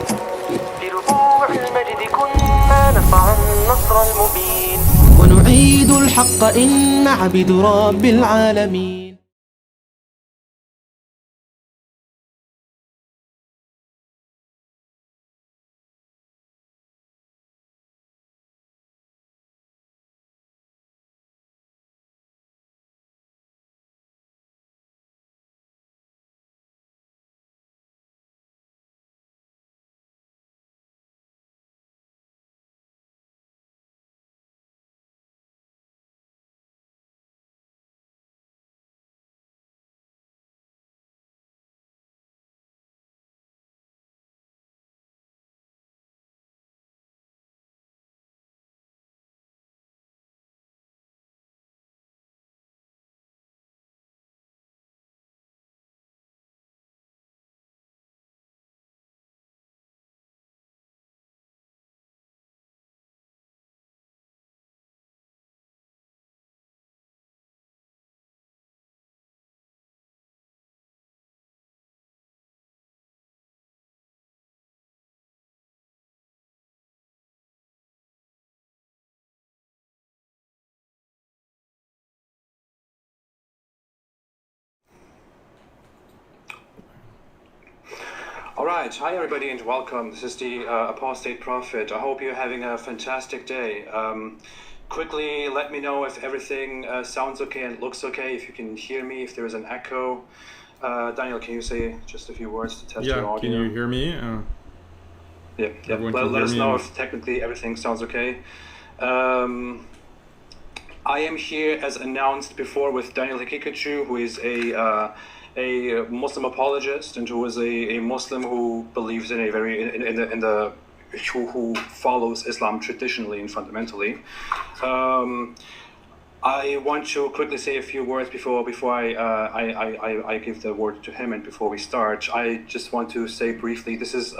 في ربوع المجد كنا نرفع النصر المبين ونعيد الحق إن عبد رب العالمين. Alright, hi everybody and welcome. This is the Apostate Prophet. I hope you're having a fantastic day. Quickly let me know if everything sounds okay and looks okay, if you can hear me, if there is an echo. Daniel, can you say just a few words to test your audio? Can you hear me? Yeah. Let us know if technically everything sounds okay. I am here as announced before with Daniel Haqiqatjou, who is a Muslim apologist and who is a Muslim who believes in a very who follows Islam traditionally and fundamentally. I want to quickly say a few words before I give the word to him and before we start. I just want to say briefly, this is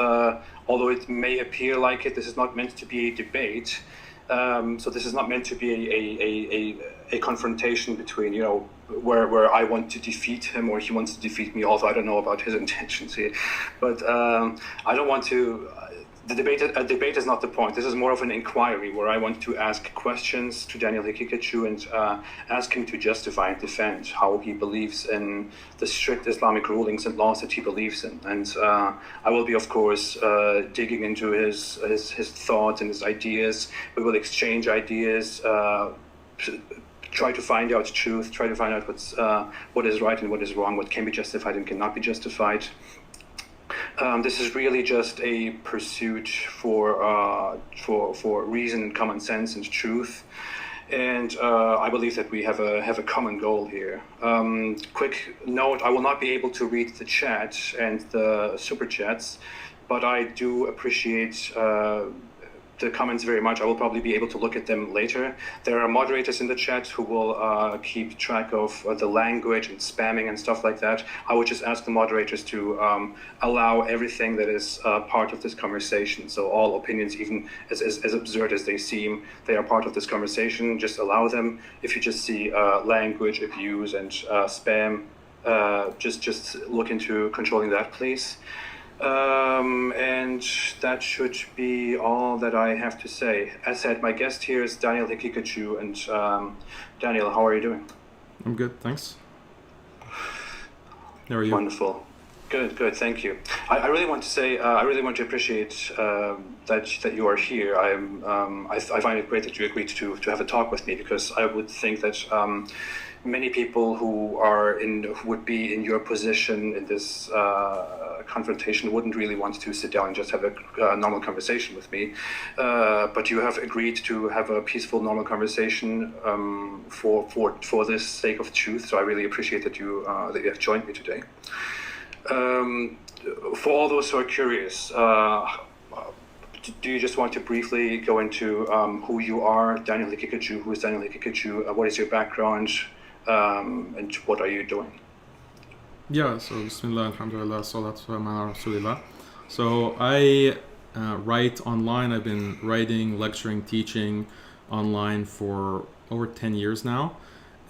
although it may appear like it, this is not meant to be a debate. So this is not meant to be a confrontation between, where I want to defeat him or he wants to defeat me, although I don't know about his intentions here. But I don't want to... A debate is not the point. This is more of an inquiry where I want to ask questions to Daniel Haqiqatjou and ask him to justify and defend how he believes in the strict Islamic rulings and laws that he believes in. And I will be, of course, digging into his thoughts and his ideas. We will exchange ideas, try to find out truth, try to find out what is right and what is wrong, what can be justified and cannot be justified. This is really just a pursuit for reason and common sense and truth, and I believe that we have a common goal here. Quick note: I will not be able to read the chat and the super chats, but I do appreciate the comments very much. I will probably be able to look at them later. There are moderators in the chat who will keep track of the language and spamming and stuff like that. I would just ask the moderators to allow everything that is part of this conversation. So all opinions, even as absurd as they seem, they are part of this conversation. Just allow them. If you just see language abuse and spam, just look into controlling that, please. And that should be all that I have to say. As said, my guest here is Daniel Haqiqatjou, and Daniel, how are you doing? I'm good, thanks. How are you? Wonderful. Good, thank you. I really want to say, I really want to appreciate that you are here. I find it great that you agreed to have a talk with me, because I would think that many people who would be in your position in this confrontation wouldn't really want to sit down and just have a normal conversation with me. But you have agreed to have a peaceful, normal conversation for this sake of truth. So I really appreciate that you have joined me today. For all those who are curious, do you just want to briefly go into who you are, Daniel Haqiqatjou? Who is Daniel Haqiqatjou? What is your background? And what are you doing? Yeah, so Bismillah, Alhamdulillah, Salatu ala Rasulillah. So I write online. I've been writing, lecturing, teaching online for over 10 years now.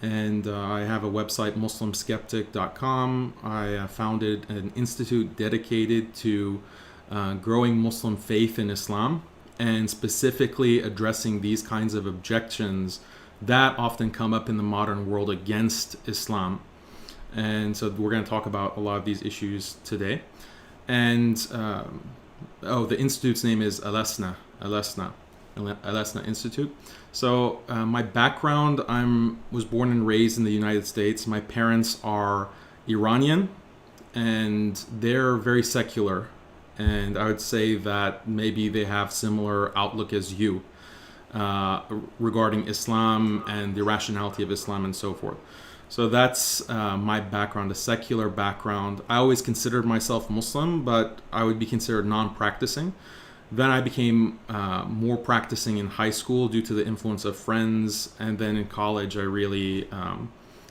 And I have a website, muslimskeptic.com. I founded an institute dedicated to growing Muslim faith in Islam, and specifically addressing these kinds of objections that often come up in the modern world against Islam. And so we're going to talk about a lot of these issues today. And the institute's name is Alesna Institute. So my background, was born and raised in the United States. My parents are Iranian, and they're very secular. And I would say that maybe they have similar outlook as you regarding Islam and the rationality of Islam and so forth. So that's my background, a secular background. I always considered myself Muslim, but I would be considered non-practicing. Then I became more practicing in high school due to the influence of friends. And then in college, I really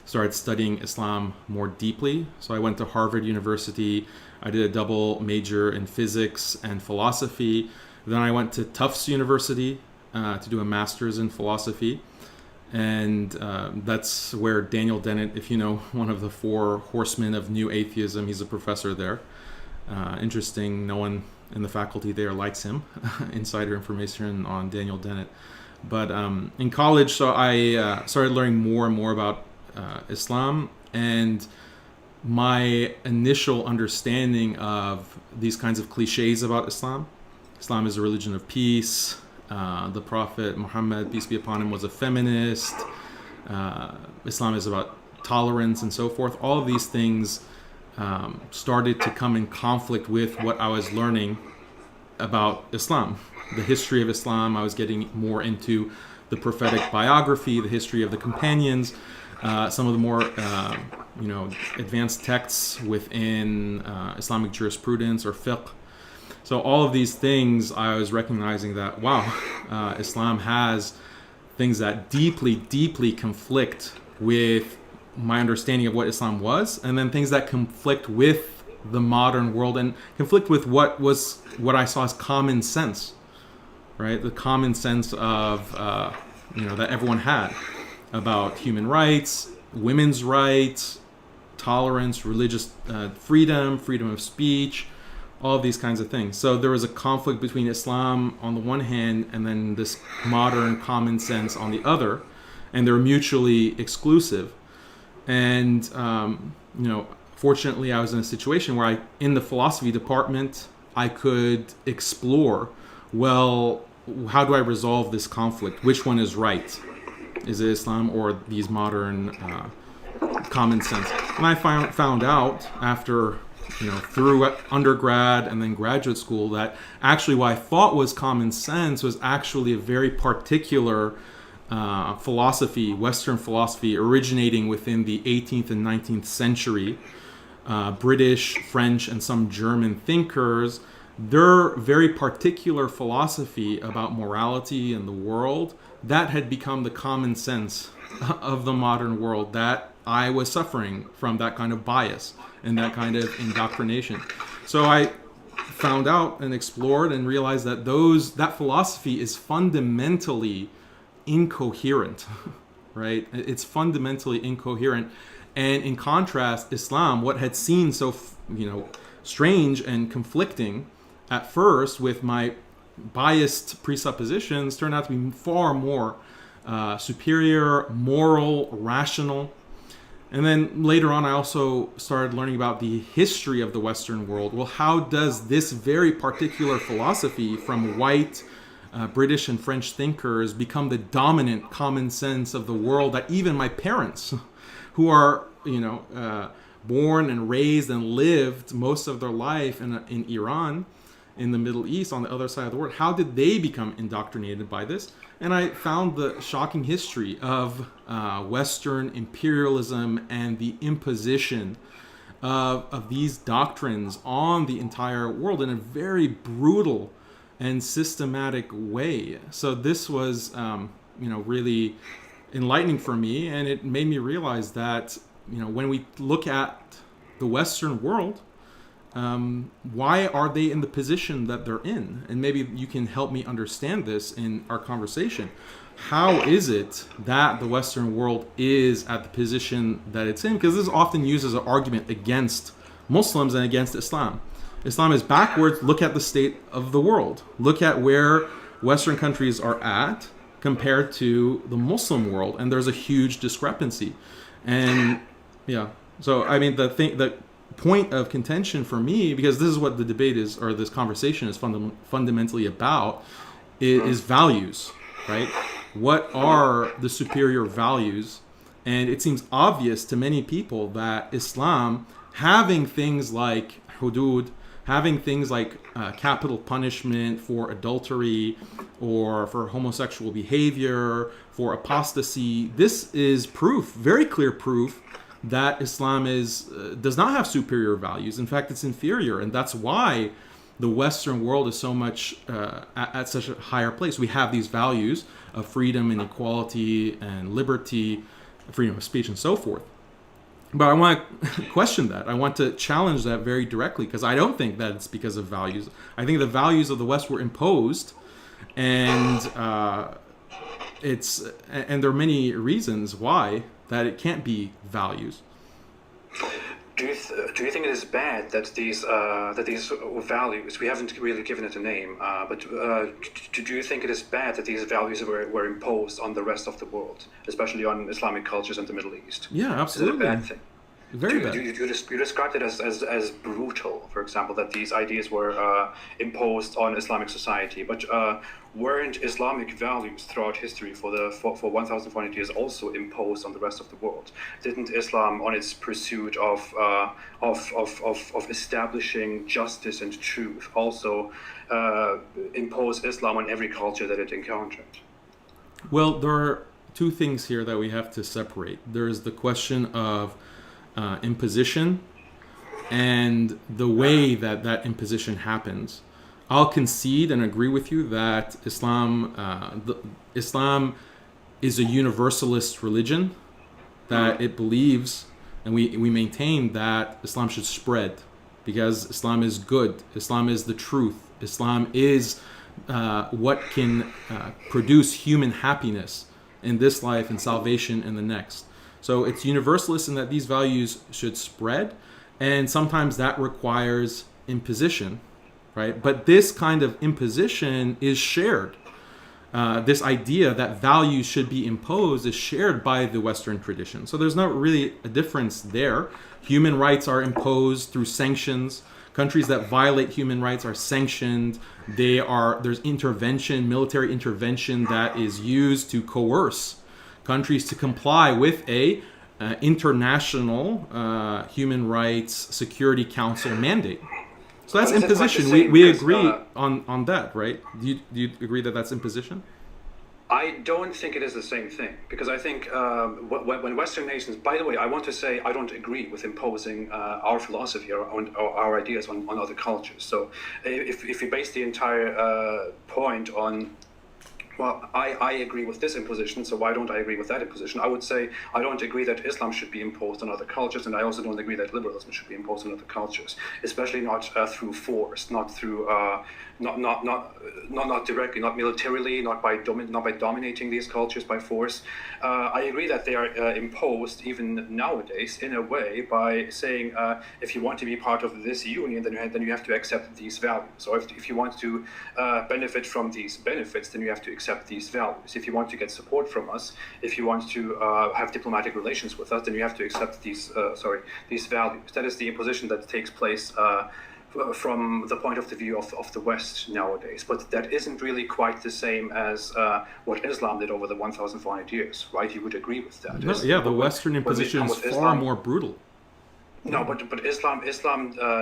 started studying Islam more deeply. So I went to Harvard University. I did a double major in physics and philosophy. Then I went to Tufts University to do a master's in philosophy. And that's where Daniel Dennett, if you know, one of the four horsemen of new atheism, he's a professor there. Interesting, no one in the faculty there likes him. Insider information on Daniel Dennett. But in college, so I started learning more and more about Islam, and my initial understanding of these kinds of cliches about Islam is a religion of peace. The Prophet Muhammad, peace be upon him, was a feminist. Islam is about tolerance and so forth. All of these things started to come in conflict with what I was learning about Islam. The history of Islam, I was getting more into the prophetic biography, the history of the companions, some of the more advanced texts within Islamic jurisprudence or fiqh. So all of these things, I was recognizing that, Islam has things that deeply, deeply conflict with my understanding of what Islam was, and then things that conflict with the modern world and conflict with what I saw as common sense, right? The common sense of, that everyone had about human rights, women's rights, tolerance, religious freedom of speech, all of these kinds of things. So there was a conflict between Islam on the one hand and then this modern common sense on the other, and they're mutually exclusive. And fortunately, I was in a situation where in the philosophy department, I could explore, how do I resolve this conflict? Which one is right? Is it Islam or these modern common sense? And I found out after through undergrad and then graduate school that actually what I thought was common sense was actually a very particular philosophy, Western philosophy, originating within the 18th and 19th century. British, French, and some German thinkers, their very particular philosophy about morality and the world, that had become the common sense of the modern world, that I was suffering from that kind of bias and that kind of indoctrination. So I found out and explored and realized that that philosophy is fundamentally incoherent, right? It's fundamentally incoherent. And in contrast, Islam, what had seemed so, strange and conflicting at first with my biased presuppositions, turned out to be far more superior, moral, rational. And then later on, I also started learning about the history of the Western world. Well, how does this very particular philosophy from white British and French thinkers become the dominant common sense of the world that even my parents, who are, born and raised and lived most of their life in Iran, in the Middle East, on the other side of the world, how did they become indoctrinated by this? And I found the shocking history of Western imperialism and the imposition of these doctrines on the entire world in a very brutal and systematic way. So this was, really enlightening for me, and it made me realize that, when we look at the Western world, why are they in the position that they're in? And maybe you can help me understand this in our conversation. How is it that the Western world is at the position that it's in? Because this is often used as an argument against Muslims and against Islam. Islam is backwards, look at the state of the world. Look at where Western countries are at compared to the Muslim world, and there's a huge discrepancy. And yeah, so I mean, the point of contention for me, because this is what the debate is, or this conversation is fundamentally about, is values, right? What are the superior values? And it seems obvious to many people that Islam, having things like hudud, having things like capital punishment for adultery or for homosexual behavior, for apostasy, this is proof, very clear proof, that Islam does not have superior values. In fact, it's inferior, and that's why the Western world is so much at such a higher place. We have these values of freedom and equality and liberty, freedom of speech, and so forth. But I want to question that. I want to challenge that very directly, because I don't think that it's because of values. I think the values of the West were imposed, and there are many reasons why that it can't be values. Do you think it is bad that these values, we haven't really given it a name, but do you think it is bad that these values were imposed on the rest of the world, especially on Islamic cultures in the Middle East? Yeah, absolutely. Is it a bad thing? Very bad. You described it as brutal, for example, that these ideas were imposed on Islamic society, but weren't Islamic values throughout history for 1,400 years also imposed on the rest of the world? Didn't Islam, on its pursuit of establishing justice and truth, also impose Islam on every culture that it encountered? Well, there are two things here that we have to separate. There's the question of imposition and the way that imposition happens. I'll concede and agree with you that Islam is a universalist religion, that it believes, and we maintain that Islam should spread, because Islam is good, Islam is the truth, Islam is what can produce human happiness in this life and salvation in the next. So it's universalist in that these values should spread, and sometimes that requires imposition, right? But this kind of imposition is shared. This idea that values should be imposed is shared by the Western tradition. So there's not really a difference there. Human rights are imposed through sanctions. Countries that violate human rights are sanctioned. There's intervention, military intervention that is used to coerce countries to comply with a international human rights security council mandate. So that's imposition. We agree on that, right? Do you agree that that's imposition? I don't think it is the same thing, because I think when Western nations, by the way, I want to say I don't agree with imposing our philosophy or our ideas on other cultures. So if you base the entire point on, well, I agree with this imposition, so why don't I agree with that imposition? I would say I don't agree that Islam should be imposed on other cultures, and I also don't agree that liberalism should be imposed on other cultures, especially not through force, not through not directly, not militarily, not by dominating these cultures by force. I agree that they are imposed even nowadays in a way by saying if you want to be part of this union, then you have to accept these values. So if you want to benefit from these benefits, then you have to accept these values. If you want to get support from us, if you want to have diplomatic relations with us, then you have to accept these values. That is the imposition that takes place from the point of the view of the West nowadays. But that isn't really quite the same as what Islam did over the 1,400 years, right? You would agree with that? No, yeah, the Western imposition is far more brutal. No, but Islam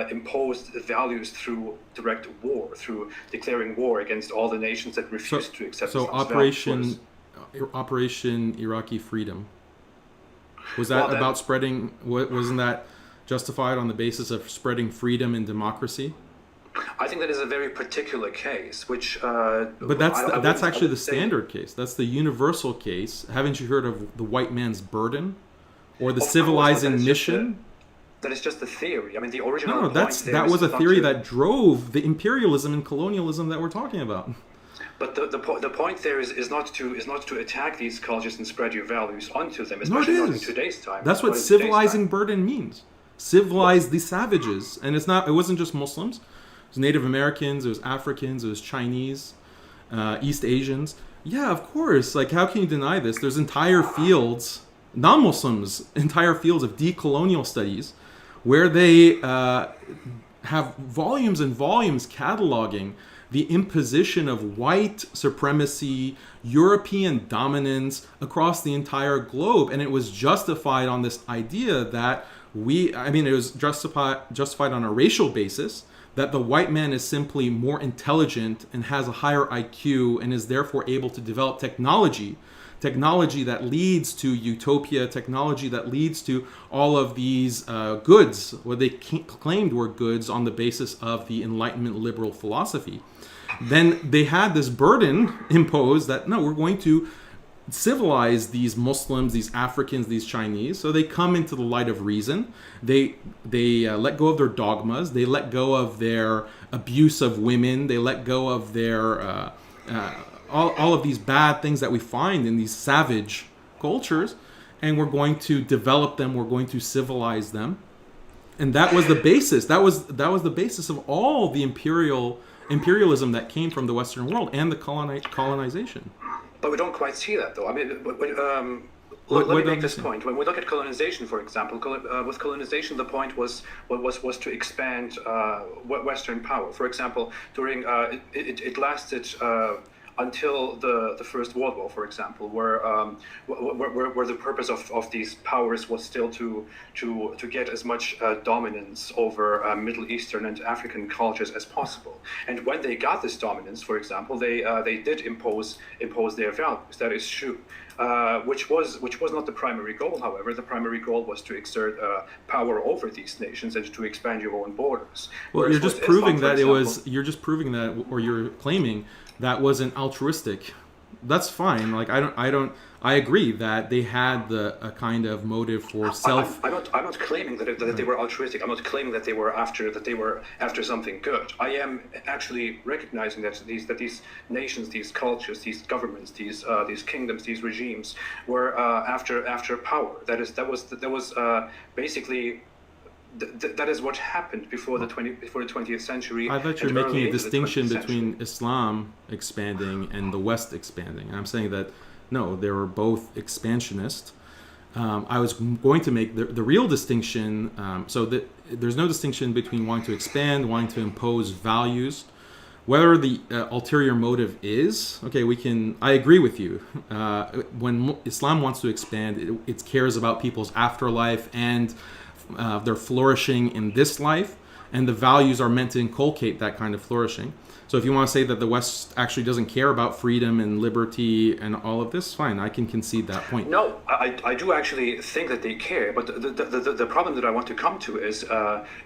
imposed values through direct war, through declaring war against all the nations that refused to accept Islam's values. Operation Iraqi Freedom, was that about spreading? Wasn't that justified on the basis of spreading freedom and democracy? I think that is a very particular case, which. But that's actually the standard case. That's the universal case. Haven't you heard of the white man's burden, or the civilizing mission? That is just the theory. I mean, the original. No, that was a theory that drove the imperialism and colonialism that we're talking about. But the point there is not to attack these cultures and spread your values onto them, especially not in today's time. That's what civilizing burden means. civilized these savages. And it wasn't just Muslims. It was Native Americans, it was Africans, it was Chinese, East Asians. Yeah, of course. Like, how can you deny this? There's entire fields, non-Muslims, entire fields of decolonial studies where they have volumes and volumes cataloging the imposition of white supremacy, European dominance across the entire globe. And it was justified on this idea that it was justified on a racial basis, that the white man is simply more intelligent and has a higher IQ and is therefore able to develop technology that leads to utopia, technology that leads to all of these goods, what they claimed were goods on the basis of the Enlightenment liberal philosophy. Then they had this burden imposed that, no, we're going to civilize these Muslims, these Africans, these Chinese. So they come into the light of reason. They let go of their dogmas. They let go of their abuse of women. They let go of their all of these bad things that we find in these savage cultures, and we're going to develop them. We're going to civilize them, and that was the basis. That was the basis of all the imperialism that came from the Western world and the colonization. But we don't quite see that, though. I mean, let me make this point. When we look at colonization, for example, with colonization, the point was to expand Western power. For example, during it lasted until the First World War, for example, where the purpose of these powers was still to get as much dominance over Middle Eastern and African cultures as possible. And when they got this dominance, for example, they did impose their values. That is true. Which was not the primary goal. However, the primary goal was to exert power over these nations and to expand your own borders. Well, you're just proving that or you're claiming that wasn't altruistic. That's fine. Like, I agree that they had a kind of motive for self. I'm not claiming that they were altruistic. I'm not claiming that they were after something good. I am actually recognizing that these nations, these cultures, these governments, these kingdoms, these regimes were after power. That was basically. That is what happened before the 20th century. I thought you're making a distinction between Islam expanding and the West expanding. And I'm saying that no, they were both expansionist. I was going to make the real distinction. So that there's no distinction between wanting to expand, wanting to impose values. Whether the ulterior motive is okay, I agree with you. When Islam wants to expand, it cares about people's afterlife and their flourishing in this life, and the values are meant to inculcate that kind of flourishing. So if you want to say that the West actually doesn't care about freedom and liberty and all of this, fine, I can concede that point. No, I do actually think that they care, but the problem that I want to come to is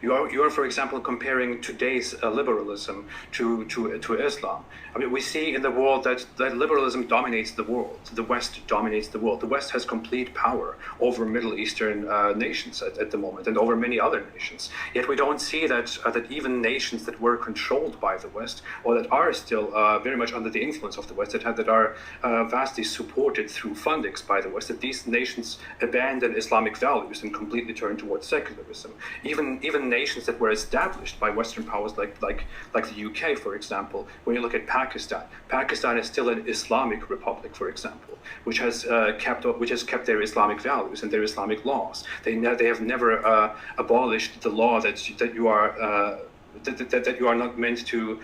you are, for example, comparing today's liberalism to Islam. I mean, we see in the world that liberalism dominates the world. The West dominates the world. The West has complete power over Middle Eastern nations at the moment, and over many other nations. Yet we don't see that even nations that were controlled by the West, or that are still very much under the influence of the West, that are vastly supported through fundings by the West, that these nations abandon Islamic values and completely turn towards secularism. Even nations that were established by Western powers, like the UK, for example. When you look at Pakistan is still an Islamic republic, for example, which has kept their Islamic values and their Islamic laws. They have never abolished the law that you are. That you are not meant to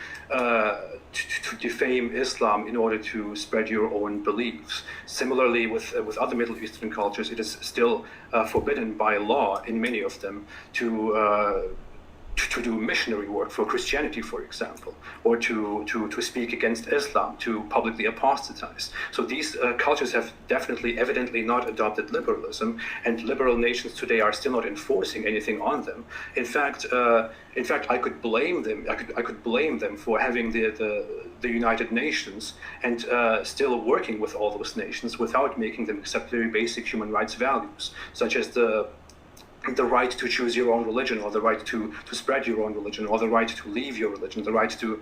defame Islam in order to spread your own beliefs. Similarly, with other Middle Eastern cultures, it is still forbidden by law in many of them to do missionary work for Christianity, for example, or to speak against Islam, to publicly apostatize. So these cultures have evidently not adopted liberalism, and liberal nations today are still not enforcing anything on them. In fact, I could blame them. I could blame them for having the United Nations and still working with all those nations without making them accept very basic human rights values, such as the the right to choose your own religion, or the right to spread your own religion, or the right to leave your religion, the right to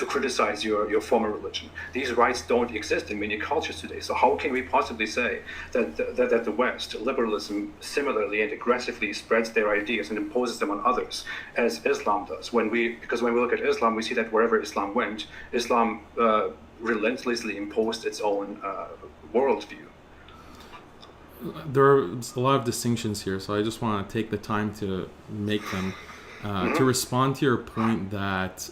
criticize your former religion. These rights don't exist in many cultures today. So how can we possibly say that the West, liberalism, similarly and aggressively spreads their ideas and imposes them on others, as Islam does? Because when we look at Islam, we see that wherever Islam went, Islam relentlessly imposed its own worldview. There's a lot of distinctions here, so I just want to take the time to make them. To respond to your point that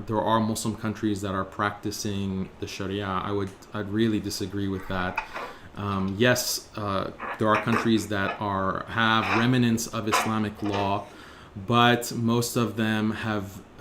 there are Muslim countries that are practicing the Sharia, I'd really disagree with that. Yes, there are countries that have remnants of Islamic law, but most of them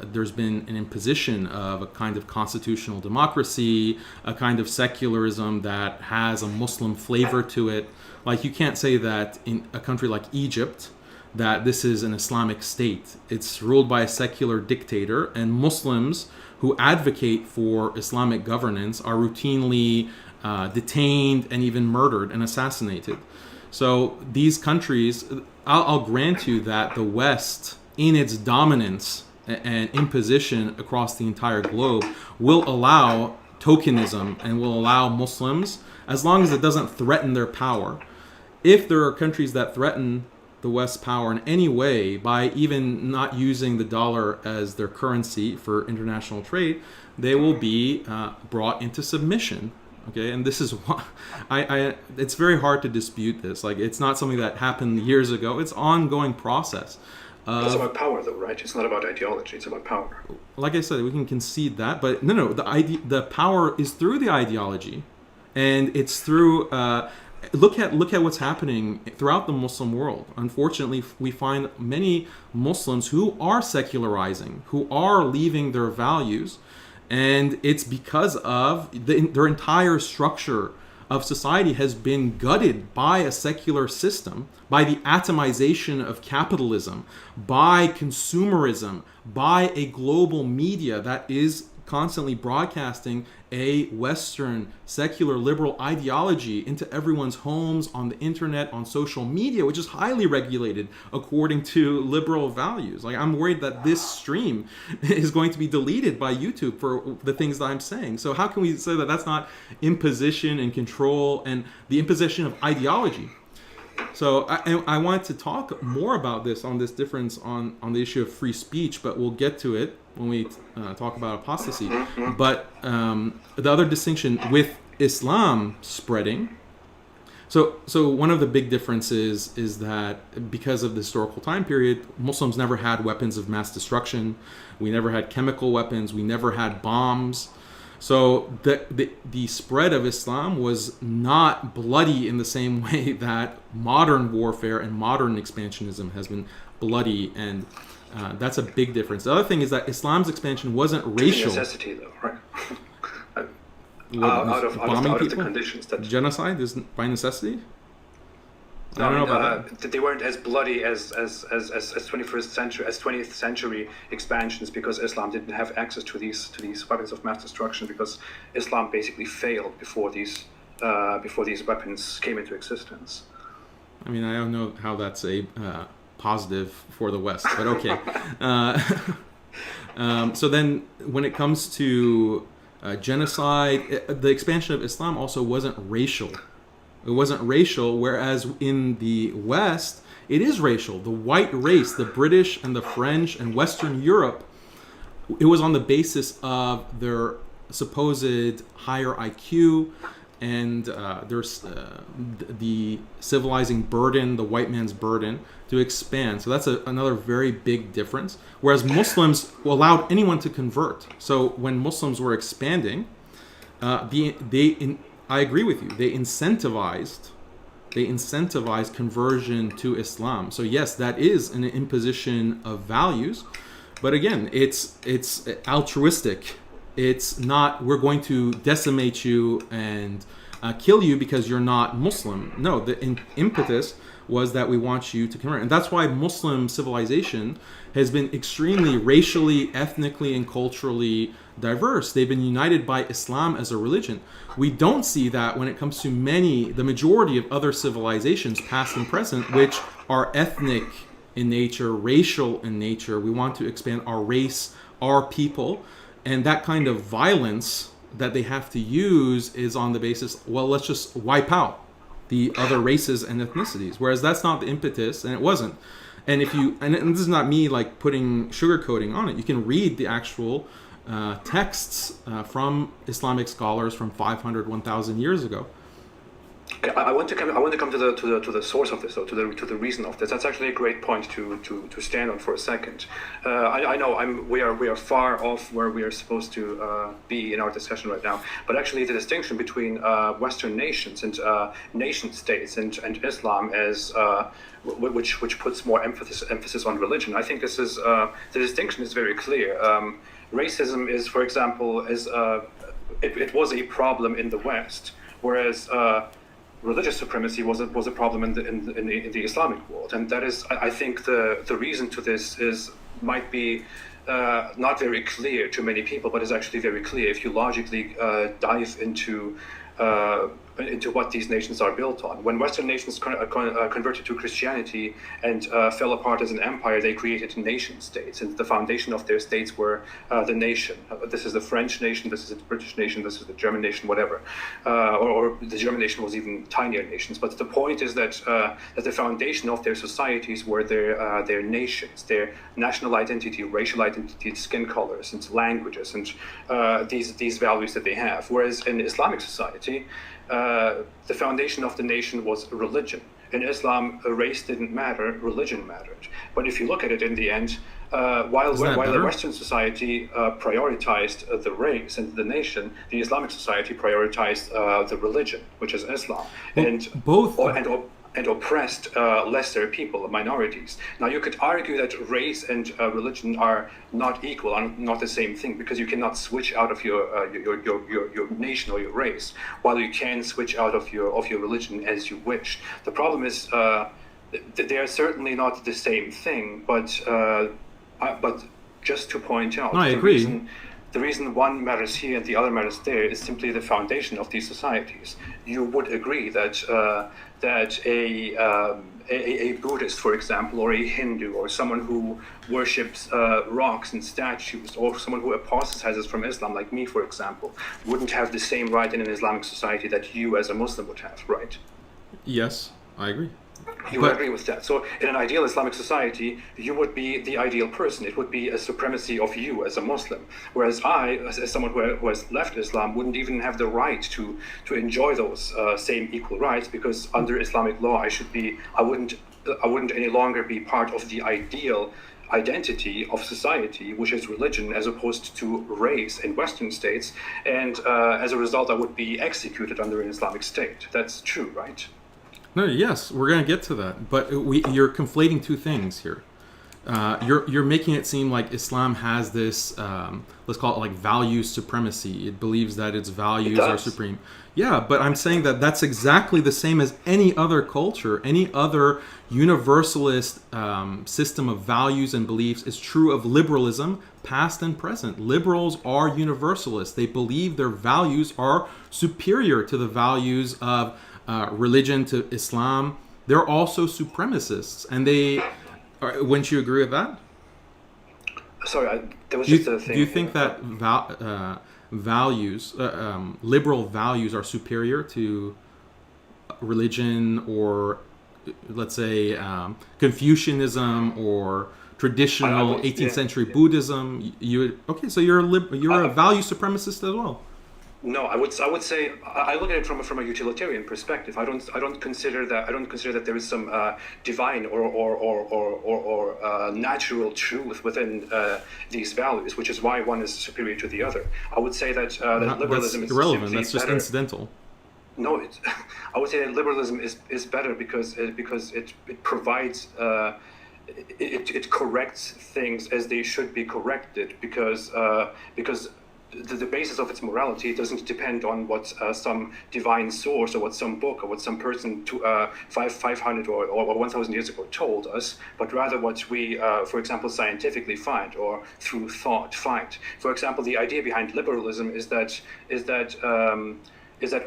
there's been an imposition of a kind of constitutional democracy, a kind of secularism that has a Muslim flavor to it. Like, you can't say that in a country like Egypt that this is an Islamic state. It's ruled by a secular dictator, and Muslims who advocate for Islamic governance are routinely detained and even murdered and assassinated. So these countries, I'll grant you that the West, in its dominance and imposition across the entire globe, will allow tokenism and will allow Muslims, as long as it doesn't threaten their power. If there are countries that threaten the West's power in any way by even not using the dollar as their currency for international trade, they will be brought into submission. Okay, and this is why it's very hard to dispute this. Like, it's not something that happened years ago. It's an ongoing process. It's about power, though, right? It's not about ideology. It's about power. Like I said, we can concede that, but no. The power is through the ideology, and it's through. Look at what's happening throughout the Muslim world. Unfortunately, we find many Muslims who are secularizing, who are leaving their values, and it's because of their entire structure of society has been gutted by a secular system, by the atomization of capitalism, by consumerism, by a global media that is constantly broadcasting a Western secular liberal ideology into everyone's homes, on the internet, on social media, which is highly regulated according to liberal values. Like, I'm worried that this stream is going to be deleted by YouTube for the things that I'm saying. So how can we say that that's not imposition and control and the imposition of ideology? So I wanted to talk more about this difference on the issue of free speech, but we'll get to it when we talk about apostasy. But the other distinction with Islam spreading, so one of the big differences is that because of the historical time period, Muslims never had weapons of mass destruction. We never had chemical weapons. We never had bombs. So the spread of Islam was not bloody in the same way that modern warfare and modern expansionism has been bloody, and that's a big difference. The other thing is that Islam's expansion wasn't racial. Necessity, though, right? Out of the conditions that genocide is by necessity. I don't know about that. They weren't as bloody as 20th century expansions, because Islam didn't have access to these weapons of mass destruction, because Islam basically failed before these weapons came into existence. I mean, I don't know how that's a positive for the West, but okay. So then, when it comes to genocide, the expansion of Islam also wasn't racial. It wasn't racial, whereas in the West, it is racial. The white race, the British and the French and Western Europe, it was on the basis of their supposed higher IQ and the civilizing burden, the white man's burden, to expand. So that's another very big difference. Whereas Muslims allowed anyone to convert. So when Muslims were expanding, I agree with you. They incentivized conversion to Islam. So yes, that is an imposition of values, but again, it's altruistic. It's not, we're going to decimate you and kill you because you're not Muslim. No, the impetus was that we want you to convert. And that's why Muslim civilization has been extremely racially, ethnically, and culturally diverse. They've been united by Islam as a religion. We don't see that when it comes to the majority of other civilizations, past and present, which are ethnic in nature, racial in nature. We want to expand our race, our people, and that kind of violence that they have to use is on the basis, well, let's just wipe out the other races and ethnicities. Whereas that's not the impetus, and it wasn't. And if you, and this is not me like putting sugarcoating on it, you can read the actual texts from Islamic scholars from 500, 1,000 years ago. Okay, I want to come to the source of this, or to the reason of this. That's actually a great point to stand on for a second. I know we are far off where we are supposed to be in our discussion right now. But actually, the distinction between Western nations and nation states and Islam as which puts more emphasis on religion. I think this is the distinction is very clear. Racism is, for example, it was a problem in the West, whereas religious supremacy was a problem in the Islamic world, and that is, I think, the reason to this might be not very clear to many people, but is actually very clear if you logically dive into what these nations are built on. When Western nations converted to Christianity and fell apart as an empire, they created nation states, and the foundation of their states were the nation. This is the French nation, this is the British nation, this is the German nation, whatever. Or the German nation was even tinier nations. But the point is that the foundation of their societies were their nations, their national identity, racial identity, skin colors, and languages, and these values that they have. Whereas in Islamic society, the foundation of the nation was religion. In Islam, race didn't matter, religion mattered. But if you look at it in the end, while the Western society prioritized the race and the nation, the Islamic society prioritized the religion, which is Islam, and oppressed lesser people, minorities. Now, you could argue that race and religion are not equal, are not the same thing, because you cannot switch out of your nation or your race, while you can switch out of your religion as you wish. The problem is they are certainly not the same thing, but just to point out, no, I agree. The reason one matters here and the other matters there is simply the foundation of these societies. You would agree that a Buddhist, for example, or a Hindu, or someone who worships rocks and statues, or someone who apostatizes from Islam, like me, for example, wouldn't have the same right in an Islamic society that you as a Muslim would have, right? Yes, I agree. You would agree with that. So in an ideal Islamic society, you would be the ideal person. It would be a supremacy of you as a Muslim. Whereas I, as someone who has left Islam, wouldn't even have the right to enjoy those same equal rights, because under Islamic law, I wouldn't any longer be part of the ideal identity of society, which is religion, as opposed to race in Western states. And as a result, I would be executed under an Islamic state. That's true, right? No, yes, we're going to get to that, but you're conflating two things here. You're making it seem like Islam has this, let's call it like value supremacy. It believes that its values are supreme. Yeah, but I'm saying that that's exactly the same as any other culture, any other universalist system of values and beliefs is true of liberalism, past and present. Liberals are universalists. They believe their values are superior to the values of religion, to Islam. They're also supremacists, and they. Wouldn't you agree with that? Sorry, there was just a thing. Do you think that values, liberal values, are superior to religion, or let's say Confucianism, or traditional 18th century Buddhism? So you're a value supremacist as well. No, I would say I look at it from a utilitarian perspective. I don't consider that there is some divine or natural truth within these values, which is why one is superior to the other. I would say that liberalism is irrelevant. That's just better. Incidental. No, I would say that liberalism is better because it provides. It corrects things as they should be corrected, because the basis of its morality doesn't depend on what some divine source, or what some book, or what some person 500 or 1,000 years ago told us, but rather what we, for example, scientifically find, or through thought find. For example, the idea behind liberalism is that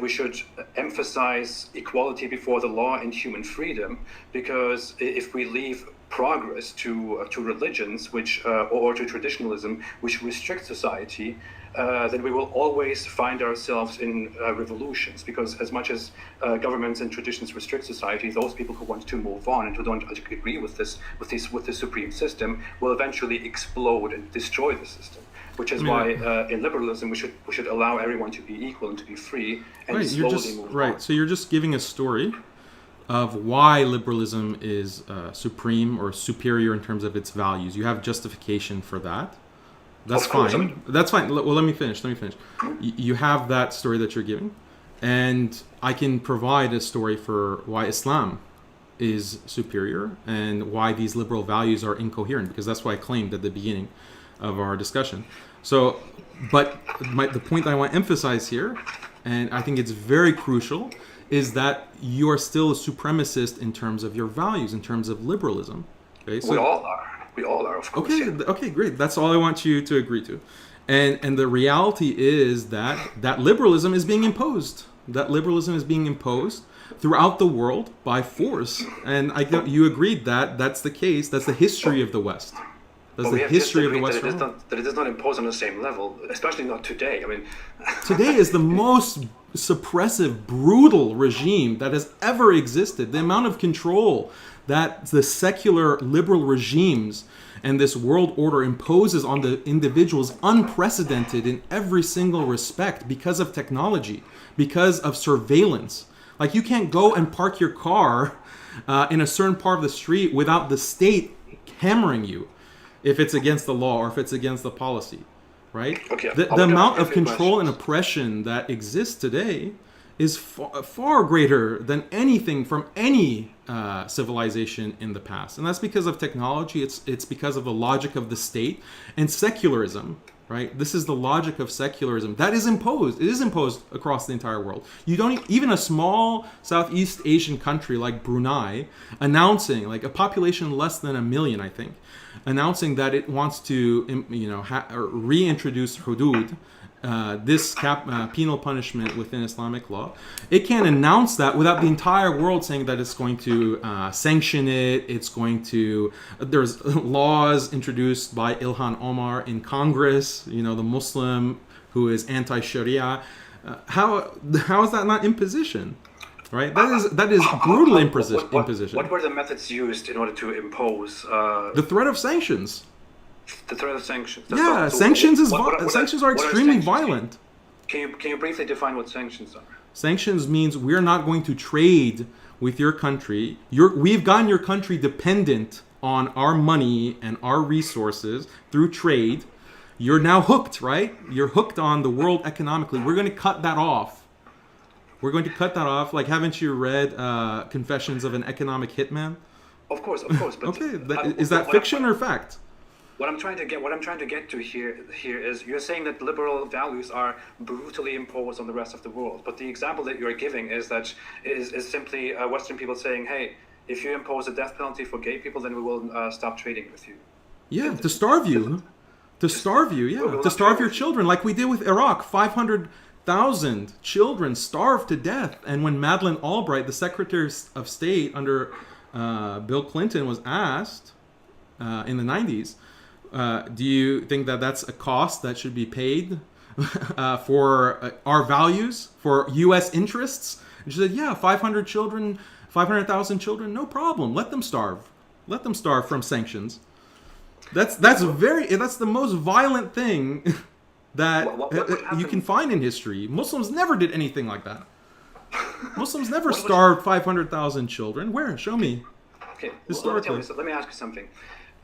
we should emphasize equality before the law and human freedom, because if we leave progress to religions which or to traditionalism which restrict society, then we will always find ourselves in revolutions, because as much as governments and traditions restrict society, those people who want to move on and who don't agree with this supreme system will eventually explode and destroy the system. Which is why in liberalism we should allow everyone to be equal and to be free and slowly move on. So you're just giving a story of why liberalism is supreme or superior in terms of its values. You have justification for that. That's fine. That's fine. Well, let me finish. You have that story that you're giving, and I can provide a story for why Islam is superior and why these liberal values are incoherent, because that's what I claimed at the beginning of our discussion. So, but the point that I want to emphasize here, and I think it's very crucial, is that you are still a supremacist in terms of your values, in terms of liberalism. Okay, so, we all are, of course. Okay, great. That's all I want you to agree to. And the reality is that liberalism is being imposed. That liberalism is being imposed throughout the world by force. And you agreed that that's the case. That's the history of the West. That's the history of the West. That it is not imposed on the same level, especially not today. I mean, today is the most suppressive, brutal regime that has ever existed. The amount of control that the secular liberal regimes and this world order imposes on the individual is unprecedented in every single respect, because of technology, because of surveillance. Like, you can't go and park your car in a certain part of the street without the state hammering you if it's against the law or if it's against the policy, right? Okay. The amount of control and oppression that exists today is far greater than anything from any civilization in the past. And that's because of technology. It's because of the logic of the state and secularism, right? This is the logic of secularism that is imposed. It is imposed across the entire world. You don't even a small Southeast Asian country like Brunei announcing, like a population less than 1 million, I think, announcing that it wants to, reintroduce hudud, this penal punishment within Islamic law. It can't announce that without the entire world saying that it's going to sanction it. It's going to. There's laws introduced by Ilhan Omar in Congress. The Muslim who is anti-Sharia. How is that not imposition? Right? That is brutal imposition. What were the methods used in order to impose the threat of sanctions? The threat of sanctions. Sanctions are extremely violent. Can you briefly define what sanctions are? Sanctions means we're not going to trade with your country. We've gotten your country dependent on our money and our resources through trade. You're now hooked, right? You're hooked on the world economically. We're going to cut that off. Like, haven't you read Confessions of an Economic Hitman? Of course. But okay, is that fiction or fact? What I'm trying to get to here is, you're saying that liberal values are brutally imposed on the rest of the world, but the example that you're giving is simply Western people saying, hey, if you impose a death penalty for gay people, then we will stop trading with you. Yeah, to starve you. To starve your children, like we did with Iraq. 500,000 children starved to death. And when Madeleine Albright, the Secretary of State under Bill Clinton, was asked in the 90s, do you think that that's a cost that should be paid for our values, for U.S. interests? And she said, yeah, 500,000 children, no problem. Let them starve. Let them starve from sanctions. That's the most violent thing that you can find in history. Muslims never did anything like that. Muslims never starved 500,000 children. Where? Show me. Okay, let me ask you something.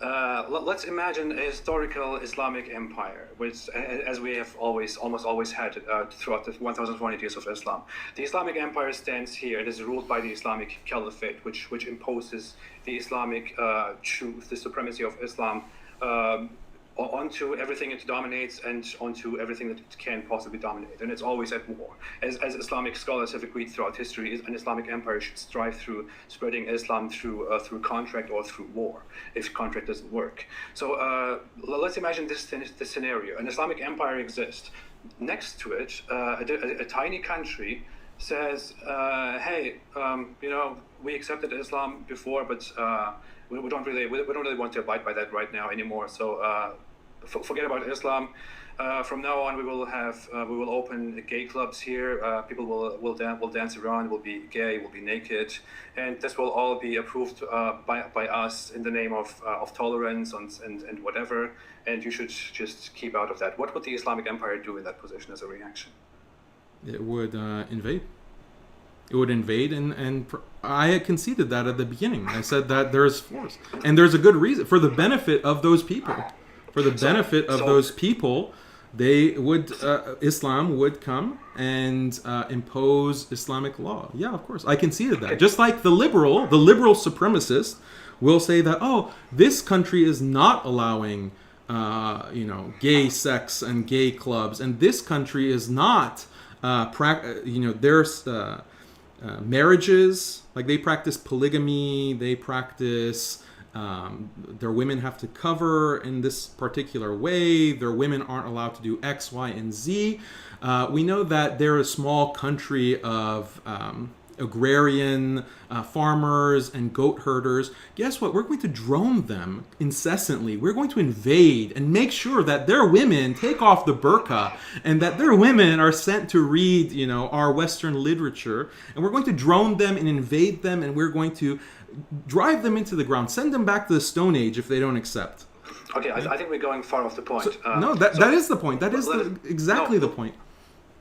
Let's imagine a historical Islamic empire, which, as we have almost always had throughout the 1,400 years of Islam. The Islamic empire stands here. It is ruled by the Islamic Caliphate, which imposes the Islamic truth, the supremacy of Islam, onto everything it dominates and onto everything that it can possibly dominate. And it's always at war. As Islamic scholars have agreed throughout history, an Islamic empire should strive through spreading Islam through contract or through war, if contract doesn't work. So let's imagine this scenario. An Islamic empire exists. Next to it, a tiny country says, hey, we accepted Islam before, but we don't really want to abide by that right now anymore. So forget about Islam. From now on, we will open gay clubs here. People will dance around, will be gay, will be naked, and this will all be approved by us in the name of tolerance and whatever. And you should just keep out of that. What would the Islamic Empire do in that position as a reaction? It would invade. It would invade, and I conceded that at the beginning. I said that there's force, and there's a good reason for the benefit of those people. For the benefit of those people, they would Islam would come and impose Islamic law. Yeah, of course, I conceded that. Just like the liberal supremacist will say that, oh, this country is not allowing gay sex and gay clubs, and this country is not there's marriages, like they practice polygamy, they practice their women have to cover in this particular way, their women aren't allowed to do X, Y, and Z. We know that they're a small country of agrarian farmers and goat herders. Guess what? We're going to drone them incessantly. We're going to invade and make sure that their women take off the burqa and that their women are sent to read, our Western literature. And we're going to drone them and invade them, and we're going to drive them into the ground, send them back to the Stone Age if they don't accept. Okay, I think we're going far off the point. That is the point. That is exactly the point.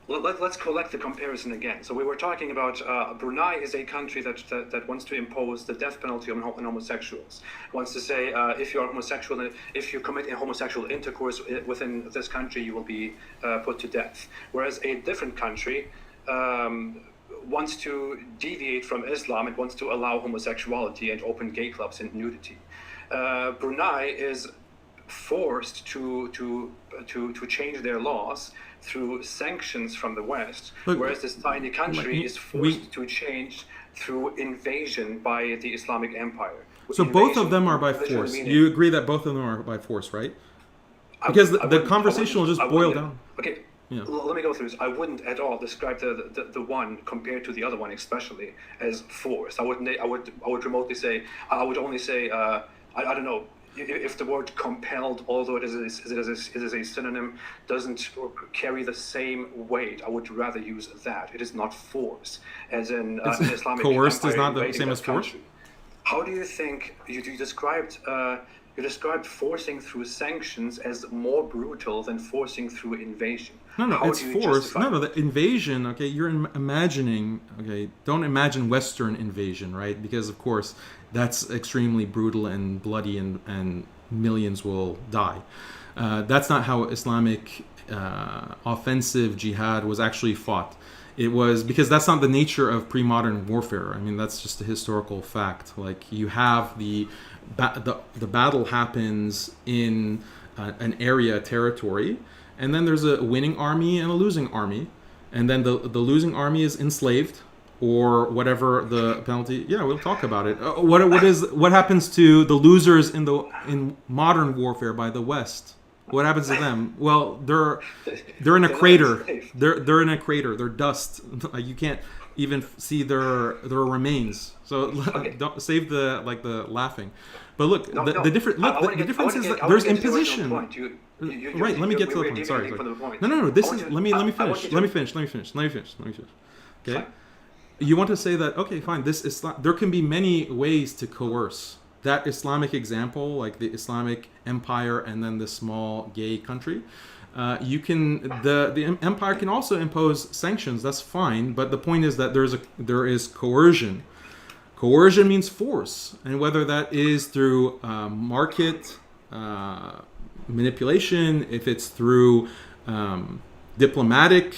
Let's collect the comparison again. So we were talking about Brunei is a country that wants to impose the death penalty on homosexuals. Wants to say if you are homosexual, if you commit a homosexual intercourse within this country, you will be put to death. Whereas a different country wants to deviate from Islam and wants to allow homosexuality and open gay clubs and nudity. Brunei is forced to change their laws through sanctions from the West, whereas this tiny country is forced to change through invasion by the Islamic Empire. So both of them are by force. You agree that both of them are by force, right? Because the conversation will just boil down. Okay. Yeah. Let me go through this. I wouldn't at all describe the one compared to the other one, especially as force. I would remotely say. I would only say. I don't know if the word compelled, although it is a synonym, doesn't carry the same weight. I would rather use that. It is not force, as in an Islamic coerced empire is not the invading same that as force. country. How do you think you described? You described forcing through sanctions as more brutal than forcing through invasion. No, it's force. No, the invasion, okay, you're imagining, okay, don't imagine Western invasion, right? Because, of course, that's extremely brutal and bloody and millions will die. That's not how Islamic offensive jihad was actually fought. It was because that's not the nature of pre-modern warfare. I mean, that's just a historical fact. Like, you have the battle happens in an area, territory, and then there's a winning army and a losing army, and then the losing army is enslaved or whatever the penalty. Yeah, we'll talk about it. What happens to the losers in modern warfare by the West? What happens to them? Well, they're in a crater. They're in a crater. They're dust. You can't even see their remains. So don't save the laughing. But look, the difference is that there's imposition. Right. Let me get to the point. Sorry. No. This is. Let me finish. Okay. You want to say that? Okay, fine. There can be many ways to coerce. That Islamic example, like the Islamic Empire and then the small gay country, the empire can also impose sanctions. That's fine, but the point is that there is coercion. Coercion means force, and whether that is through market manipulation, if it's through diplomatic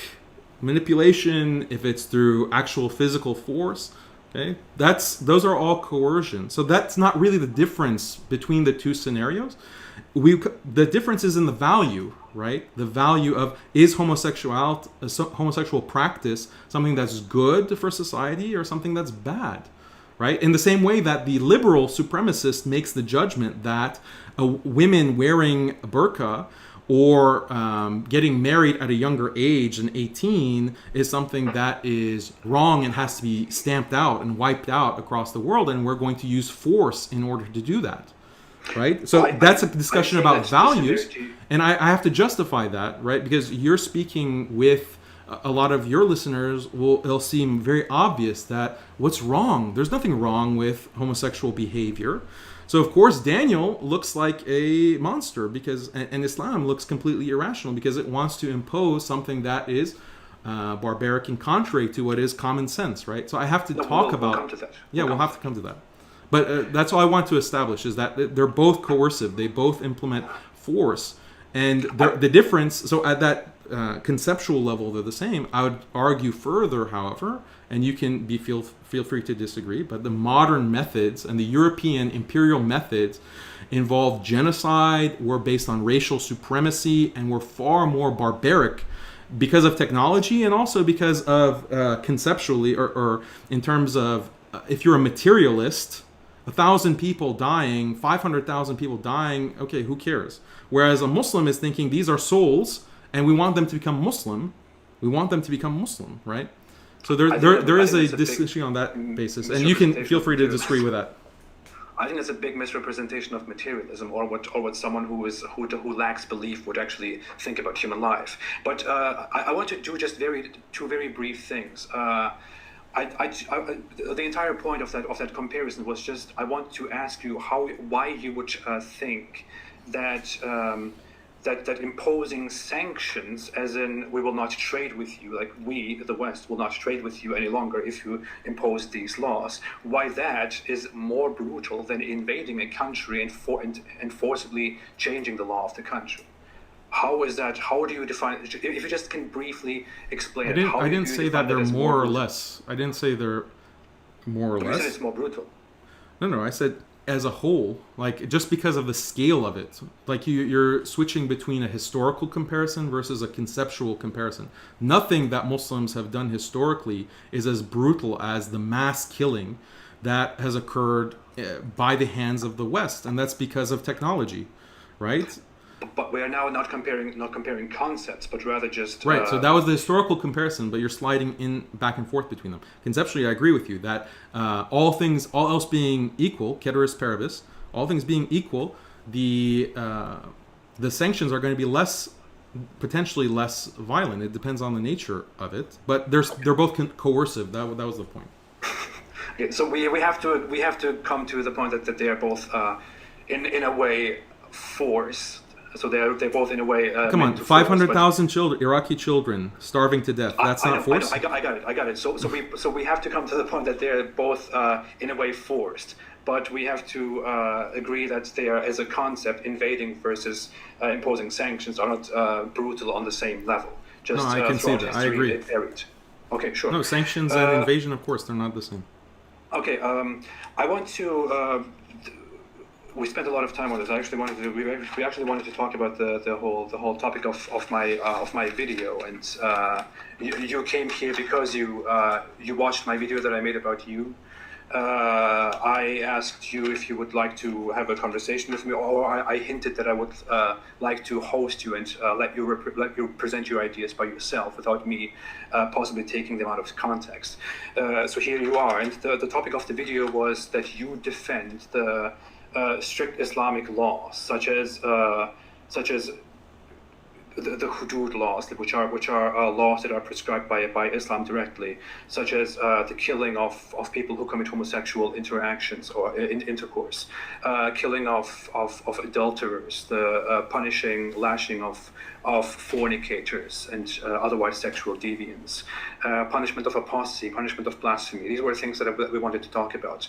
manipulation, if it's through actual physical force. Okay, those are all coercion. So that's not really the difference between the two scenarios. The difference is in the value, right? The value of, is homosexual practice something that's good for society or something that's bad, right? In the same way that the liberal supremacist makes the judgment that women wearing a burqa or getting married at a younger age than 18 is something that is wrong and has to be stamped out and wiped out across the world, and we're going to use force in order to do that, right? So that's a discussion about values, and I have to justify that, right? Because you're speaking with a lot of your listeners, it'll seem very obvious that what's wrong? There's nothing wrong with homosexual behavior. So of course Daniel looks like a monster and Islam looks completely irrational because it wants to impose something that is barbaric and contrary to what is common sense, right? So I have to talk about. We'll come to that. We'll have to come to that. But that's all I want to establish is that they're both coercive. They both implement force, and the difference. So at that conceptual level, they're the same. I would argue further, however, and you can feel free to disagree, but the modern methods and the European imperial methods involve genocide, were based on racial supremacy, and were far more barbaric because of technology and also because of conceptually or in terms of if you're a materialist, 1,000 people dying, 500,000 people dying, okay, who cares? Whereas a Muslim is thinking these are souls and we want them to become Muslim. We want them to become Muslim, right? So there is a discussion on that basis, and you can feel free to disagree with that. I think it's a big misrepresentation of materialism, or what someone who lacks belief would actually think about human life. But I want to do just two very brief things. The entire point of that comparison was just I want to ask you why you would think that. That imposing sanctions, as in we will not trade with you, like we, the West, will not trade with you any longer if you impose these laws, why that is more brutal than invading a country and forcibly changing the law of the country. How is that? How do you define it? If you just can briefly explain it. I didn't say that they're more or less. I didn't say they're more or less. You said it's more brutal. No, I said as a whole, like just because of the scale of it, like you're switching between a historical comparison versus a conceptual comparison. Nothing that Muslims have done historically is as brutal as the mass killing that has occurred by the hands of the West, and that's because of technology, right? But we are now not comparing concepts, but rather just right. So that was the historical comparison, but you're sliding in back and forth between them. Conceptually, I agree with you that all else being equal, ceteris paribus, all things being equal, the sanctions are going to be potentially less violent. It depends on the nature of it, but they're both coercive. That was the point. Okay, so we have to come to the point that they are both in a way forced. So they're both in a way. Come on, 500,000 children, Iraqi children, starving to death. That's not forced. I got it. So we have to come to the point that they're both in a way forced, but we have to agree that they are, as a concept, invading versus imposing sanctions are not brutal on the same level. Just, no, I can see that. I agree. Okay, sure. No, sanctions and invasion, of course, they're not the same. Okay, I want to. We spent a lot of time on this. We actually wanted to talk about the whole topic of my video, and you came here because you watched my video that I made about you. I asked you if you would like to have a conversation with me, or I hinted that I would like to host you and let you present your ideas by yourself without me possibly taking them out of context. So here you are, and the topic of the video was that you defend the strict Islamic laws, such as the Hudud laws, which are laws that are prescribed by Islam directly, such as the killing of people who commit homosexual interactions or intercourse, killing of adulterers, the lashing of fornicators and otherwise sexual deviants, punishment of apostasy, punishment of blasphemy. These were things that we wanted to talk about.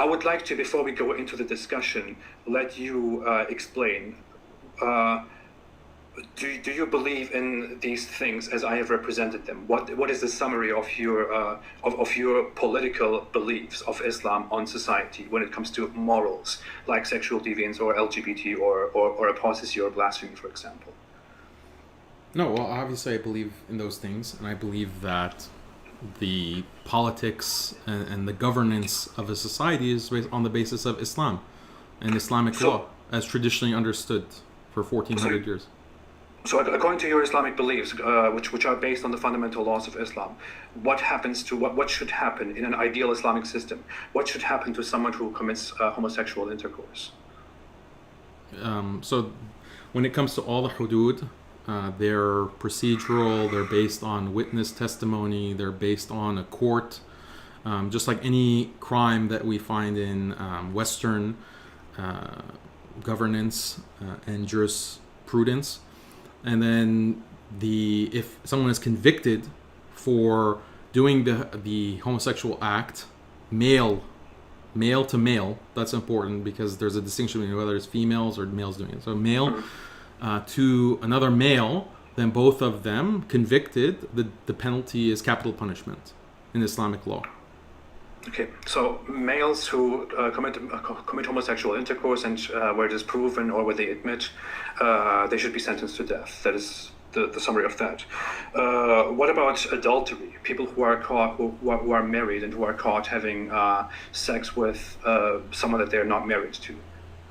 I would like to, before we go into the discussion, let you explain. Do you believe in these things as I have represented them? What is the summary of your political beliefs of Islam on society when it comes to morals, like sexual deviance or LGBT or apostasy or blasphemy, for example? No, well, obviously I believe in those things, and I believe that the politics and the governance of a society is based on the basis of Islam and Islamic law as traditionally understood. for 1400 years. So according to your Islamic beliefs, which are based on the fundamental laws of Islam, what should happen in an ideal Islamic system? What should happen to someone who commits homosexual intercourse? So when it comes to all the hudud, they're procedural, they're based on witness testimony, they're based on a court, just like any crime that we find in Western governance and jurisprudence. And then if someone is convicted for doing the homosexual act, male to male, that's important because there's a distinction between whether it's females or males doing it. So male to another male, then both of them convicted, the penalty is capital punishment in Islamic law. Okay, so males who commit homosexual intercourse and where it is proven or where they admit, they should be sentenced to death. That is the summary of that. What about adultery? People who are caught, who are married and who are caught having sex with someone that they are not married to.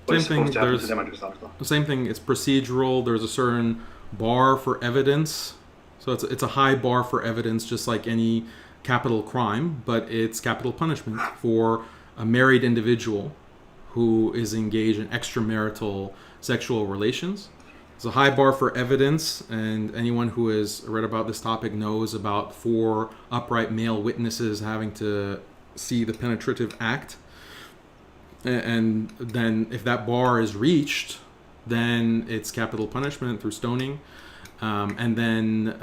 What is supposed to happen to them under Islamic law? The same thing. It's procedural. There's a certain bar for evidence. So it's a high bar for evidence, just like any capital crime, but it's capital punishment for a married individual who is engaged in extramarital sexual relations. It's a high bar for evidence, and anyone who has read about this topic knows about 4 upright male witnesses having to see the penetrative act. And then if that bar is reached, then it's capital punishment through stoning. And then,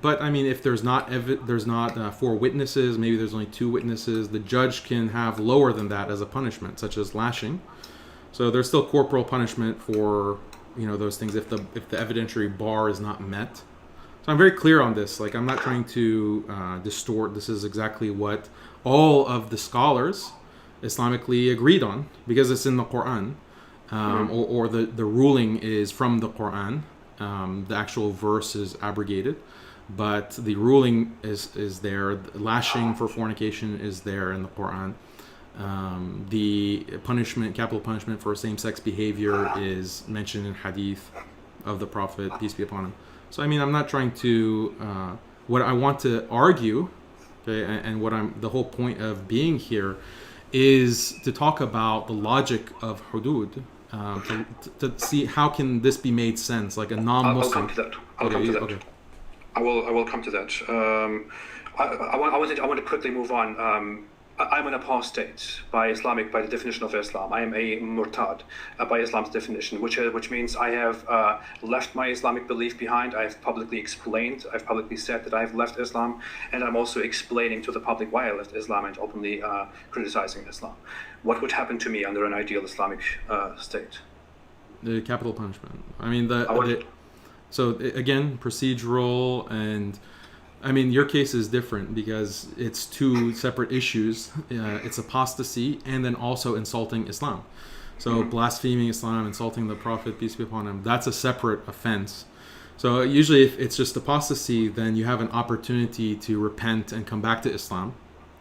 but I mean, if there's not 4 witnesses, maybe there's only 2 witnesses, the judge can have lower than that as a punishment, such as lashing. So there's still corporal punishment for those things if the evidentiary bar is not met. So I'm very clear on this. Like, I'm not trying to distort. This is exactly what all of the scholars Islamically agreed on because it's in the Quran, or the ruling is from the Quran. The actual verse is abrogated, but the ruling is there. The lashing for fornication is there in the Quran. The punishment, capital punishment for same-sex behavior is mentioned in hadith of the Prophet, peace be upon him. So I mean, I'm not trying to what I want to argue, okay, and the whole point of being here is to talk about the logic of hudud. To see how can this be made sense, like a non-Muslim. I'll come to that. Okay. I will come to that. I want to quickly move on. I'm an apostate by the definition of Islam. I am a murtad by Islam's definition, which means I have left my Islamic belief behind. I have publicly said that I have left Islam, and I'm also explaining to the public why I left Islam and openly criticizing Islam. What would happen to me under an ideal Islamic state? The capital punishment. I mean, so again, procedural, and I mean, your case is different because it's 2 separate issues. It's apostasy and then also insulting Islam. So blaspheming Islam, insulting the Prophet, peace be upon him, that's a separate offense. So usually if it's just apostasy, then you have an opportunity to repent and come back to Islam.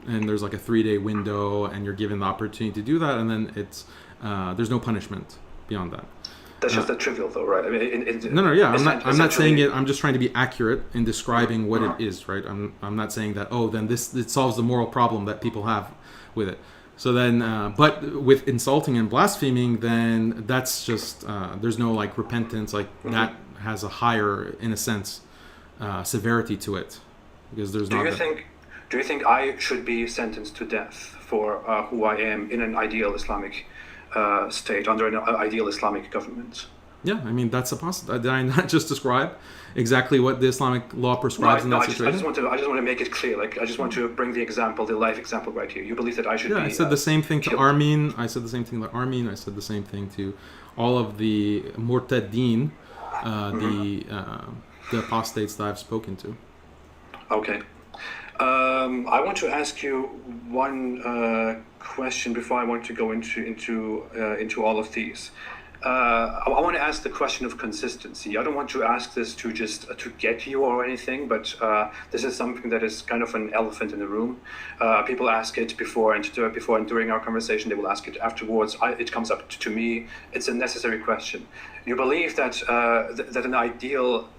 And there's like a 3-day window and you're given the opportunity to do that. And then there's no punishment beyond that. That's just a trivial, though, right? I mean, No. I'm not saying it. I'm just trying to be accurate in describing what it is, right? I'm not saying that. Then it solves the moral problem that people have with it. So then, but with insulting and blaspheming, then that's just there's no like repentance. Like that has a higher, in a sense, severity to it because there's not. Do you think I should be sentenced to death for who I am in an ideal Islamic state under an ideal Islamic government? Yeah, I mean that's a possibility. Did I not just describe exactly what the Islamic law prescribes in that situation? I just want to make it clear. Like I just want to bring the life example right here. You believe that I should be? Yeah, I said the same thing to Armin. I said the same thing to Armin. I said the same thing to all of the murtadeen, the apostates that I've spoken to. Okay. I want to ask you one question before I want to go into all of these. I want to ask the question of consistency. I don't want to ask this to just to get you or anything, but this is something that is kind of an elephant in the room. People ask it before and during our conversation. They will ask it afterwards. It comes up to me. It's a necessary question. You believe that that an ideal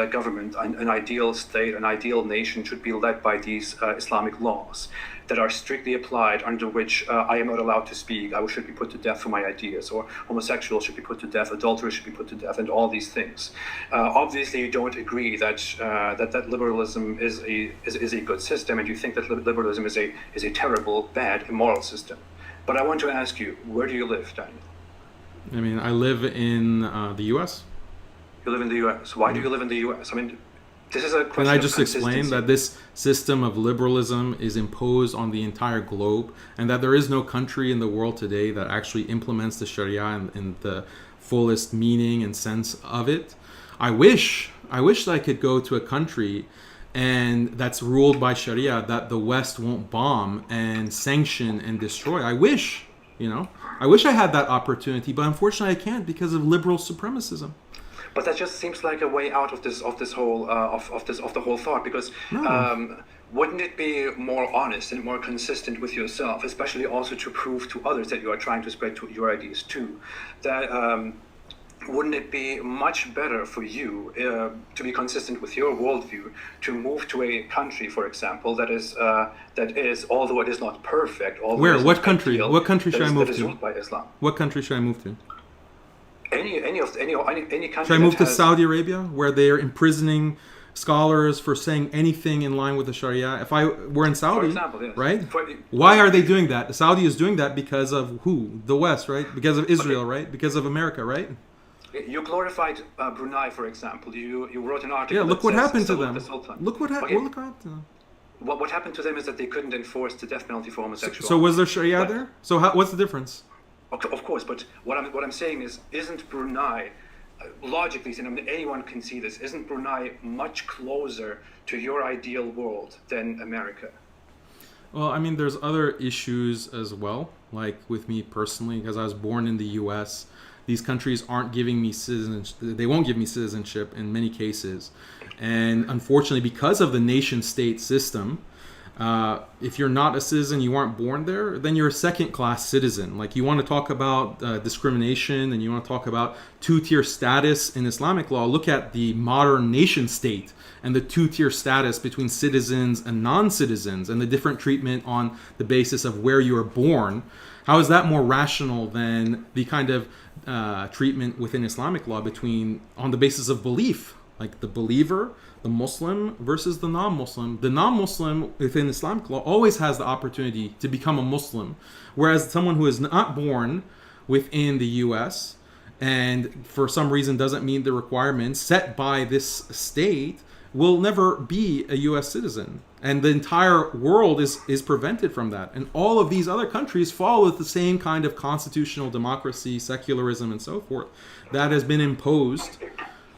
government, an ideal state, an ideal nation should be led by these Islamic laws that are strictly applied, under which I am not allowed to speak, I should be put to death for my ideas, or homosexuals should be put to death, adulterers should be put to death, and all these things. Obviously, you don't agree that that liberalism is a good system, and you think that liberalism is a terrible, bad, immoral system. But I want to ask you, where do you live, Daniel? I mean, I live in the U.S. You live in the U.S. Why do you live in the U.S.? I mean, this is a question. Can I just explain that this system of liberalism is imposed on the entire globe, and that there is no country in the world today that actually implements the Sharia in the fullest meaning and sense of it? I wish that I could go to a country and that's ruled by Sharia that the West won't bomb and sanction and destroy. I wish I had that opportunity, but unfortunately I can't because of liberal supremacism. But that just seems like a way out of the whole thought, because wouldn't it be more honest and more consistent with yourself, especially also to prove to others that you are trying to spread your ideas too, that wouldn't it be much better for you to be consistent with your worldview, to move to a country, for example, that is, although it is not perfect, where? What country? What country should I move to? That is ruled by Islam. What country should I move to? Any country. Should I move to Saudi Arabia, where they are imprisoning scholars for saying anything in line with the Sharia? If I were in Saudi, for example, yes. right? Why are they doing that? Saudi is doing that because of who? The West, right? Because of Israel, right? Because of America, right? You glorified Brunei, for example. You wrote an article. Yeah, look what happened to them. Look what happened to them. What happened to them is that they couldn't enforce the death penalty for homosexuals. So was there Sharia there? So what's the difference? Of course, but what I'm saying is, isn't Brunei, logically, anyone can see this, isn't Brunei much closer to your ideal world than America? Well, I mean, there's other issues as well, like with me personally, because I was born in the U.S. These countries aren't giving me citizenship. They won't give me citizenship in many cases. And unfortunately, because of the nation-state system, if you're not a citizen, you aren't born there, then you're a second-class citizen. Like, you want to talk about discrimination, and you want to talk about two-tier status in Islamic law, look at the modern nation-state and the two-tier status between citizens and non-citizens, and the different treatment on the basis of where you are born. How is that more rational than the kind of treatment within Islamic law on the basis of belief? Like the believer, the Muslim versus the non-Muslim. The non-Muslim within Islamic law always has the opportunity to become a Muslim, whereas someone who is not born within the U.S. and for some reason doesn't meet the requirements set by this state will never be a U.S. citizen. And the entire world is prevented from that. And all of these other countries follow the same kind of constitutional democracy, secularism, and so forth that has been imposed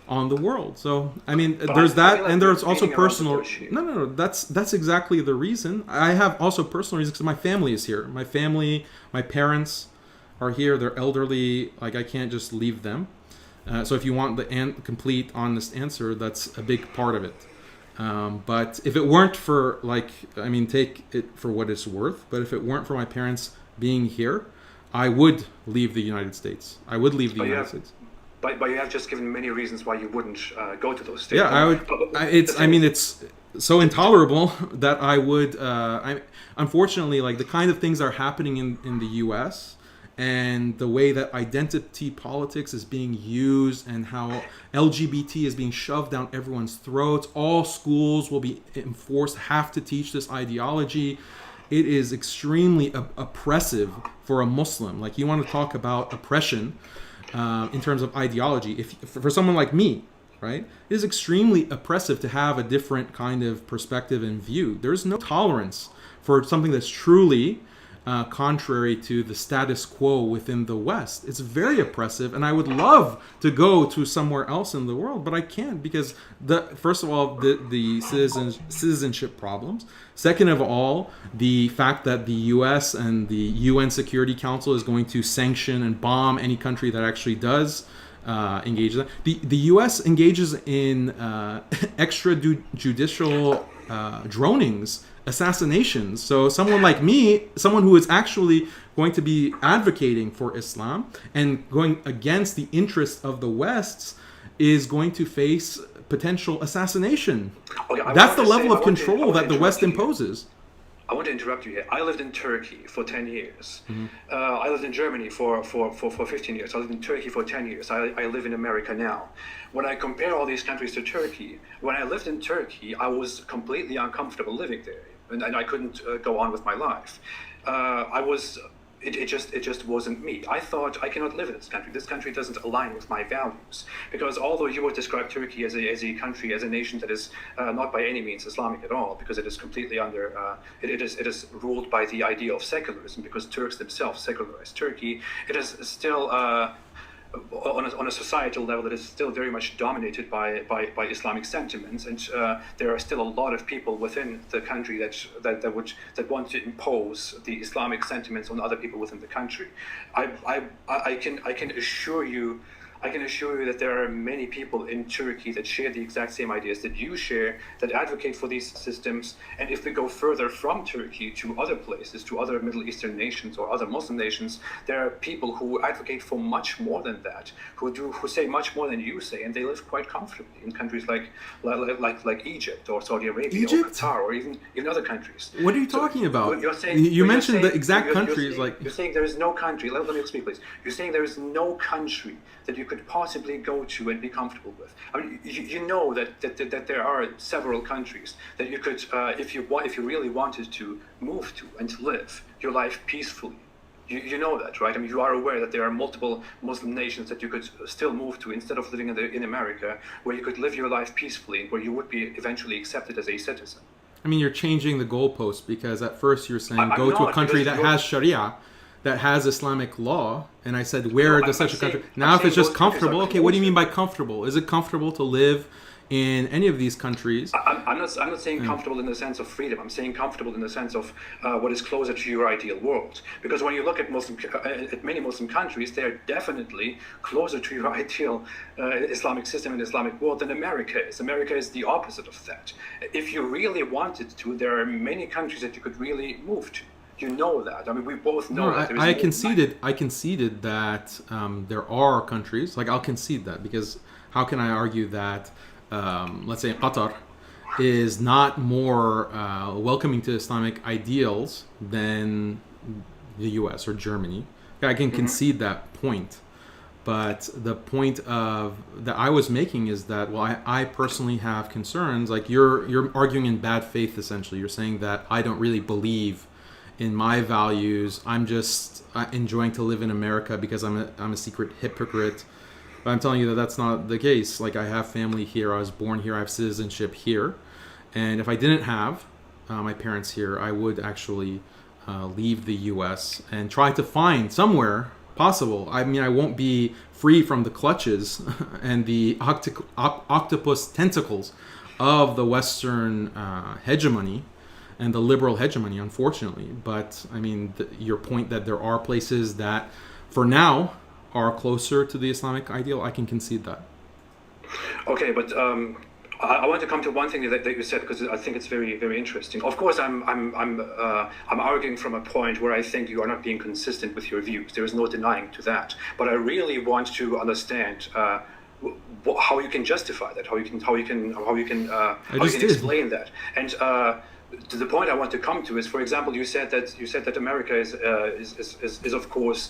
on the world. So I mean, there's that, and there's also personal. No. That's exactly the reason. I have also personal reasons because my family is here. My family, my parents are here. They're elderly. Like, I can't just leave them. So if you want the complete, honest answer, that's a big part of it. But if it weren't for, take it for what it's worth. But if it weren't for my parents being here, I would leave the United States. I would leave the United States. But you have just given many reasons why you wouldn't go to those states. Yeah, I would. It's so intolerable that I would. Unfortunately, like the kind of things that are happening in the U.S. and the way that identity politics is being used and how LGBT is being shoved down everyone's throats. All schools will be enforced, have to teach this ideology. It is extremely oppressive for a Muslim. Like, you want to talk about oppression. In terms of ideology, if for someone like me, right, it is extremely oppressive to have a different kind of perspective and view. There's no tolerance for something that's truly contrary to the status quo within the West. It's very oppressive, and I would love to go to somewhere else in the world, but I can't because first of all, the citizenship problems. Second of all, the fact that the U.S. and the UN Security Council is going to sanction and bomb any country that actually does engage in that. The U.S. engages in extrajudicial dronings, assassinations. So someone like me, someone who is actually going to be advocating for Islam and going against the interests of the West, is going to face potential assassination. That's the level of control that the West imposes. I want to interrupt you here. I lived in Turkey for 10 years. I lived in Germany for 15 years. I lived in Turkey for 10 years. I live in America now. When I compare all these countries to Turkey, when I lived in Turkey, I was completely uncomfortable living there. And I couldn't go on with my life. It just wasn't me. I thought I cannot live in this country. This country doesn't align with my values. Because although you would describe Turkey as a country, as a nation that is not by any means Islamic at all, because it is completely under, it is ruled by the idea of secularism, because Turks themselves secularized Turkey, it is still on a societal level, it is still very much dominated by Islamic sentiments, and there are still a lot of people within the country that want to impose the Islamic sentiments on other people within the country. I can assure you that there are many people in Turkey that share the exact same ideas that you share, that advocate for these systems. And if we go further from Turkey to other places, to other Middle Eastern nations or other Muslim nations, there are people who advocate for much more than that, who say much more than you say, and they live quite comfortably in countries like Egypt or Saudi Arabia or Qatar or even other countries. What are you talking about? You're saying, you mentioned the exact countries. You're saying there is no country. Let me speak, please. You're saying there is no country that you could possibly go to and be comfortable with. I mean, you know that there are several countries that you could, if you really wanted to, move to and live your life peacefully. You know that, right? I mean, you are aware that there are multiple Muslim nations that you could still move to instead of living in America, where you could live your life peacefully and where you would be eventually accepted as a citizen. I mean, you're changing the goalpost, because at first you're saying go to a country that has Sharia, that has Islamic law, and I said, where does such a country? Now, if it's just comfortable, okay, what do you mean by comfortable? Is it comfortable to live in any of these countries? I'm not saying comfortable in the sense of freedom. I'm saying comfortable in the sense of what is closer to your ideal world. Because when you look at many Muslim countries, they are definitely closer to your ideal Islamic system and Islamic world than America is. America is the opposite of that. If you really wanted to, there are many countries that you could really move to. You know that. I mean, we both know that. I conceded that there are countries, like I'll concede that, because how can I argue that, let's say Qatar is not more welcoming to Islamic ideals than the US or Germany? I can concede that point. But the point that I was making is that, well, I personally have concerns. Like you're arguing in bad faith, essentially. You're saying that I don't really believe in my values. I'm just enjoying to live in America because I'm a secret hypocrite. But I'm telling you that that's not the case. Like, I have family here. I was born here. I have citizenship here. And if I didn't have my parents here, I would actually leave the U.S. and try to find somewhere possible. I mean, I won't be free from the clutches and the octopus tentacles of the Western hegemony and the liberal hegemony, unfortunately. But I mean, your point that there are places that, for now, are closer to the Islamic ideal, I can concede that. Okay, but I want to come to one thing that you said, because I think it's very, very interesting. Of course, I'm arguing from a point where I think you are not being consistent with your views. There is no denying to that. But I really want to understand how you can justify that, how you can explain that, and. To the point I want to come to is, for example, you said that America is of course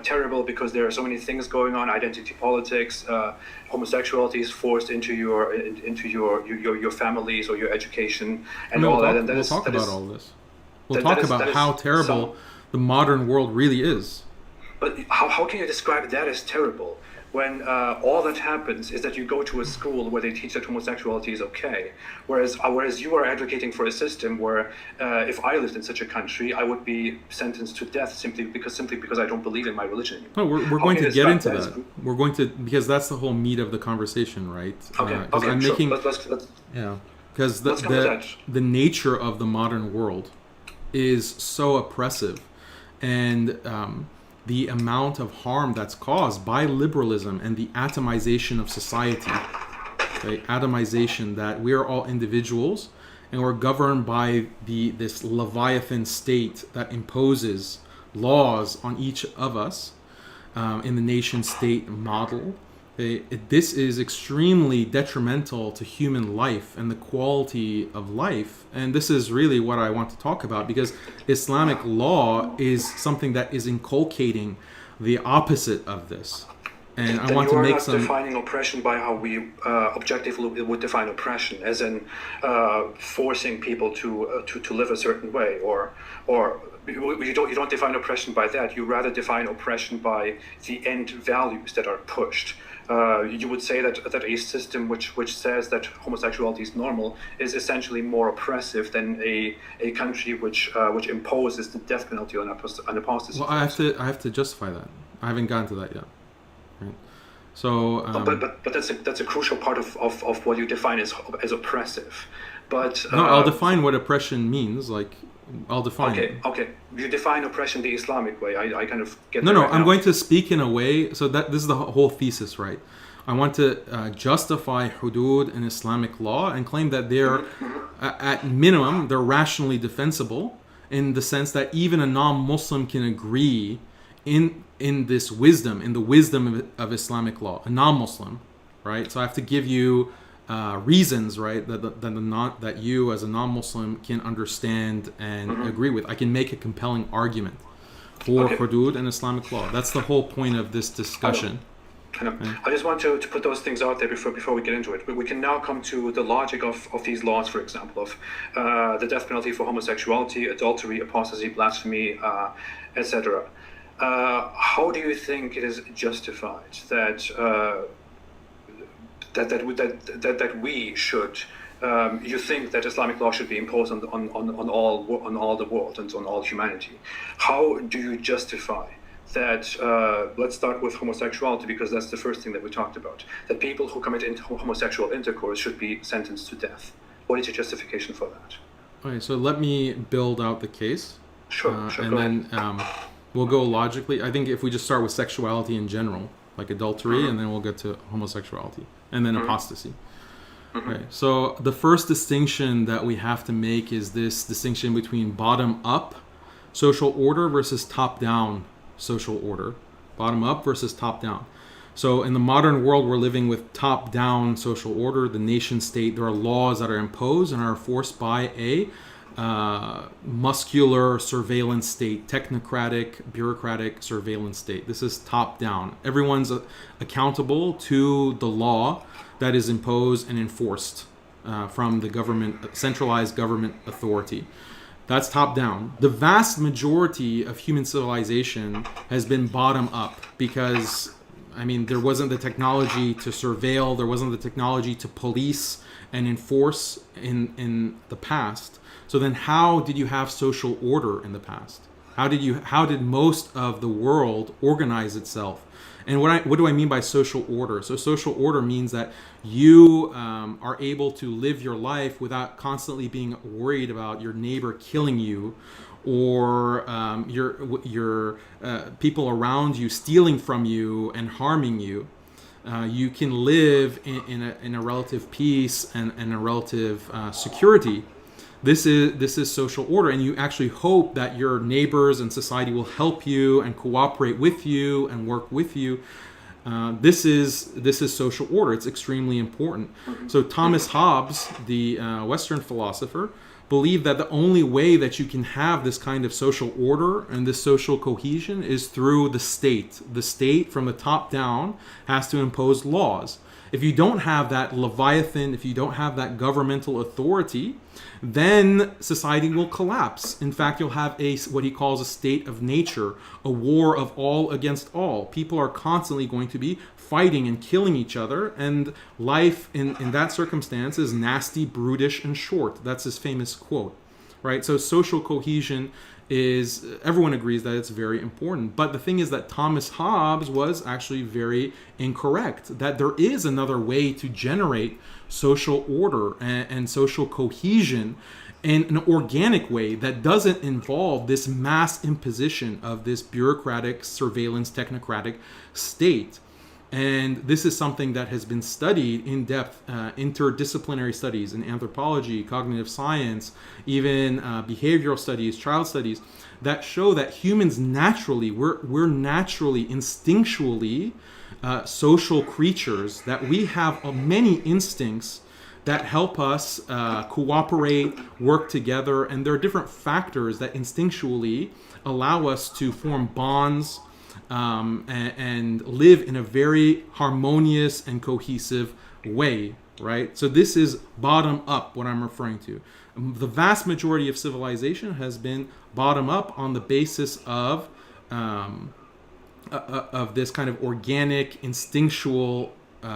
terrible because there are so many things going on: identity politics, homosexuality is forced into your families or your education, and all that. And we'll talk about all this. We'll talk about how terrible the modern world really is. But how can you describe that as terrible when all that happens is that you go to a school where they teach that homosexuality is okay, whereas you are advocating for a system where if I lived in such a country, I would be sentenced to death simply because I don't believe in my religion anymore. No, we're going to get into that. We're going to, because that's the whole meat of the conversation, right? Okay, I'm sure. making, let's yeah, because let's come to that. the nature of the modern world is so oppressive, and the amount of harm that's caused by liberalism and the atomization of society, okay? Atomization, that we are all individuals and we're governed by this Leviathan state that imposes laws on each of us in the nation-state model. This is extremely detrimental to human life and the quality of life. And this is really what I want to talk about, because Islamic law is something that is inculcating the opposite of this. And I want to make some... You are not defining oppression by how we objectively would define oppression, as in forcing people to live a certain way, or you don't define oppression by that. You rather define oppression by the end values that are pushed. You would say that a system which says that homosexuality is normal is essentially more oppressive than a country which imposes the death penalty on apostasy. Well, I have to justify that. I haven't gotten to that yet. Right. So, but that's a crucial part of what you define as oppressive. But no, I'll define what oppression means. Like, I'll define it. Okay. You define oppression the Islamic way. I kind of get. No, right I'm now. going to speak in a way. So that this is the whole thesis, right? I want to justify hudud in Islamic law and claim that they're, at minimum, they're rationally defensible, in the sense that even a non-Muslim can agree in this wisdom, in the wisdom of Islamic law. A non-Muslim, right? So I have to give you reasons, right, that you as a non-Muslim can understand and agree with. I can make a compelling argument for hudud and Islamic law. That's the whole point of this discussion. I just want to put those things out there before we get into it. We can now come to the logic of these laws, for example, of the death penalty for homosexuality, adultery, apostasy, blasphemy, etc. How do you think it is justified that we should? You think that Islamic law should be imposed on all the world and on all humanity? How do you justify that? Let's start with homosexuality, because that's the first thing that we talked about. That people who commit homosexual intercourse should be sentenced to death. What is your justification for that? Okay, so let me build out the case. Sure. And then we'll go logically. I think if we just start with sexuality in general, like adultery, and then we'll get to homosexuality, and then apostasy. Okay, so the first distinction that we have to make is this distinction between bottom-up social order versus top-down social order. Bottom-up versus top-down. So in the modern world, we're living with top-down social order, the nation-state. There are laws that are imposed and are enforced by a muscular surveillance state, technocratic, bureaucratic surveillance state. This is top-down. Everyone's accountable to the law that is imposed and enforced from the government, centralized government authority. That's top-down. The vast majority of human civilization has been bottom-up because, I mean, there wasn't the technology to surveil, there wasn't the technology to police and enforce in the past. So then how did you have social order in the past? How did most of the world organize itself? And what do I mean by social order? So social order means that you are able to live your life without constantly being worried about your neighbor killing you, or your people around you stealing from you and harming you. You can live in a relative peace and a relative security. This is social order, and you actually hope that your neighbors and society will help you and cooperate with you and work with you. This is social order. It's extremely important. So Thomas Hobbes, the Western philosopher, believed that the only way that you can have this kind of social order and this social cohesion is through the state. The state, from the top down, has to impose laws. If you don't have that leviathan, if you don't have that governmental authority, then society will collapse. In fact, you'll have what he calls a state of nature, a war of all against all. People are constantly going to be fighting and killing each other, and life in that circumstance is nasty, brutish, and short. That's his famous quote, right? So social cohesion is, everyone agrees that it's very important. But the thing is that Thomas Hobbes was actually very incorrect, that there is another way to generate social order and social cohesion in an organic way that doesn't involve this mass imposition of this bureaucratic, surveillance, technocratic state. And this is something that has been studied in depth, interdisciplinary studies in anthropology, cognitive science, even behavioral studies, child studies, that show that humans naturally, we're naturally, instinctually social creatures, that we have many instincts that help us cooperate, work together, and there are different factors that instinctually allow us to form bonds, and live in a very harmonious and cohesive way, right? So this is bottom up, what I'm referring to. The vast majority of civilization has been bottom up on the basis of this kind of organic, instinctual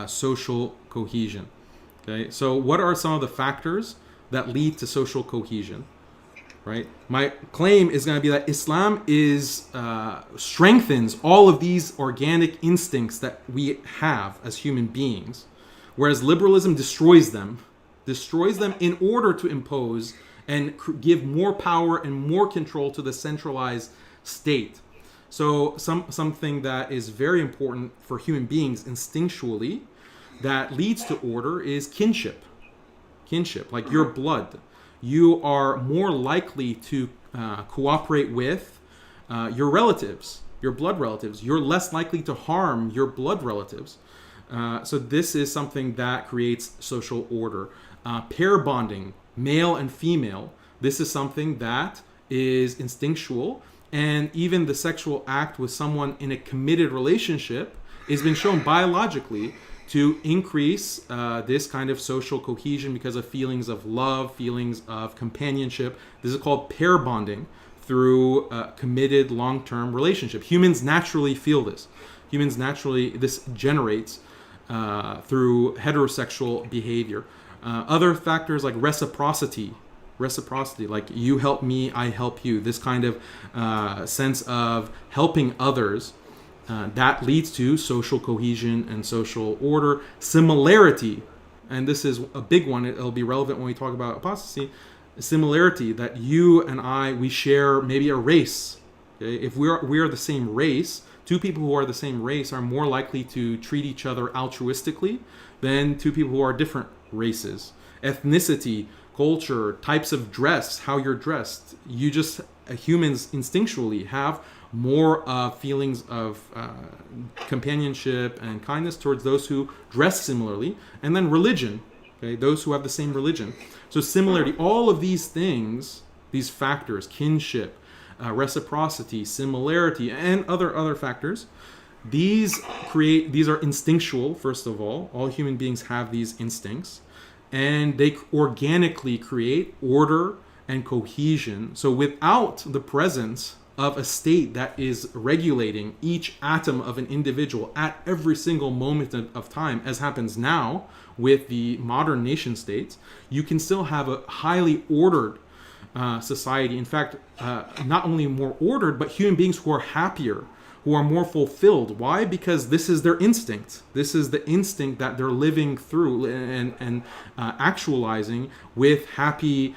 social cohesion. Okay, so what are some of the factors that lead to social cohesion? Right. My claim is going to be that Islam strengthens all of these organic instincts that we have as human beings, whereas liberalism destroys them in order to impose and give more power and more control to the centralized state. So something that is very important for human beings instinctually that leads to order is kinship, like your blood. You are more likely to cooperate with your relatives, your blood relatives. You're less likely to harm your blood relatives. So this is something that creates social order. Pair bonding, male and female, this is something that is instinctual. And even the sexual act with someone in a committed relationship has been shown biologically to increase this kind of social cohesion because of feelings of love, feelings of companionship. This is called pair bonding through committed long-term relationship. Humans naturally feel this. This generates through heterosexual behavior. Other factors like reciprocity, like you help me, I help you. This kind of sense of helping others. That leads to social cohesion and social order. Similarity, and this is a big one, it'll be relevant when we talk about apostasy. Similarity, that you and I, we share maybe a race. Okay? If we are the same race, two people who are the same race are more likely to treat each other altruistically than two people who are different races. Ethnicity, culture, types of dress, how you're dressed. Humans instinctually have more feelings of companionship and kindness towards those who dress similarly. And then religion, okay, those who have the same religion. So similarity, all of these things, these factors, kinship, reciprocity, similarity, and other factors, these are instinctual, first of all. All human beings have these instincts, and they organically create order and cohesion. So without the presence of a state that is regulating each atom of an individual at every single moment of time, as happens now with the modern nation states, you can still have a highly ordered society. In fact, not only more ordered, but human beings who are happier, who are more fulfilled. Why? Because this is their instinct. This is the instinct that they're living through and actualizing with happy,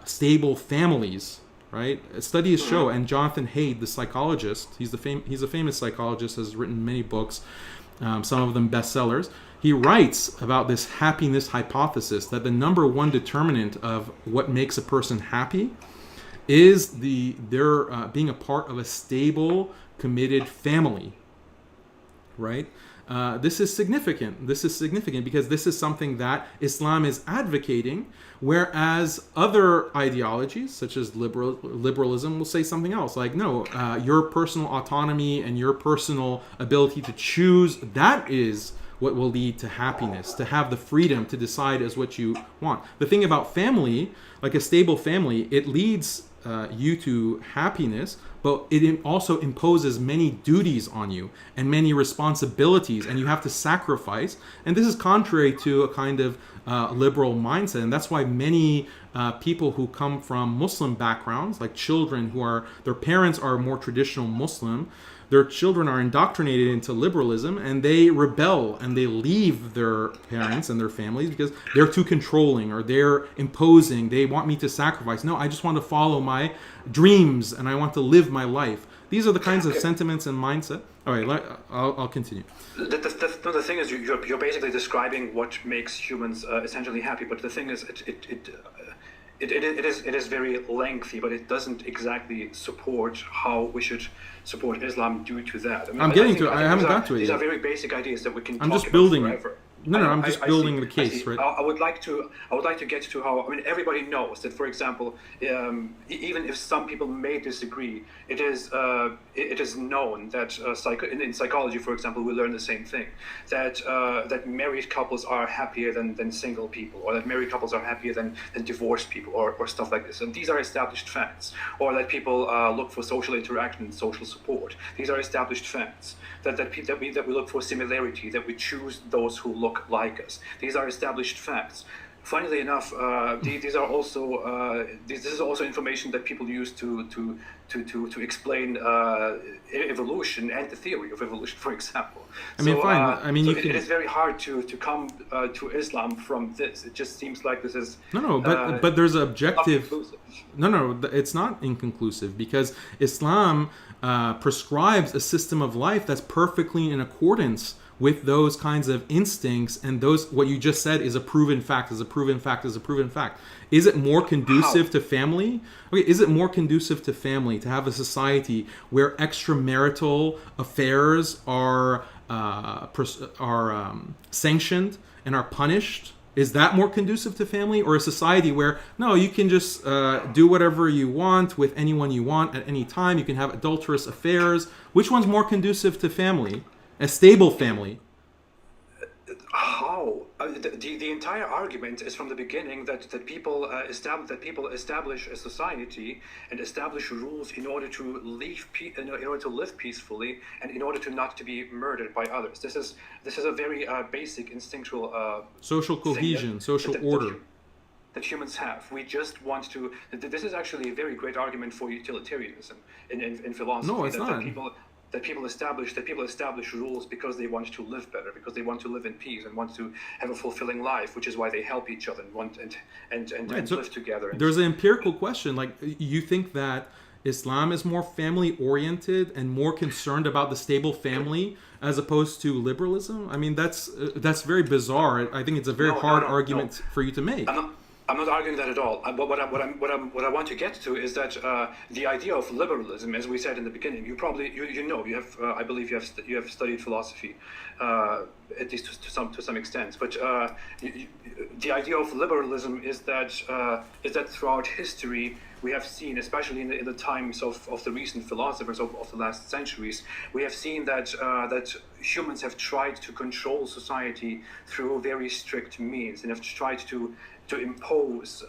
stable families. Right? Studies show, and Jonathan Haidt, the psychologist, he's a famous psychologist, has written many books, some of them bestsellers. He writes about this happiness hypothesis, that the number one determinant of what makes a person happy is their being a part of a stable, committed family. Right? This is significant. Because this is something that Islam is advocating, whereas other ideologies, such as liberalism, will say something else. Like, no, your personal autonomy and your personal ability to choose, that is what will lead to happiness, to have the freedom to decide as what you want. The thing about family, like a stable family, it leads you to happiness, but it also imposes many duties on you and many responsibilities, and you have to sacrifice. And this is contrary to a kind of liberal mindset, and that's why many people who come from Muslim backgrounds, like children who are, their parents are more traditional Muslim, their children are indoctrinated into liberalism, and they rebel and they leave their parents and their families because they're too controlling or they're imposing. They want me to sacrifice. No, I just want to follow my dreams and I want to live my life. These are the kinds of sentiments and mindset. All right, I'll continue. The thing is, you're basically describing what makes humans essentially happy, but the thing is, it is very lengthy, but it doesn't exactly support how we should support Islam due to that. I mean, I'm getting to it. I haven't got to it These yet. are very basic ideas that we can I'm talk just about building forever. it. No, I'm just building the case, right? I would like to get to how, I mean, everybody knows that, for example, even if some people may disagree, it is known that in psychology, for example, we learn the same thing, that married couples are happier than single people, or that married couples are happier than divorced people, or stuff like this. And these are established facts. Or that people look for social interaction and social support. These are established facts. That we look for similarity, that we choose those who look like us. These are established facts. Funnily enough, these are also this is also information that people use to explain evolution and the theory of evolution, for example. I mean, fine. I mean, so it is very hard to come to Islam from this. It just seems like this is but there's an objective. No, it's not inconclusive, because Islam prescribes a system of life that's perfectly in accordance with those kinds of instincts, and those, what you just said is a proven fact, is a proven fact, is a proven fact. Is it more conducive to family? Okay, is it more conducive to family to have a society where extramarital affairs are sanctioned and are punished? Is that more conducive to family, or a society where, no, you can just do whatever you want with anyone you want at any time, you can have adulterous affairs? Which one's more conducive to family? A stable family? How? The entire argument is from the beginning that people establish a society and establish rules in order to live peacefully, and in order to not to be murdered by others. This is a very basic instinctual social cohesion, social order that humans have. We just want to. This is actually a very great argument for utilitarianism in philosophy. No, it's not. That people establish rules because they want to live better, because they want to live in peace and want to have a fulfilling life, which is why they help each other and want and live together. There's an empirical question. Like, you think that Islam is more family oriented and more concerned about the stable family as opposed to liberalism? I mean, that's very bizarre. I think it's a very hard argument for you to make. I'm not arguing that at all. What I want to get to is that the idea of liberalism, as we said in the beginning, you have I believe you have studied philosophy, at least to some extent. But the idea of liberalism is that throughout history we have seen, especially in the times of the recent philosophers of the last centuries, we have seen that humans have tried to control society through very strict means, and have tried to impose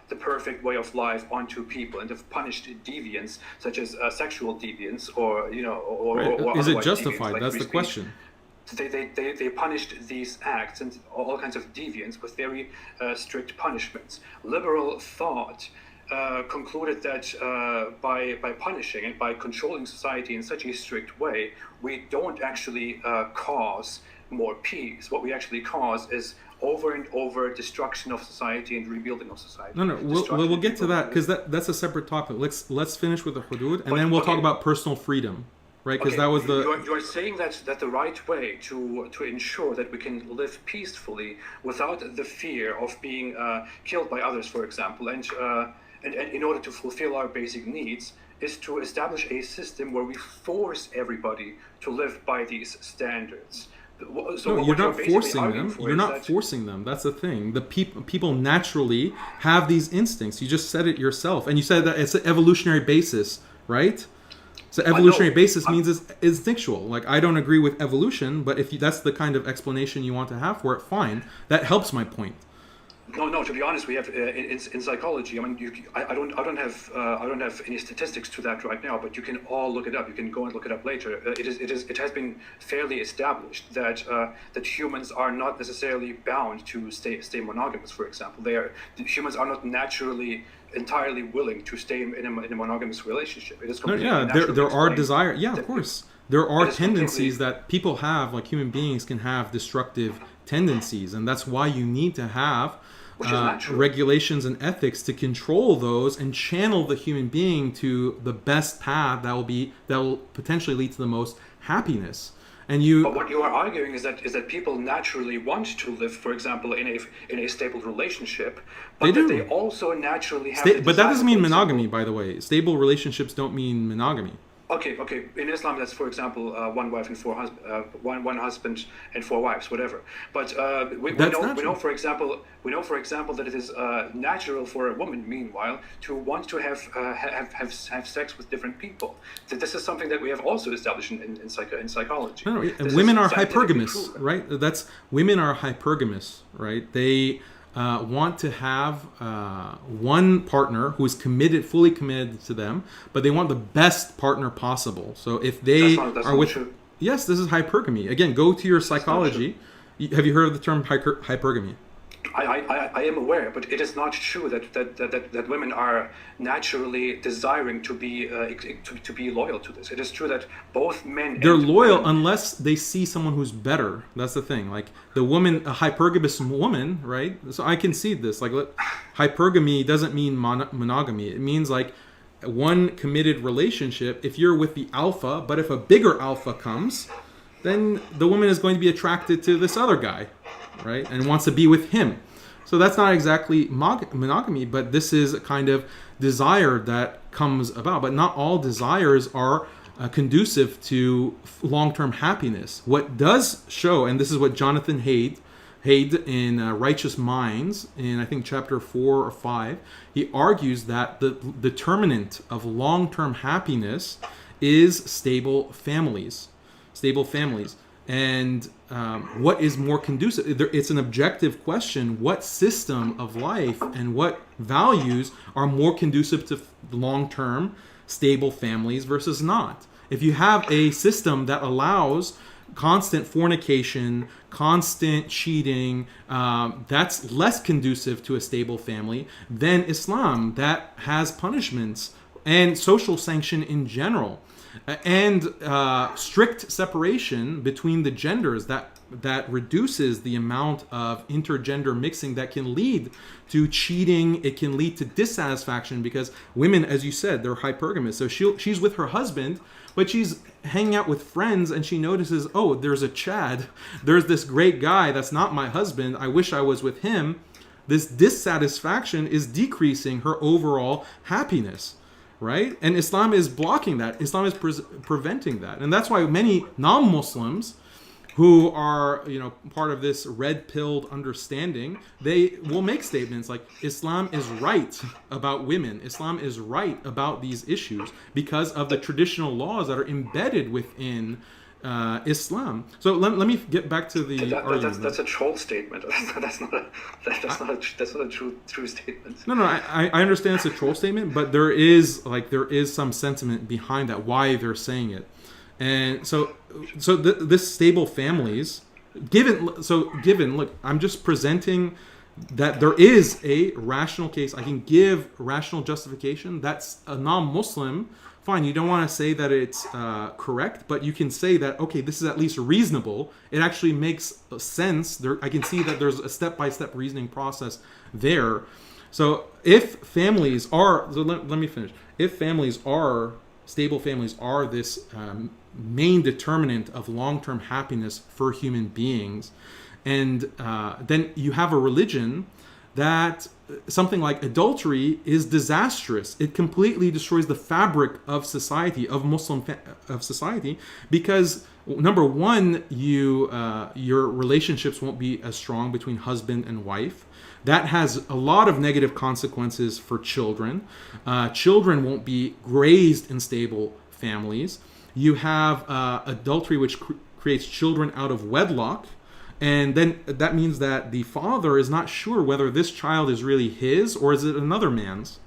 the perfect way of life onto people, and have punished deviance such as sexual deviance, or is it justified? That's the question. They punished these acts and all kinds of deviance with very strict punishments. Liberal thought concluded that by punishing and by controlling society in such a strict way, we don't actually cause more peace. What we actually cause is over and over destruction of society and rebuilding of society. No, we'll get to that, because that's a separate topic. Let's finish with the hudud, and then we'll talk about personal freedom, right? Because that was the. You are saying that the right way to ensure that we can live peacefully without the fear of being killed by others, for example, and in order to fulfill our basic needs, is to establish a system where we force everybody to live by these standards. So no, you're not forcing them. You're not forcing them. That's the thing. The people naturally have these instincts. You just said it yourself, and you said that it's an evolutionary basis, right? So evolutionary basis means it's instinctual. Like, I don't agree with evolution, but if that's the kind of explanation you want to have for it, fine. That helps my point. No. To be honest, we have in psychology. I mean, I don't have any statistics to that right now, but you can all look it up. You can go and look it up later. It has been fairly established that humans are not necessarily bound to stay monogamous. For example, humans are not naturally entirely willing to stay in a monogamous relationship. It is completely there are desire. Yeah, of that- course. There are is tendencies completely- that people have, like human beings can have destructive tendencies, and that's why you need to have Which is natural. regulations and ethics to control those and channel the human being to the best path that will potentially lead to the most happiness. And But what you are arguing is that people naturally want to live, for example, in a stable relationship, but They that do. they also naturally have. the but that doesn't desire, mean for example- monogamy, by the way. Stable relationships don't mean monogamy. Okay. In Islam, that's, for example, one wife and one husband and four wives, whatever. But we That's know, natural. we know, for example, that it is natural for a woman, meanwhile, to want to have sex with different people. That this is something that we have also established in psychology. No, This women is are scientifically hypergamous, proven. right? Women are hypergamous, right? They want to have one partner who is fully committed to them, but they want the best partner possible. So if they That's are not with, true. yes, this is hypergamy. Again, go to your psychology. Have you heard of the term hypergamy? I am aware, but it is not true that women are naturally desiring to be loyal to this. It is true that both men They're and loyal women, unless they see someone who's better. That's the thing. Like the woman, a hypergamous woman, right? So I concede this. Like hypergamy doesn't mean monogamy. It means like one committed relationship. If you're with the alpha, but if a bigger alpha comes, then the woman is going to be attracted to this other guy, right? And wants to be with him. So that's not exactly monogamy, but this is a kind of desire that comes about. But not all desires are conducive to long-term happiness. What does show, and this is what Jonathan Haidt in Righteous Minds, in I think chapter 4 or 5, he argues that the determinant of long-term happiness is stable families. And what is more conducive? It's an objective question. What system of life and what values are more conducive to long-term stable families versus not? If you have a system that allows constant fornication, constant cheating, that's less conducive to a stable family than Islam, that has punishments and social sanction in general. And strict separation between the genders that reduces the amount of intergender mixing that can lead to cheating. It can lead to dissatisfaction because women, as you said, they're hypergamous. So she's with her husband, but she's hanging out with friends and she notices, oh, there's a Chad. There's this great guy that's not my husband. I wish I was with him. This dissatisfaction is decreasing her overall happiness. Right? And Islam is blocking that. Islam is preventing that. And that's why many non-Muslims who are, part of this red-pilled understanding, they will make statements like Islam is right about women. Islam is right about these issues because of the traditional laws that are embedded within Islam. So let me get back to the argument. That's a troll statement. That's not a true statement. No, I understand it's a troll statement, but there is some sentiment behind that, why they're saying it. And so this stable families, look, I'm just presenting that there is a rational case. I can give rational justification. That's a non-Muslim. Fine, you don't want to say that it's correct, but you can say that, okay, this is at least reasonable. It actually makes sense. I can see that there's a step-by-step reasoning process there. So if families are, let me finish. If stable families are this main determinant of long-term happiness for human beings, and then you have a religion that something like adultery is disastrous. It completely destroys the fabric of society, of Muslim of society, because number one, your relationships won't be as strong between husband and wife. That has a lot of negative consequences for children. Children won't be raised in stable families. You have adultery, which creates children out of wedlock. And then that means that the father is not sure whether this child is really his or is it another man's.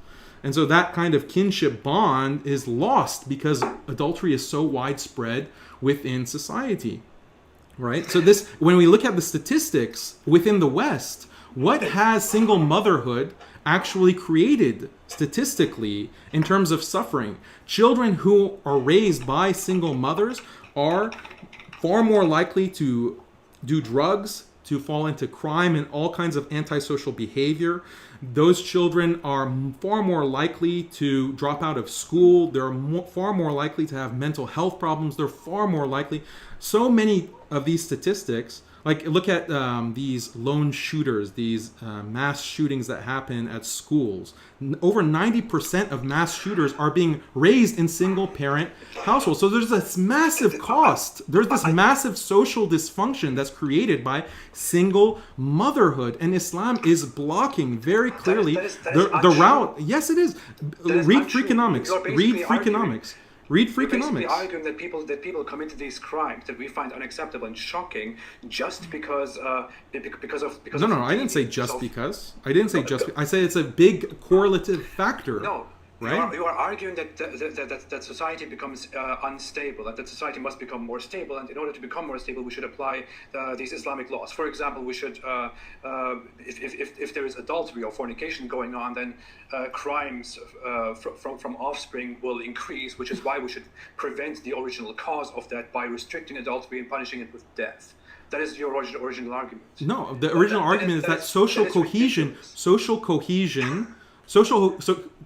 And so that kind of kinship bond is lost because adultery is so widespread within society, right? So this, when we look at the statistics within the West, what has single motherhood actually created statistically in terms of suffering? Children who are raised by single mothers are far more likely to do drugs, to fall into crime and all kinds of antisocial behavior. Those children are far more likely to drop out of school. They're far more likely to have mental health problems. They're far more likely. So many of these statistics, like look at these lone shooters, these mass shootings that happen at schools. Over 90% of mass shooters are being raised in single parent households. So there's this massive cost. There's this massive social dysfunction that's created by single motherhood. And Islam is blocking very clearly the route. Yes, it is. Read Freakonomics. Read Freakonomics. Read Freakonomics. Basically arguing that people commit these crimes that we find unacceptable and shocking just because of No, I didn't say just because. I didn't say just. I say it's a big correlative factor. No. Right? You are arguing that society becomes unstable, that society must become more stable, and in order to become more stable, we should apply these Islamic laws. For example, we should, if there is adultery or fornication going on, then crimes from offspring will increase, which is why we should prevent the original cause of that by restricting adultery and punishing it with death. That is your original argument. No, the original argument is that social cohesion,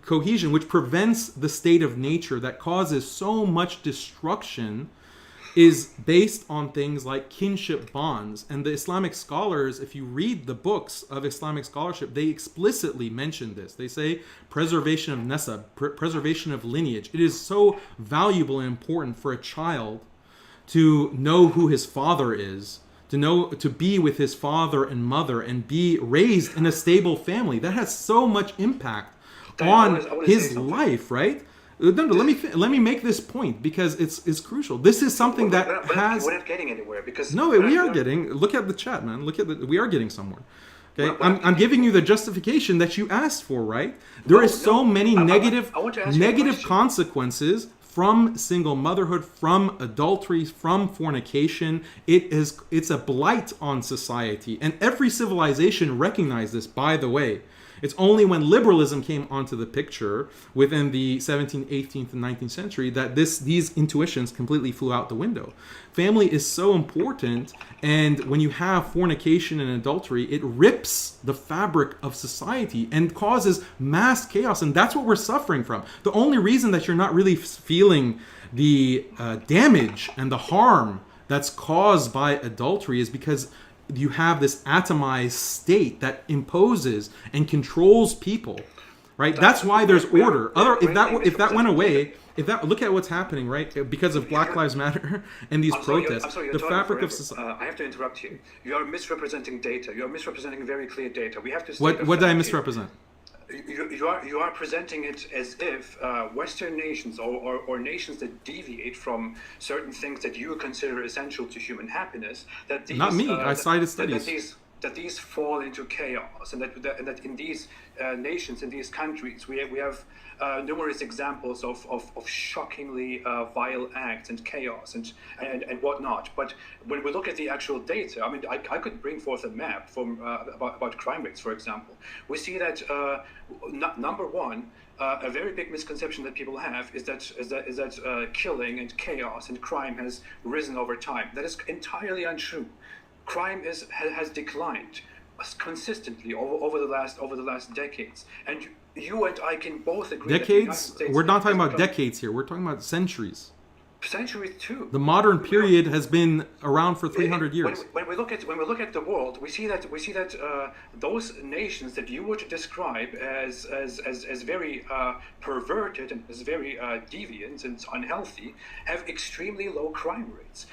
cohesion, which prevents the state of nature that causes so much destruction, is based on things like kinship bonds. And the Islamic scholars, if you read the books of Islamic scholarship, they explicitly mention this. They say preservation of nasab, preservation of lineage. It is so valuable and important for a child to know who his father is, to be with his father and mother and be raised in a stable family. That has so much impact on his life, right? No, let me make this point because it's crucial. This is something that has. We're not getting anywhere because. No, we are getting. Look at the chat, man. We are getting somewhere. Okay, I'm giving you the justification that you asked for, right? There is so many negative consequences from single motherhood, from adultery, from fornication. It's a blight on society, and every civilization recognized this. By the way, it's only when liberalism came onto the picture within the 17th, 18th, and 19th century that these intuitions completely flew out the window. Family is so important, and when you have fornication and adultery, it rips the fabric of society and causes mass chaos, and that's what we're suffering from. The only reason that you're not really feeling the damage and the harm that's caused by adultery is because you have this atomized state that imposes and controls people, right? That's why there's order. If that went away, look at what's happening, right? Because of Black Lives Matter and these protests, I'm sorry, the fabric of society. I have to interrupt you. You are misrepresenting data. You are misrepresenting very clear data. We have to. What did I misrepresent? You are presenting it as if Western nations or nations that deviate from certain things that you consider essential to human happiness, that these, not me. I cited studies. That these fall into chaos, and that in these nations, in these countries, we have numerous examples of shockingly vile acts and chaos and whatnot. But when we look at the actual data, I mean, I could bring forth a map from about crime rates, for example. We see that number one, a very big misconception that people have is that killing and chaos and crime has risen over time. That is entirely untrue. Crime has declined consistently over the last decades, and you and I can both agree. Decades? We're not talking about decades here. We're talking about centuries. Centuries too. The modern period has been around for 300 years. When we look at the world, we see that those nations that you would describe as very perverted and as very deviant and unhealthy have extremely low crime rates.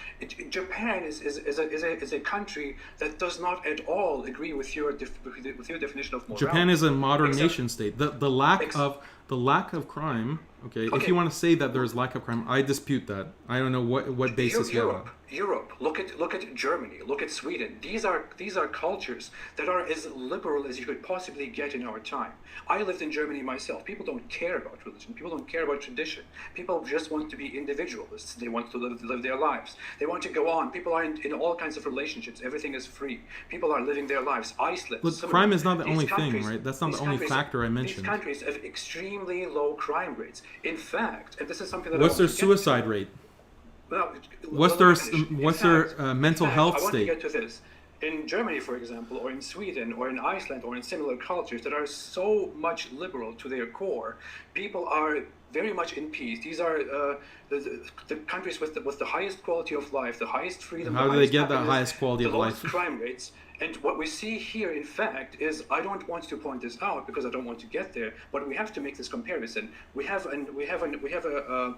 Japan is a country that does not at all agree with your definition of morality. Japan is a modern nation state. The lack of crime Okay? If you want to say that there's lack of crime, I dispute that. I don't know what basis you have. Europe. Look at Germany. Look at Sweden. These are cultures that are as liberal as you could possibly get in our time. I lived in Germany myself. People don't care about religion. People don't care about tradition. People just want to be individualists. They want to live their lives. They want to go on. People are in all kinds of relationships. Everything is free. People are living their lives. Iceland. Look, crime is not the only thing, right? That's not the only factor I mentioned. These countries have extremely low crime rates. In fact, and this is something that what's their suicide rate? Well, what's their mental health state? I want to get to this. In Germany, for example, or in Sweden, or in Iceland, or in similar cultures that are so much liberal to their core, people are very much in peace. These are the countries with the highest quality of life, the highest freedom. How do they get the highest quality of life? The lowest crime rates. And what we see here, in fact, is I don't want to point this out because I don't want to get there, but we have to make this comparison. We have a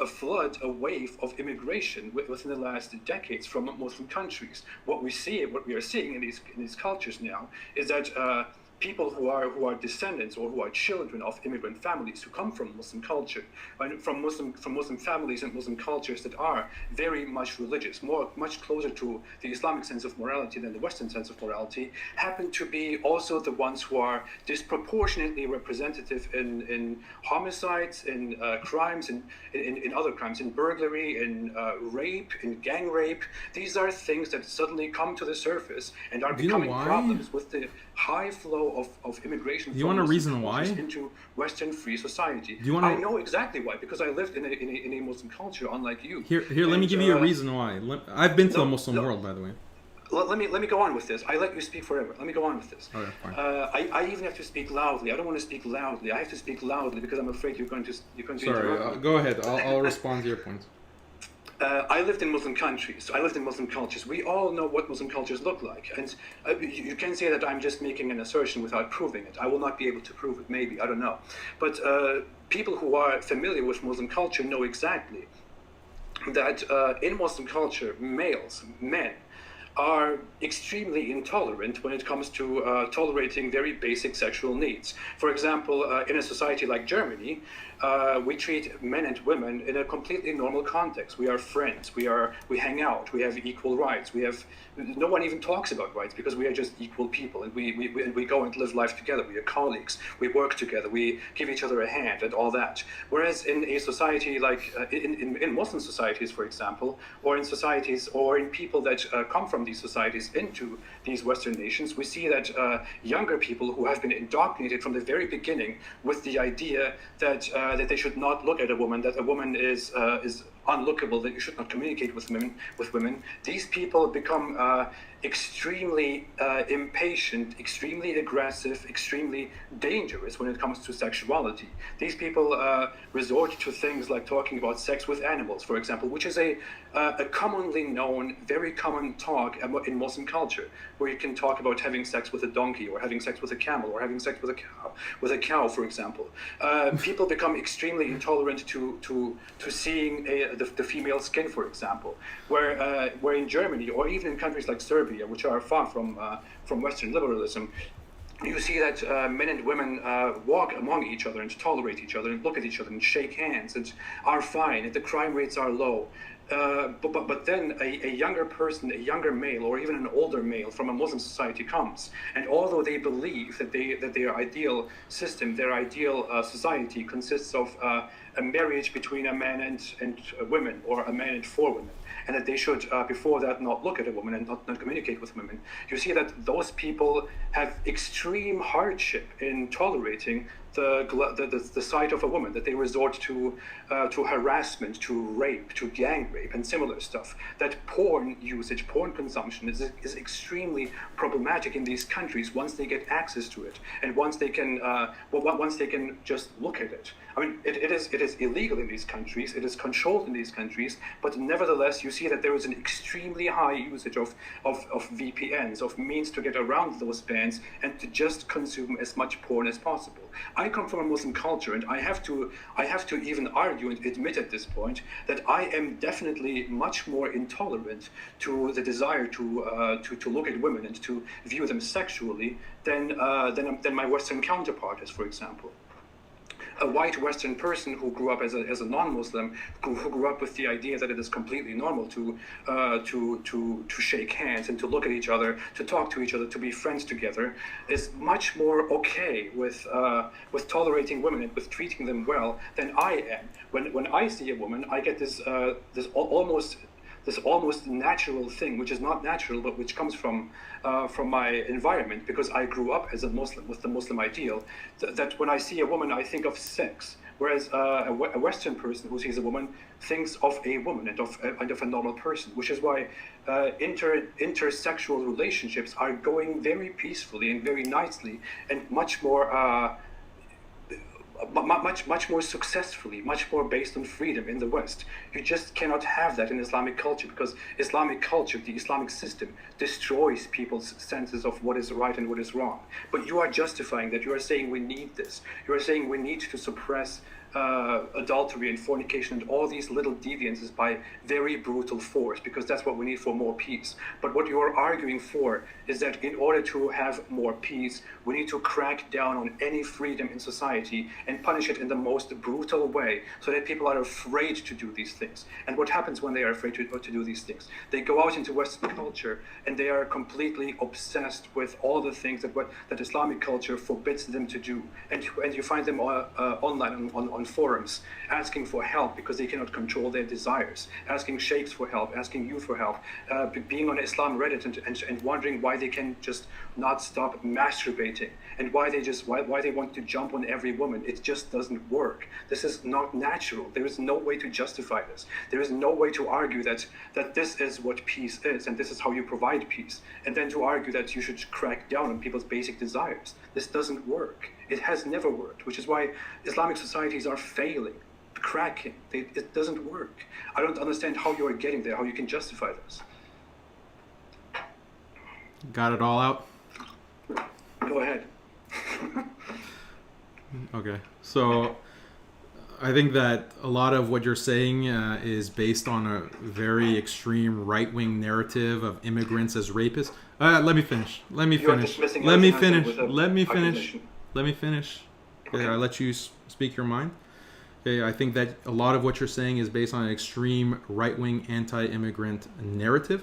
flood, a wave of immigration within the last decades from Muslim countries. What we are seeing in these cultures now is that people who are descendants or who are children of immigrant families who come from Muslim culture and from Muslim families and Muslim cultures that are very much religious, much closer to the Islamic sense of morality than the Western sense of morality, happen to be also the ones who are disproportionately representative in homicides, in crimes, in other crimes, in burglary, in rape, in gang rape. These are things that suddenly come to the surface and are becoming problems with the high flow of immigration. Do you want a reason why? Into Western free society. Do you want? I know exactly why, because I lived in a Muslim culture, unlike you. Here, let me give you a reason why. I've been to the Muslim world, by the way. Let me go on with this. I let you speak forever. Let me go on with this. Okay, fine. I even have to speak loudly. I don't want to speak loudly. I have to speak loudly because I'm afraid you're going to Sorry, go ahead. I'll respond to your point. I lived in Muslim countries. I lived in Muslim cultures. We all know what Muslim cultures look like. And you can say that I'm just making an assertion without proving it. I will not be able to prove it, maybe. I don't know. But people who are familiar with Muslim culture know exactly that in Muslim culture, men, are extremely intolerant when it comes to tolerating very basic sexual needs. For example, in a society like Germany, we treat men and women in a completely normal context. We are friends. We hang out. We have equal rights. No one even talks about rights because we are just equal people, and we go and live life together. We are colleagues. We work together. We give each other a hand and all that. Whereas in a society like in Muslim societies, for example, or in societies or in people that come from these societies into these Western nations, we see that younger people who have been indoctrinated from the very beginning with the idea that they should not look at a woman, that a woman is unlookable, that you should not communicate with women. These people become extremely impatient, extremely aggressive, extremely dangerous when it comes to sexuality. These people resort to things like talking about sex with animals, for example, which is a commonly known, very common talk in Muslim culture, where you can talk about having sex with a donkey, or having sex with a camel, or having sex with a cow, for example. People become extremely intolerant to seeing the female skin, for example, where in Germany or even in countries like Serbia, which are far from Western liberalism, you see that men and women walk among each other and tolerate each other and look at each other and shake hands and are fine, and the crime rates are low. But then a younger person, a younger male, or even an older male from a Muslim society comes, and although they believe that their ideal system, their ideal society consists of a marriage between a man and women, or a man and four women, and that they should, before that, not look at a woman and not communicate with women, you see that those people have extreme hardship in tolerating the sight of a woman, that they resort to harassment, to rape, to gang rape, and similar stuff. That porn usage, porn consumption is extremely problematic in these countries once they get access to it, and once they can just look at it. I mean, it is illegal in these countries, it is controlled in these countries, but nevertheless you see that there is an extremely high usage of VPNs, of means to get around those bans and to just consume as much porn as possible. I come from a Muslim culture, and I have to even argue and admit at this point that I am definitely much more intolerant to the desire to look at women and to view them sexually than my Western counterpart is, for example. a white Western person who grew up as a non-Muslim, who grew up with the idea that it is completely normal to shake hands and to look at each other, to talk to each other, to be friends together, is much more okay with tolerating women and with treating them well than I am. When I see a woman, I get this almost natural thing, which is not natural, but which comes from my environment, because I grew up as a Muslim with the Muslim ideal, that when I see a woman, I think of sex, whereas a Western person who sees a woman thinks of a woman and of a normal person, which is why intersexual relationships are going very peacefully and very nicely and much more successfully, much more based on freedom in the West. You just cannot have that in Islamic culture, because Islamic culture, the Islamic system, destroys people's senses of what is right and what is wrong. But you are justifying that. You are saying we need this. You are saying we need to suppress adultery and fornication and all these little deviances by very brutal force, because that's what we need for more peace. But what you are arguing for is that in order to have more peace, we need to crack down on any freedom in society and punish it in the most brutal way, so that people are afraid to do these things. And what happens when they are afraid to do these things? They go out into Western culture and they are completely obsessed with all the things that Islamic culture forbids them to do. And you find them online on forums asking for help because they cannot control their desires, asking sheikhs for help, asking you for help, being on Islam Reddit and wondering why they can just not stop masturbating, and why they want to jump on every woman. It just doesn't work. This is not natural. There is no way to justify this. There is no way to argue that this is what peace is and this is how you provide peace, and then to argue that you should crack down on people's basic desires. This doesn't work. It has never worked, which is why Islamic societies are failing, cracking. It doesn't work. I don't understand how you are getting there, how you can justify this. Got it all out? Go ahead. Okay. So I think that a lot of what you're saying is based on a very extreme right-wing narrative of immigrants as rapists. Let me finish. Let me finish. Okay, I let you speak your mind. Okay, I think that a lot of what you're saying is based on an extreme right-wing anti-immigrant narrative,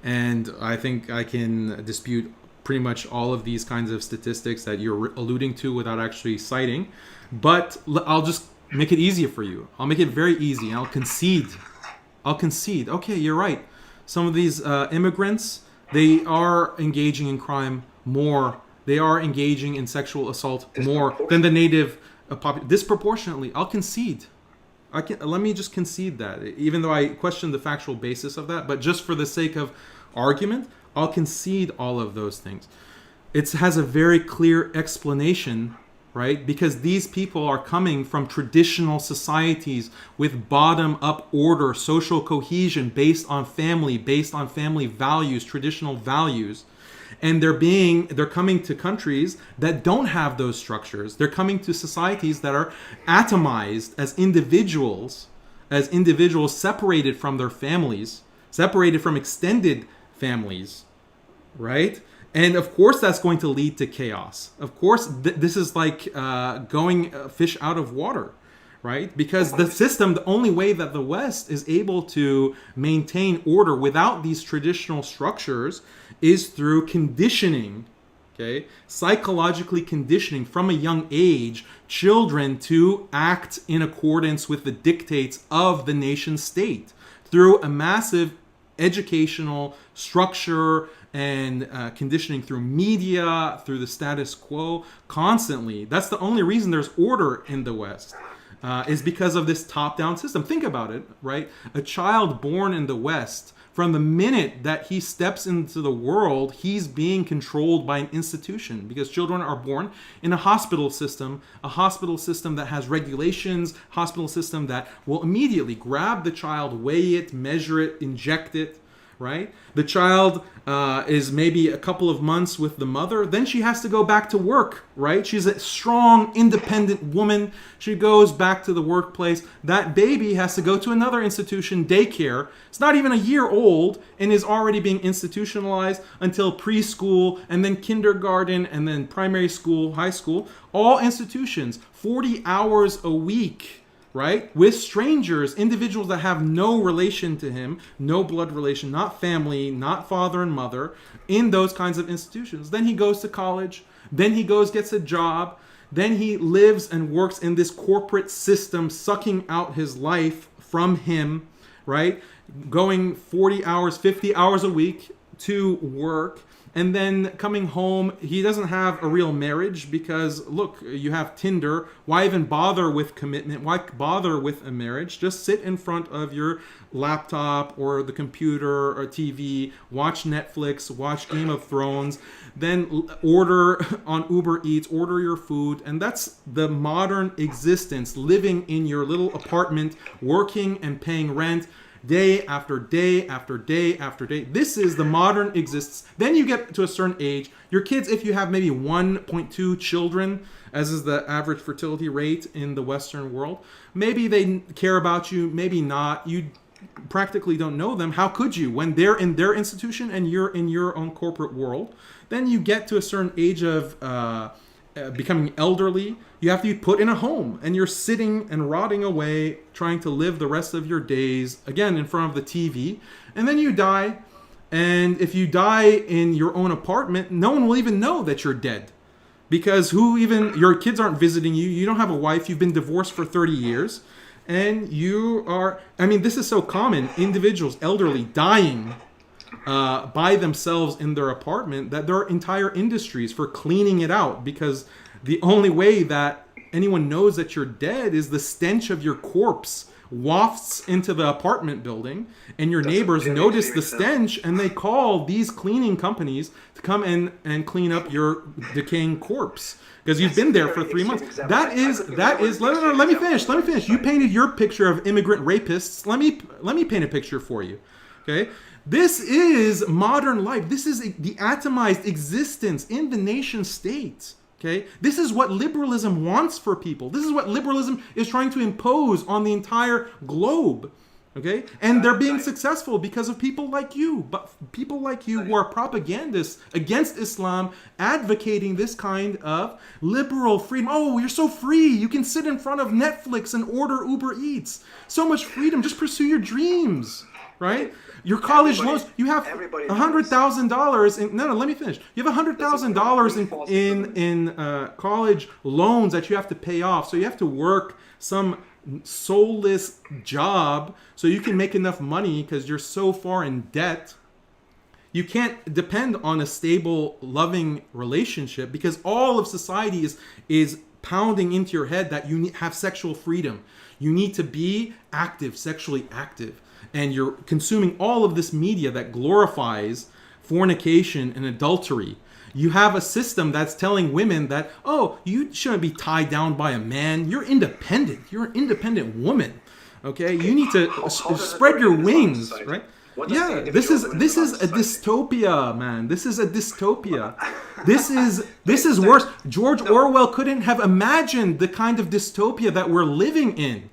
and I think I can dispute pretty much all of these kinds of statistics that you're alluding to without actually citing. But I'll just make it easier for you. I'll make it very easy. I'll concede. Okay, you're right. Some of these immigrants, they are engaging in crime more. They are engaging in sexual assault more than the native population. Disproportionately. I'll concede. Let me just concede that, even though I question the factual basis of that. But just for the sake of argument, I'll concede all of those things. It has a very clear explanation, right? Because these people are coming from traditional societies with bottom-up order, social cohesion based on family values, traditional values. And they're coming to countries that don't have those structures. They're coming to societies that are atomized as individuals separated from their families, separated from extended families, right? And of course that's going to lead to chaos. Of course this is like going fish out of water, right? Because the system, the only way that the West is able to maintain order without these traditional structures is through conditioning, okay? Psychologically conditioning from a young age children to act in accordance with the dictates of the nation state through a massive educational structure and conditioning through media, through the status quo, constantly. That's the only reason there's order in the West, is because of this top-down system. Think about it, right? A child born in the West, from the minute that he steps into the world, he's being controlled by an institution, because children are born in a hospital system that has regulations, hospital system that will immediately grab the child, weigh it, measure it, inject it, right? The child is maybe a couple of months with the mother. Then she has to go back to work, right? She's a strong, independent woman. She goes back to the workplace. That baby has to go to another institution, daycare. It's not even a year old and is already being institutionalized until preschool and then kindergarten and then primary school, high school. All institutions, 40 hours a week, right? With strangers, individuals that have no relation to him, no blood relation, not family, not father and mother, in those kinds of institutions. Then he goes to college, then he gets a job, then he lives and works in this corporate system, sucking out his life from him, right? Going 40 hours, 50 hours a week to work. And then coming home, he doesn't have a real marriage because, look, you have Tinder. Why even bother with commitment? Why bother with a marriage? Just sit in front of your laptop or the computer or TV, watch Netflix, watch Game of Thrones, then order on Uber Eats, order your food. And that's the modern existence, living in your little apartment, working and paying rent. Day after day after day after day. This is the modern existence. Then you get to a certain age. Your kids, if you have maybe 1.2 children, as is the average fertility rate in the Western world, maybe they care about you, maybe not. You practically don't know them. How could you when they're in their institution and you're in your own corporate world? Then you get to a certain age of becoming elderly. You have to be put in a home and you're sitting and rotting away trying to live the rest of your days again in front of the TV, and then you die. And if you die in your own apartment, no one will even know that you're dead, because your kids aren't visiting you, you don't have a wife, you've been divorced for 30 years, and this is so common, individuals, elderly, dying by themselves in their apartment, that there are entire industries for cleaning it out, because the only way that anyone knows that you're dead is the stench of your corpse wafts into the apartment building, and your neighbors notice the stench and they call these cleaning companies to come in and clean up your decaying corpse because you've been there for 3 months. Let me finish. You painted your picture of immigrant rapists. Let me paint a picture for you. Okay? This is modern life. This is the atomized existence in the nation state. Okay? This is what liberalism wants for people. This is what liberalism is trying to impose on the entire globe. Okay? And they're being successful because of people like you. But people like you who are propagandists against Islam, advocating this kind of liberal freedom. Oh, you're so free. You can sit in front of Netflix and order Uber Eats. So much freedom. Just pursue your dreams. Right? Your college loans, you have $100,000 in, let me finish. You have $100,000 in college loans that you have to pay off. So you have to work some soulless job so you can make enough money because you're so far in debt. You can't depend on a stable, loving relationship because all of society is pounding into your head that you have sexual freedom. You need to be active, sexually active. And you're consuming all of this media that glorifies fornication and adultery. You have a system that's telling women that, oh, you shouldn't be tied down by a man. You're independent. You're an independent woman. Okay? You need to spread your wings, right? Yeah, this is a dystopia, man. This is a dystopia. This is worse. George Orwell couldn't have imagined the kind of dystopia that we're living in.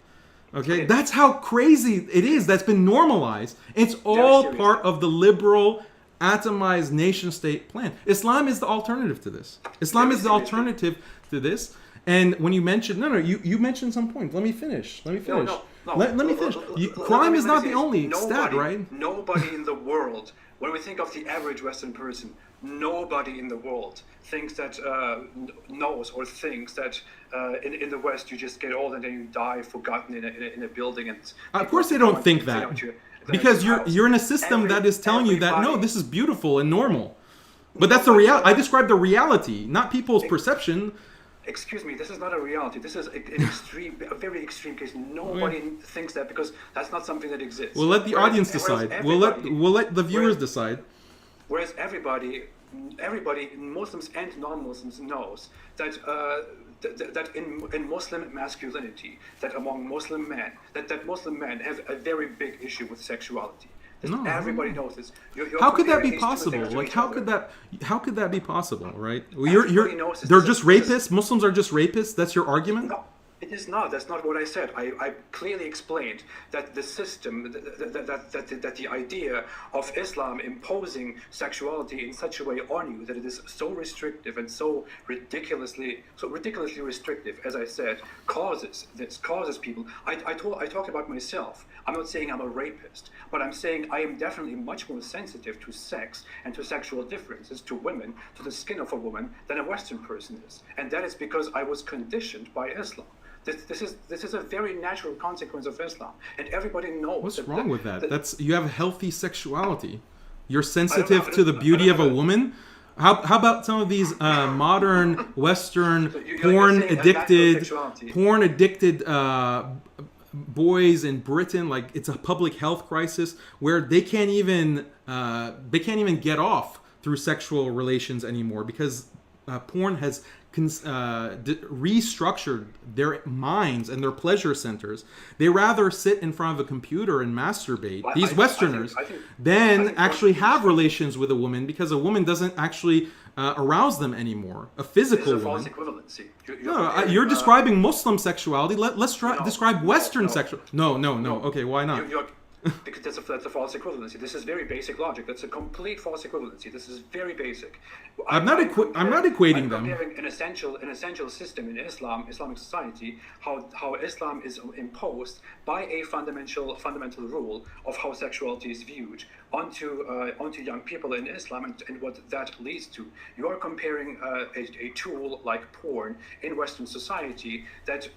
Okay, that's how crazy it is. That's been normalized. It's all part of the liberal, atomized nation-state plan. Islam is the alternative to this. Islam is the alternative to this. And when you mentioned, you mentioned some point. Let me finish. Let me finish. Let me finish. Crime is not the only stat, right? Nobody in the world, when we think of the average Western person, nobody in the world thinks that knows or thinks that in the West you just get old and then you die forgotten in a building. And of course they don't think that, because you're in a system that is telling you that no, this is beautiful and normal. But that's the reality. I describe the reality, not people's perception. Excuse me, this is not a reality. This is a very extreme case. Nobody thinks that because that's not something that exists. We'll let the audience decide. We'll let the viewers decide. Whereas everybody, Muslims and non-Muslims, knows that that in Muslim masculinity, that among Muslim men, that Muslim men have a very big issue with sexuality. No. Everybody knows this. You're How could that comparing be these two possible? things to Like, each how other. could that be possible, right? Everybody knows this. They're This just is- this is- rapists? Muslims are just rapists? That's your argument? No, it is not. That's not what I said. I clearly explained that the system, that the idea of Islam imposing sexuality in such a way on you that it is so restrictive and so ridiculously restrictive, as I said, causes people. I talk about myself. I'm not saying I'm a rapist, but I'm saying I am definitely much more sensitive to sex and to sexual differences, to women, to the skin of a woman, than a Western person is, and that is because I was conditioned by Islam. This is a very natural consequence of Islam, and everybody knows. What's that, wrong with that? That's you have healthy sexuality. You're I sensitive don't to the know. beauty of a woman. How about some of these modern Western you're saying porn addicted boys in Britain? Like, it's a public health crisis where they can't even get off through sexual relations anymore because porn has restructured their minds and their pleasure centers. They rather sit in front of a computer and masturbate, these Westerners, than actually have relations with a woman, because a woman doesn't actually arouse them anymore. A physical It's a woman. false equivalency. You're describing Muslim sexuality. Let's describe Western no. sexuality. No. Okay, why not? Because that's a false equivalency. This is very basic logic. That's a complete false equivalency. This is very basic. I'm not equating them. I'm comparing an essential system in Islamic society, how Islam is imposed by a fundamental rule of how sexuality is viewed onto young people in Islam, and what that leads to. You are comparing a tool like porn in Western society that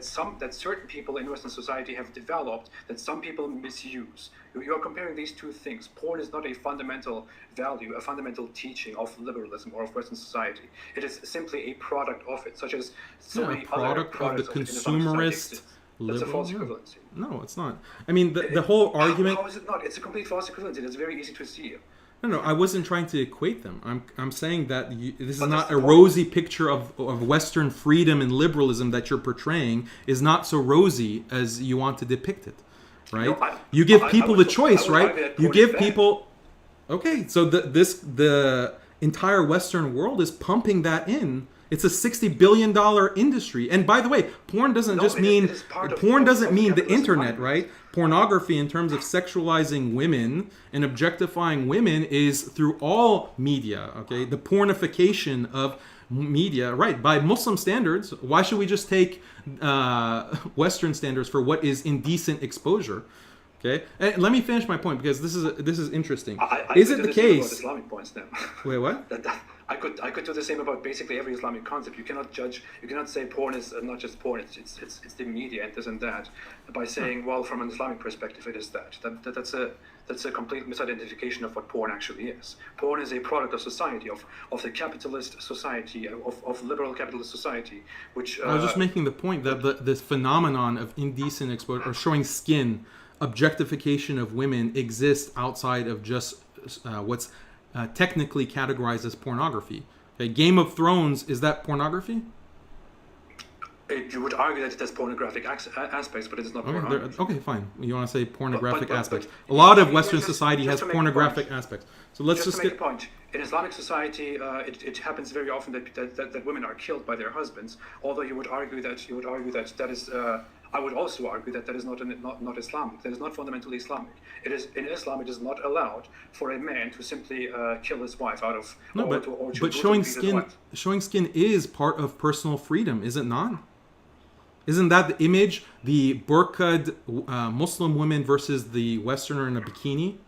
certain people in Western society have developed, that some people misuse. You are comparing these two things. Porn is not a fundamental value, a fundamental teaching of liberalism or of Western society. It is simply a product of it, such as many other product of products the in Islamic society consumerist exist. That's a false liberal. equivalency. No, it's not. I mean, the whole argument. How is it not? It's a complete false equivalency. That's very easy to see. No, I wasn't trying to equate them. I'm saying that this is But not that's a the point. rosy picture of Western freedom and liberalism that you're portraying is not so rosy as you want to depict it, right? No, you give I people would- the choice, I would right? argue that You porn give is bad. people. Okay, so the entire Western world is pumping that in. It's a $60 billion industry. And by the way, porn doesn't No, just it mean is part of- porn doesn't of mean the capitalist internet, economy. right? Pornography, in terms of sexualizing women and objectifying women, is through all media. Okay, the pornification of media, right? By Muslim standards, why should we just take Western standards for what is indecent exposure? Okay, and let me finish my point, because this is interesting. Is it the About case? Islamic points now. Wait, what? I could do the same about basically every Islamic concept. You cannot judge. You cannot say porn is not just porn. It's the media and this and that. By saying, well, from an Islamic perspective, it is that. That's a complete misidentification of what porn actually is. Porn is a product of society, of the capitalist society, of liberal capitalist society, which. I was just making the point that this phenomenon of indecent exposure, or showing skin, objectification of women, exists outside of just what's technically categorized as pornography. Okay, Game of Thrones, is that pornography? You would argue that it has pornographic aspects, but it is not pornography. Okay, fine. You want to say pornographic but- aspects. but- A lot of just- Western just- society just has to make a pornographic point. aspects. So let's Just just to make get. a point, in Islamic society, it happens very often that women are killed by their husbands. Although you would argue that is. I would also argue that is not Islamic. That is not fundamentally Islamic. It is in Islam. It is not allowed for a man to simply kill his wife out of. No, or but to showing brutally beat his skin, wife. is part of personal freedom, is it not? Isn't that the image, the burqa'd Muslim woman versus the Westerner in a bikini?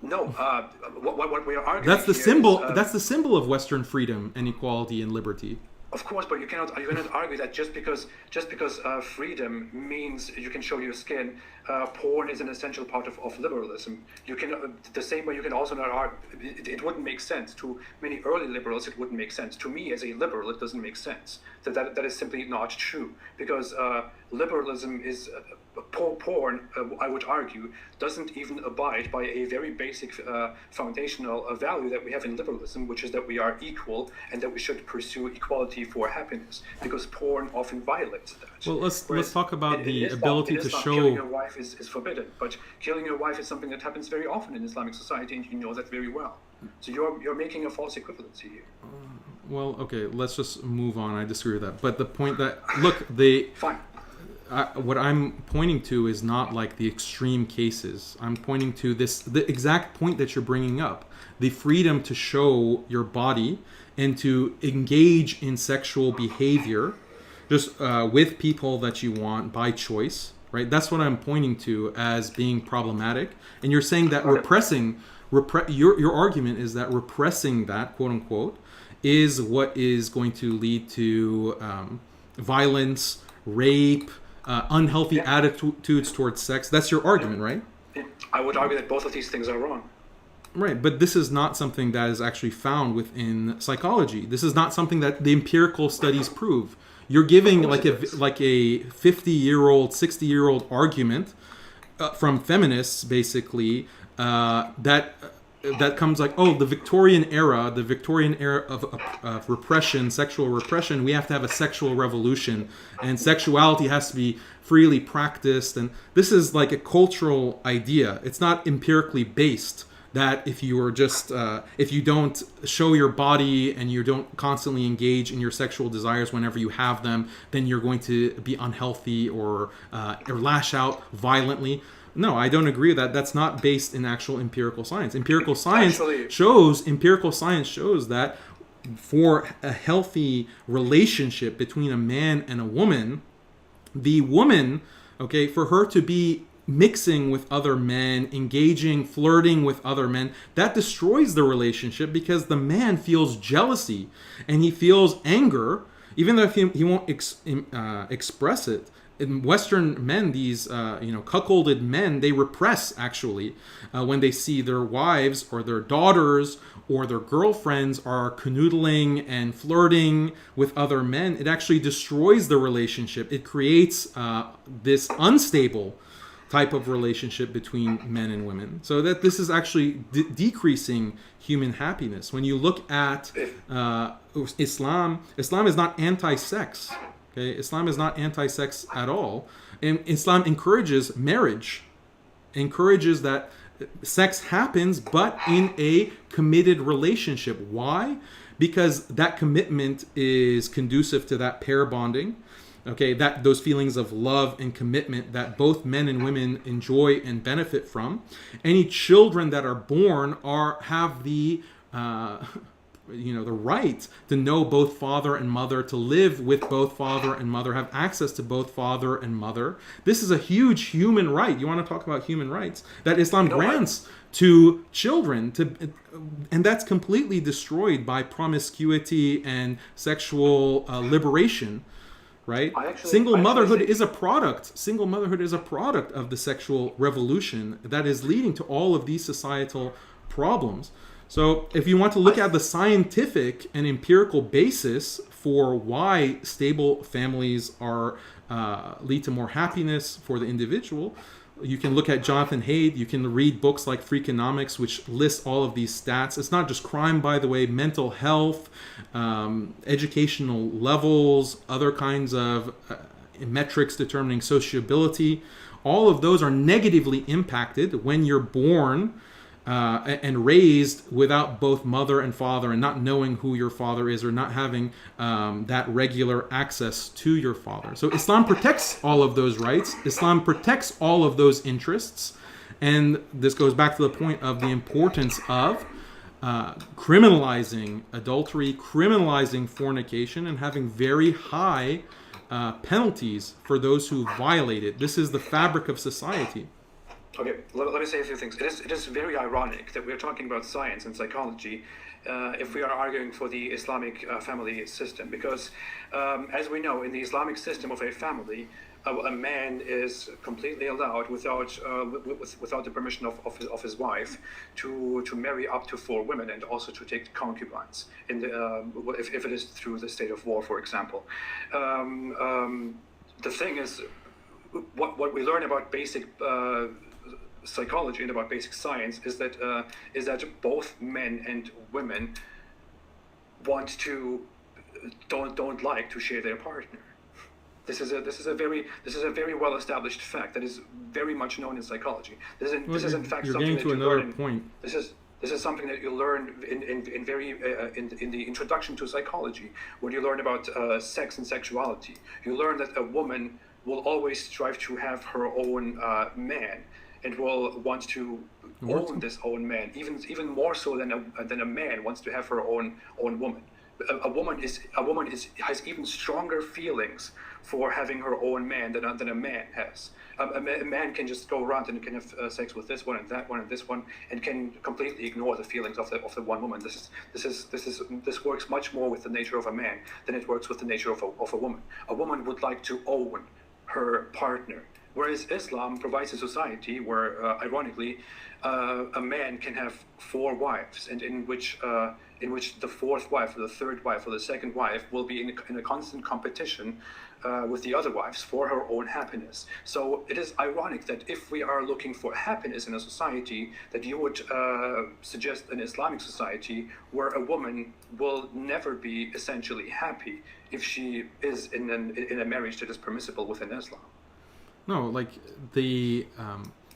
No, what we are arguing. That's the here symbol. is, That's the symbol of Western freedom and equality and liberty. Of course, but you cannot argue that just because freedom means you can show your skin, porn is an essential part of liberalism. You can the same way you can also not argue. It wouldn't make sense to many early liberals. It wouldn't make sense to me as a liberal. It doesn't make sense. That is simply not true, because liberalism is. Porn, I would argue, doesn't even abide by a very basic foundational value that we have in liberalism, which is that we are equal and that we should pursue equality for happiness, because porn often violates that. Well, let's talk about the Islam, ability to show. Killing your wife is forbidden, but killing your wife is something that happens very often in Islamic society, and you know that very well. So you're making a false equivalency here. Well, okay, let's just move on. I disagree with that. But the point that, look, the Fine. what I'm pointing to is not like the extreme cases. I'm pointing to the exact point that you're bringing up, the freedom to show your body and to engage in sexual behavior just with people that you want by choice, right? That's what I'm pointing to as being problematic. And you're saying that your argument is that repressing that, quote unquote, is what is going to lead to violence, rape, unhealthy attitudes towards sex. That's your argument, right? I would argue that both of these things are wrong. Right, but this is not something that is actually found within psychology. This is not something that the empirical studies prove. You're giving like a 50-year-old, 60-year-old argument from feminists, basically, that comes like, oh, the Victorian era of repression, sexual repression, we have to have a sexual revolution, and sexuality has to be freely practiced. And this is like a cultural idea. It's not empirically based. That if you are just, if you don't show your body and you don't constantly engage in your sexual desires whenever you have them, then you're going to be unhealthy or lash out violently. No, I don't agree with that. That's not based in actual empirical science. Empirical science shows that for a healthy relationship between a man and a woman, the woman, okay, for her to be mixing with other men, engaging, flirting with other men, that destroys the relationship because the man feels jealousy and he feels anger, even though he won't express it. In Western men, these cuckolded men, they repress actually when they see their wives or their daughters or their girlfriends are canoodling and flirting with other men. It actually destroys the relationship. It creates this unstable type of relationship between men and women. So that this is actually decreasing human happiness. When you look at Islam is not anti-sex. Okay? Islam is not anti-sex at all. And Islam encourages marriage, encourages that sex happens, but in a committed relationship. Why? Because that commitment is conducive to that pair bonding. Okay, that those feelings of love and commitment that both men and women enjoy and benefit from. Any children that are born have the the right to know both father and mother, to live with both father and mother, have access to both father and mother. This is a huge human right. You want to talk about human rights that Islam grants to children, and that's completely destroyed by promiscuity and sexual liberation. Right? Single motherhood is a product of the sexual revolution that is leading to all of these societal problems. So if you want to look at the scientific and empirical basis for why stable families are lead to more happiness for the individual, you can look at Jonathan Haidt. You can read books like Freakonomics, which lists all of these stats. It's not just crime, by the way, mental health, educational levels, other kinds of metrics determining sociability. All of those are negatively impacted when you're born and raised without both mother and father, and not knowing who your father is, or not having that regular access to your father. So Islam protects all of those rights. Islam protects all of those interests. And this goes back to the point of the importance of criminalizing adultery, criminalizing fornication, and having very high penalties for those who violate it. This is the fabric of society. Okay, let me say a few things. It is very ironic that we're talking about science and psychology if we are arguing for the Islamic family system, because as we know, in the Islamic system of a family, a man is completely allowed without the permission of his wife to marry up to 4 women, and also to take concubines in the if it is through the state of war, for example. The thing is, what we learn about basic psychology and about basic science is that both men and women want to don't like to share their partner. This is a very well established fact that is very much known in psychology. This is in fact something that you learn. Point. This is something that you learn in the introduction to psychology, when you learn about sex and sexuality. You learn that a woman will always strive to have her own man, and will want to own this own man, even more so than a man wants to have her own woman. A woman has even stronger feelings for having her own man than a man has. A man can just go around and can have sex with this one and that one and this one, and can completely ignore the feelings of the one woman. This works much more with the nature of a man than it works with the nature of a woman. A woman would like to own her partner, whereas Islam provides a society where, ironically, a man can have 4 wives, and in which the 4th wife or the 3rd wife or the 2nd wife will be in a constant competition with the other wives for her own happiness. So it is ironic that if we are looking for happiness in a society, that you would suggest an Islamic society where a woman will never be essentially happy if she is in a marriage that is permissible within Islam. No, like the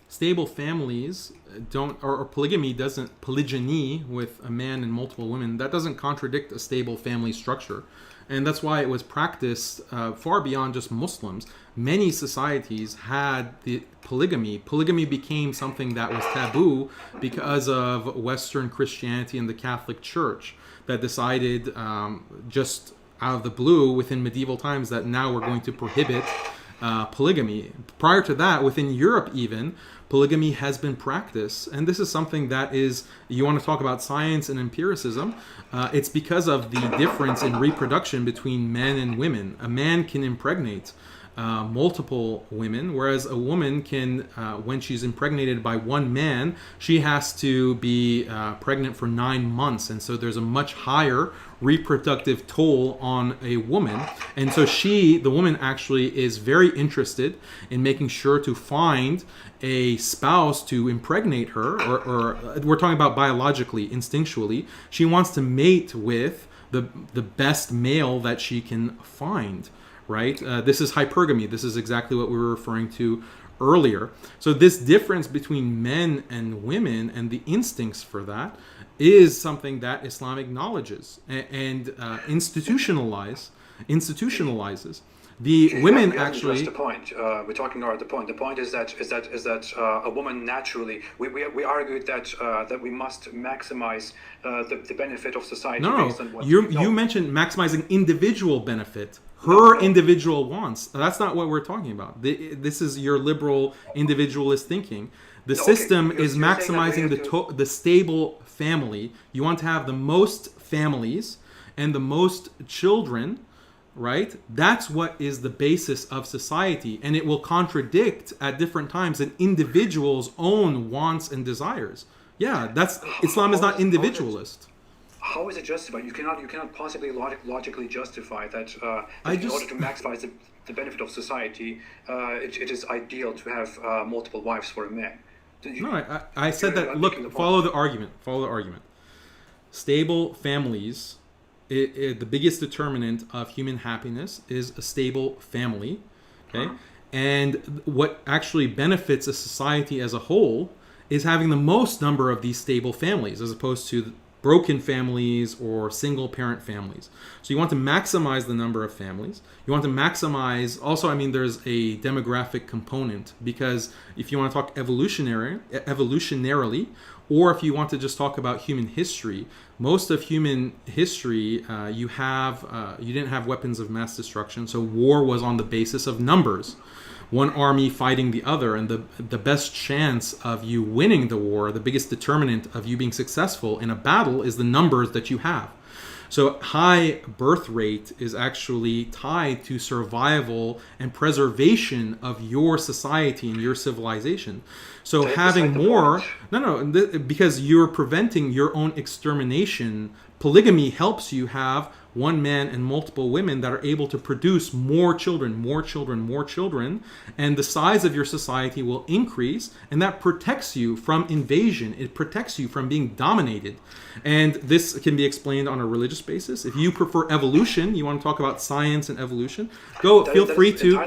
stable families don't, or polygyny with a man and multiple women, that doesn't contradict a stable family structure. And that's why it was practiced far beyond just Muslims. Many societies had the polygamy. Polygamy became something that was taboo because of Western Christianity and the Catholic Church that decided just out of the blue within medieval times that now we're going to prohibit polygamy. Prior to that, within Europe even, polygamy has been practiced. And this is something that is, you want to talk about science and empiricism, it's because of the difference in reproduction between men and women. A man can impregnate multiple women, whereas a woman can, when she's impregnated by one man, she has to be pregnant for 9 months. And so there's a much higher reproductive toll on a woman. And so the woman actually is very interested in making sure to find a spouse to impregnate her, or we're talking about biologically, instinctually. She wants to mate with the best male that she can find. Right? This is hypergamy. This is exactly what we were referring to earlier. So this difference between men and women and the instincts for that is something that Islam acknowledges and institutionalizes. The women actually. The point we're talking about. The point is that a woman naturally. We argued that we must maximize the benefit of society. Based on what you mentioned maximizing individual benefit. Her individual wants. That's not what we're talking about. This is your liberal individualist thinking. The system is maximizing the stable family. You want to have the most families and the most children, right? That's what is the basis of society. And it will contradict at different times an individual's own wants and desires. Yeah, Islam is not individualist. How is it justified? You cannot possibly logically justify that in order to maximize the benefit of society, it is ideal to have multiple wives for a man. I said that. Look, follow the argument. Stable families, the biggest determinant of human happiness is a stable family. Okay, and what actually benefits a society as a whole is having the most number of these stable families, as opposed to broken families or single parent families. So you want to maximize the number of families. You want to maximize, also, there's a demographic component, because if you want to talk evolutionarily, or if you want to just talk about human history, most of human history, you didn't have weapons of mass destruction, so war was on the basis of numbers. One army fighting the other, and the best chance of you winning the war, the biggest determinant of you being successful in a battle, is the numbers that you have. So high birth rate is actually tied to survival and preservation of your society and your civilization. So having more, because you're preventing your own extermination. Polygamy helps you have one man and multiple women that are able to produce more children, and the size of your society will increase, and that protects you from invasion. It protects you from being dominated. And this can be explained on a religious basis. If you prefer evolution, you want to talk about science and evolution, feel free to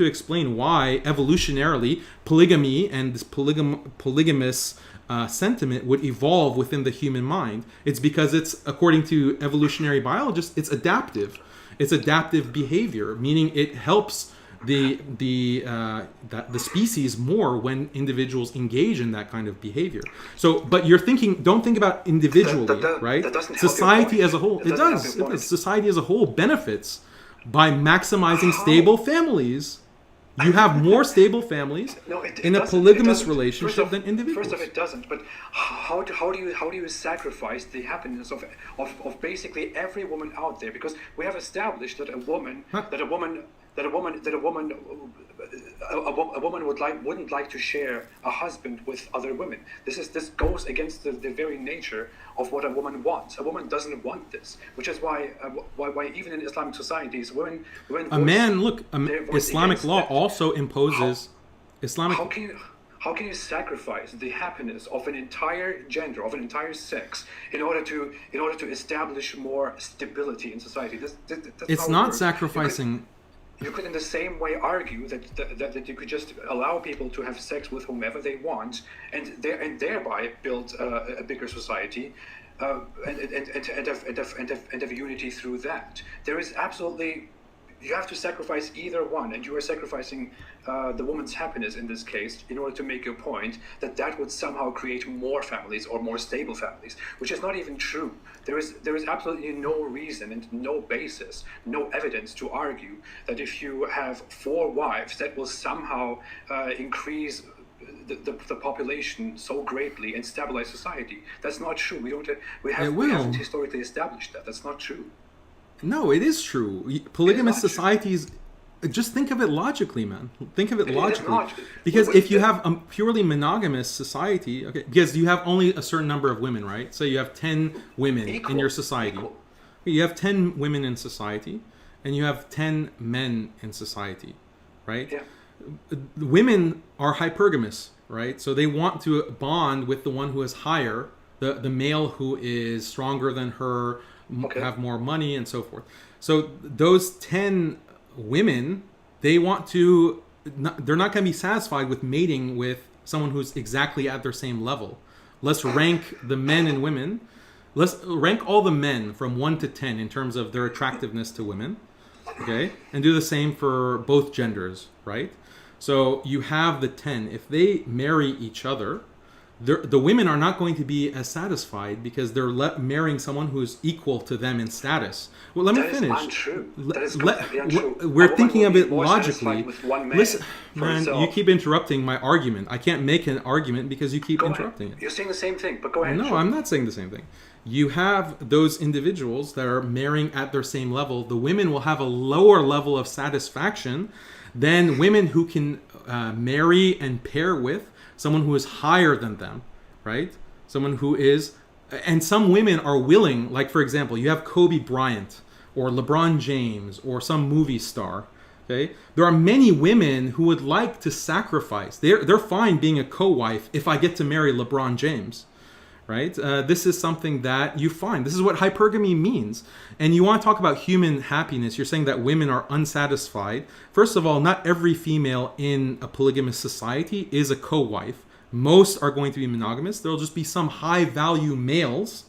explain why evolutionarily polygamy and this polygamous sentiment would evolve within the human mind. It's because it's, according to evolutionary biologists, it's adaptive. It's adaptive behavior, meaning it helps the species more when individuals engage in that kind of behavior. So, but don't think about individually, right? Society as a whole, it does. Society as a whole benefits by maximizing stable families. You have more stable families in a polygamous relationship than individuals. First off, it doesn't. But how do you sacrifice the happiness of basically every woman out there? Because we have established that a woman wouldn't like to share a husband with other women. This goes against the very nature of what a woman wants. A woman doesn't want this, which is why even in Islamic societies, women Islamic law also imposes Islamic. How can you sacrifice the happiness of an entire gender, of an entire sex, in order to establish more stability in society? It's not sacrificing. You could in the same way argue that you could just allow people to have sex with whomever they want, and thereby build a bigger society, and have unity through that. There is absolutely, you have to sacrifice either one, and you are sacrificing the woman's happiness in this case in order to make your point that would somehow create more families or more stable families, which is not even true. There is absolutely no reason and no basis, no evidence to argue that if you have 4 wives, that will somehow increase the population so greatly and stabilize society. That's not true. We haven't historically established that. That's not true. No, it is true. Polygamous societies, just think of it logically, man. Think of it logically. Because if you have a purely monogamous society, okay, because you have only a certain number of women, right? So you have 10 women in your society. You have 10 women in society, and you have 10 men in society, right? Yeah. Women are hypergamous, right? So they want to bond with the one who is higher, the male who is stronger than her, have more money, and so forth. So those 10 women, they're not going to be satisfied with mating with someone who's exactly at their same level. Let's rank the men and women. Let's rank all the men from 1 to 10 in terms of their attractiveness to women, okay? And do the same for both genders, right? So you have the 10. If they marry each other, the women are not going to be as satisfied because they're marrying someone who is equal to them in status. Well, let me finish. That is untrue. That is completely untrue. We're thinking of it logically. Listen, man, you keep interrupting my argument. I can't make an argument because you keep interrupting it. You're saying the same thing, but go ahead. No, I'm not saying the same thing. You have those individuals that are marrying at their same level. The women will have a lower level of satisfaction than women who can marry and pair with someone who is higher than them, right? Someone who is, and some women are willing, like for example, you have Kobe Bryant or LeBron James or some movie star, okay? There are many women who would like to sacrifice. They're fine being a co-wife if I get to marry LeBron James, right? This is something that you find. This is what hypergamy means. And you want to talk about human happiness. You're saying that women are unsatisfied. First of all, not every female in a polygamous society is a co-wife. Most are going to be monogamous. There will just be some high-value males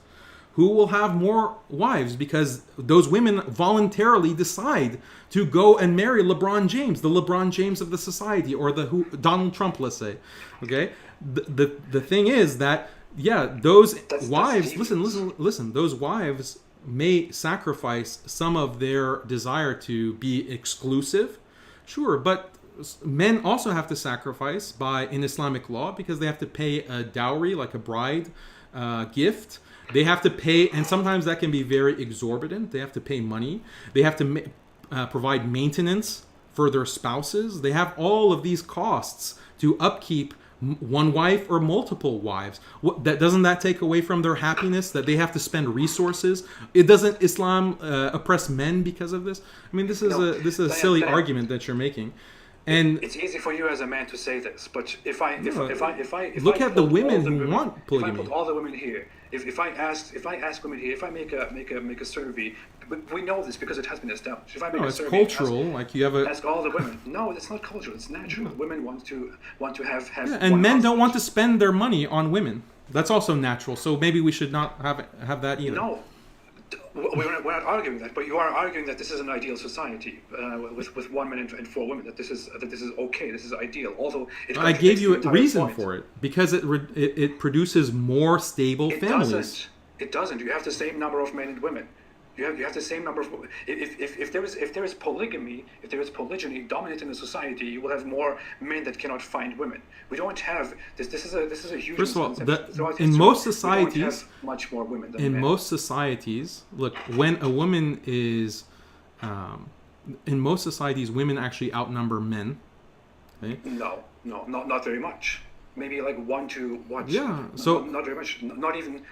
who will have more wives because those women voluntarily decide to go and marry LeBron James, the LeBron James of the society, or Donald Trump, let's say. Okay? The thing is that those wives, listen, those wives may sacrifice some of their desire to be exclusive, sure, but men also have to sacrifice in Islamic law because they have to pay a dowry, like a bride gift. They have to pay, and sometimes that can be very exorbitant. They have to pay money. They have to provide maintenance for their spouses. They have all of these costs to upkeep one wife or multiple wives. Doesn't that take away from their happiness, that they have to spend resources? Doesn't Islam oppress men because of this? I mean, this is a silly argument that you're making. And it's easy for you as a man to say this, but if I look at the women who want polygamy. If I put all the women here, if I ask women here, if I make a survey, but we know this because it has been established. If I make a survey, cultural. Like you have ask all the women. No, it's not cultural. It's natural. Women want to have. Yeah, and men don't want to spend their money on women. That's also natural. So maybe we should not have that either. No. We're not arguing that, but you are arguing that this is an ideal society with 1 man and 4 women. That this is okay. This is ideal. Although I gave you a reason for it, because it produces more stable families. It doesn't. You have the same number of men and women. You have the same number of. If there is polygamy, if there is polygyny dominant in the society, you will have more men that cannot find women. We don't have this. This is a huge. First of all, in most societies, we don't have much more women than in men. most societies, look, when a woman is, in most societies, women actually outnumber men. Okay? No, not very much. Maybe like 1 to what? Yeah. So not very much. Not even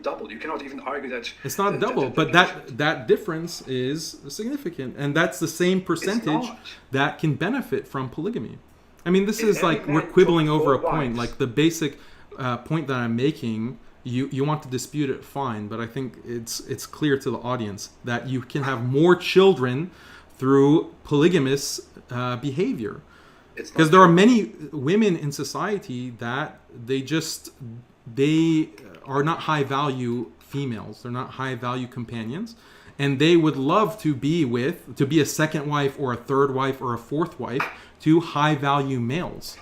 double. You cannot even argue that. It's not double, but that difference is significant, and that's the same percentage that can benefit from polygamy. I mean, this is like we're quibbling over a point. Like the basic point that I'm making, you want to dispute it, fine, but I think it's clear to the audience that you can have more children through polygamous behavior. Because there are many women in society that they are not high value females. They're not high value companions, and they would love to be a second wife or a third wife or a fourth wife to high value males,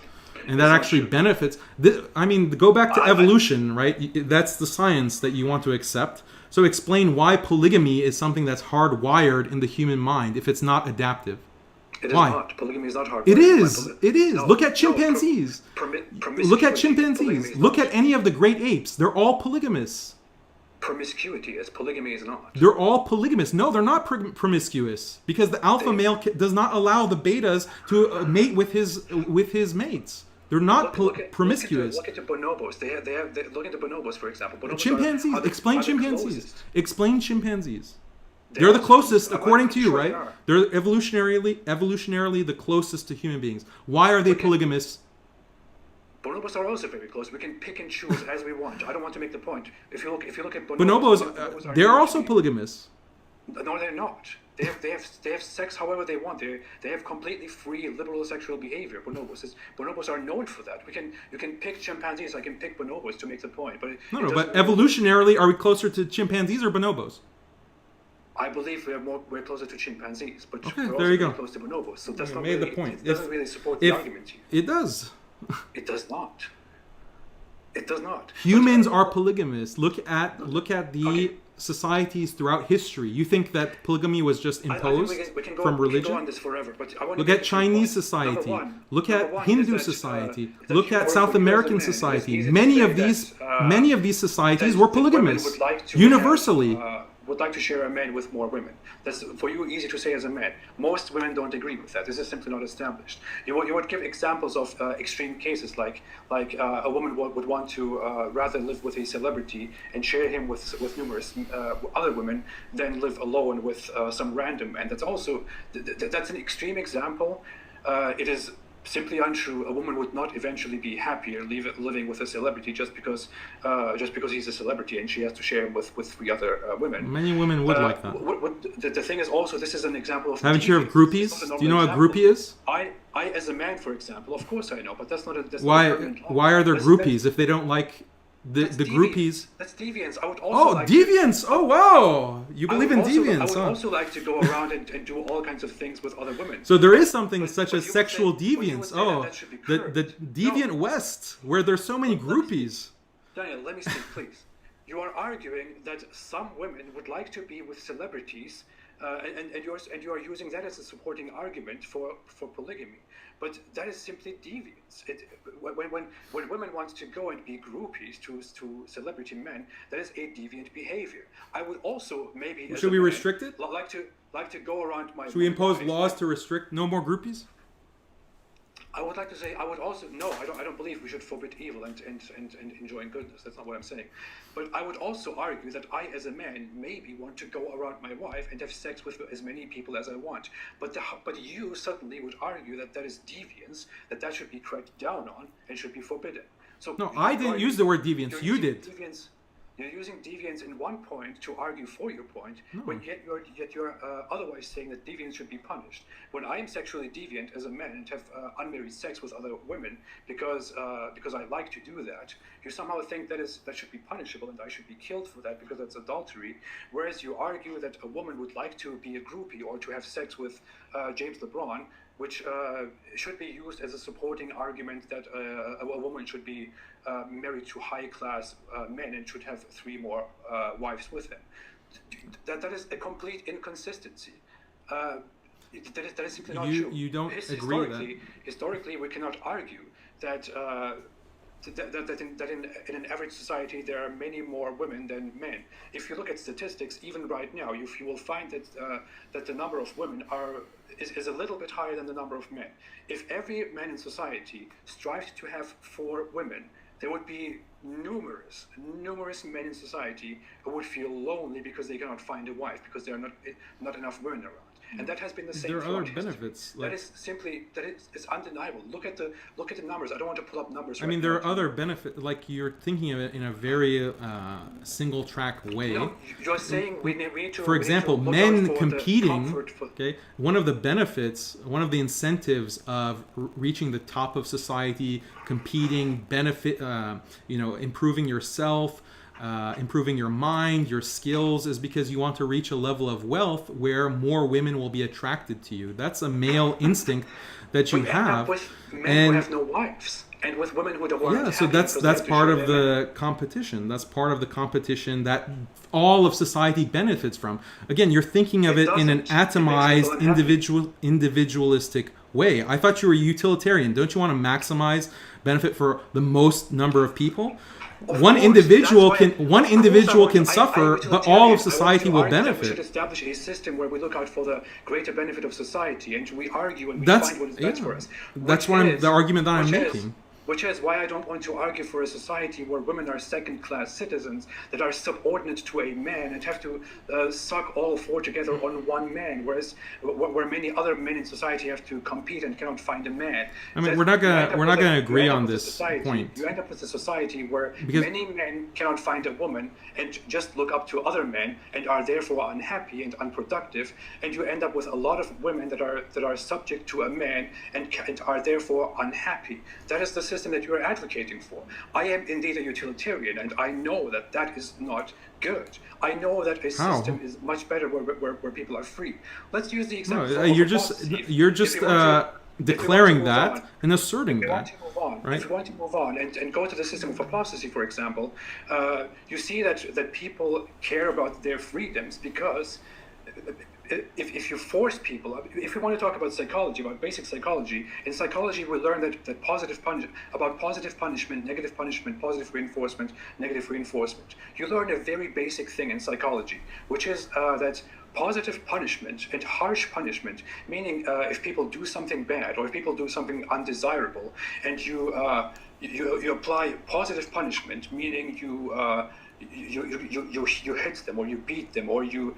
and that actually benefits. I mean, go back to evolution, right? That's the science that you want to accept. So explain why polygamy is something that's hardwired in the human mind if it's not adaptive. It is not. Polygamy is not hard. It is. It is. No, look at chimpanzees. Look at chimpanzees. Look at any of the great apes. They're all polygamous. Promiscuity is. Polygamy is not. They're all polygamous. No, they're not promiscuous, because the alpha male does not allow the betas to mate with his mates. They're not promiscuous. Look at the bonobos. They look at the bonobos, for example. Bonobos chimpanzees. Explain chimpanzees. Explain chimpanzees. They're the closest, according to you, right? They're evolutionarily the closest to human beings. Why are they polygamous? Bonobos are also very close. We can pick and choose as we want. I don't want to make the point. If you look at bonobos, they're also polygamous. No, they're not. They have sex however they want. They have completely free liberal sexual behavior. Bonobos are known for that. You can pick chimpanzees. I can pick bonobos to make the point. But but evolutionarily, are we closer to chimpanzees or bonobos? I believe we're closer to chimpanzees, but okay, we're also very close to bonobos. So that's not made really, the point. It doesn't really support the argument here. It does. It does not. It does not. Humans are polygamous. Look at the societies throughout history. You think that polygamy was just imposed from religion? We can go on this forever, but I want look at Chinese society. Look at Hindu society. Look at South American society. Many of these societies were polygamous universally. Would like to share a man with more women. That's for you easy to say as a man. Most women don't agree with that. This is simply not established. You would give examples of extreme cases like a woman would want to rather live with a celebrity and share him with numerous other women than live alone with some random man. That's also that's an extreme example. It is simply untrue. A woman would not eventually be happier living with a celebrity just because he's a celebrity and she has to share him with 3 other women. Many women would like that. The thing is also, this is an example of. Haven't you heard of groupies? Do you know what a groupie is? I as a man, for example, of course I know, but that's not a. Why are there groupies if they don't like the groupies? That's deviance. I would also. Deviance! Oh wow! You believe in deviance? I would also like to go around and do all kinds of things with other women. So there is something such as sexual deviance. The deviant West, where there's so many groupies. Daniel, let me speak, please. You are arguing that some women would like to be with celebrities, and you are using that as a supporting argument for polygamy. But that is simply deviance. When women want to go and be groupies to celebrity men, that is a deviant behavior. I would also maybe. Should we restrict it? Like to go around my. Should we impose laws to restrict no more groupies? I would like to say, I would also, no, I don't believe we should forbid evil and enjoying goodness. That's not what I'm saying. But I would also argue that I, as a man, maybe want to go around my wife and have sex with as many people as I want. But you certainly would argue that that is deviance, that should be cracked down on and should be forbidden. So No, I didn't use the word deviance. You did. You're using deviance in one point to argue for your point, when yet you're otherwise saying that deviance should be punished. When I am sexually deviant as a man and have unmarried sex with other women because I like to do that, you somehow think that should be punishable and I should be killed for that because that's adultery. Whereas you argue that a woman would like to be a groupie or to have sex with James LeBron, which should be used as a supporting argument that a woman should be married to high-class men and should have 3 more wives with him. That is a complete inconsistency. That is simply not true. You don't agree with that? Historically, we cannot argue that in an average society there are many more women than men. If you look at statistics, even right now, you will find that the number of women is a little bit higher than the number of men. If every man in society strived to have 4 women, there would be numerous men in society who would feel lonely because they cannot find a wife, because there are not enough women around. And that has been the same. There are other benefits. That is undeniable. Look at the numbers. I don't want to pull up numbers. I mean, there are other benefits. Like, you're thinking of it in a very single track way. No, you're saying we need to. For example, men competing. Okay, one of the benefits, one of the incentives of reaching the top of society, competing, improving yourself. Improving your mind, your skills, is because you want to reach a level of wealth where more women will be attracted to you. That's a male instinct that you have. With men who have no wives, and with women who don't want to. Yeah, so that's part of the competition. That's part of the competition that all of society benefits from. Again, you're thinking of it in an atomized, individualistic way. I thought you were a utilitarian. Don't you want to maximize benefit for the most number of people? One individual can suffer, but all of society will benefit. We should establish a system where we look out for the greater benefit of society, and we argue and we find what is best for us. That's the argument that I'm making. Which is why I don't want to argue for a society where women are second-class citizens that are subordinate to a man and have to suck all 4 together on one man, whereas where many other men in society have to compete and cannot find a man. I mean, we're not gonna agree on this point. You end up with a society where many men cannot find a woman and just look up to other men and are therefore unhappy and unproductive, and you end up with a lot of women that are subject to a man and are therefore unhappy. That is the system that you are advocating for. I am indeed a utilitarian, and I know that is not good. I know that a system is much better where people are free. Let's use the example. No, you're just declaring that and asserting that. Right? If you want to move on and go to the system of apostasy, for example, you see that people care about their freedoms because if you force people, if we want to talk about psychology, about basic psychology, in psychology we learn that positive punishment, negative punishment, positive reinforcement, negative reinforcement. You learn a very basic thing in psychology, which is that positive punishment and harsh punishment, meaning if people do something bad or if people do something undesirable, and you apply positive punishment, meaning you hit them or you beat them or you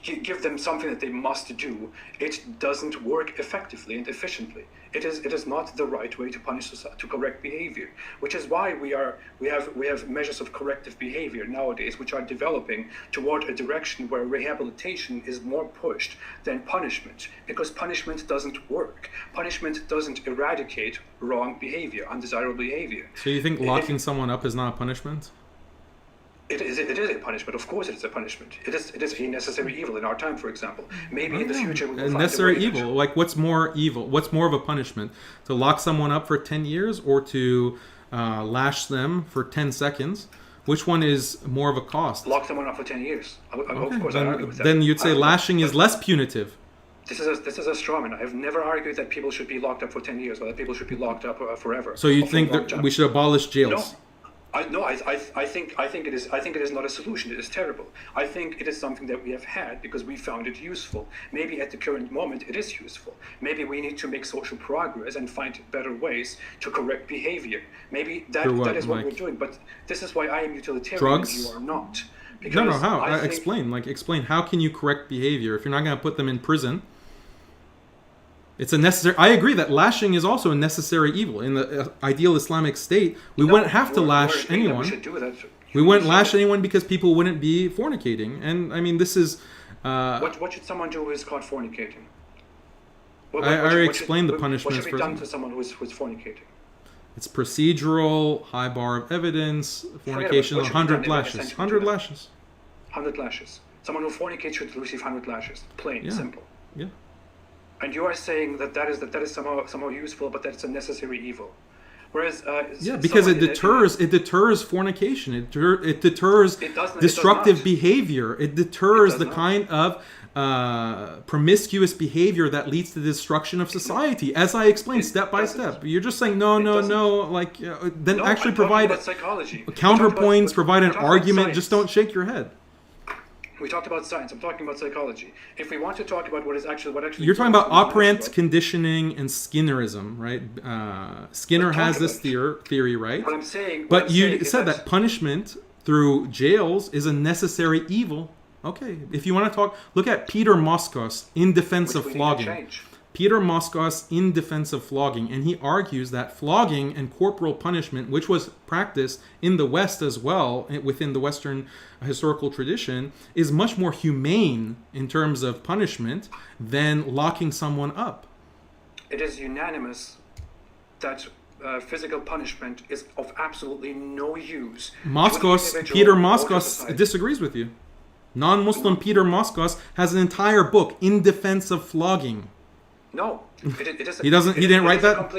give them something that they must do, it doesn't work effectively and efficiently. It is not the right way to punish to correct behavior, which is why we have measures of corrective behavior nowadays, which are developing toward a direction where rehabilitation is more pushed than punishment, because punishment doesn't work. Punishment doesn't eradicate wrong behavior, undesirable behavior. So you think locking someone up is not a punishment? It is a punishment. Of course, it is a punishment. It is a necessary evil in our time, for example. Maybe in the future we will find necessary evil. Like, what's more evil? What's more of a punishment? To lock someone up for 10 years or to lash them for 10 seconds? Which one is more of a cost? Lock someone up for 10 years. Of course, I argue with that. Then you'd say lashing is less punitive. This is a straw man. I have never argued that people should be locked up for 10 years or that people should be locked up forever. So you think that we should abolish jails? No. I think it is. I think it is not a solution. It is terrible. I think it is something that we have had because we found it useful. Maybe at the current moment it is useful. Maybe we need to make social progress and find better ways to correct behavior. Maybe that is what we're doing. But this is why I am utilitarian. Drugs? And you are not. No, how? Explain. How can you correct behavior if you're not going to put them in prison? It's a necessary. I agree that lashing is also a necessary evil. In the ideal Islamic state, we wouldn't have to lash anyone. We wouldn't lash anyone because people wouldn't be fornicating. And I mean, this is. What should someone do who is caught fornicating? I already explained the punishments. What should be done to someone who is fornicating? It's procedural, high bar of evidence, fornication, 100 lashes. 100 lashes. 100 lashes. Someone who fornicates should receive 100 lashes. Plain, simple. Yeah. And you are saying that is somehow useful, but that's a necessary evil. Whereas because it deters fornication. It deters destructive behavior. It deters the kind of promiscuous behavior that leads to the destruction of society, as I explained step by step. You're just saying no. Like then actually provide counterpoints, provide an argument. Just don't shake your head. We talked about science. I'm talking about psychology. If we want to talk about what actually you're talking about operant conditioning and Skinnerism, right? Skinner has this theory, right? What I'm saying. But you said that punishment through jails is a necessary evil. Okay, if you want to talk, look at Peter Moskos in defense of flogging. Peter Moskos in defense of flogging, and he argues that flogging and corporal punishment, which was practiced in the West as well, within the Western historical tradition, is much more humane in terms of punishment than locking someone up. It is unanimous that physical punishment is of absolutely no use. Peter Moskos disagrees with you. Non-Muslim Peter Moskos has an entire book in defense of flogging. No, it is. He didn't write that.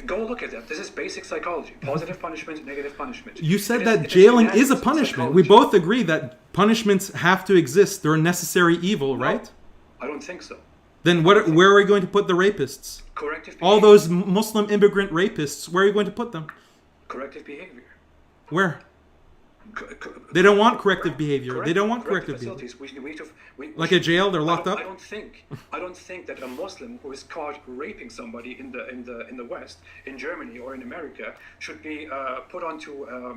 Go look at that. This is basic psychology: positive punishment, negative punishment. You said that jailing is a punishment. We both agree that punishments have to exist. They're a necessary evil, right? I don't think so. Then where are we going to put the rapists? Corrective behavior. All those Muslim immigrant rapists. Where are you going to put them? Corrective behavior. Where? They don't want corrective behavior. They don't want corrective behavior. Like a jail, they're locked up. I don't think that a Muslim who is caught raping somebody in the West, in Germany or in America, should be put onto a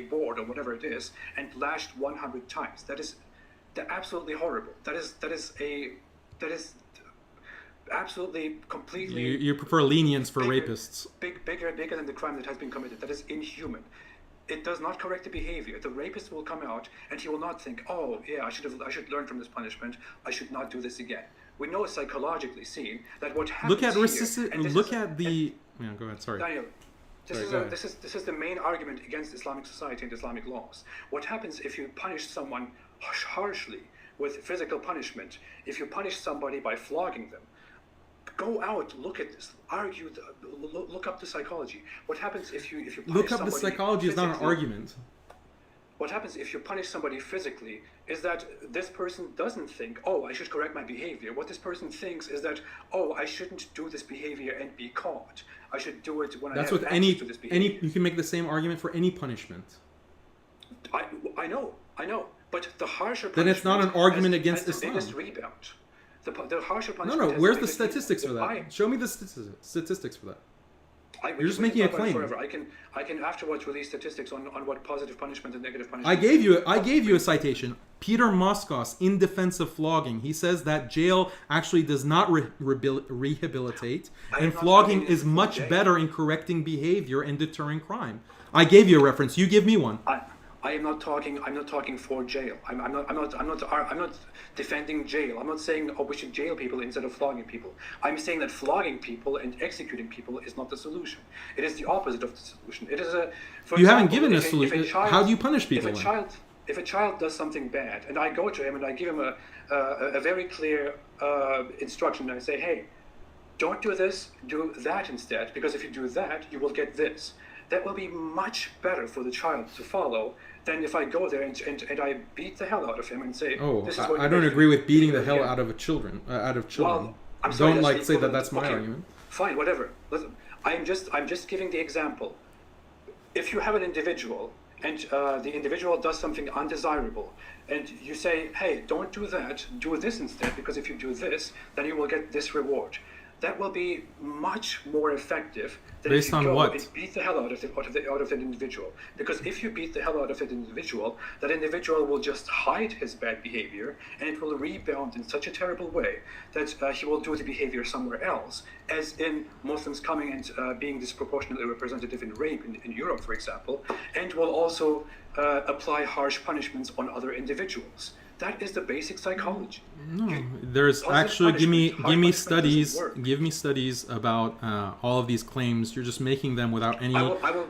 board or whatever it is and lashed 100 times. That is absolutely horrible. That is absolutely completely. You prefer lenience for rapists. Bigger than the crime that has been committed. That is inhuman. It does not correct the behavior. The rapist will come out and he will not think, oh yeah, I should learn from this punishment. I should not do this again. We know psychologically seen that what happens Go ahead. Sorry. Daniel, this is the main argument against Islamic society and Islamic laws. What happens if you punish someone harshly with physical punishment? If you punish somebody by flogging them, go out, look at this, look up the psychology. What happens if you punish look up the psychology is not an argument. What happens if you punish somebody physically is that this person doesn't think, oh, I should correct my behavior. What this person thinks is that, oh, I shouldn't do this behavior and be caught. I should do it when I have access to this behavior. You can make the same argument for any punishment. I know, but the harsher punishment. Then it's not an argument against Islam. The biggest rebound. The harsher punishment. No. Where's the statistics for that? Show me the statistics for that. You're just making a claim. I can afterwards release statistics on what positive punishment and negative punishment. I gave you a citation. Peter Moskos in defense of flogging. He says that jail actually does not rehabilitate, and flogging is much better in correcting behavior and deterring crime. I gave you a reference. You give me one. I'm not talking for jail. I'm not defending jail. I'm not saying, oh, we should jail people instead of flogging people. I'm saying that flogging people and executing people is not the solution. It is the opposite of the solution. It is haven't given a solution. How do you punish people? If a child does something bad, and I go to him and I give him a very clear instruction, and I say, hey, don't do this, do that instead, because if you do that, you will get this. That will be much better for the child to follow than if I go there and I beat the hell out of him and say, this is what I don't agree with beating the hell out of children. Well, I'm sorry, say that's my argument. Fine, whatever. Listen, I'm just giving the example. if you have an individual and the individual does something undesirable, and you say, hey, don't do that, do this instead, because if you do this, then you will get this reward. That will be much more effective than Based if you on go what? and beat the hell out of that individual. Because if you beat the hell out of that individual will just hide his bad behavior, and it will rebound in such a terrible way that he will do the behavior somewhere else, as in Muslims coming and being disproportionately representative in rape in Europe, for example, and will also apply harsh punishments on other individuals. That is the basic psychology. No, there's actually give me studies about all of these claims. You're just making them without any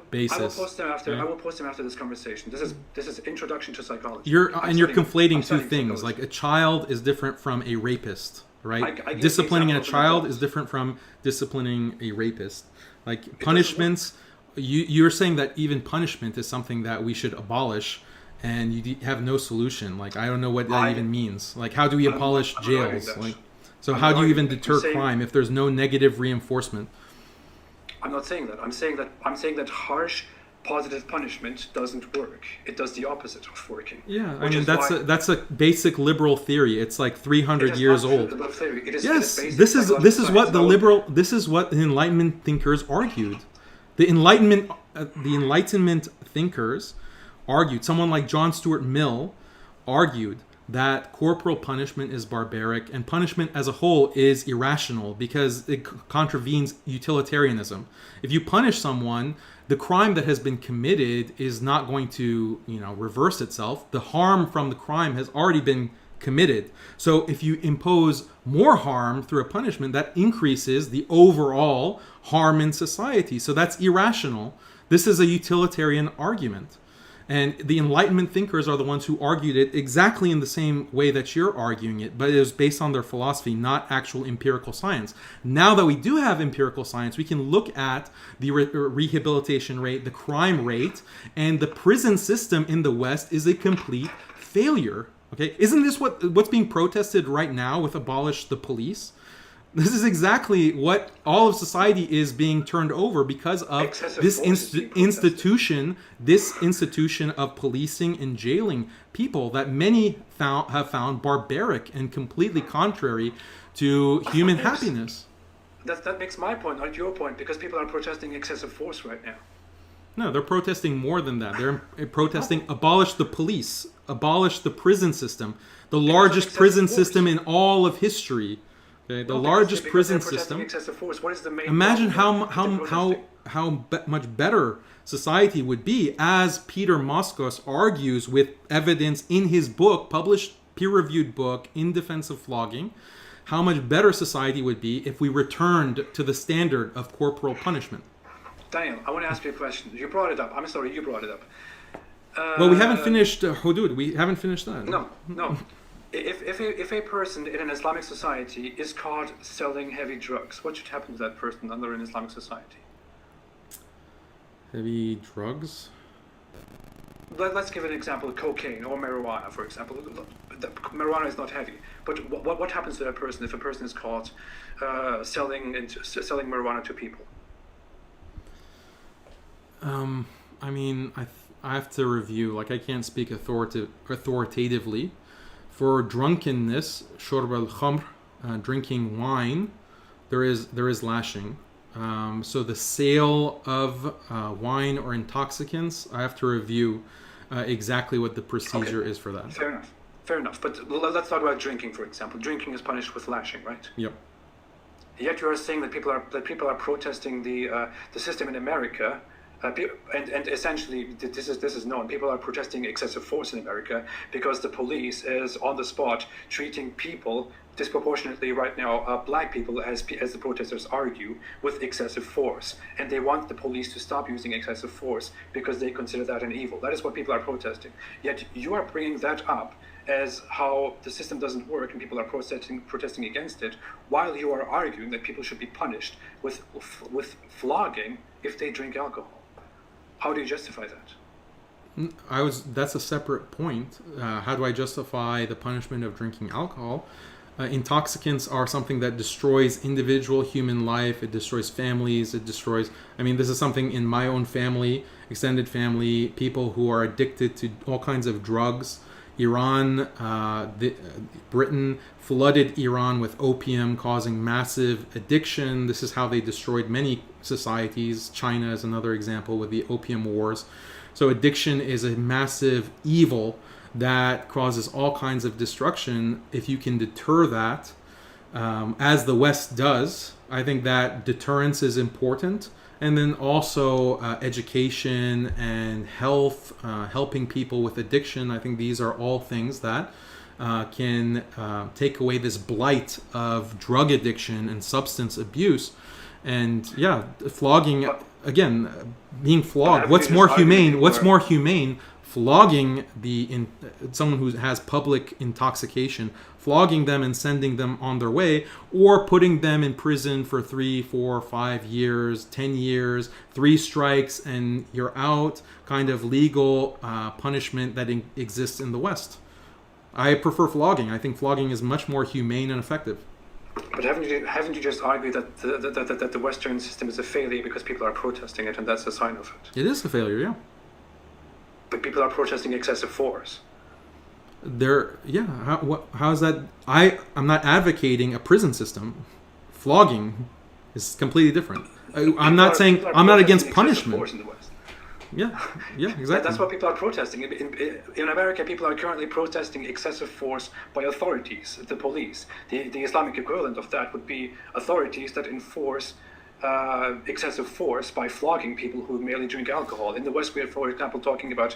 basis. I will post them after. I will post them after this conversation. This is introduction to psychology. You're conflating two things. Like a child is different from a rapist, right? I Disciplining a child is different from disciplining a rapist. Like punishments, you're saying that even punishment is something that we should abolish. And you have no solution. Like, I don't know what that even means. Like, how do we abolish jails? Like, so how do you even deter crime if there's no negative reinforcement? I'm not saying that. I'm saying that harsh, positive punishment doesn't work. It does the opposite of working. Yeah, I mean that's a basic liberal theory. It's like 300 years old. Yes, this is what the Enlightenment thinkers argued. The Enlightenment thinkers argued, someone like John Stuart Mill argued that corporal punishment is barbaric and punishment as a whole is irrational because it contravenes utilitarianism. If you punish someone, the crime that has been committed is not going to, reverse itself. The harm from the crime has already been committed. So if you impose more harm through a punishment, that increases the overall harm in society. So that's irrational. This is a utilitarian argument. And the Enlightenment thinkers are the ones who argued it exactly in the same way that you're arguing it, but it was based on their philosophy, not actual empirical science. Now that we do have empirical science, we can look at the rehabilitation rate, the crime rate, and the prison system in the West is a complete failure. Okay, isn't this what's being protested right now with abolish the police? This is exactly what all of society is being turned over because of this institution of policing and jailing people that many have found barbaric and completely contrary to human happiness. That makes my point, not your point, because people are protesting excessive force right now. No, they're protesting more than that. They're protesting abolish the police, abolish the prison system, the largest prison system in all of history. Okay, the largest prison system. What is the main Imagine how much better society would be, as Peter Moskos argues with evidence in his book, published peer-reviewed book, In Defense of Flogging, how much better society would be if we returned to the standard of corporal punishment. Daniel, I want to ask you a question. You brought it up. I'm sorry, you brought it up. Well, we haven't finished Hudud. We haven't finished that. No. If a person in an Islamic society is caught selling heavy drugs, what should happen to that person under an Islamic society? Heavy drugs? Let's give an example, cocaine or marijuana, for example. Marijuana is not heavy, but what happens to that person if a person is caught selling marijuana to people? I mean, I have to review. Like, I can't speak authoritatively. For drunkenness, shorb al-khamr, drinking wine, there is lashing. So the sale of wine or intoxicants, I have to review exactly what the procedure is for that. Fair enough. But let's talk about drinking, for example. Drinking is punished with lashing, right? Yep. Yet you are saying that people are protesting the system in America. And essentially, this is known. People are protesting excessive force in America because the police is on the spot treating people disproportionately right now, black people, as the protesters argue, with excessive force. And they want the police to stop using excessive force because they consider that an evil. That is what people are protesting. Yet you are bringing that up as how the system doesn't work and people are protesting against it, while you are arguing that people should be punished with flogging if they drink alcohol. How do you justify that? That's a separate point. How do I justify the punishment of drinking alcohol? intoxicants are something that destroys individual human life. It destroys families. It destroys. I mean, this is something in my own family, extended family, people who are addicted to all kinds of drugs. Iran, Britain flooded Iran with opium, causing massive addiction. This is how they destroyed many societies. China is another example with the opium wars. So addiction is a massive evil that causes all kinds of destruction. If you can deter that, as the West does, I think that deterrence is important. And then also education and health, helping people with addiction. I think these are all things that can take away this blight of drug addiction and substance abuse. And yeah, flogging, again, being flogged. What's more humane? What's more humane? Flogging someone who has public intoxication, flogging them and sending them on their way, or putting them in prison for 3, 4, 5 years, 10 years, 3 strikes and you're out, kind of legal punishment that exists in the West. I prefer flogging. I think flogging is much more humane and effective. But haven't you just argued that the Western system is a failure because people are protesting it, and that's a sign of it? It is a failure, yeah. But people are protesting excessive force. How is that? I'm not advocating a prison system. Flogging is completely different. I'm not against punishment. In the West. Yeah, exactly. That's what people are protesting. In America, people are currently protesting excessive force by authorities, the police. The Islamic equivalent of that would be authorities that enforce excessive force by flogging people who merely drink alcohol. In the West, we are, for example, talking about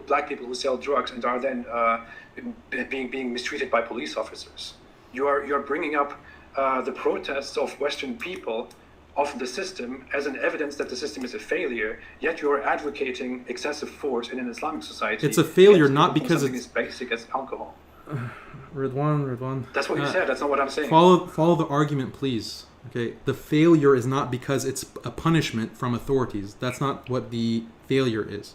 black people who sell drugs and are then being mistreated by police officers. You're bringing up the protests of Western people of the system as an evidence that the system is a failure, yet you're advocating excessive force in an Islamic society. It's a failure not because it's as basic as alcohol. Ridvan. That's what you said. That's not what I'm saying. Follow the argument, please. Okay, the failure is not because it's a punishment from authorities. That's not what the failure is.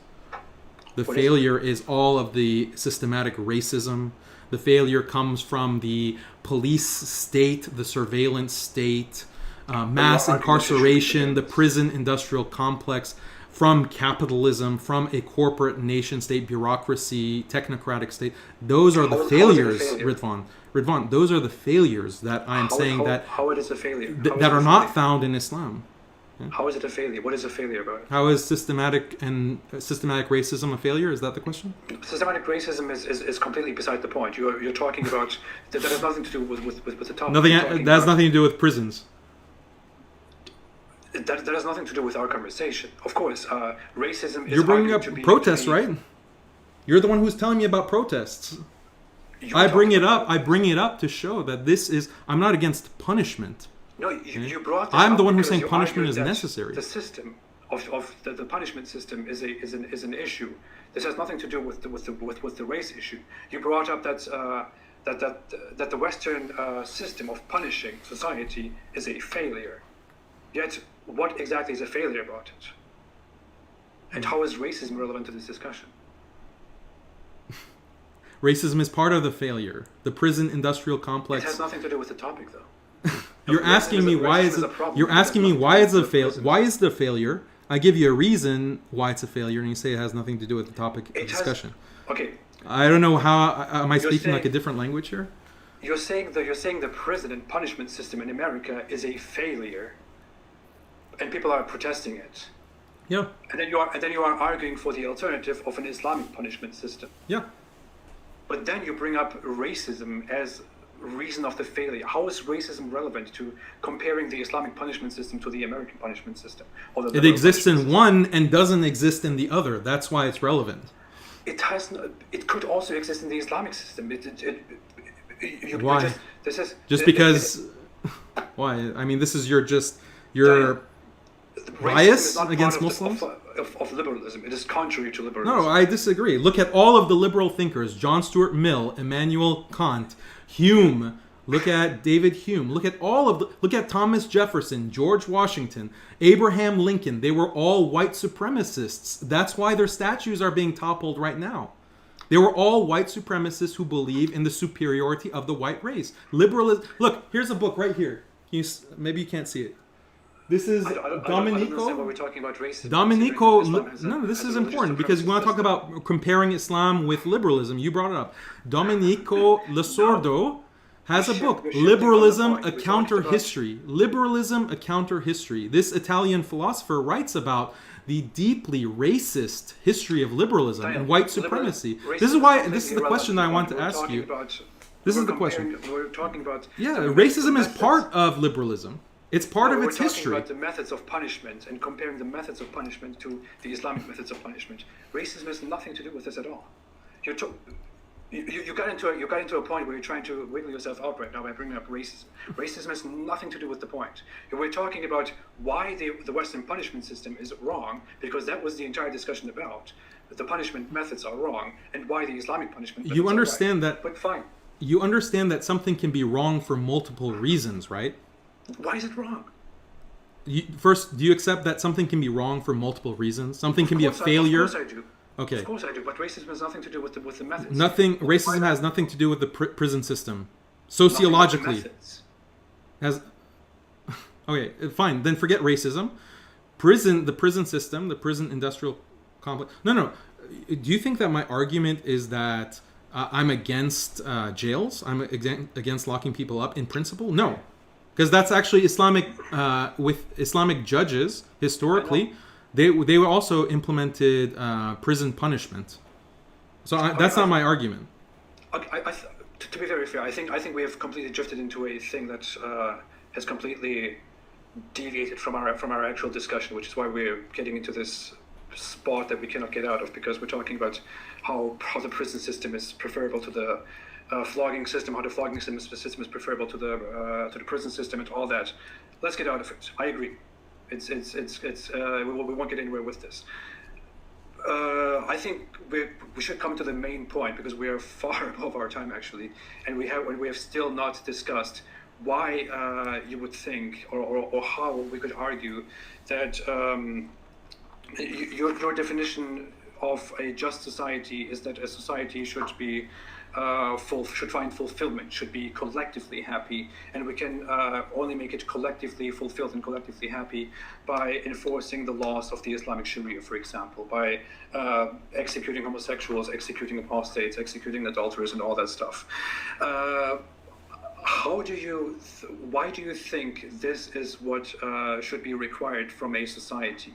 The failure is all of the systematic racism. The failure comes from the police state, the surveillance state, mass incarceration, the prison industrial complex, from capitalism, from a corporate nation state bureaucracy, technocratic state. Those are the failures, Ridvan, those are the failures that I'm saying how it is a failure that are not found in Islam. Yeah? How is it a failure? What is a failure about it? How is systematic racism a failure? Is that the question? Systematic racism is completely beside the point. You're talking about that has nothing to do with the topic. That has nothing to do with prisons. That has nothing to do with our conversation. Of course, racism is... You're bringing up protests, right? You're the one who's telling me about protests. I bring it up to show that this is... I'm not against punishment. No, you brought this I'm up the one who's because saying punishment is necessary. The system of the punishment system is an issue. This has nothing to do with the race issue. You brought up that the Western system of punishing society is a failure. Yet, what exactly is a failure about it? And how is racism relevant to this discussion? Racism is part of the failure. The prison industrial complex. It has nothing to do with the topic, though. You're asking me why is it? You're asking me why is the failure? Why is the failure? I give you a reason why it's a failure, and you say it has nothing to do with the topic of discussion. Okay. I don't know how. Am I speaking like a different language here? You're saying the prison and punishment system in America is a failure, and people are protesting it. Yeah. And then you are arguing for the alternative of an Islamic punishment system. Yeah. But then you bring up racism as reason of the failure. How is racism relevant to comparing the Islamic punishment system to the American punishment system? Or the it exists in one and doesn't exist in the other. That's why it's relevant. It could also exist in the Islamic system. Why? Because. Why? I mean, this is your bias against Muslims? Of liberalism. It is contrary to liberalism. No, I disagree. Look at all of the liberal thinkers. John Stuart Mill, Immanuel Kant, Hume. Look at David Hume. Look at Thomas Jefferson, George Washington, Abraham Lincoln. They were all white supremacists. That's why their statues are being toppled right now. They were all white supremacists who believe in the superiority of the white race. Liberalism. Look, here's a book right here. Maybe you can't see it. This is I don't Domenico. understand why we're talking about racism. Domenico. Islam This is important because you want to talk about comparing Islam with liberalism. You brought it up. Domenico Lesordo has a book, Liberalism, a Counter History. Liberalism, a Counter History. This Italian philosopher writes about the deeply racist history of liberalism and white supremacy. This is the question that I want to ask you. This is the question. We're talking about... Yeah, racism is part of liberalism. It's part of its history. We're talking about the methods of punishment and comparing the methods of punishment to the Islamic methods of punishment. Racism has nothing to do with this at all. You got into a point where you're trying to wiggle yourself out right now by bringing up racism. Racism has nothing to do with the point. We're talking about why the Western punishment system is wrong, because that was the entire discussion about. The punishment methods are wrong, and why the Islamic punishment methods you understand are right. that. But fine. You understand that something can be wrong for multiple reasons, right? Why is it wrong? First, do you accept that something can be wrong for multiple reasons? Something can be a failure. Of course I do. Okay. Of course I do, but racism has nothing to do with the methods. Racism has nothing to do with the prison system. Sociologically. Okay, fine. Then forget racism. The prison system, the prison industrial complex. No. Do you think that my argument is that I'm against jails? I'm against locking people up in principle? No. Because that's actually Islamic, with Islamic judges, historically, they also implemented prison punishment. So that's not my argument. To be very fair, I think we have completely drifted into a thing that has completely deviated from our actual discussion, which is why we're getting into this spot that we cannot get out of, because we're talking about how the prison system is preferable to the flogging system, how the flogging system is preferable to the prison system, and all that. Let's get out of it. I agree. We won't get anywhere with this. I think we should come to the main point, because we are far above our time actually, and we have still not discussed why you would think or how we could argue that your definition of a just society is that a society should be should find fulfillment, should be collectively happy, and we can only make it collectively fulfilled and collectively happy by enforcing the laws of the Islamic Sharia, for example, by executing homosexuals, executing apostates, executing adulterers, and all that stuff. Why do you think this is what should be required from a society?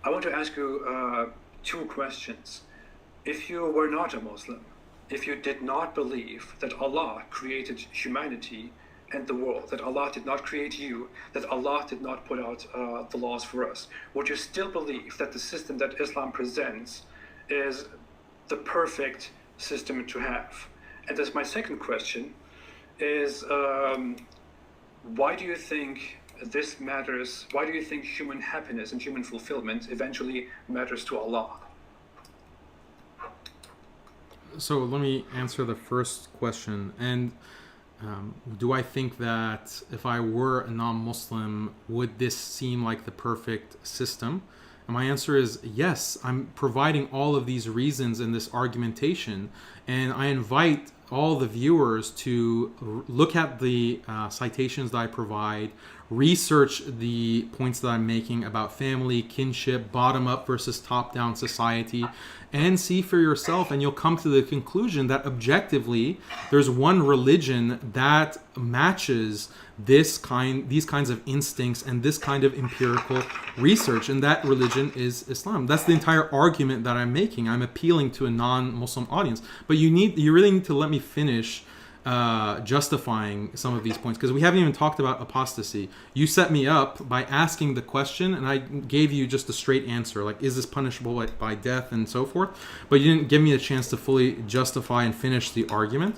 I want to ask you two questions. If you were not a Muslim, if you did not believe that Allah created humanity and the world, that Allah did not create you, that Allah did not put out the laws for us, would you still believe that the system that Islam presents is the perfect system to have? And that's my second question, is why do you think this matters? Why do you think human happiness and human fulfillment eventually matters to Allah? So let me answer the first question. And do I think that if I were a non-Muslim, would this seem like the perfect system? And my answer is yes. I'm providing all of these reasons in this argumentation, and I invite all the viewers to look at the citations that I provide, research the points that I'm making about family, kinship, bottom-up versus top-down society, and see for yourself, and you'll come to the conclusion that objectively there's one religion that matches these kinds of instincts and this kind of empirical research, and that religion is Islam. That's the entire argument that I'm making. I'm appealing to a non-Muslim audience, but you really need to let me finish justifying some of these points, because we haven't even talked about apostasy. You set me up by asking the question, and I gave you just a straight answer, like, is this punishable by death and so forth, but you didn't give me a chance to fully justify and finish the argument,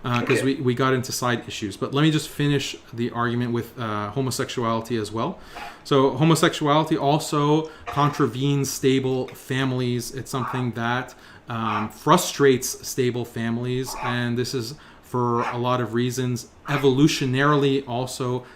because we got into side issues. But let me just finish the argument with homosexuality as well. So homosexuality also contravenes stable families. It's something that frustrates stable families, and this is for a lot of reasons. Evolutionarily also,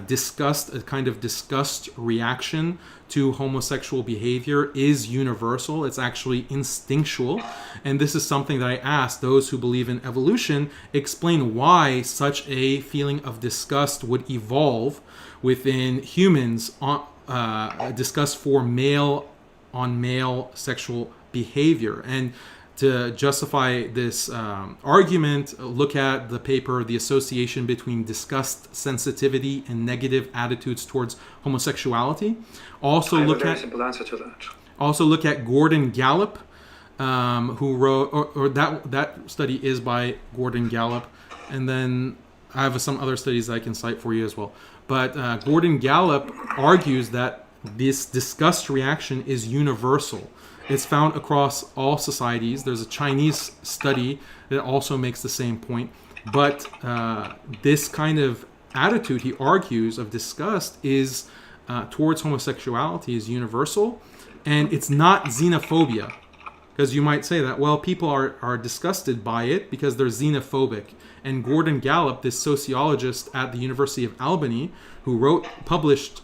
disgust, a kind of disgust reaction to homosexual behavior is universal. It's actually instinctual. And this is something that I ask those who believe in evolution, explain why such a feeling of disgust would evolve within humans, disgust for male on male sexual behavior. And to justify this argument, look at the paper, The Association Between Disgust, Sensitivity, and Negative Attitudes Towards Homosexuality. Also, I have a very simple answer to that. Also, look at Gordon Gallup, who wrote, or that study is by Gordon Gallup, and then I have some other studies I can cite for you as well. But Gordon Gallup argues that this disgust reaction is universal. It's found across all societies. There's a Chinese study that also makes the same point. But this kind of attitude, he argues, of disgust is towards homosexuality is universal. And it's not xenophobia. Because you might say that, well, people are disgusted by it because they're xenophobic. And Gordon Gallup, this sociologist at the University of Albany, who published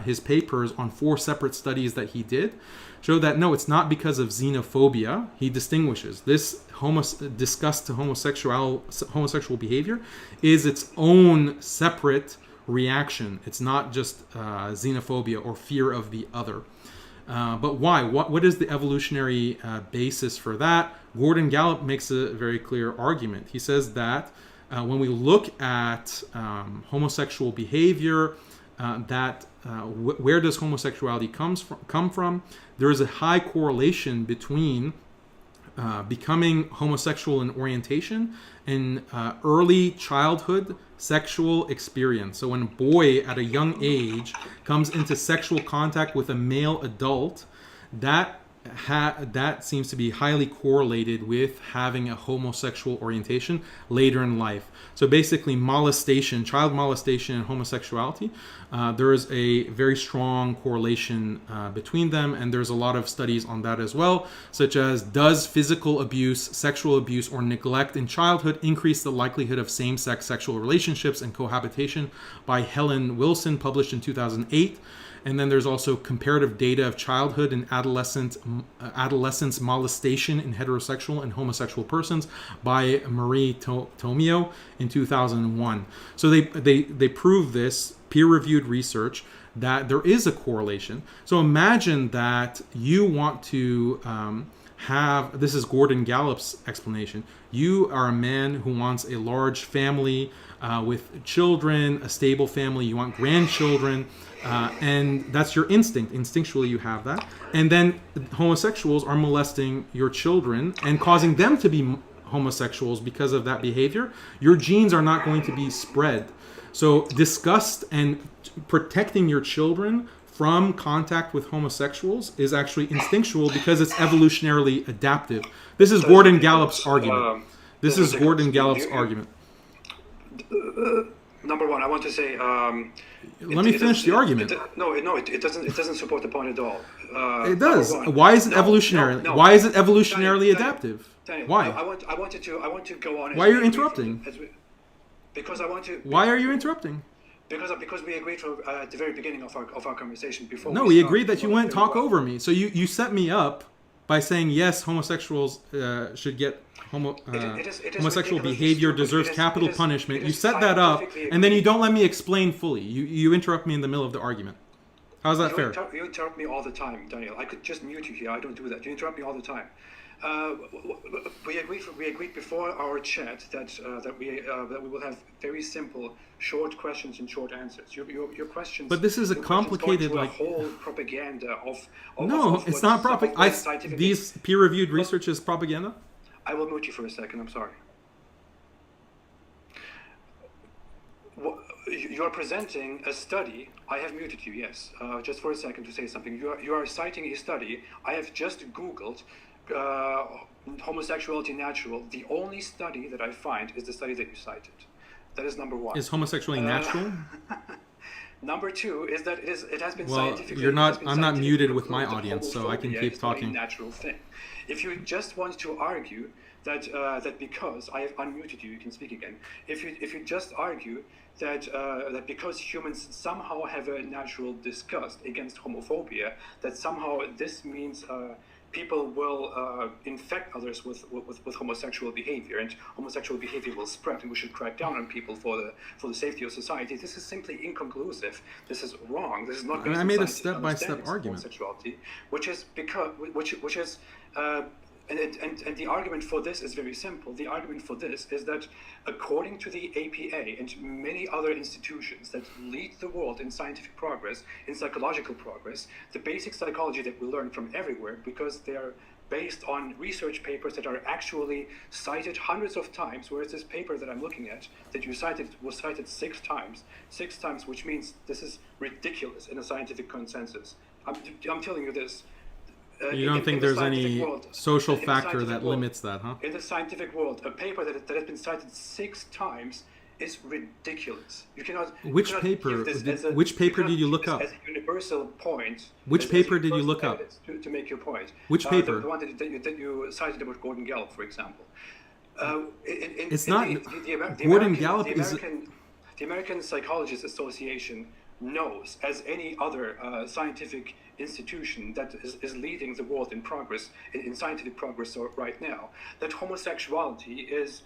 his papers on 4 separate studies that he did, show that no, it's not because of xenophobia. He distinguishes this disgust to homosexual behavior is its own separate reaction. It's not just xenophobia or fear of the other. But why? What is the evolutionary basis for that? Gordon Gallup makes a very clear argument. He says that when we look at homosexual behavior, where does homosexuality come from? There is a high correlation between becoming homosexual in orientation and early childhood sexual experience. So when a boy at a young age comes into sexual contact with a male adult, that seems to be highly correlated with having a homosexual orientation later in life. So basically molestation, child molestation and homosexuality, there is a very strong correlation between them, and there's a lot of studies on that as well, such as does physical abuse, sexual abuse, or neglect in childhood increase the likelihood of same-sex sexual relationships and cohabitation, by Helen Wilson, published in 2008. And then there's also comparative data of childhood and adolescence molestation in heterosexual and homosexual persons by Marie Tomio in 2001. So they prove this, peer-reviewed research, that there is a correlation. So imagine that you want to this is Gordon Gallup's explanation. You are a man who wants a large family with children, a stable family, you want grandchildren, and that's your instinct. Instinctually you have that. And then homosexuals are molesting your children and causing them to be homosexuals because of that behavior. Your genes are not going to be spread. So disgust and protecting your children from contact with homosexuals is actually instinctual because it's evolutionarily adaptive. This is Gordon Gallup's argument. This is Gordon Gallup's argument. Number one, I want to say. Let me finish the argument. It doesn't support the point at all. It does. Why is it evolutionary? Why is it evolutionarily adaptive? Daniel, why? I want to go on. Why are you interrupting? Because I want to. Why are you interrupting? Because we agreed at the very beginning of our conversation before. No, we agreed that you wouldn't talk over me. So you set me up by saying yes, homosexuals should get homosexual behavior deserves capital punishment. You set that up, and then you don't let me explain fully. You interrupt me in the middle of the argument. How's that fair? You interrupt me all the time, Daniel. I could just mute you here. I don't do that. You interrupt me all the time. We agreed before our chat that we will have very simple, short questions and short answers. Your questions. But this is a complicated, like a whole propaganda of it's not propaganda. These peer-reviewed research is propaganda. I will mute you for a second. I'm sorry. You are presenting a study. I have muted you. Yes, just for a second to say something. You are citing a study. I have just Googled. Homosexuality natural. The only study that I find is the study that you cited. That is number one. Is homosexuality natural? Number two is that it has been Well, scientifically. you're not. I'm not scientifically muted with my proved that audience, so I can homophobia keep is not a talking. natural thing. If you just want to argue that that because I have unmuted you, you can speak again. If you just argue that that because humans somehow have a natural disgust against homophobia, that somehow this means people will infect others with homosexual behavior, and homosexual behavior will spread, and we should crack down on people for the safety of society. This is simply inconclusive. This is wrong. This is not. I made a step-by-step argument. Homosexuality, which is because which is. And the argument for this is very simple. The argument for this is that according to the APA and many other institutions that lead the world in scientific progress, in psychological progress, the basic psychology that we learn from everywhere, because they are based on research papers that are actually cited hundreds of times, whereas this paper that I'm looking at, that you cited, was cited six times, which means this is ridiculous in a scientific consensus. I'm telling you this. You don't think there's any social factor that limits that, huh? In the scientific world, a paper that has been cited 6 times is ridiculous. You cannot. Which paper? Which paper did you look up? As a universal point. Which paper did you look up? To make your point. Which paper? The one that you cited about Gordon Gallup, for example. It's not. Gordon Gallup is. The American Psychologists Association knows, as any other scientific institution that is leading the world in progress, in scientific progress right now, that homosexuality is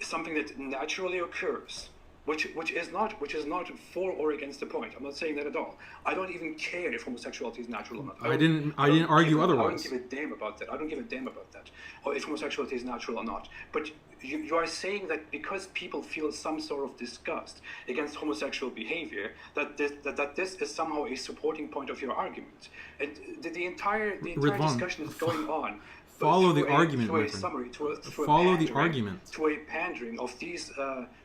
something that naturally occurs, which is not for or against the point. I'm not saying that at all. I don't even care if homosexuality is natural or not. I didn't argue otherwise. I don't give a damn about that. I don't give a damn about that, or if homosexuality is natural or not. But you are saying that because people feel some sort of disgust against homosexual behavior, that this is somehow a supporting point of your argument. And the entire Ridvan, discussion is going on. Follow the argument, through a Ridvan. summary, Follow the argument. To a pandering of these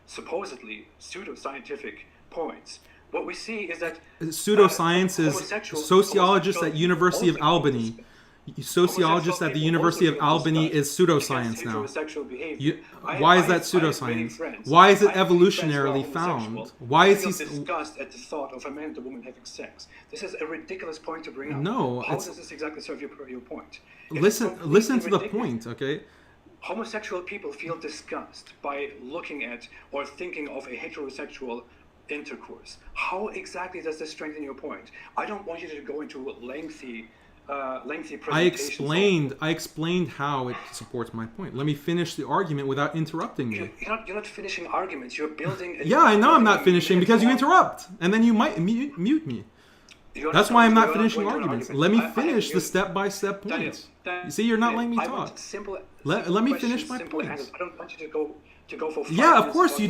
supposedly pseudoscientific points. What we see is that pseudoscience is sociologists at University of Albany. Sociologists at the University of Albany is pseudoscience now. Why is that pseudoscience? Why is it evolutionarily found? Why is he disgust at the thought of a man and a woman having sex? This is a ridiculous point to bring up. No, how does this exactly serve your point? Listen to the point, okay? Homosexual people feel disgust by looking at or thinking of a heterosexual intercourse. How exactly does this strengthen your point? I don't want you to go into lengthy presentation. I explained how it supports my point. Let me finish the argument without interrupting me. You're not finishing arguments. You're building. Yeah, I know I'm not finishing because you interrupt, and then you might mute me. That's why I'm not finishing arguments. Let me finish the step-by-step points. You see, you're not letting me talk. Let me finish my points. I don't want you to go for 5 Yeah, of minutes course you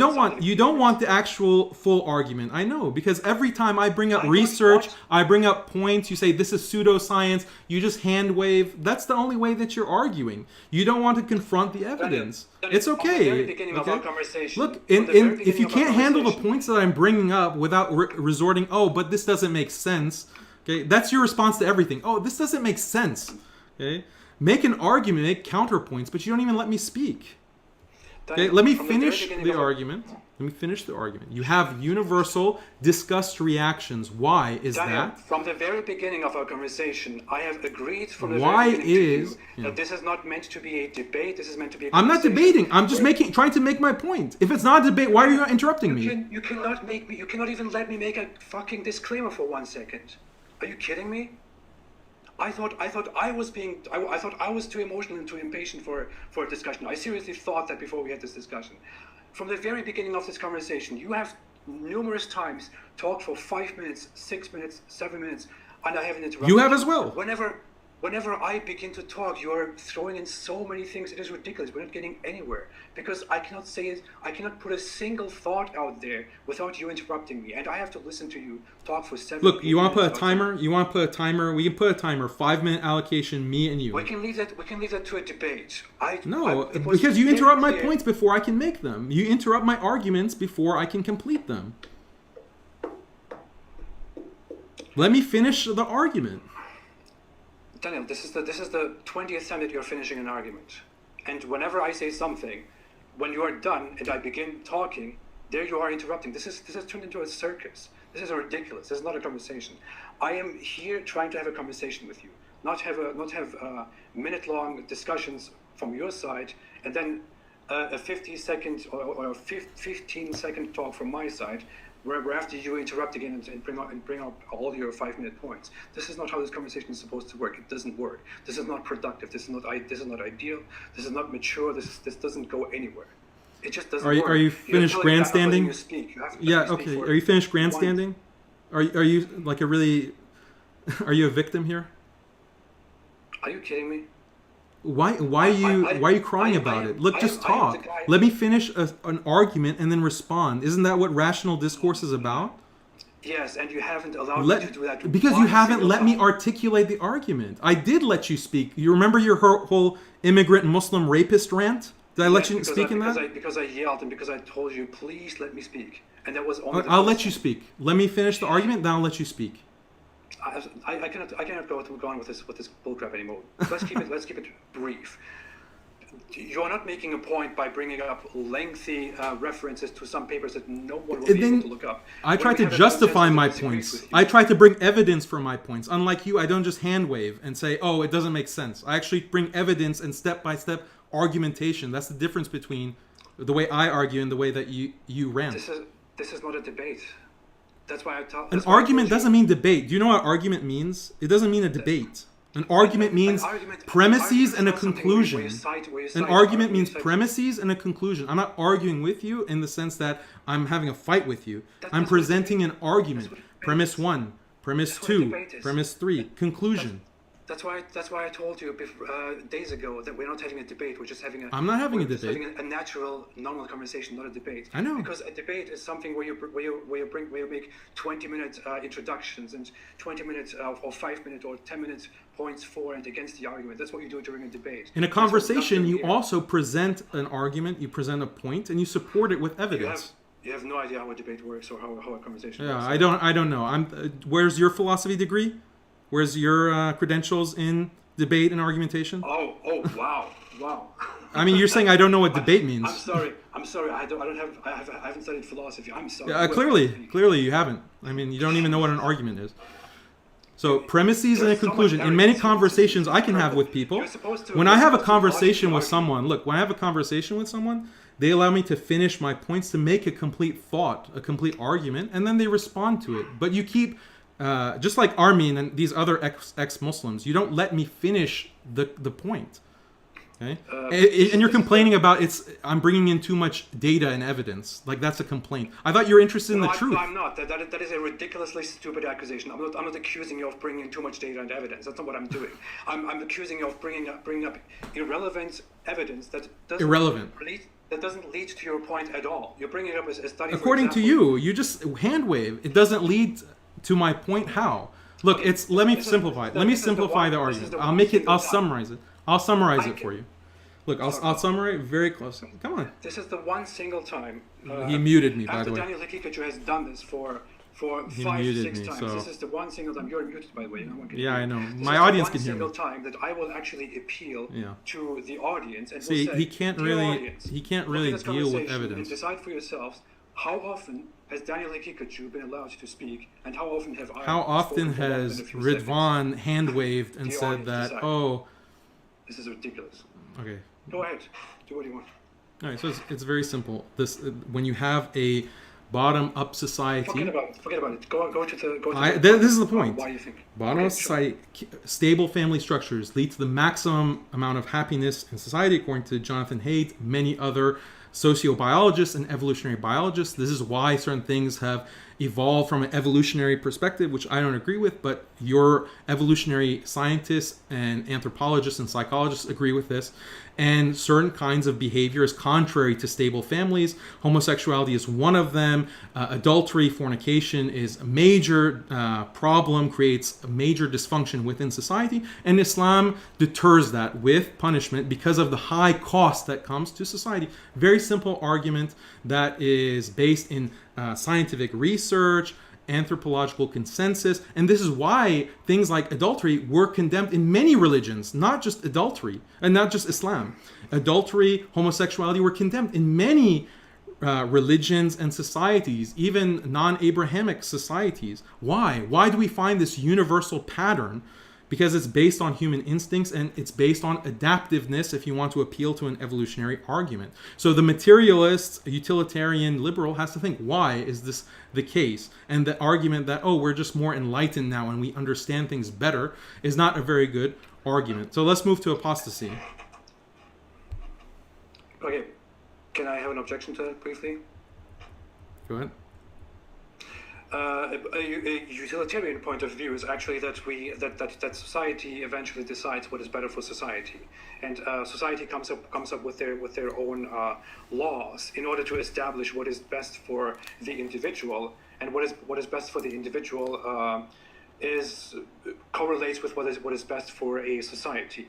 don't want the actual full argument. I know, because every time I bring up research, I bring up points, you say this is pseudoscience, you just hand wave. That's the only way that you're arguing. You don't want to confront the evidence. It's okay. Look, if you can't handle the points that I'm bringing up without resorting, but this doesn't make sense. Okay, that's your response to everything. Oh, this doesn't make sense. Okay, make an argument, make counterpoints, but you don't even let me speak. Okay, let me finish the argument. You have universal disgust reactions. Why is that? From the very beginning of our conversation, I have agreed from the very beginning that this is not meant to be a debate. This is meant to be a I'm not debating. I'm just trying to make my point. If it's not a debate, why are you interrupting me? You cannot make me. You cannot even let me make a fucking disclaimer for 1 second. Are you kidding me? I thought I was too emotional and too impatient for a discussion. I seriously thought that before we had this discussion. From the very beginning of this conversation, you have numerous times talked for 5 minutes, 6 minutes, 7 minutes, and I haven't interrupted. You have as well. Whenever I begin to talk, you are throwing in so many things. It is ridiculous. We're not getting anywhere because I cannot say it. I cannot put a single thought out there without you interrupting me, and I have to listen to you talk for 7 minutes. Look, you want to put a timer? We can put a timer. 5-minute allocation, me and you. We can leave that to a debate. Because you interrupt my points before I can make them. You interrupt my arguments before I can complete them. Let me finish the argument. Daniel, this is the 20th time that you're finishing an argument. And whenever I say something, when you are done and I begin talking, There you are interrupting. This is turned into a circus. This is ridiculous. This is not a conversation. I am here trying to have a conversation with you, not have minute-long discussions from your side, and then a 50-second or 15-second talk from my side, where after you interrupt again and bring up all your 5-minute points. This is not how this conversation is supposed to work. It doesn't work. This is not productive. This is not ideal. This is not mature. This doesn't go anywhere. It just doesn't work. Are you finished grandstanding? You speak. You have to Yeah. Okay. Are you finished grandstanding? Are you like a really? Are you a victim here? Are you kidding me? Why are you crying about it? Look, just talk. Let me finish an argument and then respond. Isn't that what rational discourse is about? Yes, and you haven't allowed me to do that. Because you haven't let me articulate the argument. I did let you speak. You remember your whole immigrant Muslim rapist rant? Did I let you speak in that? Because I yelled and because I told you, please let me speak. And that was only I'll let you speak. Let me finish the argument, then I'll let you speak. I cannot go on with this bullcrap anymore. Let's keep it brief. You are not making a point by bringing up lengthy references to some papers that no one will be able to look up. I tried to justify my points. I tried to bring evidence for my points. Unlike you, I don't just hand wave and say, "Oh, it doesn't make sense." I actually bring evidence and step-by-step argumentation. That's the difference between the way I argue and the way that you rant. This is not a debate. That's why an argument doesn't mean debate. Do you know what argument means? It doesn't mean a debate. An argument means premises and a conclusion. An argument means premises and a conclusion. I'm not arguing with you in the sense that I'm having a fight with you. I'm presenting an argument. Premise 1, premise 2, premise 3, conclusion. That's why I told you days ago that we're not having a debate. We're just having a. I'm not having a debate. We're having a natural, normal conversation, not a debate. I know. Because a debate is something where you make 20-minute introductions and 20-minute or 5-minute or 10-minute points for and against the argument. That's what you do during a debate. In a conversation, you also present an argument, you present a point, and you support it with evidence. You have no idea how a debate works or how a conversation works. Yeah, I don't know. Where's your philosophy degree? Where's your credentials in debate and argumentation? Oh, wow. I mean, you're saying I don't know what debate means. I'm sorry. I haven't studied philosophy. I'm sorry. Yeah, clearly you haven't. I mean, you don't even know what an argument is. So premises and a conclusion. In many conversations I can have with people, when I have a conversation with someone, they allow me to finish my points, to make a complete thought, a complete argument, and then they respond to it. But you keep. Just like Armin and these other ex-Muslims, you don't let me finish the point. Okay? And you're complaining about I'm bringing in too much data and evidence. Like, that's a complaint. I thought you were interested in the truth. I'm not. That is a ridiculously stupid accusation. I'm not accusing you of bringing in too much data and evidence. That's not what I'm doing. I'm accusing you of bringing up irrelevant evidence that doesn't lead to your point at all. You're bringing up a study. According to you, you just hand wave. It doesn't lead to my point. How? Look, let me simplify the argument. I'll summarize it. I'll summarize it for you. Look, I'll summarize it very close. Come on. This is the one single time. He muted me, by the way. Daniel Haqiqatjou has done this for 5-6 times. So. This is the one single time. You're muted, by the way. Yeah, I know. My audience can hear me. This is the one single time that I will actually appeal to the audience and see. Will say, he can't really deal with evidence. And decide for yourselves how often has Daniel Haqiqatjou been allowed to speak, and how often have I? How often has Ridvan hand waved and said that? Oh, this is ridiculous. Okay. Go ahead. Do what you want. All right. So it's very simple. When you have a bottom-up society. Forget about it. Go to this is the point. Why do you think? Bottom-up society, stable family structures lead to the maximum amount of happiness in society, according to Jonathan Haidt, many other sociobiologists and evolutionary biologists. This is why certain things have evolved from an evolutionary perspective, which I don't agree with, but your evolutionary scientists and anthropologists and psychologists agree with this. And certain kinds of behavior is contrary to stable families. Homosexuality is one of them. Adultery, fornication is a major problem, creates a major dysfunction within society. And Islam deters that with punishment because of the high cost that comes to society. Very simple argument that is based in scientific research, anthropological consensus, and this is why things like adultery were condemned in many religions, not just adultery, and not just Islam. Adultery, homosexuality were condemned in many religions and societies, even non-Abrahamic societies. Why? Why do we find this universal pattern? Because it's based on human instincts and it's based on adaptiveness if you want to appeal to an evolutionary argument. So the materialist, utilitarian, liberal has to think, why is this the case? And the argument that, oh, we're just more enlightened now and we understand things better is not a very good argument. So let's move to apostasy. Okay, can I have an objection to that briefly? Go ahead. A utilitarian point of view is actually that society eventually decides what is better for society, and society comes up with their own laws in order to establish what is best for the individual, and what is best for the individual correlates with what is best for a society,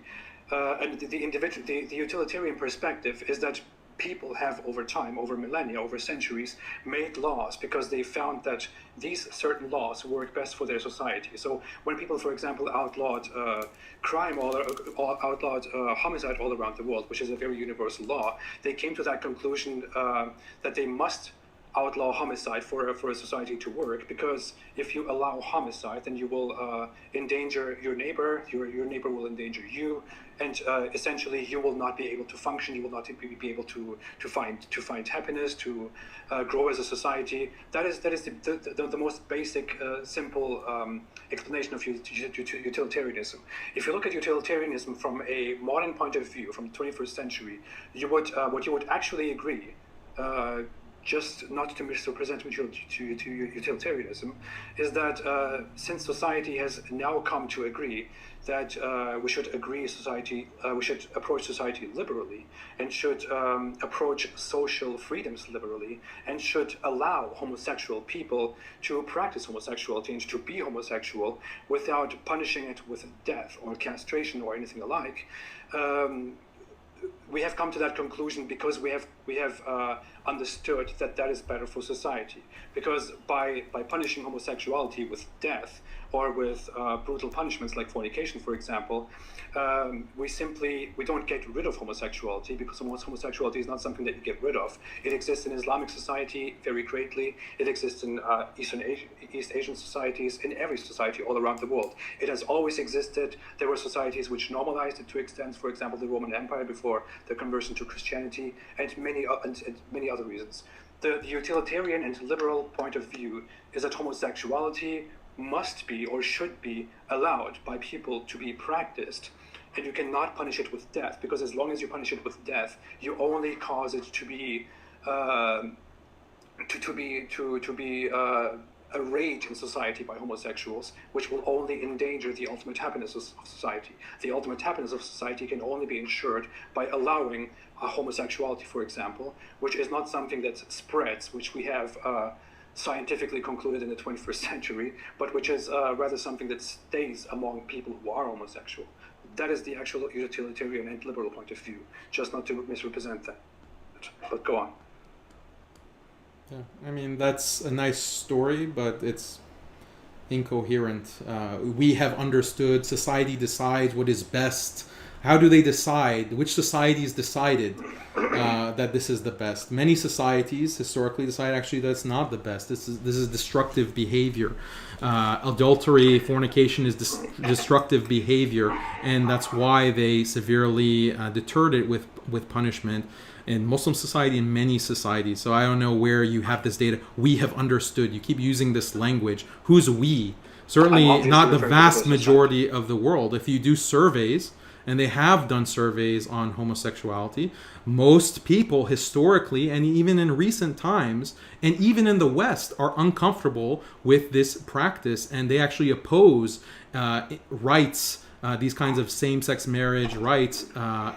and the utilitarian perspective is that people have over time, over millennia, over centuries, made laws because they found that these certain laws work best for their society. So when people, for example, outlawed crime outlawed homicide all around the world, which is a very universal law, they came to that conclusion that they must outlaw homicide for a society to work, because if you allow homicide, then you will endanger your neighbor, your neighbor will endanger you, and essentially you will not be able to function, you will not be able to find happiness, to grow as a society. That is the most basic, simple explanation of utilitarianism. If you look at utilitarianism from a modern point of view, from the 21st century, what you would actually agree, just not to misrepresent utilitarianism, is that since society has now come to agree that we should approach society liberally, and should approach social freedoms liberally, and should allow homosexual people to practice homosexuality and to be homosexual without punishing it with death or castration or anything alike. We have come to that conclusion because we have understood that is better for society. Because by punishing homosexuality with death or with brutal punishments like fornication, for example, we don't get rid of homosexuality, because homosexuality is not something that you get rid of. It exists in Islamic society very greatly. It exists in East Asian societies, in every society all around the world. It has always existed. There were societies which normalized it to extents, for example, the Roman Empire before the conversion to Christianity, and many other reasons. The utilitarian and liberal point of view is that homosexuality must be or should be allowed by people to be practiced, and you cannot punish it with death, because as long as you punish it with death, you only cause it to be a rage in society by homosexuals, which will only endanger the ultimate happiness of society. The ultimate happiness of society can only be ensured by allowing homosexuality, for example, which is not something that spreads, which we have scientifically concluded in the 21st century, but which is rather something that stays among people who are homosexual. That is the actual utilitarian and liberal point of view, just not to misrepresent that. But go on. Yeah, I mean, that's a nice story, but it's incoherent. We have understood society decides what is best. How do they decide? Which societies decided that this is the best? Many societies historically decide actually that's not the best. This is destructive behavior. Adultery, fornication is destructive behavior, and that's why they severely deterred it with punishment in Muslim society and many societies. So I don't know where you have this data. We have understood. You keep using this language. Who's we? Certainly not the vast majority of the world. If you do surveys, and they have done surveys on homosexuality, most people historically, and even in recent times, and even in the West, are uncomfortable with this practice, and they actually oppose rights, these kinds of same-sex marriage rights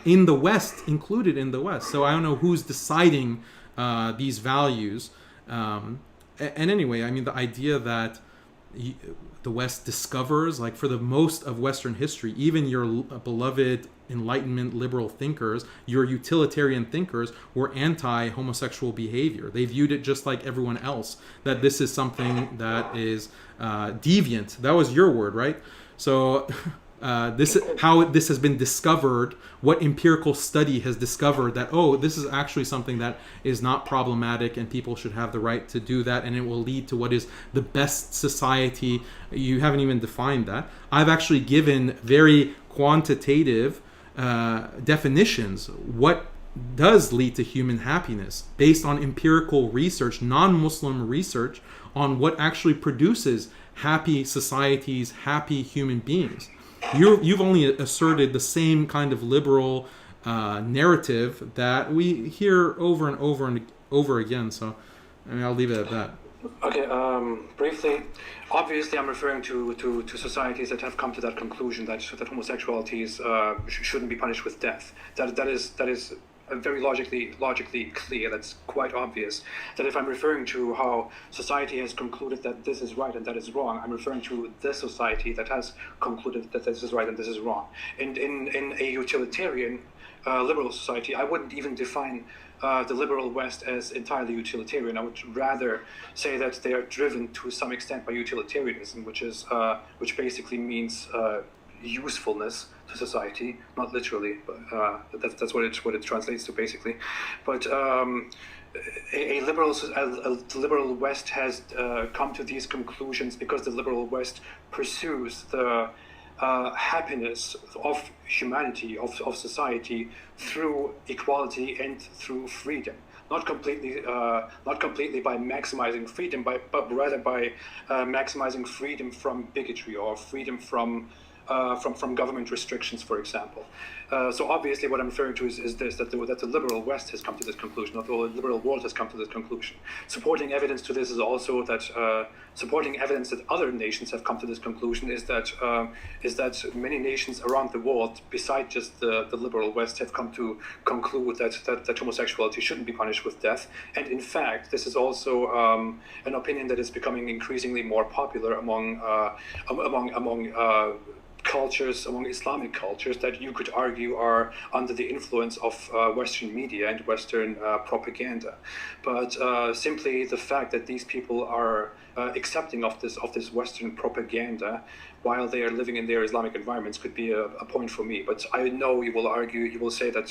in the West, included in the West. So I don't know who's deciding these values. And anyway, I mean, the idea that the West discovers, like for the most of Western history, even your beloved Enlightenment liberal thinkers, your utilitarian thinkers, were anti-homosexual behavior. They viewed it just like everyone else, that this is something that is deviant. That was your word, right? So how this has been discovered, what empirical study has discovered that, this is actually something that is not problematic and people should have the right to do that, and it will lead to what is the best society. You haven't even defined that. I've actually given very quantitative definitions. What does lead to human happiness based on empirical research, non-Muslim research, on what actually produces happy societies, happy human beings. You've only asserted the same kind of liberal narrative that we hear over and over and over again. So, I'll leave it at that. Okay, briefly, obviously I'm referring to societies that have come to that conclusion that homosexuality shouldn't be punished with death. That is very logically clear. That's quite obvious. That if I'm referring to how society has concluded that this is right and that is wrong, I'm referring to this society that has concluded that this is right and this is wrong. In a utilitarian liberal society, I wouldn't even define the liberal West as entirely utilitarian. I would rather say that they are driven to some extent by utilitarianism, which basically means usefulness to society, not literally, but that's what it translates to basically. But a liberal West has come to these conclusions because the liberal West pursues the happiness of humanity, of society, through equality and through freedom. Not completely by maximizing freedom, but rather by maximizing freedom from bigotry or freedom from government restrictions, for example. So obviously what I'm referring to is this, that the liberal West has come to this conclusion, not the liberal world has come to this conclusion. Supporting evidence to this is also that supporting evidence that other nations have come to this conclusion is that many nations around the world, beside just the liberal West, have come to conclude that homosexuality shouldn't be punished with death. And in fact, this is also an opinion that is becoming increasingly more popular among cultures, among Islamic cultures, that you could argue are under the influence of Western media and Western propaganda. But simply the fact that these people are accepting of this Western propaganda while they are living in their Islamic environments could be a point for me. But I know you will say that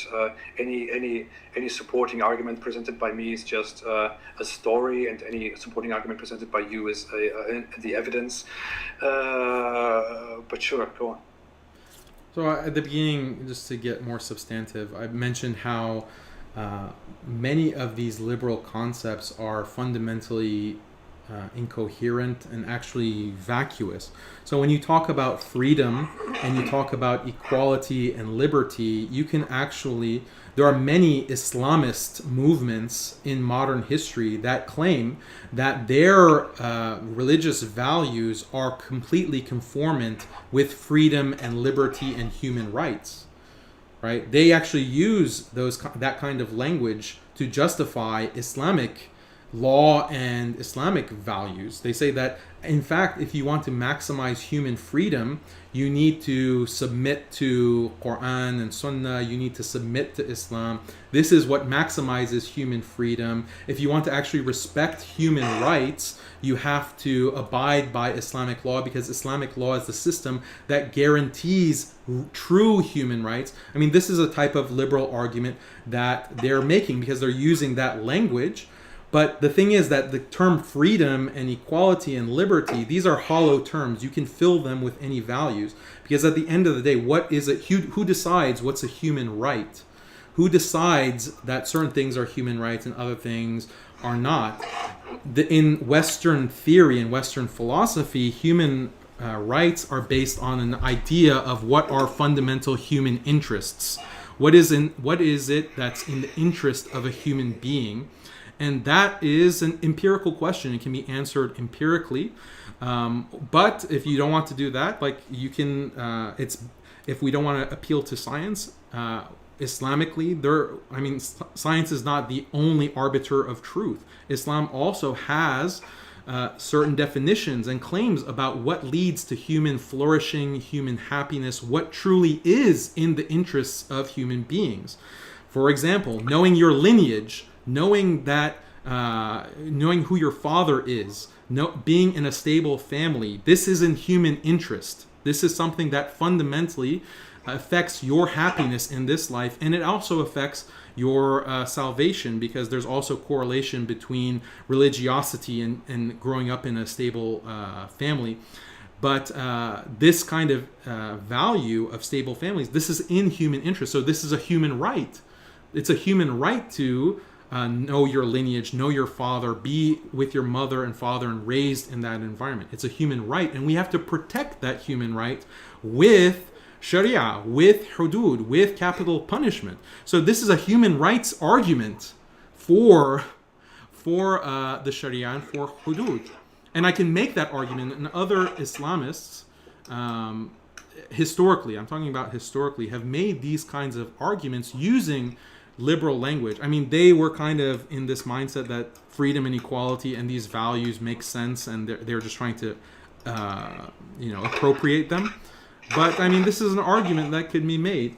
any supporting argument presented by me is just a story, and any supporting argument presented by you is the evidence. But sure, go on. So at the beginning, just to get more substantive, I mentioned how many of these liberal concepts are fundamentally incoherent and actually vacuous. So when you talk about freedom and you talk about equality and liberty, you can actually, there are many Islamist movements in modern history that claim that their religious values are completely conformant with freedom and liberty and human rights. Right? They actually use that kind of language to justify Islamic law and Islamic values. They say that, in fact, if you want to maximize human freedom, you need to submit to Quran and Sunnah, you need to submit to Islam. This is what maximizes human freedom. If you want to actually respect human rights, you have to abide by Islamic law, because Islamic law is the system that guarantees true human rights. I mean, this is a type of liberal argument that they're making because they're using that language. But the thing is that the term freedom and equality and liberty, these are hollow terms. You can fill them with any values. Because at the end of the day, what is it? Who decides what's a human right? Who decides that certain things are human rights and other things are not? In Western theory and Western philosophy, human rights are based on an idea of what are fundamental human interests. What is it that's in the interest of a human being? And that is an empirical question. It can be answered empirically. But if you don't want to do that, like you can, if we don't want to appeal to science, Islamically, science is not the only arbiter of truth. Islam also has certain definitions and claims about what leads to human flourishing, human happiness, what truly is in the interests of human beings. For example, knowing your lineage, knowing who your father is, being in a stable family, this is in human interest. This is something that fundamentally affects your happiness in this life, and it also affects your salvation, because there's also correlation between religiosity and growing up in a stable family. But this kind of value of stable families, this is in human interest. So this is a human right. It's a human right to know your lineage, know your father, be with your mother and father and raised in that environment. It's a human right, and we have to protect that human right with Sharia, with hudud, with capital punishment. So this is a human rights argument for the Sharia and for hudud. And I can make that argument, and other Islamists, historically, I'm talking about historically, have made these kinds of arguments using liberal language. I mean, they were kind of in this mindset that freedom and equality and these values make sense, and they're just trying to, appropriate them. But I mean, this is an argument that could be made.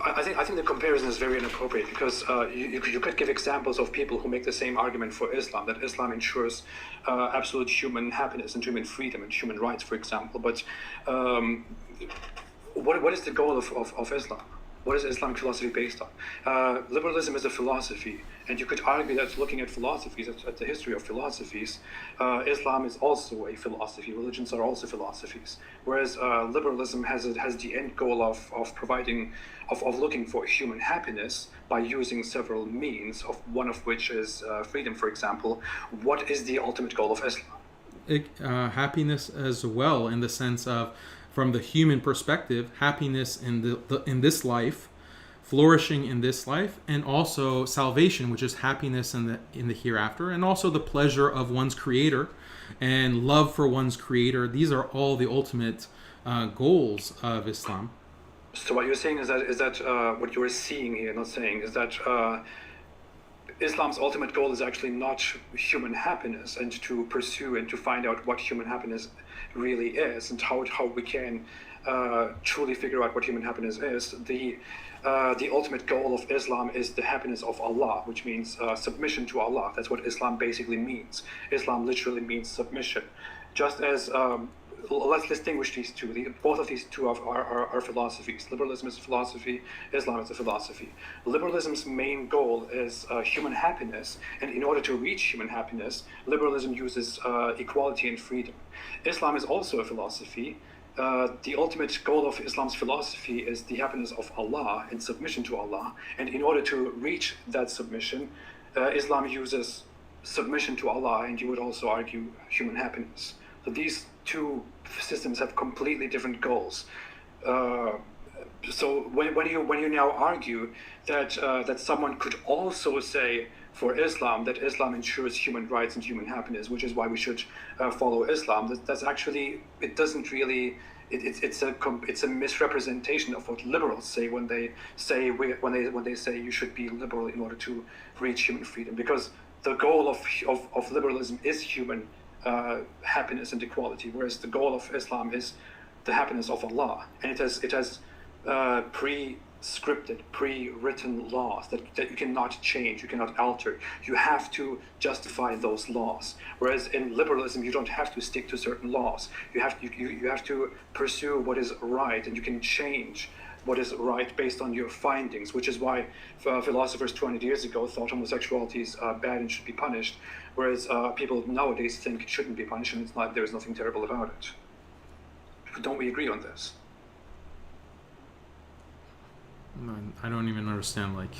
I think the comparison is very inappropriate, because you could give examples of people who make the same argument for Islam, that Islam ensures absolute human happiness and human freedom and human rights, for example. But what is the goal of Islam? What is Islamic philosophy based on? Liberalism is a philosophy, and you could argue that looking at philosophies, at the history of philosophies, Islam is also a philosophy. Religions are also philosophies. Whereas liberalism has the end goal of providing, of looking for human happiness by using several means, of one of which is freedom, for example. What is the ultimate goal of Islam? Happiness as well, in the sense of, from the human perspective, happiness in this life, flourishing in this life, and also salvation, which is happiness in the hereafter, and also the pleasure of one's creator and love for one's creator. These are all the ultimate goals of Islam. So what you're saying is that what you're seeing here, not saying, is that Islam's ultimate goal is actually not human happiness, and to pursue and to find out what human happiness really is, and how we can truly figure out what human happiness is. The ultimate goal of Islam is the happiness of Allah, which means submission to Allah. That's what Islam basically means. Islam literally means submission. Just as let's distinguish these two. Both of these two are philosophies. Liberalism is a philosophy, Islam is a philosophy. Liberalism's main goal is human happiness, and in order to reach human happiness, liberalism uses equality and freedom. Islam is also a philosophy. The ultimate goal of Islam's philosophy is the happiness of Allah and submission to Allah, and in order to reach that submission, Islam uses submission to Allah, and you would also argue human happiness. So these two systems have completely different goals. So when you now argue that someone could also say for Islam that Islam ensures human rights and human happiness, which is why we should follow Islam, that's actually, it doesn't really. It's a misrepresentation of what liberals say when they say you should be liberal in order to reach human freedom, because the goal of liberalism is human happiness and equality, whereas the goal of Islam is the happiness of Allah, and it has pre-scripted, pre-written laws that you cannot change, you cannot alter. You have to justify those laws. Whereas in liberalism, you don't have to stick to certain laws. You have to pursue what is right, and you can change what is right based on your findings, which is why philosophers 200 years ago thought homosexuality is bad and should be punished, whereas people nowadays think it shouldn't be punished, and there is nothing terrible about it. Don't we agree on this? No, I don't even understand. Like,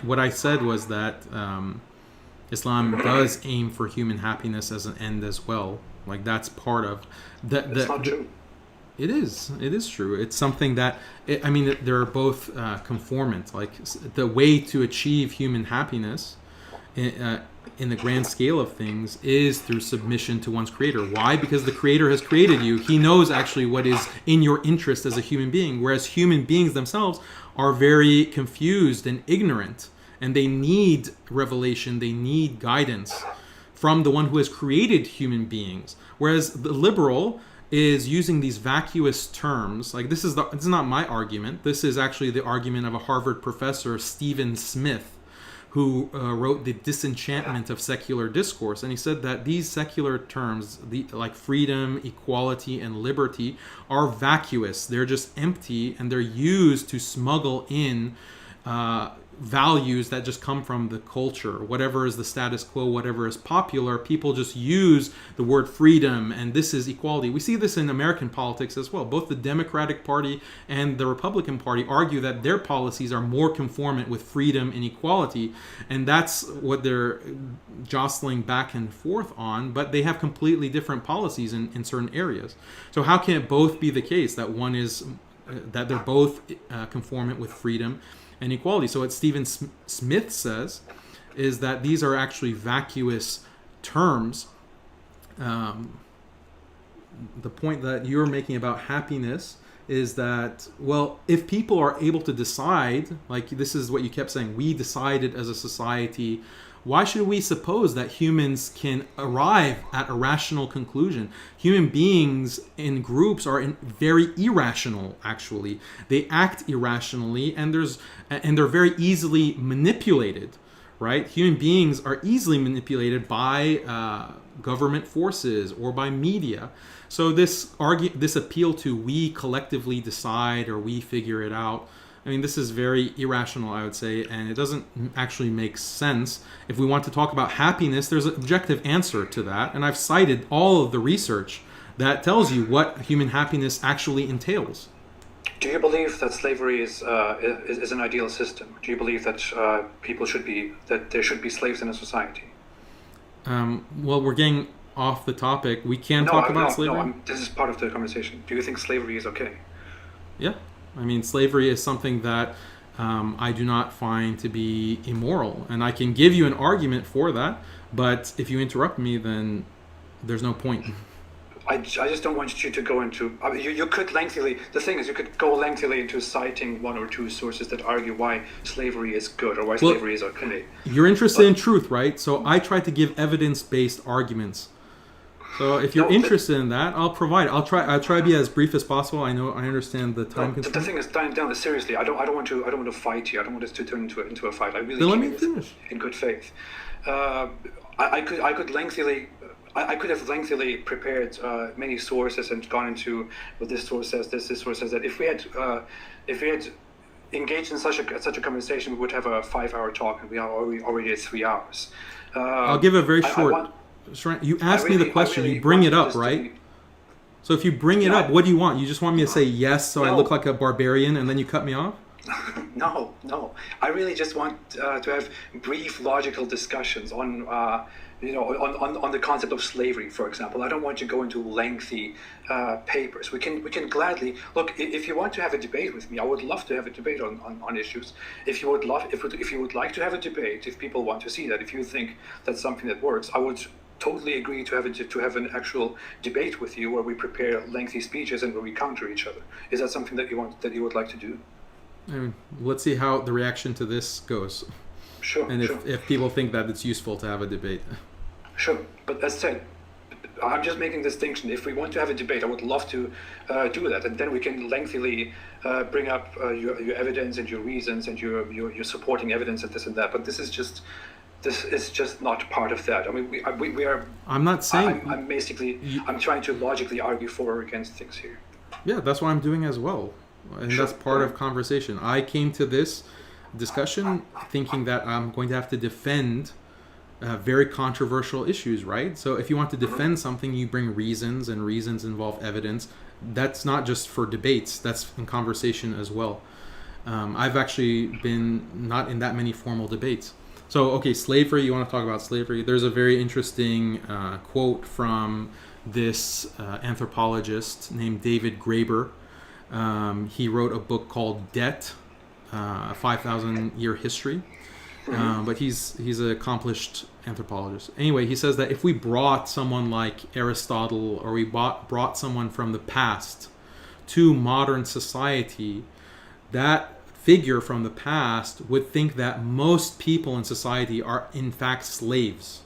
what I said was that Islam does aim for human happiness as an end as well. Like, that's part of It's not true. It is true. It's something that they're both conformant. Like, the way to achieve human happiness in the grand scale of things is through submission to one's creator. Why? Because the creator has created you. He knows actually what is in your interest as a human being, whereas human beings themselves are very confused and ignorant, and they need revelation, they need guidance from the one who has created human beings. Whereas the liberal is using these vacuous terms. Like, this is not my argument. This is actually the argument of a Harvard professor, Stephen Smith, who wrote The Disenchantment of Secular Discourse. And he said that these secular terms, like freedom, equality, and liberty, are vacuous. They're just empty, and they're used to smuggle in values that just come from the culture. Whatever is the status quo, whatever is popular, people just use the word freedom, and this is equality. We see this in American politics as well. Both the Democratic Party and the Republican Party argue that their policies are more conformant with freedom and equality, and that's what they're jostling back and forth on, but they have completely different policies in certain areas. So how can it both be the case that one is that they're both conformant with freedom and equality? So what Stephen Smith says is that these are actually vacuous terms. The point that you're making about happiness is that, well, if people are able to decide, like this is what you kept saying, we decided as a society, why should we suppose that humans can arrive at a rational conclusion? Human beings in groups are very irrational, actually. They act irrationally, and they're very easily manipulated, right? Human beings are easily manipulated by government forces or by media. So this appeal to we collectively decide or we figure it out, I mean, this is very irrational, I would say, and it doesn't actually make sense. If we want to talk about happiness, there's an objective answer to that, and I've cited all of the research that tells you what human happiness actually entails. Do you believe that slavery is an ideal system? Do you believe that that there should be slaves in a society? Well, we're getting off the topic. We can talk about slavery. No, this is part of the conversation. Do you think slavery is okay? Yeah. I mean, slavery is something that I do not find to be immoral. And I can give you an argument for that, but if you interrupt me, then there's no point. I just don't want you to go into... I mean, you could lengthily... The thing is, you could go lengthily into citing one or two sources that argue why slavery is good or why slavery is okay. You're interested in truth, right? So I try to give evidence-based arguments. So if you're interested in that, I'll provide. I'll try to be as brief as possible. I understand the time constraint. The thing is, Daniel, seriously, I don't want to fight you. I don't want this to turn into a fight. I really then let me finish. In good faith. I could have lengthily prepared many sources and gone into what this source says, this source says that. If we had engaged in such a conversation, we would have a 5-hour talk, and we are already at 3 hours. I'll give a very short. You asked me the question, you bring it up, right? So if you bring it up, what do you want? You just want me to say yes so I look like a barbarian and then you cut me off? No. I really just want to have brief logical discussions on the concept of slavery, for example. I don't want to go into lengthy papers. We can gladly look. If you want to have a debate with me, I would love to have a debate on issues. If you would like to have a debate, if people want to see that, if you think that's something that works, I would totally agree to have an actual debate with you where we prepare lengthy speeches and where we counter each other. Is that something that you would like to do? Let's see how the reaction to this goes. Sure. And if people think that it's useful to have a debate. Sure, but as said, I'm just making this distinction. If we want to have a debate, I would love to do that, and then we can lengthily bring up your evidence and your reasons and your supporting evidence and this and that. But this is just not part of that. I mean, we are. I'm not saying. I'm trying to logically argue for or against things here. Yeah, that's what I'm doing as well, and that's part of conversation. I came to this discussion thinking that I'm going to have to defend very controversial issues, right? So if you want to defend something, you bring reasons, and reasons involve evidence. That's not just for debates, that's in conversation as well. I've actually been not in that many formal debates. So, okay, slavery, you want to talk about slavery? There's a very interesting quote from this anthropologist named David Graeber. He wrote a book called Debt, a 5,000-year history. But he's an accomplished anthropologist. Anyway, he says that if we brought someone like Aristotle or we brought someone from the past to modern society, that figure from the past would think that most people in society are in fact slaves.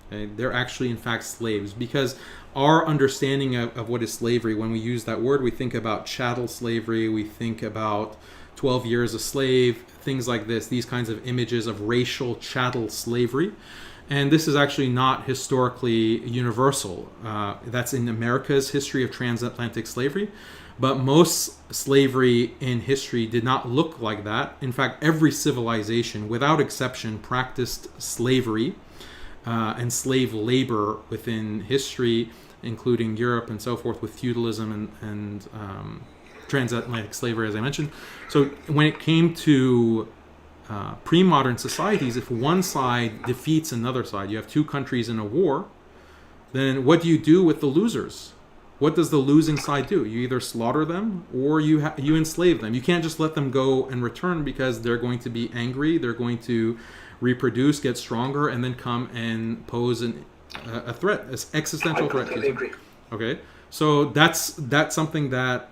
Okay? They're actually in fact slaves because our understanding of what is slavery, when we use that word, we think about chattel slavery, we think about 12 years a slave, things like this, these kinds of images of racial chattel slavery. And this is actually not historically universal. That's in America's history of transatlantic slavery. But most slavery in history did not look like that. In fact, every civilization, without exception, practiced slavery and slave labor within history, including Europe and so forth, with feudalism and transatlantic slavery, as I mentioned. So when it came to pre-modern societies, if one side defeats another side, you have two countries in a war, then what do you do with the losers? What does the losing side do? You either slaughter them or you enslave them. You can't just let them go and return, because they're going to be angry, they're going to reproduce, get stronger, and then come and pose a threat, an existential threat. I completely agree. Okay, so that's something that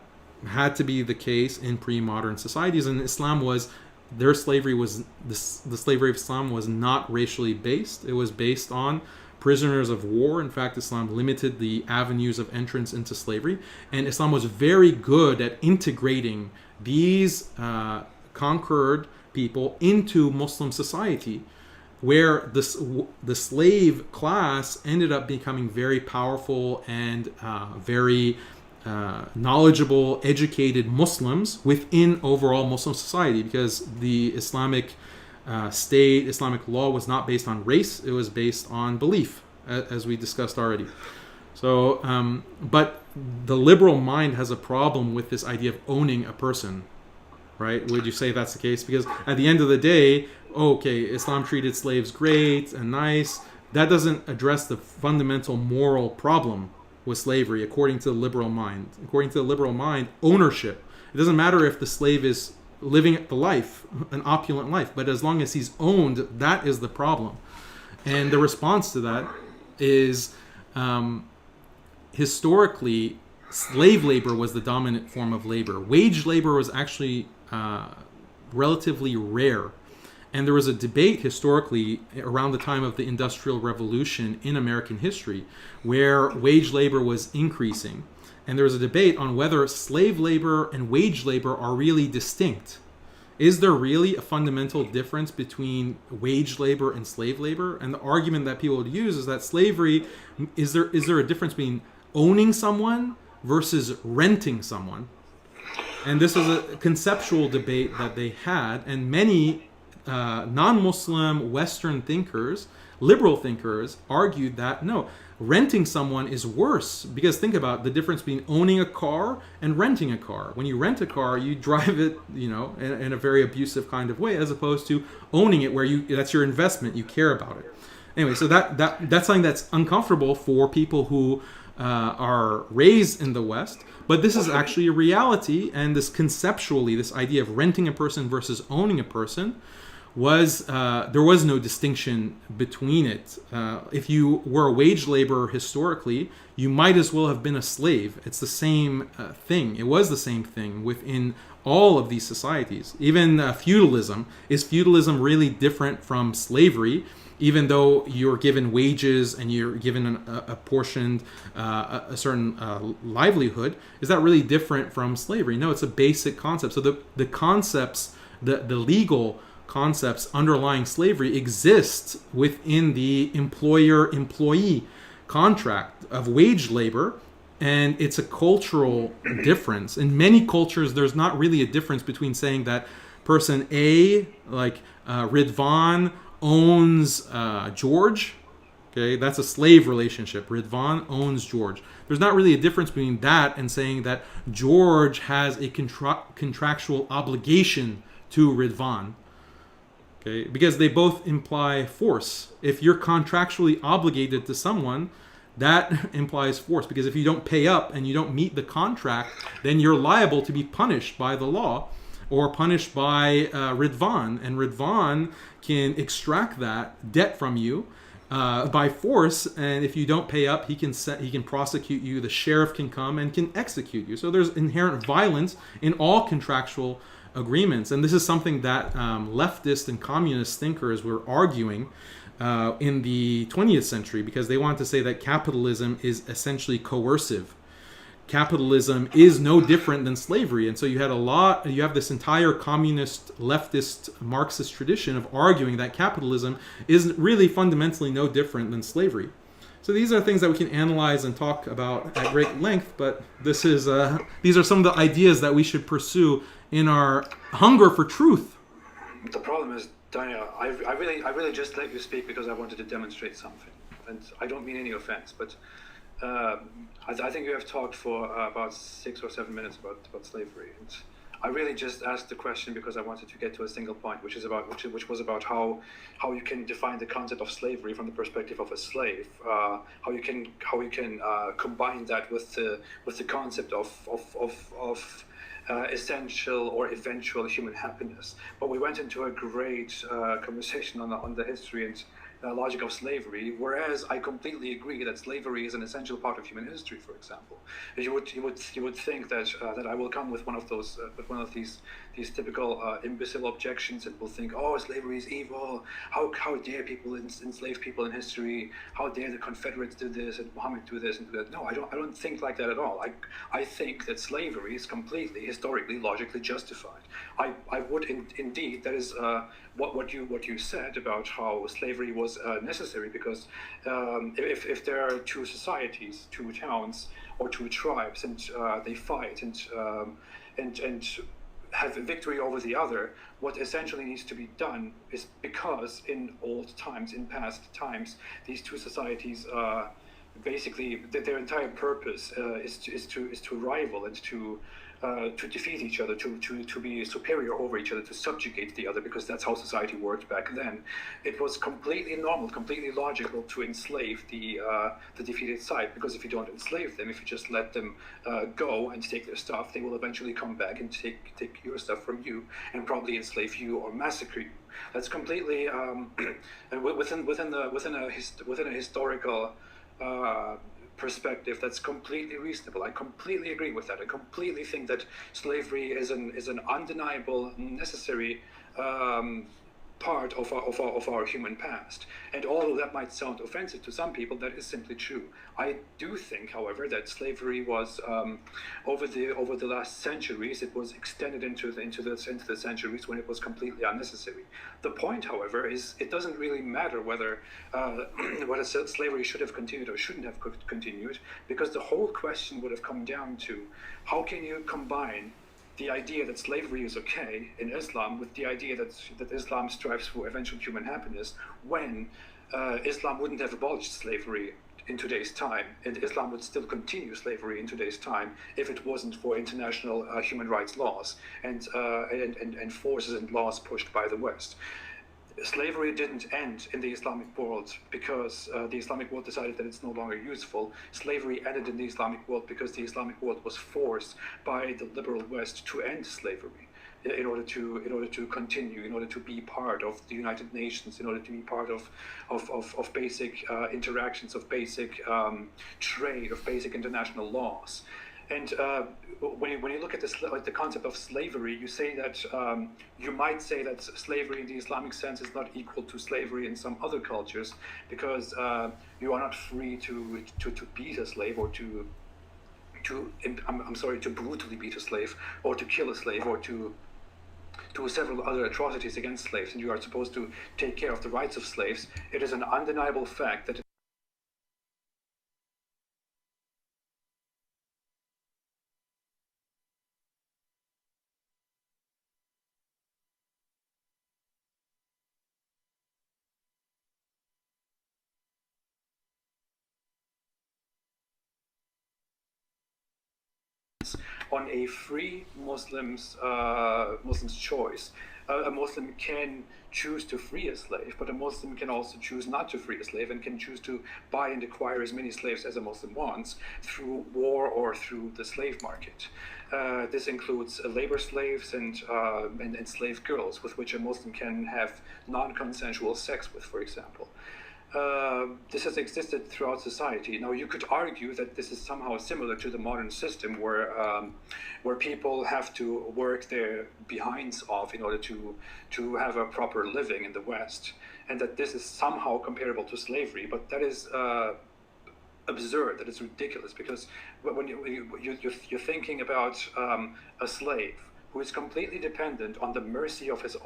had to be the case in pre-modern societies, and their slavery was the slavery of Islam was not racially based. It was based on prisoners of war. In fact, Islam limited the avenues of entrance into slavery, and Islam was very good at integrating these conquered people into Muslim society, where the slave class ended up becoming very powerful and very knowledgeable, educated Muslims within overall Muslim society, because the Islamic state, Islamic law was not based on race, it was based on belief, as we discussed already. So, but the liberal mind has a problem with this idea of owning a person, right? Would you say that's the case? Because at the end of the day, okay, Islam treated slaves great and nice. That doesn't address the fundamental moral problem with slavery, according to the liberal mind. According to the liberal mind, ownership. It doesn't matter if the slave is living the life, an opulent life, but as long as he's owned, that is the problem. And the response to that is, historically, slave labor was the dominant form of labor. Wage labor was actually relatively rare. And there was a debate historically around the time of the Industrial Revolution in American history, where wage labor was increasing. And there was a debate on whether slave labor and wage labor are really distinct. Is there really a fundamental difference between wage labor and slave labor? And the argument that people would use is that slavery, is there a difference between owning someone versus renting someone? And this was a conceptual debate that they had, and many non-Muslim Western thinkers, liberal thinkers, argued that no, renting someone is worse, because think about the difference between owning a car and renting a car. When you rent a car, you drive it, in a very abusive kind of way, as opposed to owning it, where that's your investment, you care about it. Anyway, so that's something that's uncomfortable for people who are raised in the West, but this is actually a reality, and this conceptually, this idea of renting a person versus owning a person, there was no distinction between it. If you were a wage laborer historically, you might as well have been a slave. It's the same thing. It was the same thing within all of these societies. Even feudalism. Is feudalism really different from slavery? Even though you're given wages and you're given a portioned, a certain livelihood, is that really different from slavery? No, it's a basic concept. So the concepts, the legal concepts underlying slavery exist within the employer-employee contract of wage labor, and it's a cultural difference. In many cultures, there's not really a difference between saying that person A, like Ridvan, owns George. Okay, that's a slave relationship. Ridvan owns George. There's not really a difference between that and saying that George has a contractual obligation to Ridvan. Okay, because they both imply force. If you're contractually obligated to someone, that implies force, because if you don't pay up and you don't meet the contract, then you're liable to be punished by the law or punished by Ridvan, and Ridvan can extract that debt from you by force, and if you don't pay up, he can prosecute you. The sheriff can come and can execute you. So there's inherent violence in all contractual agreements, and this is something that leftist and communist thinkers were arguing in the 20th century, because they want to say that capitalism is essentially coercive. capitalism is no different than slavery. And so you have this entire communist, leftist, Marxist tradition of arguing that capitalism is really fundamentally no different than slavery. So these are things that we can analyze and talk about at great length, but these are some of the ideas that we should pursue in our hunger for truth. The problem is, Daniel, I really just let you speak because I wanted to demonstrate something. And I don't mean any offense, but I think you have talked for about 6 or 7 minutes about slavery, and I really just asked the question because I wanted to get to a single point, which was about how you can define the concept of slavery from the perspective of a slave, how you can combine that with the concept of essential or eventual human happiness. But we went into a great conversation on the history and logic of slavery, whereas I completely agree that slavery is an essential part of human history. For example, you would think that I will come with one of these typical imbecile objections and will think, oh, slavery is evil. How dare people enslave people in history? How dare the Confederates do this and Muhammad do this and do that? No, I don't think like that at all. I think that slavery is completely historically, logically justified. I would indeed. That is what you said about how slavery was necessary, because if there are two societies, two towns, or two tribes, and they fight and have a victory over the other, what essentially needs to be done is, because in old times, in past times, these two societies basically their entire purpose is to rival and to defeat each other, to be superior over each other, to subjugate the other, because that's how society worked back then. It was completely normal, completely logical to enslave the defeated side, because if you don't enslave them, if you just let them go and take their stuff, they will eventually come back and take your stuff from you and probably enslave you or massacre you. That's completely and within a historical perspective, that's completely reasonable. I completely agree with that. I completely think that slavery is an undeniable, necessary part of our human past. And although that might sound offensive to some people, that is simply true. I do think, however, that slavery was over the last centuries, it was extended into the centuries when it was completely unnecessary. The point, however, is it doesn't really matter whether slavery should have continued or shouldn't have continued, because the whole question would have come down to how can you combine the idea that slavery is okay in Islam with the idea that Islam strives for eventual human happiness, when Islam wouldn't have abolished slavery in today's time, and Islam would still continue slavery in today's time if it wasn't for international human rights laws and forces and laws pushed by the West. Slavery didn't end in the Islamic world because the Islamic world decided that it's no longer useful. Slavery ended in the Islamic world because the Islamic world was forced by the liberal West to end slavery in order to continue, in order to be part of the United Nations, in order to be part of basic interactions, of basic trade, of basic international laws. And when you look at the concept of slavery, you say that you might say that slavery in the Islamic sense is not equal to slavery in some other cultures, because you are not free to beat a slave or to brutally beat a slave or to kill a slave or to several other atrocities against slaves, and you are supposed to take care of the rights of slaves. It is an undeniable fact that on a free Muslim's choice. A Muslim can choose to free a slave, but a Muslim can also choose not to free a slave, and can choose to buy and acquire as many slaves as a Muslim wants through war or through the slave market. This includes labor slaves and slave girls, with which a Muslim can have non-consensual sex with, for example. This has existed throughout society. Now, you could argue that this is somehow similar to the modern system, where people have to work their behinds off in order to have a proper living in the West, and that this is somehow comparable to slavery. But that is absurd, that it's ridiculous, because when you're thinking about a slave who is completely dependent on the mercy of his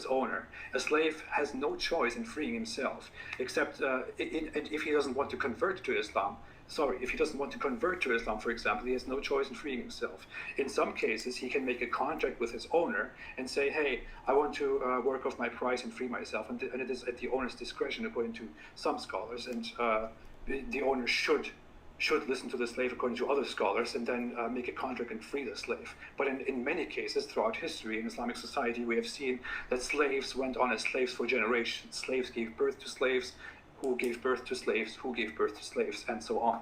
owner. A slave has no choice in freeing himself, except if he doesn't want to convert to Islam. If he doesn't want to convert to Islam, for example, he has no choice in freeing himself. In some cases, he can make a contract with his owner and say, hey, I want to work off my price and free myself. And it is at the owner's discretion, according to some scholars. And the owner should listen to the slave, according to other scholars, and then make a contract and free the slave. But in many cases throughout history in Islamic society, we have seen that slaves went on as slaves for generations. Slaves gave birth to slaves, who gave birth to slaves, who gave birth to slaves, and so on.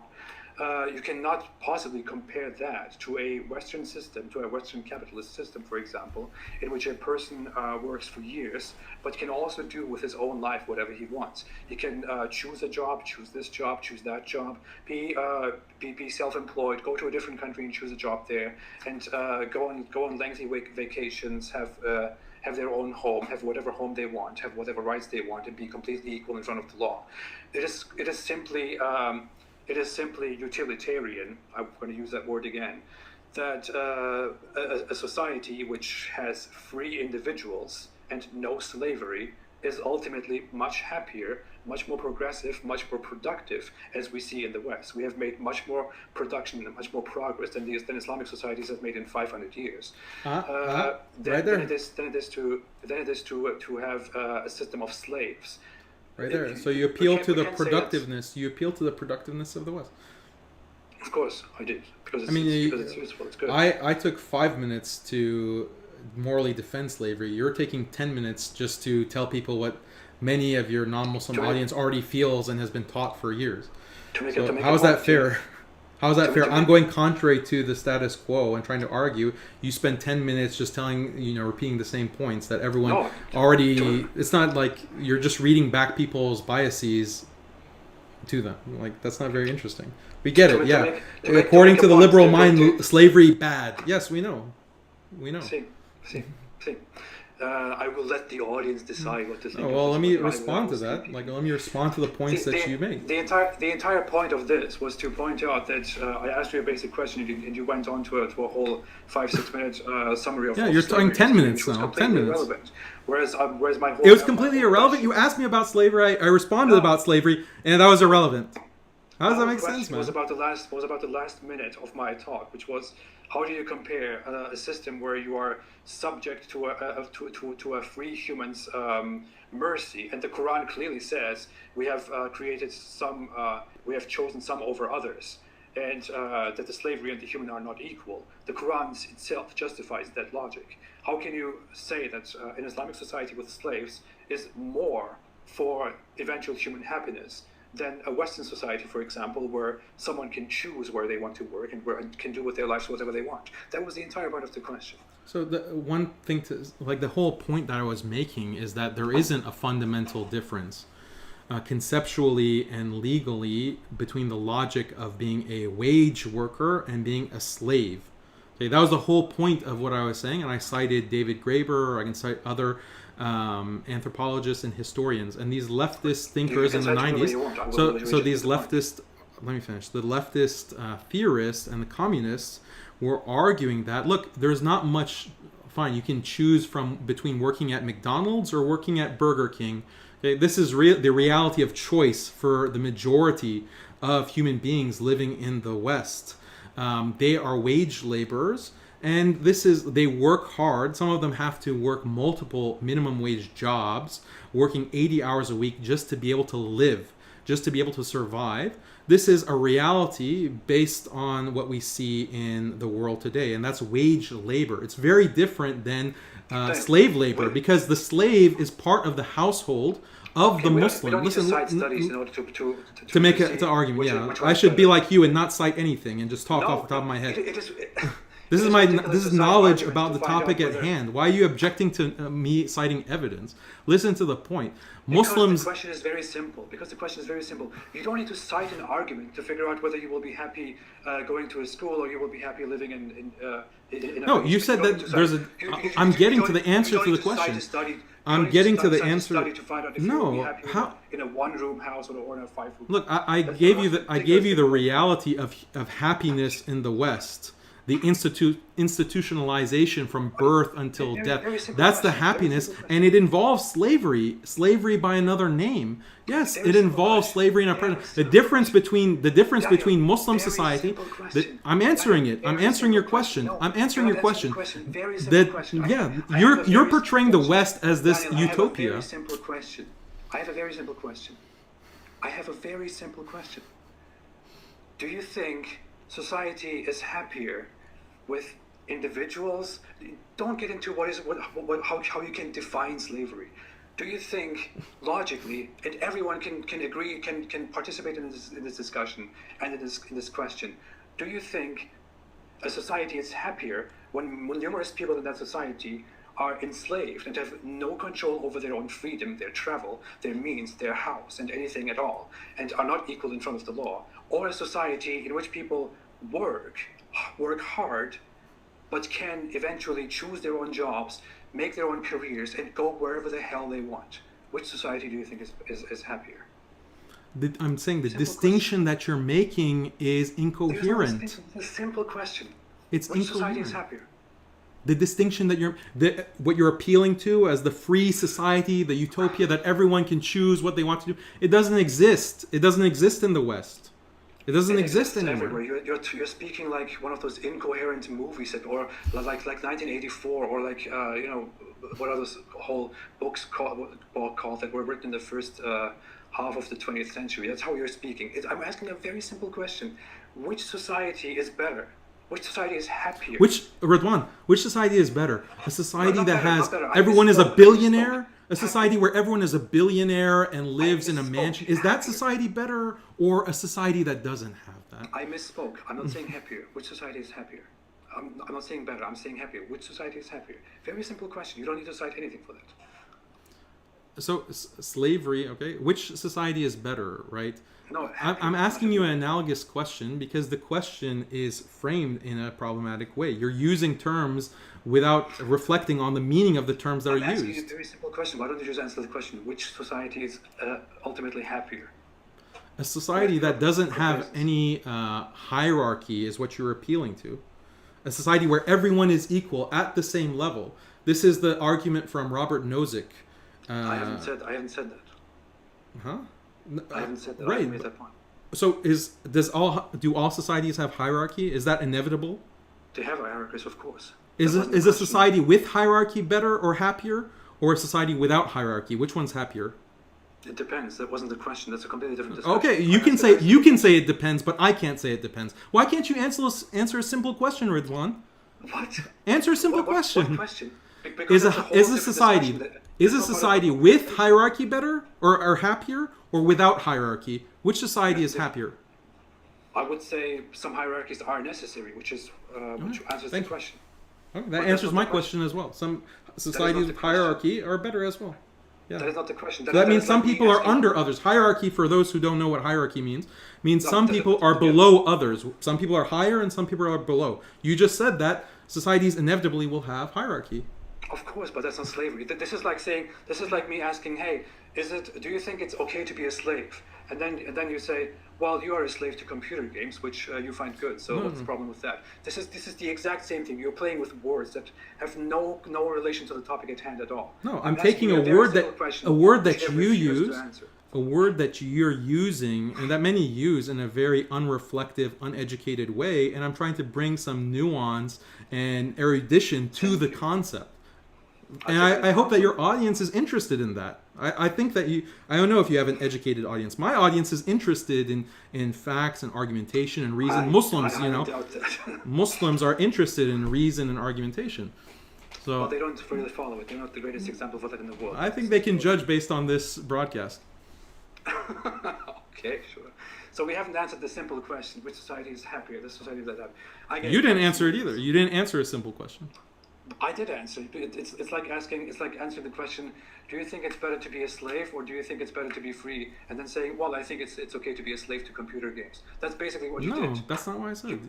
You cannot possibly compare that to a Western system, to a Western capitalist system, for example, in which a person works for years, but can also do with his own life whatever he wants. He can choose a job, choose this job, choose that job, be self-employed, go to a different country and choose a job there, and go on lengthy vacations, have their own home, have whatever home they want, have whatever rights they want, and be completely equal in front of the law. It is simply utilitarian, I'm going to use that word again, that a society which has free individuals and no slavery is ultimately much happier, much more progressive, much more productive, as we see in the West. We have made much more production and much more progress than Islamic societies have made in 500 years. Than it is to have a system of slaves. Right there. So you appeal to the productiveness. You appeal to the productiveness of the West. Of course, I did, because it's useful. It's good. I took 5 minutes to morally defend slavery. You're taking 10 minutes just to tell people what many of your non-Muslim audience already feels and has been taught for years. How is that fair? How is that fair? I'm going contrary to the status quo and trying to argue. You spend 10 minutes just telling, repeating the same points that everyone already... It's not like you're just reading back people's biases to them. Like, that's not very interesting. We get it, yeah. According to the liberal mind, slavery bad. Yes, we know. We know. See. I will let the audience decide what to think. Well, let me respond to that. Let me respond to the points that you made. The entire point of this was to point out that I asked you a basic question, and you went on to a whole 5-6 minute summary of. Yeah, you're talking 10 minutes now. 10 minutes. Irrelevant. Whereas my whole. It was completely irrelevant. You asked me about slavery. I responded about slavery, and that was irrelevant. How does that make sense, man? Was about the last minute of my talk, which was, how do you compare a system where you are subject to a free human's mercy? And the Quran clearly says we have we have chosen some over others, and that the slavery and the human are not equal. The Quran itself justifies that logic. How can you say that an Islamic society with slaves is more for eventual human happiness than a Western society, for example, where someone can choose where they want to work and can do with their lives whatever they want? That was the entire point of the question. So the one thing the whole point that I was making is that there isn't a fundamental difference conceptually and legally between the logic of being a wage worker and being a slave. Okay, that was the whole point of what I was saying, and I cited David Graeber, or I can cite other anthropologists and historians, and these leftist thinkers in the 90s. So these leftist, let me finish. The leftist theorists and the communists were arguing that, look, there's not much. Fine, you can choose between working at McDonald's or working at Burger King. Okay, this is the reality of choice for the majority of human beings living in the West. They are wage laborers. And they work hard. Some of them have to work multiple minimum wage jobs, working 80 hours a week just to be able to live, just to be able to survive. This is a reality based on what we see in the world today, and that's wage labor. It's very different than slave labor, because the slave is part of the household of the Muslim. We don't need to cite studies in order to make an argument. Yeah, I should be like you and not cite anything and just talk off the top of my head. This is knowledge about the topic at hand. Why are you objecting to me citing evidence? Listen to the point. Muslims. The question is very simple. You don't need to cite an argument to figure out whether you will be happy going to a school or you will be happy living in a. No, you said that there's a. I'm getting to the answer to the question. I'm getting to the answer. Study to find out if No, you'll be happy how? in a one-room house or in a five-room. Look, I gave you the reality of happiness in the West, the institutionalization from birth until death. That's the happiness, and it involves slavery by another name. Yes, it involves slavery in a present. The difference between Muslim society. I'm answering it. I'm answering your question. I'm answering your question. You're portraying the West as this utopia. I have a very simple question. I have a very simple question. Do you think society is happier with individuals? Don't get into how you can define slavery. Do you think logically, and everyone can agree, can participate in this discussion and in this question? Do you think a society is happier when numerous people in that society are enslaved and have no control over their own freedom, their travel, their means, their house, and anything at all, and are not equal in front of the law? Or a society in which people work hard, but can eventually choose their own jobs, make their own careers, and go wherever the hell they want? Which society do you think is happier? I'm saying the distinction that you're making is incoherent. It's a simple question. It's Which incoherent. society is happier? The distinction that what you're appealing to as the free society, the utopia that everyone can choose what they want to do, it doesn't exist. It doesn't exist in the West. It doesn't exist anymore. Everywhere. You're speaking like one of those incoherent movies or like 1984 or like what are those whole books called that were written in the first half of the 20th century. That's how you're speaking. I'm asking a very simple question: which society is better? Which society is happier? Ridvan, which society is better? A society that has everyone is a billionaire? A society where everyone is a billionaire and lives in a mansion? Is that society better, or a society that doesn't have that? I misspoke. I'm not saying happier. Which society is happier? I'm not saying better. I'm saying happier. Which society is happier? Very simple question. You don't need to cite anything for that. So slavery, okay? Which society is better, right? No, I'm asking you an analogous question because the question is framed in a problematic way. You're using terms without reflecting on the meaning of the terms that are used. I'm asking you a very simple question. Why don't you just answer the question? Which society is ultimately happier? A society that doesn't have any hierarchy is what you're appealing to. A society where everyone is equal at the same level. This is the argument from Robert Nozick. I haven't said that. Huh? I haven't said that. Right. I haven't made that point. So do all societies have hierarchy? Is that inevitable? They have hierarchies, of course. Is a society with hierarchy better or happier, or a society without hierarchy? Which one's happier? It depends. That wasn't the question. That's a completely different discussion. Okay, you can say it depends, but I can't say it depends. Why can't you answer a simple question, Ridvan? What? Answer a simple question. What question? Is a society with hierarchy better or happier, or without hierarchy? Which society is happier? I would say some hierarchies are necessary, which answers the question. Okay, that answers my question as well. Some societies with hierarchy are better as well. Yeah. That is not the question. That means some people are under others. Hierarchy, for those who don't know what hierarchy means some people are below others. Some people are higher and some people are below. You just said that societies inevitably will have hierarchy. Of course, but that's not slavery. This is like me asking, hey, do you think it's okay to be a slave? And then you say, well, you are a slave to computer games, which you find good. So what's the problem with that? This is the exact same thing. You're playing with words that have no relation to the topic at hand at all. No, I'm taking a word that you use, a word that you're using, and that many use in a very unreflective, uneducated way, and I'm trying to bring some nuance and erudition to the concept. And I hope that your audience is interested in that. I think that I don't know if you have an educated audience. My audience is interested in facts and argumentation and reason. Muslims are interested in reason and argumentation. So well, they don't really follow it. They're not the greatest example of that in the world. I think they can judge based on this broadcast. Okay, sure. So we haven't answered the simple question: which society is happier? The society that have. You didn't answer it either. You didn't answer a simple question. I did answer. It's like answering the question: do you think it's better to be a slave, or do you think it's better to be free? And then saying, well, I think it's okay to be a slave to computer games. That's basically what you did. No, that's not what I said.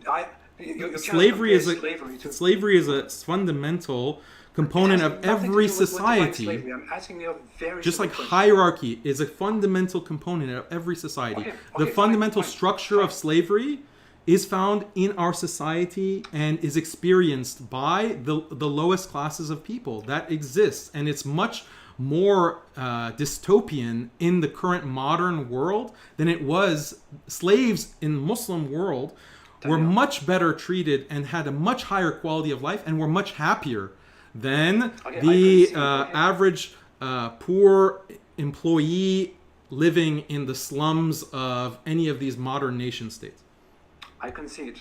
You Slavery is a fundamental component of nothing to do every with society. slavery. I'm asking you a very Just like simple question. hierarchy is a fundamental component of every society. The fine, fundamental fine, structure of slavery is found in our society and is experienced by the lowest classes of people. That exists, and it's much more dystopian in the current modern world than it was. Slaves in the Muslim world were much better treated and had a much higher quality of life and were much happier than the average poor employee living in the slums of any of these modern nation states. I concede.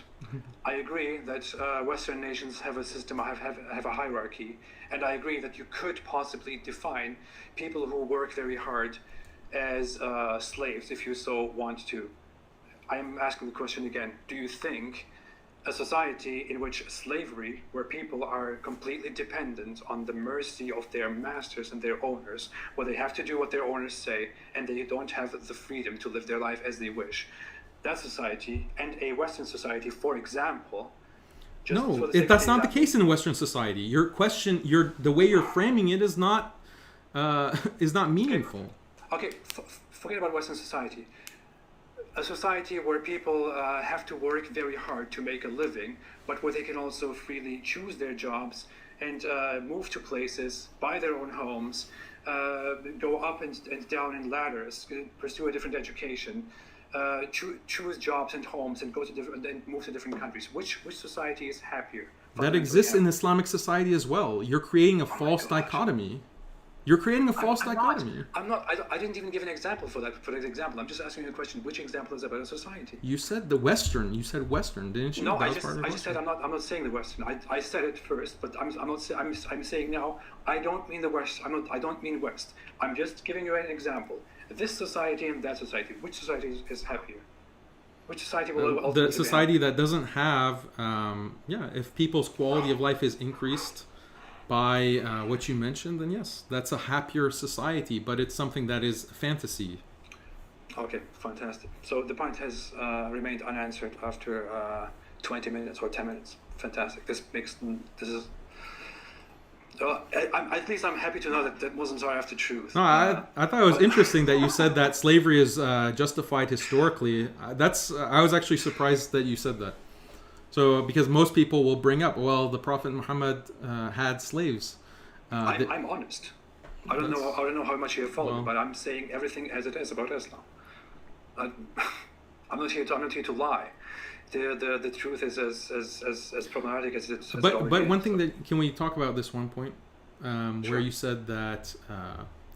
I agree that Western nations have a system, have a hierarchy, and I agree that you could possibly define people who work very hard as slaves if you so want to. I'm asking the question again: do you think a society in which slavery, where people are completely dependent on the mercy of their masters and their owners, where they have to do what their owners say and they don't have the freedom to live their life as they wish, that society and a Western society, for example, that's not the case in a Western society. Your question, the way you're framing it is not meaningful. Okay, forget about Western society. A society where people have to work very hard to make a living, but where they can also freely choose their jobs and move to places, buy their own homes, go up and down in ladders, pursue a different education, choose jobs and homes, and move to different countries. Which society is happier? That exists in Islamic society as well. You're creating a false dichotomy. You're creating a false dichotomy. I didn't even give an example for that example. I'm just asking you a question. Which example is a better society? You said the Western. You said Western, didn't you? No, I just said I'm not saying the Western. I said it first, but I'm saying now I don't mean the West. I don't mean West. I'm just giving you an example. This society and that society. Which society is happier? Which society will ultimately the society that doesn't have if people's quality of life is increased by what you mentioned, then yes, that's a happier society, but it's something that is fantasy. Okay, fantastic. So the point has remained unanswered after 20 minutes or 10 minutes. Fantastic. At least I'm happy to know that Muslims are after truth. No, I thought it was interesting that you said that slavery is justified historically. I was actually surprised that you said that. So, because most people will bring up, well, the Prophet Muhammad had slaves. I'm honest. I don't know how much you have followed, but I'm saying everything as it is about Islam. I'm not here to lie. The truth is as problematic as it's. But one thing can we talk about this one point where you said that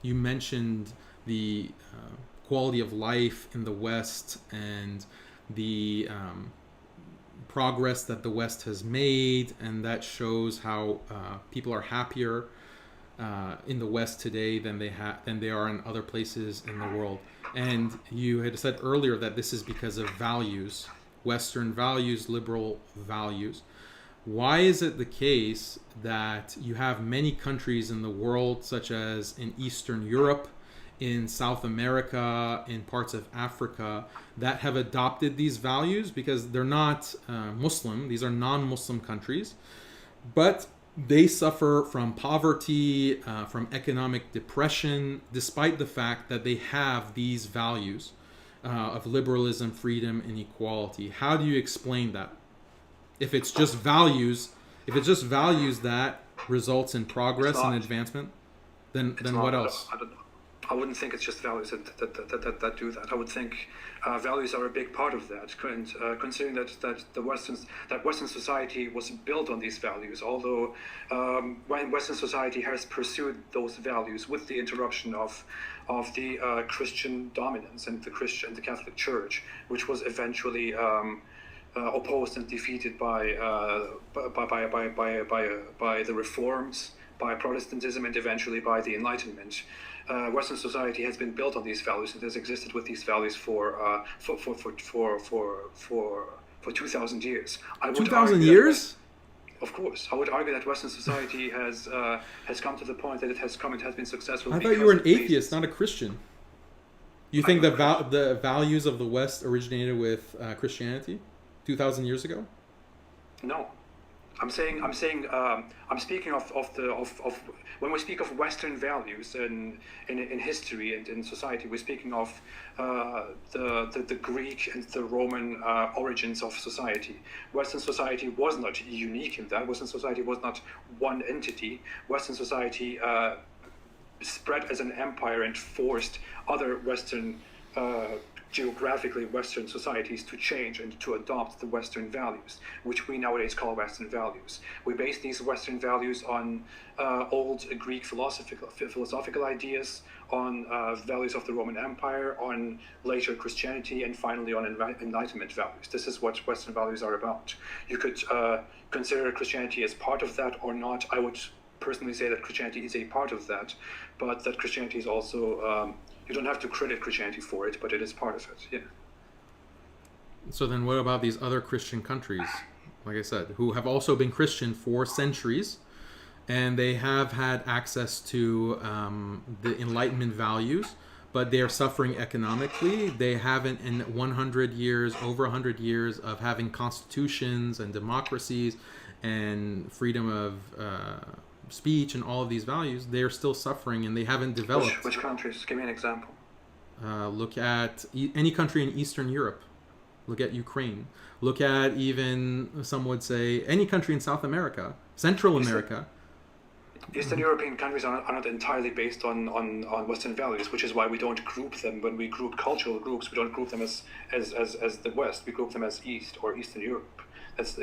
you mentioned the quality of life in the West and the progress that the West has made, and that shows how people are happier in the West today than they are in other places in the world. And you had said earlier that this is because of values, Western values, liberal values. Why is it the case that you have many countries in the world, such as in Eastern Europe, in South America, in parts of Africa, that have adopted these values? Because they're not Muslim, these are non-Muslim countries, but they suffer from poverty, from economic depression, despite the fact that they have these values of liberalism, freedom, and equality. How do you explain that? If it's just values, that results in progress and advancement, then what else? I wouldn't think it's just values that do that. I would think values are a big part of that, considering that Western society was built on these values. Although when Western society has pursued those values with the interruption of the Christian dominance and the Catholic Church, which was eventually opposed and defeated by the reforms, by Protestantism, and eventually by the Enlightenment. Western society has been built on these values and has existed with these values for 2,000 years. 2,000 years? Of course, I would argue that Western society has come to the point that it has been successful. I thought you were an atheist, not a Christian. You think the values of the West originated with Christianity 2,000 years ago? No, I'm speaking of when we speak of Western values in history and in society, we're speaking of the Greek and the Roman origins of society. Western society was not unique in that. Western society was not one entity. Western society spread as an empire and forced other Western geographically Western societies to change and to adopt the Western values, which we nowadays call Western values. We base these Western values on old Greek philosophical ideas, on values of the Roman Empire, on later Christianity, and finally on Enlightenment values. This is what Western values are about. You could consider Christianity as part of that or not. I would personally say that Christianity is a part of that, but that Christianity is also you don't have to credit Christianity for it, but it is part of it. Yeah. So then what about these other Christian countries, like I said, who have also been Christian for centuries, and they have had access to the Enlightenment values, but they are suffering economically? They haven't, in 100 years, over 100 years of having constitutions and democracies and freedom of speech and all of these values, they're still suffering and they haven't developed. Which countries? Give me an example. Look at any country in Eastern Europe. Look at Ukraine. Look at even, some would say, any country in South America, Central America. Eastern European countries are not entirely based on Western values, which is why we don't group them. When we group cultural groups, we don't group them as the West. We group them as East or Eastern Europe. That's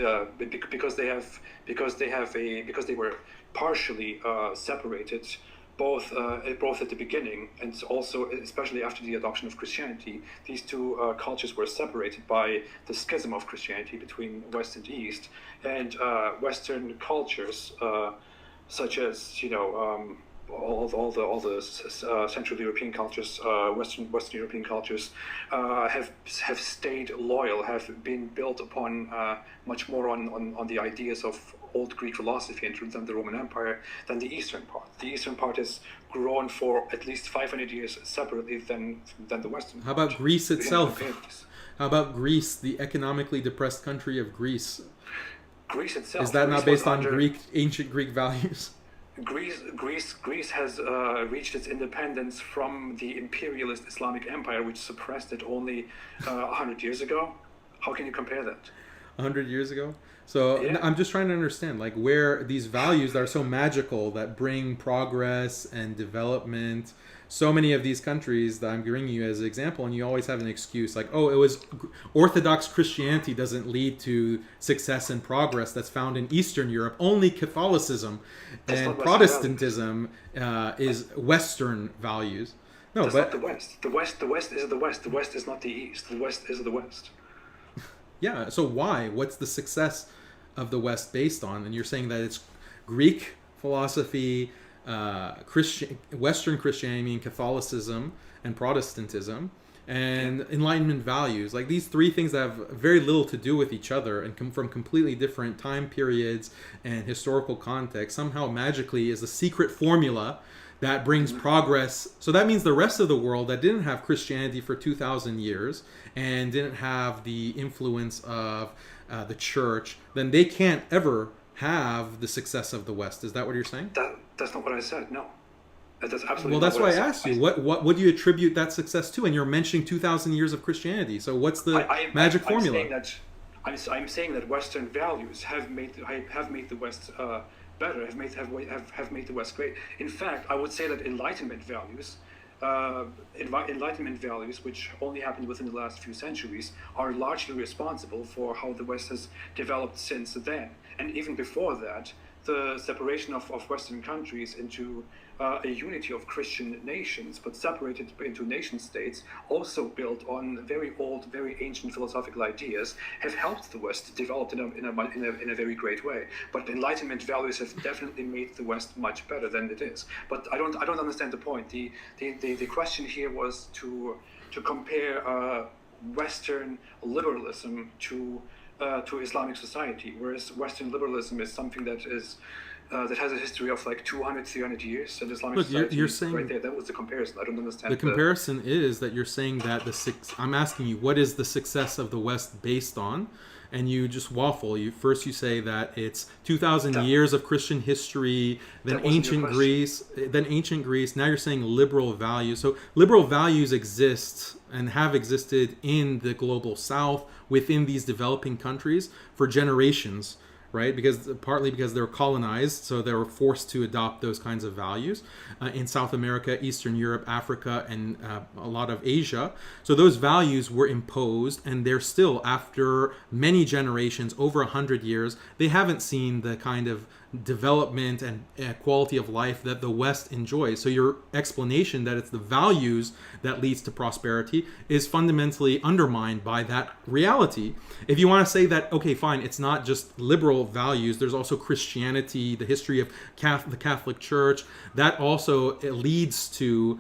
because they were partially separated, both at the beginning and also especially after the adoption of Christianity. These two cultures were separated by the schism of Christianity between West and East, and Western cultures such as all the Central European cultures, Western European cultures have stayed loyal, have been built upon much more on the ideas of old Greek philosophy and than the Roman Empire than the Eastern part. The Eastern part has grown for at least 500 years separately than the Western. How about Greece itself? How about Greece, the economically depressed country of Greece? Greece itself. Is that not based on ancient Greek values? Greece has reached its independence from the imperialist Islamic Empire, which suppressed it only 100 years ago. How can you compare that? 100 years ago? So yeah. I'm just trying to understand, like, where these values that are so magical, that bring progress and development. So many of these countries that I'm bringing you as an example, and you always have an excuse like, oh, it was Orthodox Christianity doesn't lead to success and progress that's found in Eastern Europe. Only Catholicism and Protestantism is Western values. No, that's but not the West. The West is the West. The West is not the East. The West is the West. Yeah. So why? What's the success of the West based on? And you're saying that it's Greek philosophy, Western Christianity and Catholicism and Protestantism, and Enlightenment values. Like, these three things that have very little to do with each other and come from completely different time periods and historical context, somehow magically is a secret formula that brings progress. So that means the rest of the world that didn't have Christianity for 2,000 years and didn't have the influence of the church, then they can't ever have the success of the West. Is that what you're saying? That's not what I said. No, that's absolutely. Well, that's not why what I asked you. What do you attribute that success to? And you're mentioning 2,000 years of Christianity. So what's the magic formula? I'm saying that Western values have made the West better. Have made the West great. In fact, I would say that Enlightenment values, which only happened within the last few centuries, are largely responsible for how the West has developed since then. And even before that, the separation of Western countries into a unity of Christian nations, but separated into nation states, also built on very old, very ancient philosophical ideas, have helped the West develop in a very great way. But Enlightenment values have definitely made the West much better than it is. But I don't understand the point. The question here was to compare Western liberalism to to Islamic society, whereas Western liberalism is something that is that has a history of like 200, 300 years, and Islamic society you're is saying right there. That was the comparison. I don't understand. The comparison is that you're saying that I'm asking you, what is the success of the West based on? And you just waffle. You say that it's 2,000 years of Christian history, then ancient Greece. Now you're saying liberal values. So liberal values exist and have existed in the global South, within these developing countries for generations, right? Partly because they were colonized, so they were forced to adopt those kinds of values in South America, Eastern Europe, Africa, and a lot of Asia. So those values were imposed, and they're still, after many generations, over 100 years, they haven't seen the kind of development and quality of life that the West enjoys. So your explanation that it's the values that leads to prosperity is fundamentally undermined by that reality. If you want to say that, okay, fine, it's not just liberal values, there's also Christianity, the history of the Catholic Church, that also leads to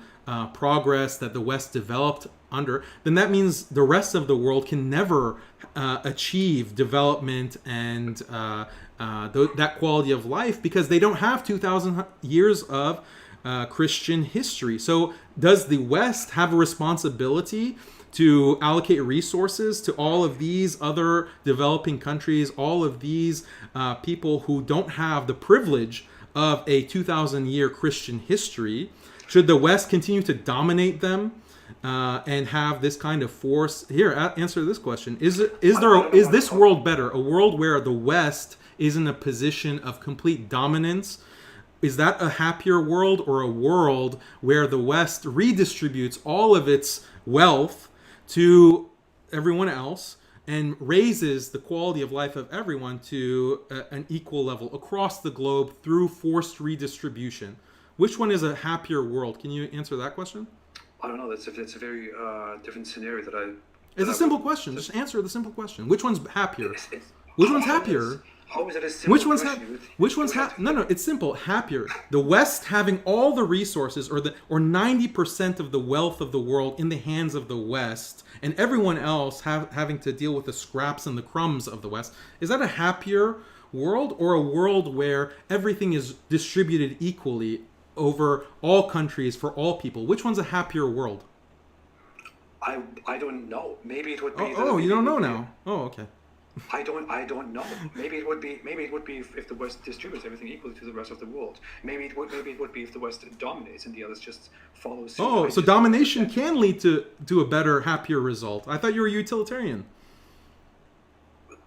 progress that the West developed under, then that means the rest of the world can never achieve development and that quality of life, because they don't have 2,000 years of Christian history. So does the West have a responsibility to allocate resources to all of these other developing countries, all of these people who don't have the privilege of a 2,000-year Christian history? Should the West continue to dominate them and have this kind of force? Here, answer this question. Is this world better? A world where the West is in a position of complete dominance? Is that a happier world, or a world where the West redistributes all of its wealth to everyone else and raises the quality of life of everyone to an equal level across the globe through forced redistribution? Which one is a happier world? Can you answer that question? I don't know. That's a very different scenario that I... It's a simple question. Just answer the simple question. Which one's happier? Which one's happier? How is it a simple question? Which one's No, it's simple. Happier. The West having all the resources, or 90% of the wealth of the world in the hands of the West, and everyone else having to deal with the scraps and the crumbs of the West. Is that a happier world, or a world where everything is distributed equally over all countries for all people? Which one's a happier world? I don't know. Maybe it would be. You don't know now. Oh, okay. I don't know. Maybe it would be if the West distributes everything equally to the rest of the world. Maybe it would be if the West dominates and the others just follow suit. Oh, so domination can lead to a better, happier result. I thought you were utilitarian.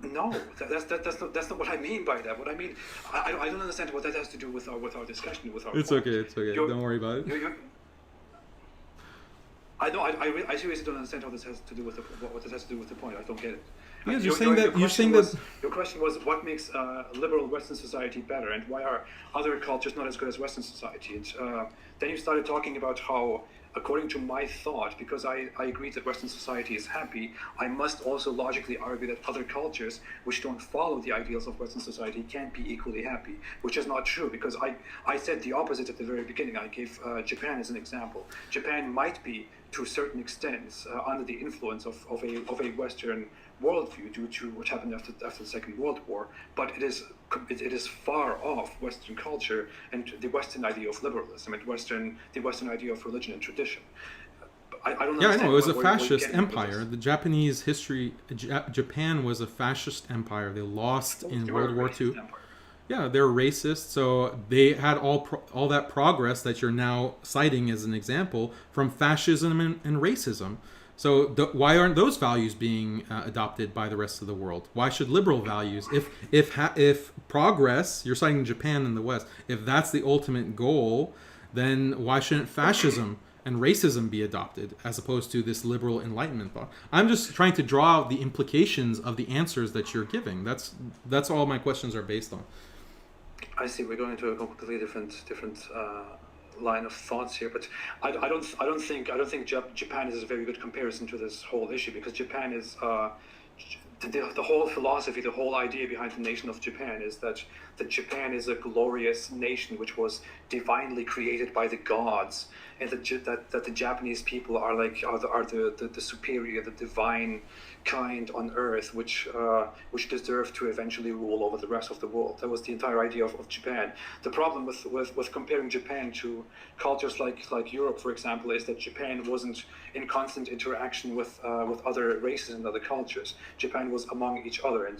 No, that's not what I mean by that. What I mean, I don't understand what that has to do with our discussion, with our. It's point. okay. It's okay. Don't worry about it. I know. I seriously don't understand how this has to do with what this has to do with the point. I don't get it. Yes, you're saying that. Your question was what makes liberal Western society better, and why are other cultures not as good as Western society? And then you started talking about how, according to my thought, because I agree that Western society is happy, I must also logically argue that other cultures which don't follow the ideals of Western society can't be equally happy, which is not true, because I said the opposite at the very beginning. I gave Japan as an example. Japan might be, to a certain extent, under the influence of a Western worldview due to what happened after the Second World War, but it is far off Western culture and the Western idea of liberalism and the Western idea of religion and tradition. I don't. Yeah, I know. It was a fascist empire. The Japanese history. Japan was a fascist empire. They lost in World War II. Yeah, they're racist. So they had all that progress that you're now citing as an example from fascism and racism. So why aren't those values being adopted by the rest of the world? Why should liberal values, if progress, you're citing Japan and the West, if that's the ultimate goal, then why shouldn't fascism and racism be adopted as opposed to this liberal enlightenment thought? I'm just trying to draw out the implications of the answers that you're giving. That's all my questions are based on. I see. We're going into a completely different line of thoughts here, but I don't think Japan is a very good comparison to this whole issue, because Japan is the whole philosophy, the whole idea behind the nation of Japan is that Japan is a glorious nation which was divinely created by the gods, and that the Japanese people are the superior, the divine kind on earth, which deserve to eventually rule over the rest of the world. That was the entire idea of Japan. The problem with comparing Japan to cultures like Europe, for example, is that Japan wasn't in constant interaction with other races and other cultures. Japan was among each other and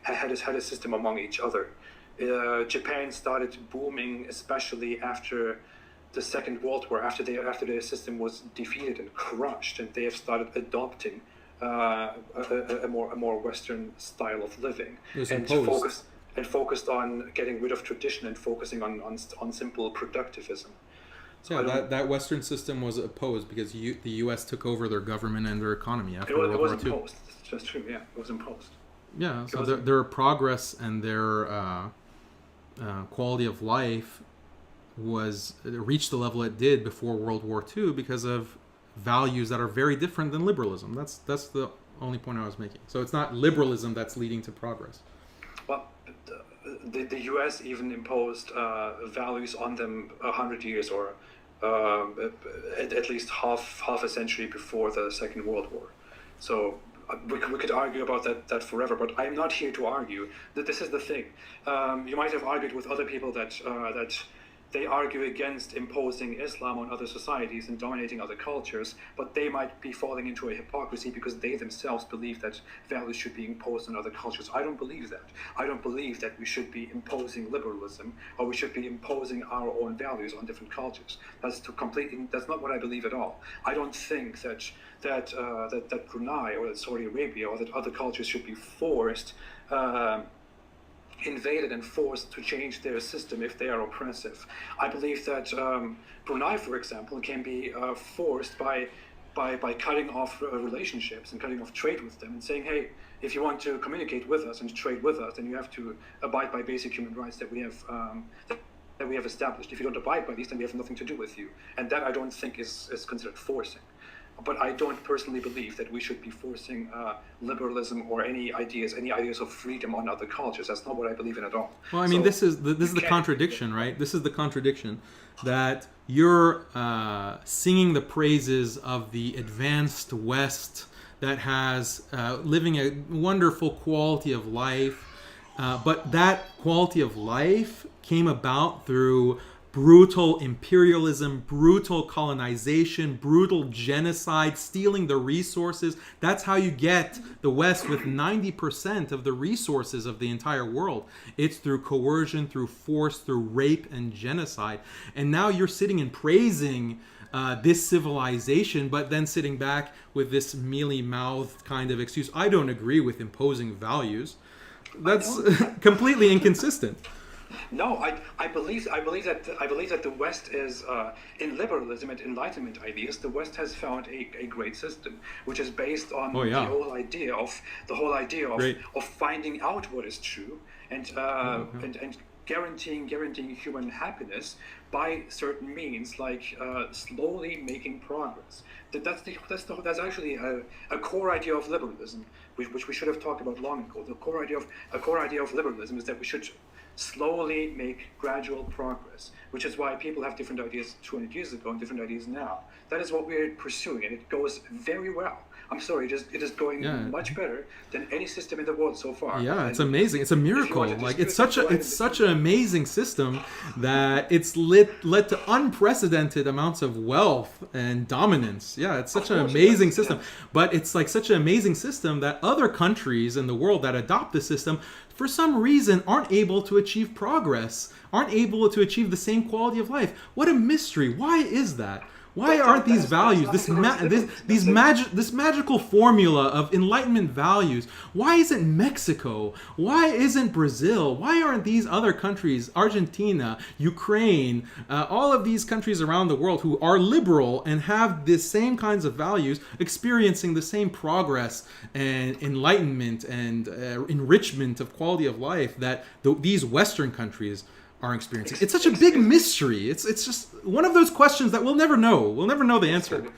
had a system among each other. Japan started booming, especially after the Second World War, after their system was defeated and crushed, and they have started adopting a more Western style of living, and focused on getting rid of tradition and focusing on simple productivism. So that Western system was opposed because the U.S. took over their government and their economy after World War II. It was imposed. It's just true. Yeah, it was imposed. Yeah, so their progress and their quality of life reached the level it did before World War II because of values that are very different than liberalism. That's the only point I was making. So it's not liberalism that's leading to progress. Well, the U.S. even imposed values on them 100 years or at least half a century before the Second World War. So we could argue about that forever, but I'm not here to argue that this is the thing. You might have argued with other people that they argue against imposing Islam on other societies and dominating other cultures, but they might be falling into a hypocrisy because they themselves believe that values should be imposed on other cultures. I don't believe that. I don't believe that we should be imposing liberalism or we should be imposing our own values on different cultures. That's not what I believe at all. I don't think that Brunei or that Saudi Arabia or that other cultures should be forced invaded and forced to change their system if they are oppressive. I believe that Brunei, for example, can be forced by cutting off relationships and cutting off trade with them and saying, hey, if you want to communicate with us and trade with us, then you have to abide by basic human rights that we have established. If you don't abide by these, then we have nothing to do with you. And that I don't think is considered forcing. But I don't personally believe that we should be forcing liberalism or any ideas of freedom on other cultures. That's not what I believe in at all. Well, I mean, this is the contradiction, right? This is the contradiction that you're singing the praises of the advanced West that has living a wonderful quality of life, but that quality of life came about through brutal imperialism, brutal colonization, brutal genocide, stealing the resources. That's how you get the West with 90% of the resources of the entire world. It's through coercion, through force, through rape and genocide. And now you're sitting and praising this civilization, but then sitting back with this mealy-mouthed kind of excuse. I don't agree with imposing values. That's completely inconsistent. No, I believe that the West is in liberalism and Enlightenment ideas. The West has found a great system, which is based on the whole idea of finding out what is true and guaranteeing human happiness by certain means, like slowly making progress. That's actually a core idea of liberalism, which we should have talked about long ago. The core idea of liberalism is that we should slowly make gradual progress, which is why people have different ideas 200 years ago and different ideas now. That is what we're pursuing, and it goes very well. I'm sorry, it is going much better than any system in the world so far. Yeah, it's amazing. It's a miracle. Like it's such an amazing system that it's led to unprecedented amounts of wealth and dominance. Yeah, it's such an amazing system. But it's like such an amazing system that other countries in the world that adopt the system for some reason aren't able to achieve progress, aren't able to achieve the same quality of life. What a mystery. Why is that? Why aren't these values, this magical formula of Enlightenment values, why isn't Mexico? Why isn't Brazil? Why aren't these other countries, Argentina, Ukraine, all of these countries around the world who are liberal and have the same kinds of values, experiencing the same progress and enlightenment and enrichment of quality of life that these Western countries are experiencing? It's such a big mystery. It's just one of those questions that we'll never know. We'll never know the answer.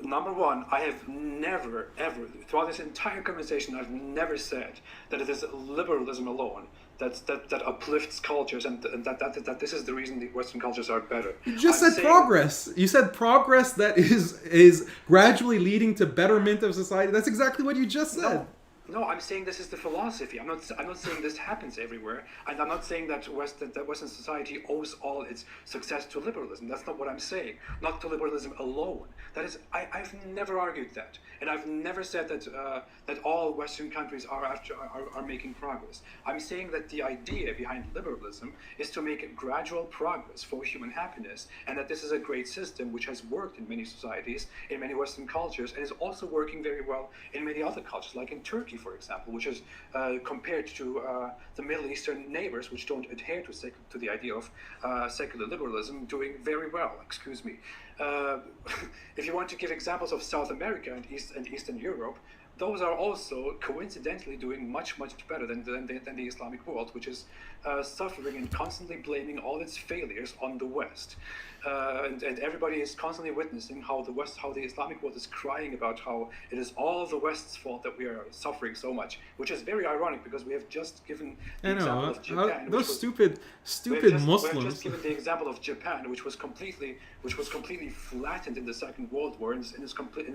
number one, I have never, ever, throughout this entire conversation, I've never said that it is liberalism alone that uplifts cultures and that this is the reason the Western cultures are better. You just said progress. You said progress that is gradually leading to betterment of society. That's exactly what you just said. No, I'm saying this is the philosophy. I'm not saying this happens everywhere, and I'm not saying that Western society owes all its success to liberalism. That's not what I'm saying. Not to liberalism alone. That is, I've never argued that, and I've never said that all Western countries are making progress. I'm saying that the idea behind liberalism is to make gradual progress for human happiness, and that this is a great system which has worked in many societies, in many Western cultures, and is also working very well in many other cultures, like in Turkey, for example, which is compared to the Middle Eastern neighbors, which don't adhere to the idea of secular liberalism, doing very well. Excuse me. If you want to give examples of South America and Eastern Europe, those are also coincidentally doing much better than the Islamic world, which is suffering and constantly blaming all its failures on the West. And everybody is constantly witnessing how the Islamic world is crying about how it is all the West's fault that we are suffering so much, which is very ironic because we have just given the example of Japan. Those stupid Muslims. We have just given the example of Japan, which was completely flattened in the Second World War and is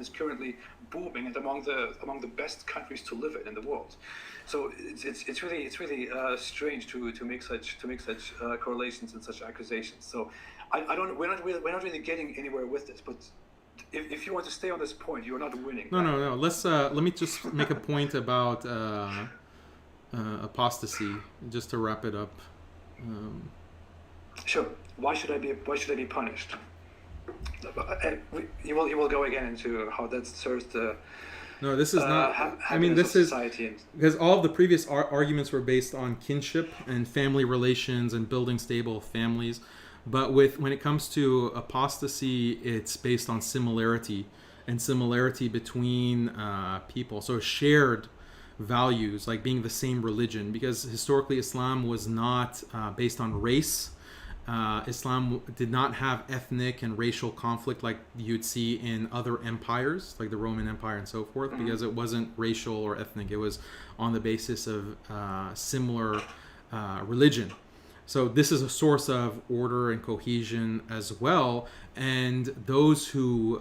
currently booming and among the best countries to live in the world. So it's really strange to make such correlations and such accusations. So we're not really getting anywhere with this. But if you want to stay on this point, you're not winning. No. Let me just make a point about apostasy, just to wrap it up. Sure. Why should I be punished? You will go again into how that serves the. No, this is not. I mean, this is because all of the previous arguments were based on kinship and family relations and building stable families. But when it comes to apostasy, it's based on similarity between people. So shared values, like being the same religion, because historically Islam was not based on race. Islam did not have ethnic and racial conflict like you'd see in other empires, like the Roman Empire and so forth, because it wasn't racial or ethnic. It was on the basis of similar religion. So this is a source of order and cohesion as well. And those who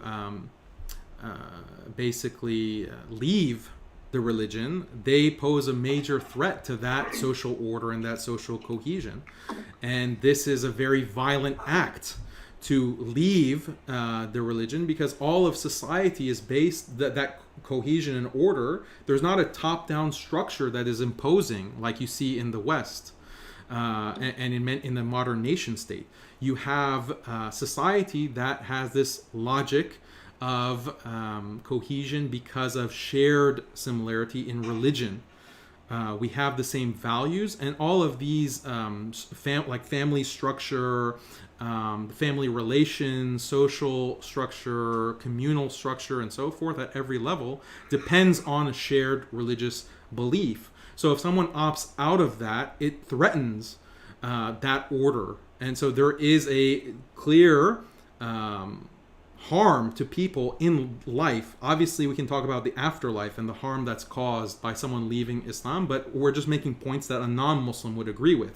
basically leave the religion, they pose a major threat to that social order and that social cohesion. And this is a very violent act to leave the religion, because all of society is based, that cohesion and order, there's not a top-down structure that is imposing like you see in the West. And in the modern nation state, you have society that has this logic of cohesion because of shared similarity in religion. We have the same values, and all of these like family structure, family relations, social structure, communal structure, and so forth at every level depends on a shared religious belief. So if someone opts out of that, it threatens that order. And so there is a clear harm to people in life. Obviously, we can talk about the afterlife and the harm that's caused by someone leaving Islam, but we're just making points that a non-Muslim would agree with.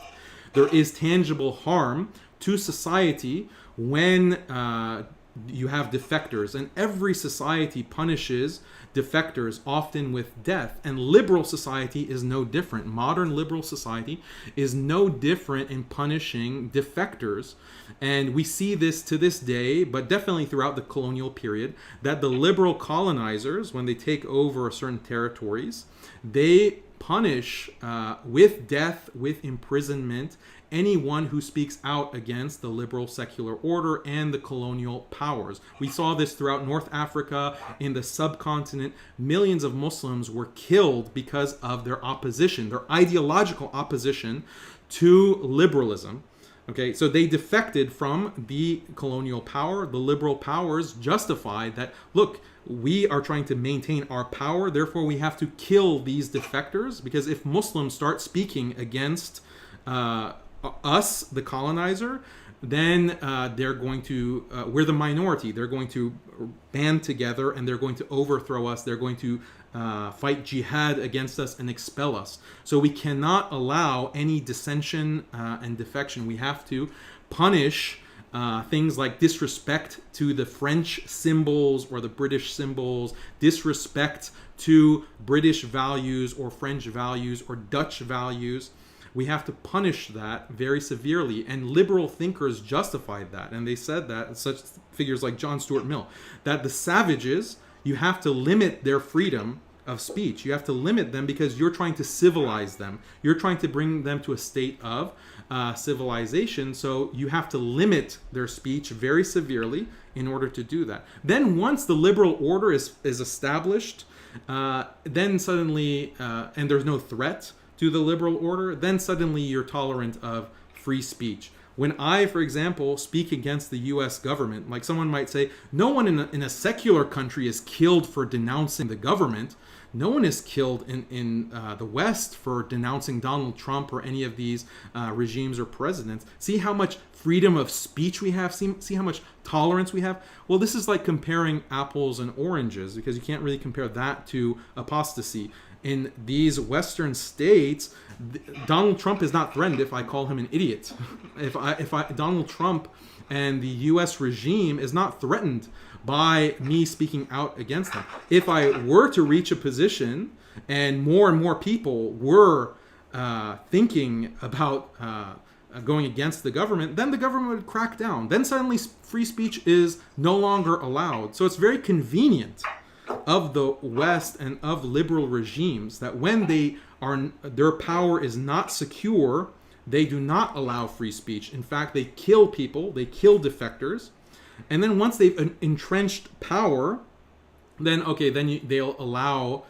There is tangible harm to society when you have defectors, and every society punishes defectors, often with death, and liberal society is no different. Modern liberal society is no different in punishing defectors, and we see this to this day, but definitely throughout the colonial period, that the liberal colonizers, when they take over certain territories, they punish with death, with imprisonment, anyone who speaks out against the liberal secular order and the colonial powers. We saw this throughout North Africa, in the subcontinent. Millions of Muslims were killed because of their opposition, their ideological opposition to liberalism. Okay, so they defected from the colonial power. The liberal powers justified that, look, we are trying to maintain our power, therefore we have to kill these defectors, because if Muslims start speaking against us, the colonizer, then they're going to, we're the minority. They're going to band together and they're going to overthrow us. They're going to fight jihad against us and expel us. So we cannot allow any dissension and defection. We have to punish things like disrespect to the French symbols or the British symbols, disrespect to British values or French values or Dutch values. We have to punish that very severely. And liberal thinkers justified that. And they said that, such figures like John Stuart Mill, that the savages, you have to limit their freedom of speech. You have to limit them because you're trying to civilize them. You're trying to bring them to a state of civilization. So you have to limit their speech very severely in order to do that. Then once the liberal order is established, then suddenly, and there's no threat to the liberal order, then suddenly you're tolerant of free speech. When I, for example, speak against the US government, like someone might say, no one in a secular country is killed for denouncing the government. No one is killed in the West for denouncing Donald Trump or any of these regimes or presidents. See how much freedom of speech we have? See how much tolerance we have? Well, this is like comparing apples and oranges, because you can't really compare that to apostasy. In these Western states, Donald Trump is not threatened if I call him an idiot. If Donald Trump and the U.S. regime is not threatened by me speaking out against them. If I were to reach a position and more people were thinking about going against the government, then the government would crack down. Then suddenly free speech is no longer allowed. So it's very convenient of the West and of liberal regimes that when their power is not secure, they do not allow free speech. In fact, they kill people, they kill defectors, and then once they've entrenched power, then they'll allow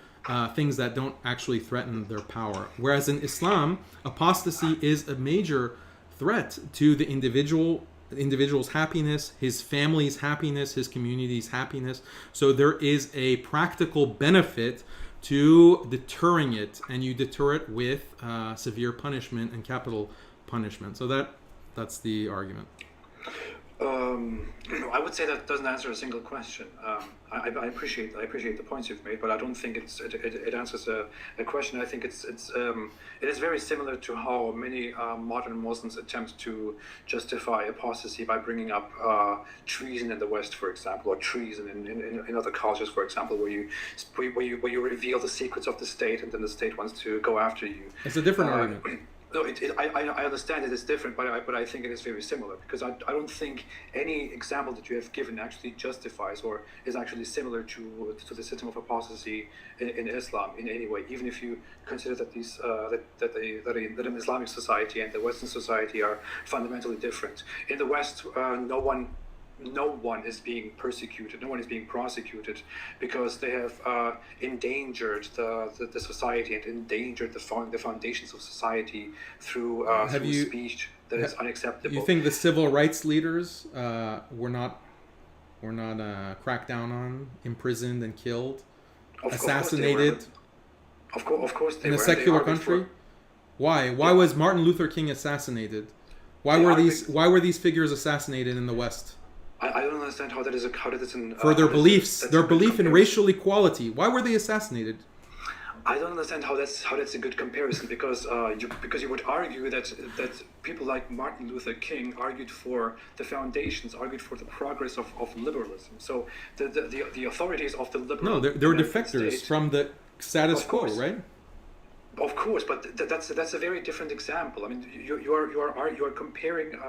things that don't actually threaten their power. Whereas in Islam, apostasy is a major threat to the individual's happiness, his family's happiness, his community's happiness. So there is a practical benefit to deterring it, and you deter it with severe punishment and capital punishment. So that's the argument. I would say that doesn't answer a single question. I appreciate the points you've made, but I don't think it answers a question. I think it is very similar to how many modern Muslims attempt to justify apostasy by bringing up treason in the West, for example, or treason in other cultures, for example, where you reveal the secrets of the state and then the state wants to go after you. It's a different argument. No, I understand it is different, but I think it is very similar, because I don't think any example that you have given actually justifies or is actually similar to the system of apostasy in Islam in any way. Even if you consider that these that an Islamic society and the Western society are fundamentally different. In the West, no one is being persecuted, no one is being prosecuted, because they have endangered the society and endangered the foundations of society through speech that is unacceptable. You think the civil rights leaders were not cracked down on, imprisoned and killed, assassinated? Of course they were. In a secular country? Why was Martin Luther King assassinated? Why were these figures assassinated in the West? I don't understand how that is for their beliefs, their belief in racial equality. Why were they assassinated? I don't understand how that's a good comparison, because you would argue that people like Martin Luther King argued for the foundations, argued for the progress of liberalism. So the authorities of the liberal they were defectors from the status quo, right? Of course, but that's a very different example. I mean, you are comparing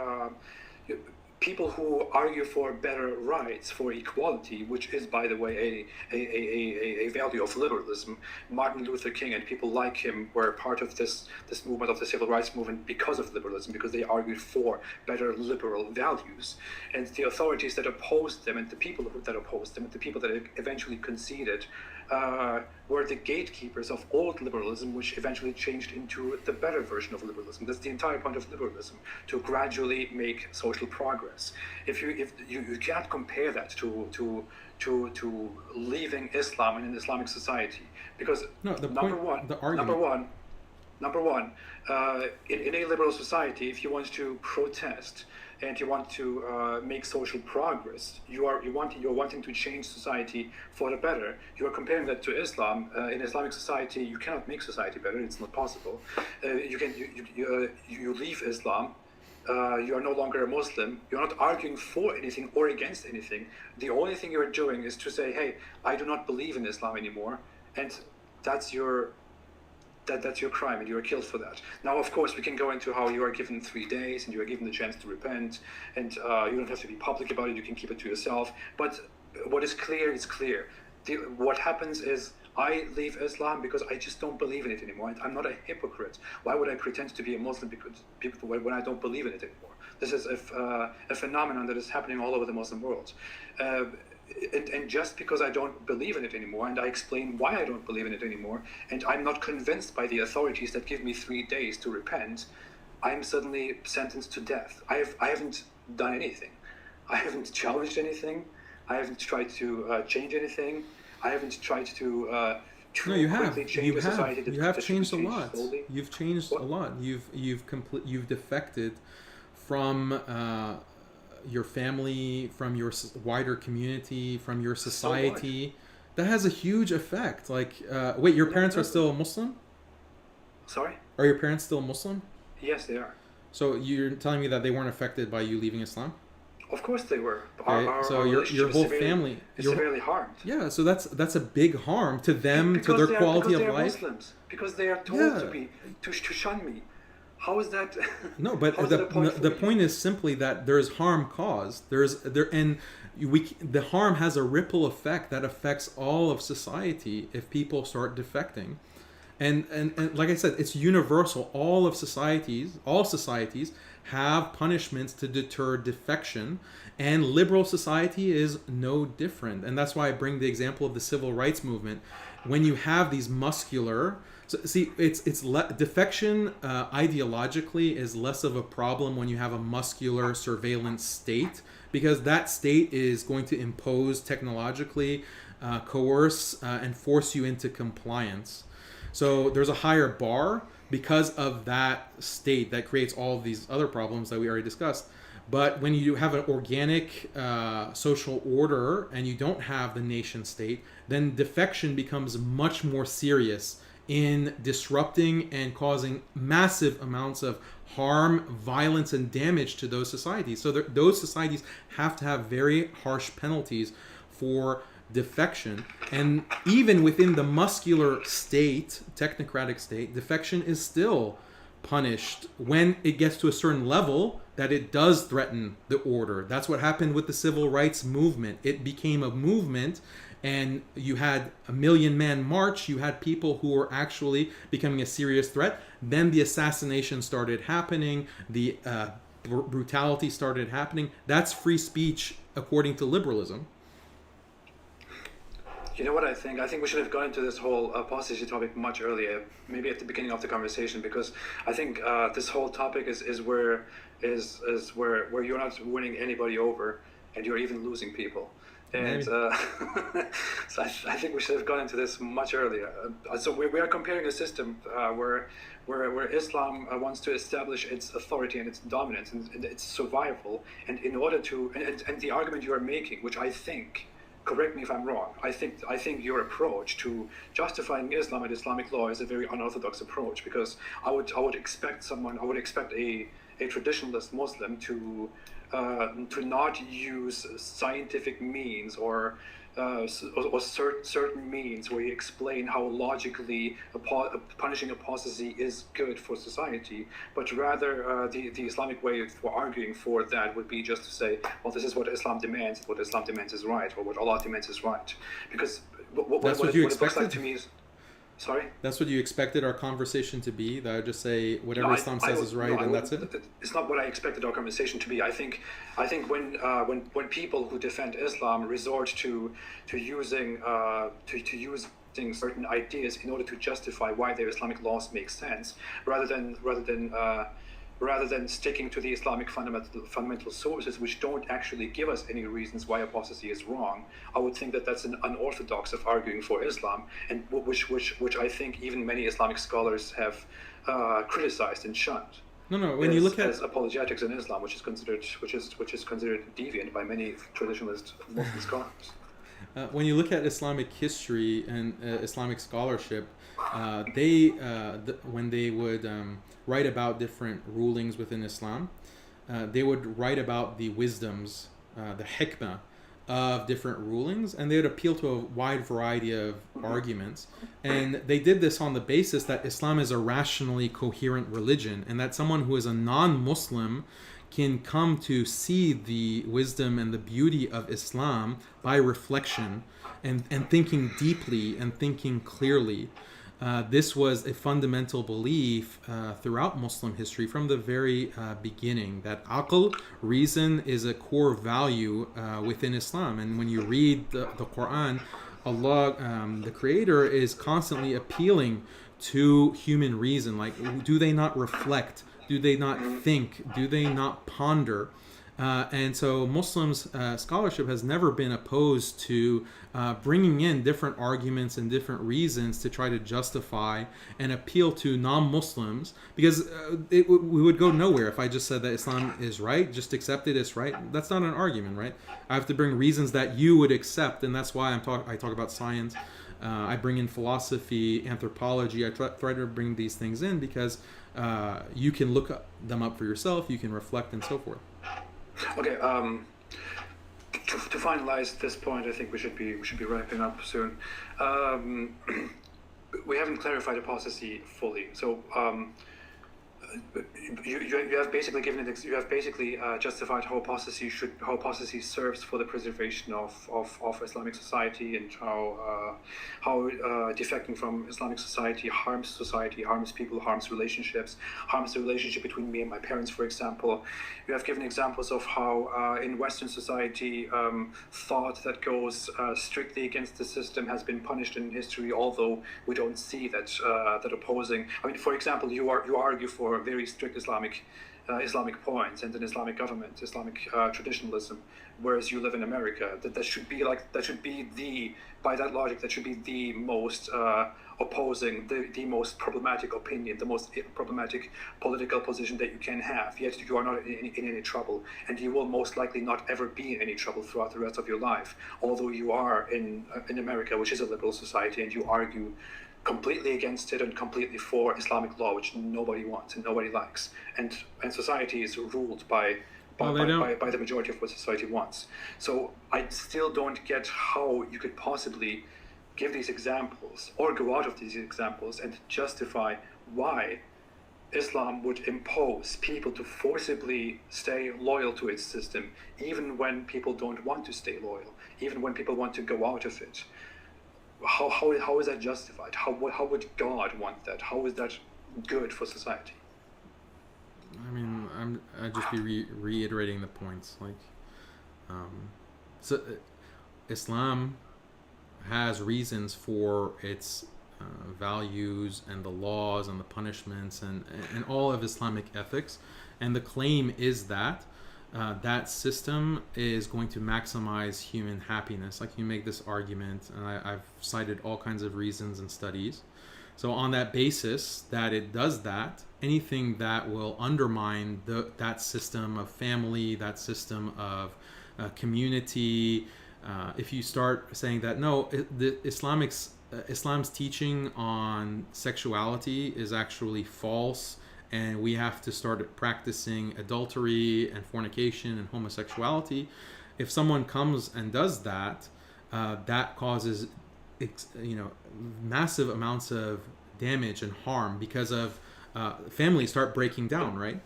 people who argue for better rights, for equality, which is, by the way, a value of liberalism. Martin Luther King and people like him were part of this movement, of the civil rights movement, because of liberalism, because they argued for better liberal values. And the authorities that opposed them, and the people that opposed them, and the people that eventually conceded, were the gatekeepers of old liberalism, which eventually changed into the better version of liberalism. That's the entire point of liberalism, to gradually make social progress. If you can't compare that to leaving Islam in an Islamic society, because number one, in a liberal society, if you want to protest, and you want to make social progress. You're wanting to change society for the better. You are comparing that to Islam. In Islamic society, you cannot make society better. It's not possible. You leave Islam. You are no longer a Muslim. You're not arguing for anything or against anything. The only thing you're doing is to say, hey, I do not believe in Islam anymore, and that's your crime, and you are killed for that. Now, of course, we can go into how you are given 3 days and you are given the chance to repent, and you don't have to be public about it. You can keep it to yourself. But what is clear is clear. What happens is, I leave Islam because I just don't believe in it anymore. I'm not a hypocrite. Why would I pretend to be a Muslim when I don't believe in it anymore? This is a phenomenon that is happening all over the Muslim world. And just because I don't believe in it anymore, and I explain why I don't believe in it anymore, and I'm not convinced by the authorities that give me 3 days to repent, I'm suddenly sentenced to death. I haven't done anything. I haven't challenged anything. I haven't tried to change anything. I haven't tried to No, you have. change a society that You have changed a change lot. slowly. You've changed a lot. You've defected from your family, from your wider community, from your society. That has a huge effect. Like, wait, your parents are still Muslim? Sorry? Are your parents still Muslim? Yes, they are. So you're telling me that they weren't affected by you leaving Islam? Of course they were. Okay, so your whole family is severely harmed. Yeah, so that's a big harm to them, to their quality of life. Muslims, because they are told to shun me. How is that? No, but the point is simply that there is harm caused. The harm has a ripple effect that affects all of society if people start defecting. And like I said, it's universal. All societies have punishments to deter defection, and liberal society is no different. And that's why I bring the example of the civil rights movement. When you have these muscular, defection ideologically is less of a problem when you have a muscular surveillance state, because that state is going to impose technologically, coerce, and force you into compliance. So there's a higher bar because of that state that creates all of these other problems that we already discussed. But when you have an organic social order and you don't have the nation state, then defection becomes much more serious in disrupting and causing massive amounts of harm, violence, and damage to those societies. So those societies have to have very harsh penalties for defection. And even within the muscular state, technocratic state, defection is still punished when it gets to a certain level that it does threaten the order. That's what happened with the civil rights movement. It became a movement, and you had a 1 million man march. You had people who were actually becoming a serious threat. Then the assassination started happening. The brutality started happening. That's free speech according to liberalism. You know what I think? I think we should have gone into this whole apostasy topic much earlier, maybe at the beginning of the conversation, because I think this whole topic is where you're not winning anybody over, and you're even losing people. And so I think we should have gone into this much earlier. So we are comparing a system where Islam wants to establish its authority and its dominance and its survival, and in order to and the argument you are making, which I think, correct me if I'm wrong, I think your approach to justifying Islam and Islamic law is a very unorthodox approach, because I would expect a traditionalist Muslim to not use scientific means or certain means where you explain how logically punishing apostasy is good for society, but rather the Islamic way for arguing for that would be just to say, well, this is what Islam demands. What Islam demands is right, or what Allah demands is right. Because what it looks like to me is... Sorry? That's what you expected our conversation to be? That I would just say whatever Islam says is right, and that's it? It's not what I expected our conversation to be. I think when people who defend Islam resort to using certain ideas in order to justify why their Islamic laws make sense, rather than sticking to the Islamic fundamental sources, which don't actually give us any reasons why apostasy is wrong, I would think that that's an unorthodox of arguing for Islam, and which I think even many Islamic scholars have criticized and shunned. No. When you look at as apologetics in Islam, which is considered deviant by many traditionalist Muslim scholars. When you look at Islamic history and Islamic scholarship, when they would write about different rulings within Islam, they would write about the wisdoms, the hikmah of different rulings, and they would appeal to a wide variety of arguments. And they did this on the basis that Islam is a rationally coherent religion, and that someone who is a non-Muslim can come to see the wisdom and the beauty of Islam by reflection and thinking deeply and thinking clearly. This was a fundamental belief throughout Muslim history from the very beginning, that aql, reason, is a core value within Islam. And when you read the Quran, Allah, the Creator, is constantly appealing to human reason. Like, do they not reflect? Do they not think? Do they not ponder? And so Muslims scholarship has never been opposed to bringing in different arguments and different reasons to try to justify and appeal to non-Muslims, because we would go nowhere if I just said that Islam is right, just accept it as right. That's not an argument, right? I have to bring reasons that you would accept, and that's why I talk about science. I bring in philosophy, anthropology. I try to bring these things in because you can look them up for yourself, you can reflect, and so forth. Okay. To finalize this point, I think we should be wrapping up soon. We haven't clarified apostasy fully, so. You have basically justified how apostasy serves for the preservation of Islamic society, and how defecting from Islamic society harms people, harms relationships, harms the relationship between me and my parents, for example. You have given examples of how in Western society thought that goes strictly against the system has been punished in history, although we don't see that opposing. I mean, for example, you argue for very strict Islamic points and an Islamic government, Islamic traditionalism, whereas you live in America. That should be by that logic, that should be the most opposing, the most problematic opinion, the most problematic political position that you can have. Yet you are not in any trouble, and you will most likely not ever be in any trouble throughout the rest of your life, although you are in America, which is a liberal society, and you argue completely against it and completely for Islamic law, which nobody wants and nobody likes, and society is ruled by the majority of what society wants. So I still don't get how you could possibly give these examples or go out of these examples and justify why Islam would impose people to forcibly stay loyal to its system, even when people don't want to stay loyal, even when people want to go out of it. How is that justified? How would God want that? How is that good for society? I mean, I'd just be reiterating the points. Like, so Islam has reasons for its values and the laws and the punishments and all of Islamic ethics, and the claim is that that system is going to maximize human happiness. Like, you make this argument, and I've cited all kinds of reasons and studies. So on that basis that it does that, anything that will undermine that system of family, that system of community, if you start saying that, no, Islam's teaching on sexuality is actually false, and we have to start practicing adultery and fornication and homosexuality. If someone comes and does that, that causes massive amounts of damage and harm, because of families start breaking down, right?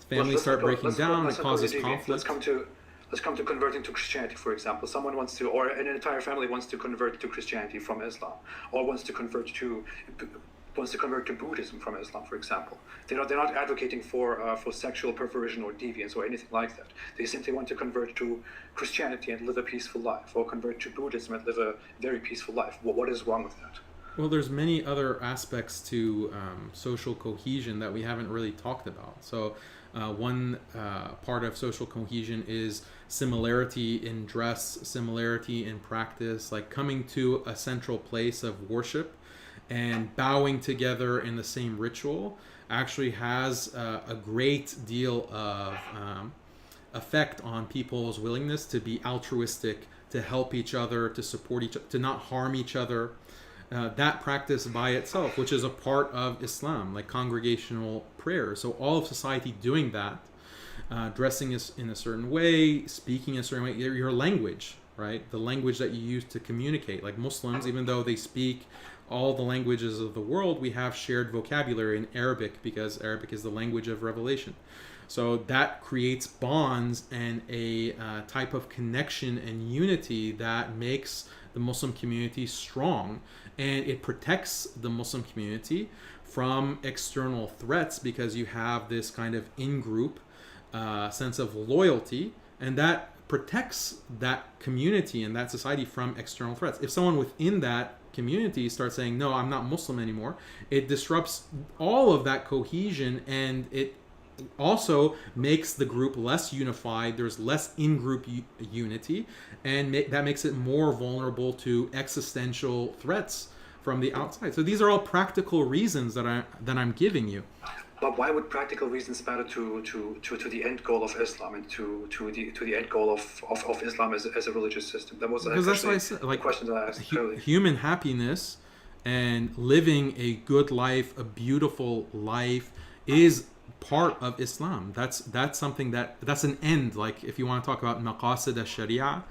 Families start breaking down, it causes conflict. Let's come to converting to Christianity, for example. Someone wants to, or an entire family wants to convert to Christianity from Islam, or wants to convert to Buddhism from Islam, for example. They're not advocating for sexual perversion or deviance or anything like that. They simply want to convert to Christianity and live a peaceful life, or convert to Buddhism and live a very peaceful life. What is wrong with that? Well, there's many other aspects to social cohesion that we haven't really talked about. So one part of social cohesion is similarity in dress, similarity in practice, like coming to a central place of worship and bowing together in the same ritual actually has a great deal of effect on people's willingness to be altruistic, to help each other, to support each other, to not harm each other. That practice by itself, which is a part of Islam, like congregational prayer. So all of society doing that, dressing in a certain way, speaking in a certain way, your language, right? The language that you use to communicate. Like Muslims, even though they speak all the languages of the world, we have shared vocabulary in Arabic because Arabic is the language of revelation. So that creates bonds and a type of connection and unity that makes the Muslim community strong, and it protects the Muslim community from external threats because you have this kind of in-group sense of loyalty, and that protects that community and that society from external threats. If someone within that community starts saying, no, I'm not Muslim anymore, it disrupts all of that cohesion, and it also makes the group less unified. There's less in-group unity, and that makes it more vulnerable to existential threats from the outside. So these are all practical reasons that I'm giving you. But why would practical reasons matter to the end goal of Islam and to the end goal of Islam as a religious system? That was because that's what I said. Like, the question that I asked earlier. Human happiness and living a good life, a beautiful life, is part of Islam. That's something that's an end. Like if you want to talk about maqasid al-sharia,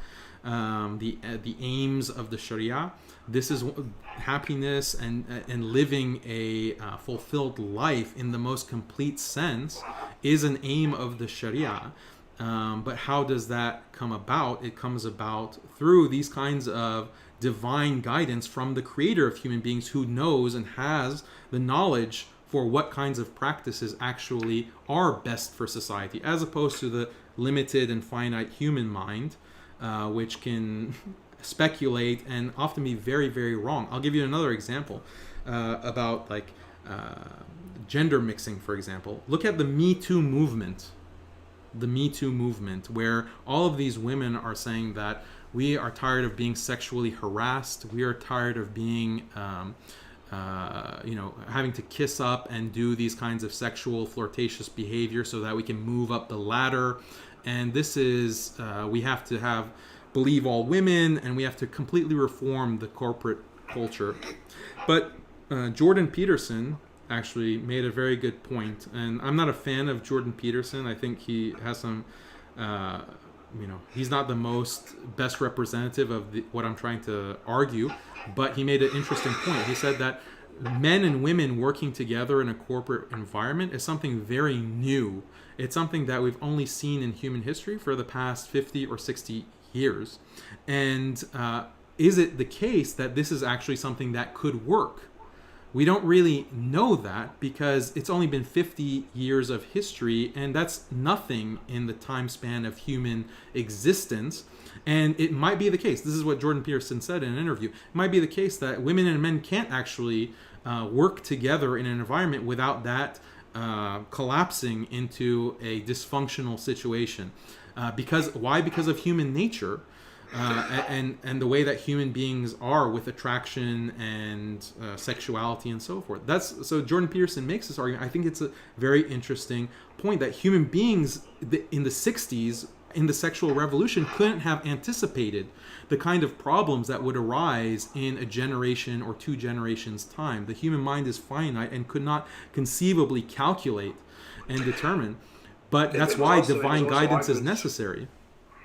the aims of the sharia, this is happiness and living a fulfilled life in the most complete sense is an aim of the sharia. But how does that come about? It comes about through these kinds of divine guidance from the creator of human beings, who knows and has the knowledge for what kinds of practices actually are best for society, as opposed to the limited and finite human mind, which can speculate and often be very, very wrong. I'll give you another example about like gender mixing, for example. Look at the Me Too movement. The Me Too movement, where all of these women are saying that we are tired of being sexually harassed. We are tired of being having to kiss up and do these kinds of sexual flirtatious behavior so that we can move up the ladder. And this is, we have to believe all women, and we have to completely reform the corporate culture. But Jordan Peterson actually made a very good point. And I'm not a fan of Jordan Peterson. I think he has some, he's not the best representative of what I'm trying to argue. But he made an interesting point. He said that men and women working together in a corporate environment is something very new. It's something that we've only seen in human history for the past 50 or 60 years. And is it the case that this is actually something that could work? We don't really know that because it's only been 50 years of history, and that's nothing in the time span of human existence. And it might be the case, this is what Jordan Peterson said in an interview, it might be the case that women and men can't actually work together in an environment without that collapsing into a dysfunctional situation. Why? Because of human nature. And the way that human beings are with attraction and sexuality and so forth. So Jordan Peterson makes this argument. I think it's a very interesting point that human beings in the 60s, in the sexual revolution, couldn't have anticipated the kind of problems that would arise in a generation or 2 generations' time. The human mind is finite and could not conceivably calculate and determine. But that's why divine guidance is necessary.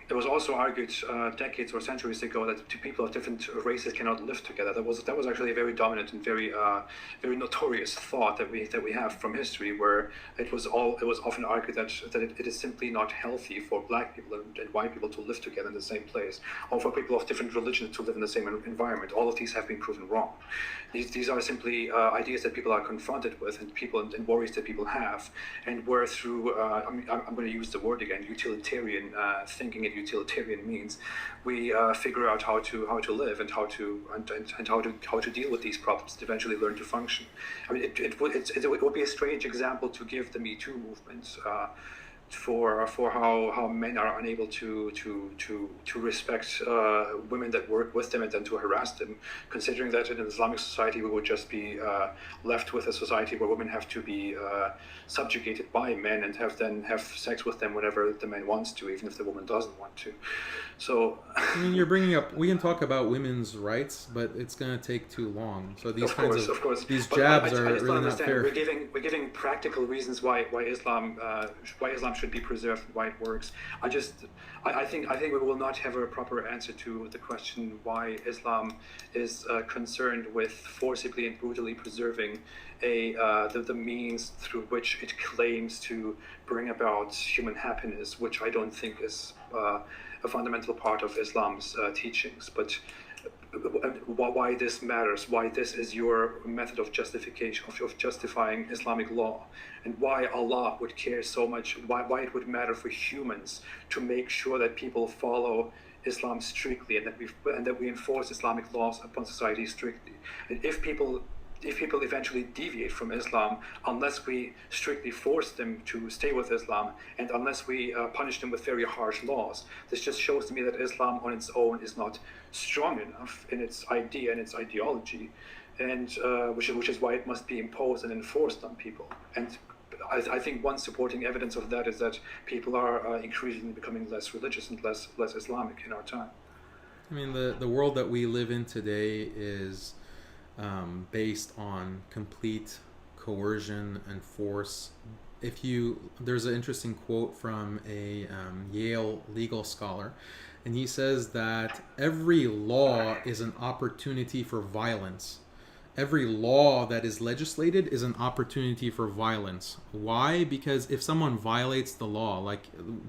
It was also argued decades or centuries ago that two people of different races cannot live together. That was actually a very dominant and very notorious thought that we have from history, where it was often argued that it is simply not healthy for black people and white people to live together in the same place, or for people of different religions to live in the same environment. All of these have been proven wrong. These are simply ideas that people are confronted with, and worries that people have, and where through I'm going to use the word again, utilitarian thinking and utilitarian means, we figure out how to live and how to deal with these problems to eventually learn to function. I mean, it would be a strange example to give the Me Too movement for how men are unable to respect women that work with them and then to harass them, considering that in an Islamic society we would just be left with a society where women have to be subjugated by men and have sex with them whenever the man wants to, even if the woman doesn't want to. So I mean, you're bringing up, we can talk about women's rights, but it's going to take too long. So these of course. These But jabs I are just really don't not understand. fair. We're giving practical reasons why Islam should be preserved and why it works. I think we will not have a proper answer to the question why Islam is concerned with forcibly and brutally preserving the means through which it claims to bring about human happiness, which I don't think is a fundamental part of Islam's teachings. But why this matters, why this is your method of justification, of justifying Islamic law, and why Allah would care so much, why it would matter for humans to make sure that people follow Islam strictly and that we enforce Islamic laws upon society strictly. And if people eventually deviate from Islam, unless we strictly force them to stay with Islam and unless we punish them with very harsh laws, this just shows to me that Islam on its own is not strong enough in its idea and its ideology, and which is why it must be imposed and enforced on people. And I think one supporting evidence of that is that people are increasingly becoming less religious and less Islamic in our time. I mean, the world that we live in today is based on complete coercion and force. There's an interesting quote from a Yale legal scholar, and he says that every law is an opportunity for violence. Every law that is legislated is an opportunity for violence. Why? Because if someone violates the law, like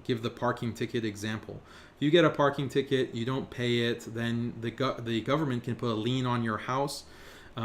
give the parking ticket example, if you get a parking ticket, you don't pay it, then the government can put a lien on your house,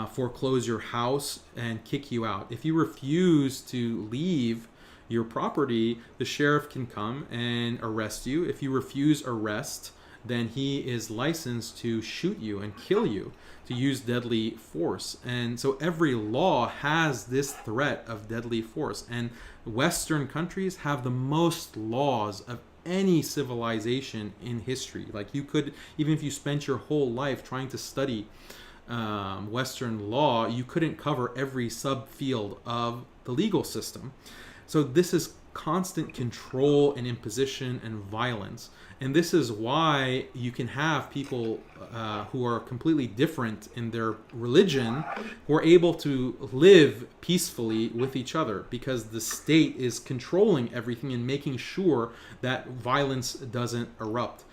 foreclose your house, and kick you out. If you refuse to leave your property, the sheriff can come and arrest you. If you refuse arrest, then he is licensed to shoot you and kill you, to use deadly force. And so every law has this threat of deadly force. And Western countries have the most laws of any civilization in history. Like, you could, even if you spent your whole life trying to study Western law, you couldn't cover every subfield of the legal system. So this is constant control and imposition and violence. And this is why you can have people who are completely different in their religion who are able to live peacefully with each other, because the state is controlling everything and making sure that violence doesn't erupt.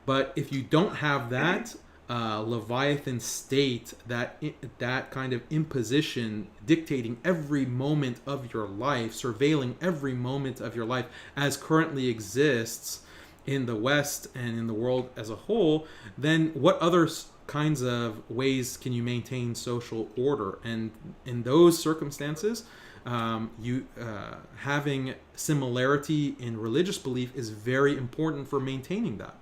But if you don't have that Leviathan state, that kind of imposition dictating every moment of your life, surveilling every moment of your life as currently exists in the West and in the world as a whole, then what other kinds of ways can you maintain social order? And in those circumstances, having similarity in religious belief is very important for maintaining that.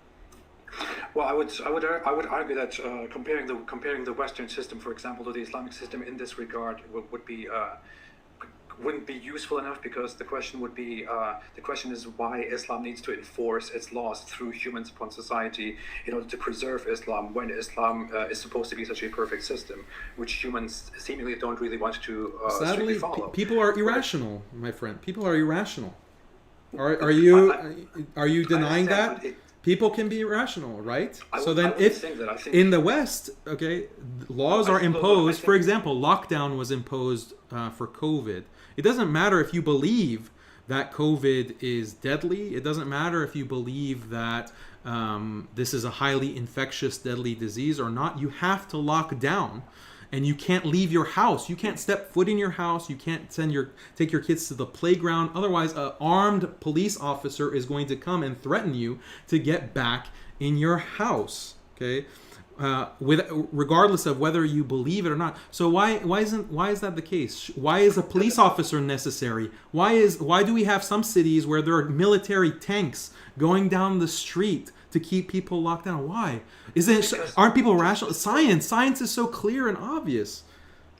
Well, I would argue that comparing the Western system, for example, to the Islamic system in this regard wouldn't be useful enough, because the question is why Islam needs to enforce its laws through humans upon society in order to preserve Islam, when Islam is supposed to be such a perfect system, which humans seemingly don't really want to Sadly, follow. People are irrational, my friend. People are irrational. Are you denying that? People can be irrational, right? So then if in the West, okay, laws are imposed, for example, lockdown was imposed for COVID. It doesn't matter if you believe that COVID is deadly. It doesn't matter if you believe that this is a highly infectious, deadly disease or not. You have to lock down. And you can't leave your house. You can't step foot in your house. You can't take your kids to the playground. Otherwise, an armed police officer is going to come and threaten you to get back in your house. Okay, regardless of whether you believe it or not. So why is that the case? Why is a police officer necessary? Why do we have some cities where there are military tanks going down the street to keep people locked down? Why? Aren't people rational? Science is so clear and obvious.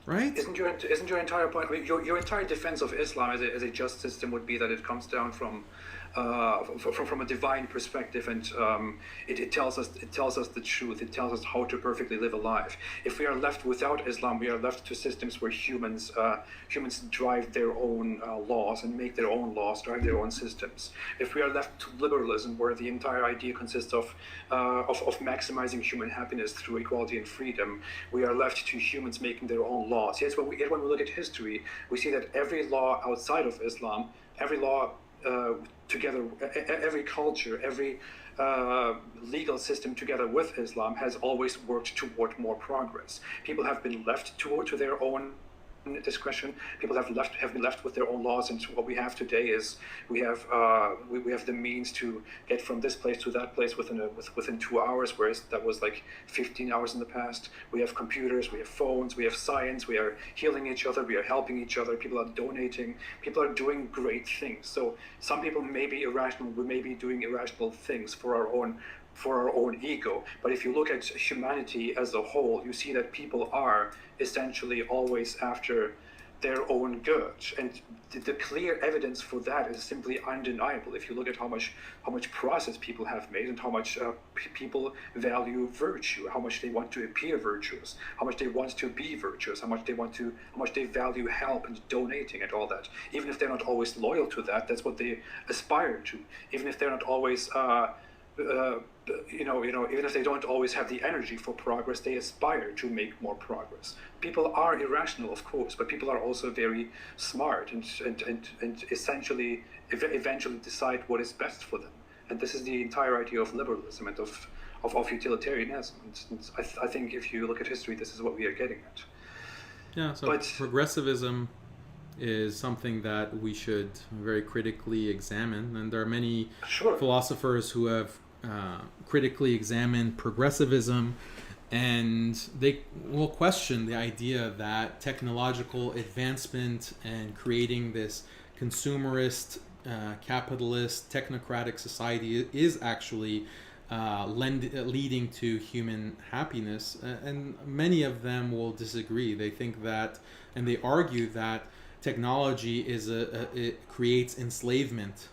right? Isn't your entire point, I mean, your entire defense of Islam as a just system would be that it comes down from a divine perspective, and it tells us the truth. It tells us how to perfectly live a life. If we are left without Islam, we are left to systems where humans drive their own laws and make their own laws, drive their own systems. If we are left to liberalism, where the entire idea consists of maximizing human happiness through equality and freedom, we are left to humans making their own laws. Yes, when we look at history, we see that every law outside of Islam, every law together, every culture, every legal system together with Islam has always worked toward more progress. People have been left to their own discretion. People have been left with their own laws, and what we have today is we have the means to get from this place to that place within 2 hours, whereas that was like 15 hours in the past. We have computers, we have phones, we have science, we are healing each other, we are helping each other, people are donating, people are doing great things. So some people may be irrational, we may be doing irrational things for our own ego, but if you look at humanity as a whole, you see that people are essentially always after their own good, and the clear evidence for that is simply undeniable. If you look at how much progress people have made, and how much people value virtue, how much they want to appear virtuous, how much they want to be virtuous, how much they value help and donating and all that. Even if they're not always loyal to that, that's what they aspire to. Even if they're not always even if they don't always have the energy for progress, they aspire to make more progress. People are irrational, of course, but people are also very smart and essentially eventually decide what is best for them. And this is the entire idea of liberalism and of utilitarianism. And I think if you look at history, this is what we are getting at. Yeah, so progressivism is something that we should very critically examine, and there are many philosophers who have critically examined progressivism, and they will question the idea that technological advancement and creating this consumerist, capitalist, technocratic society is actually leading to human happiness, and many of them will disagree. They think that, and they argue that technology it creates enslavement.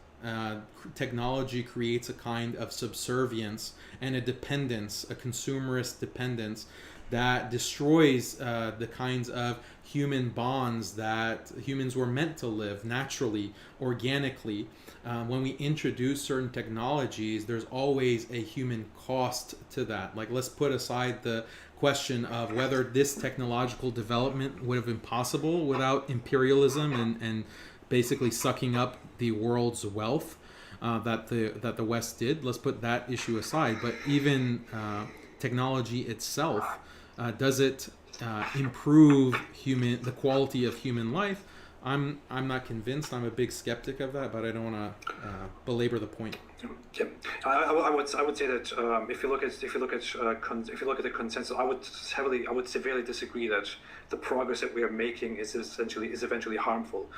Technology creates a kind of subservience and a dependence, a consumerist dependence that destroys the kinds of human bonds that humans were meant to live naturally, organically. When we introduce certain technologies, there's always a human cost to that. Like, let's put aside the question of whether this technological development would have been possible without imperialism and basically sucking up the world's wealth that the West did. Let's put that issue aside. But even technology itself, does it improve the quality of human life? I'm not convinced. I'm a big skeptic of that, but I don't want to belabor the point. Yeah, I would say that if you look at the consensus, I would severely disagree that the progress that we are making is eventually harmful.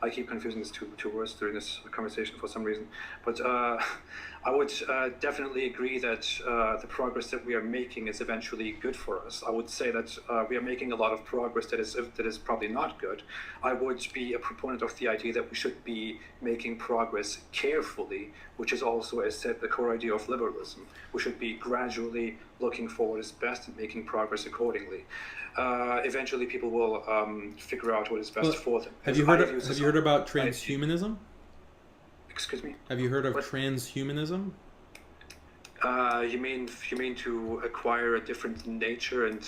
I keep confusing these two words during this conversation for some reason, but I would definitely agree that the progress that we are making is eventually good for us. I would say that we are making a lot of progress that is probably not good. I would be a proponent of the idea that we should be making progress carefully, which is also, as said, the core idea of liberalism. We should be gradually looking for what is best and making progress accordingly. Eventually, people will figure out what is best for them. Have you heard about transhumanism? Excuse me? Have you heard of transhumanism? You mean to acquire a different nature and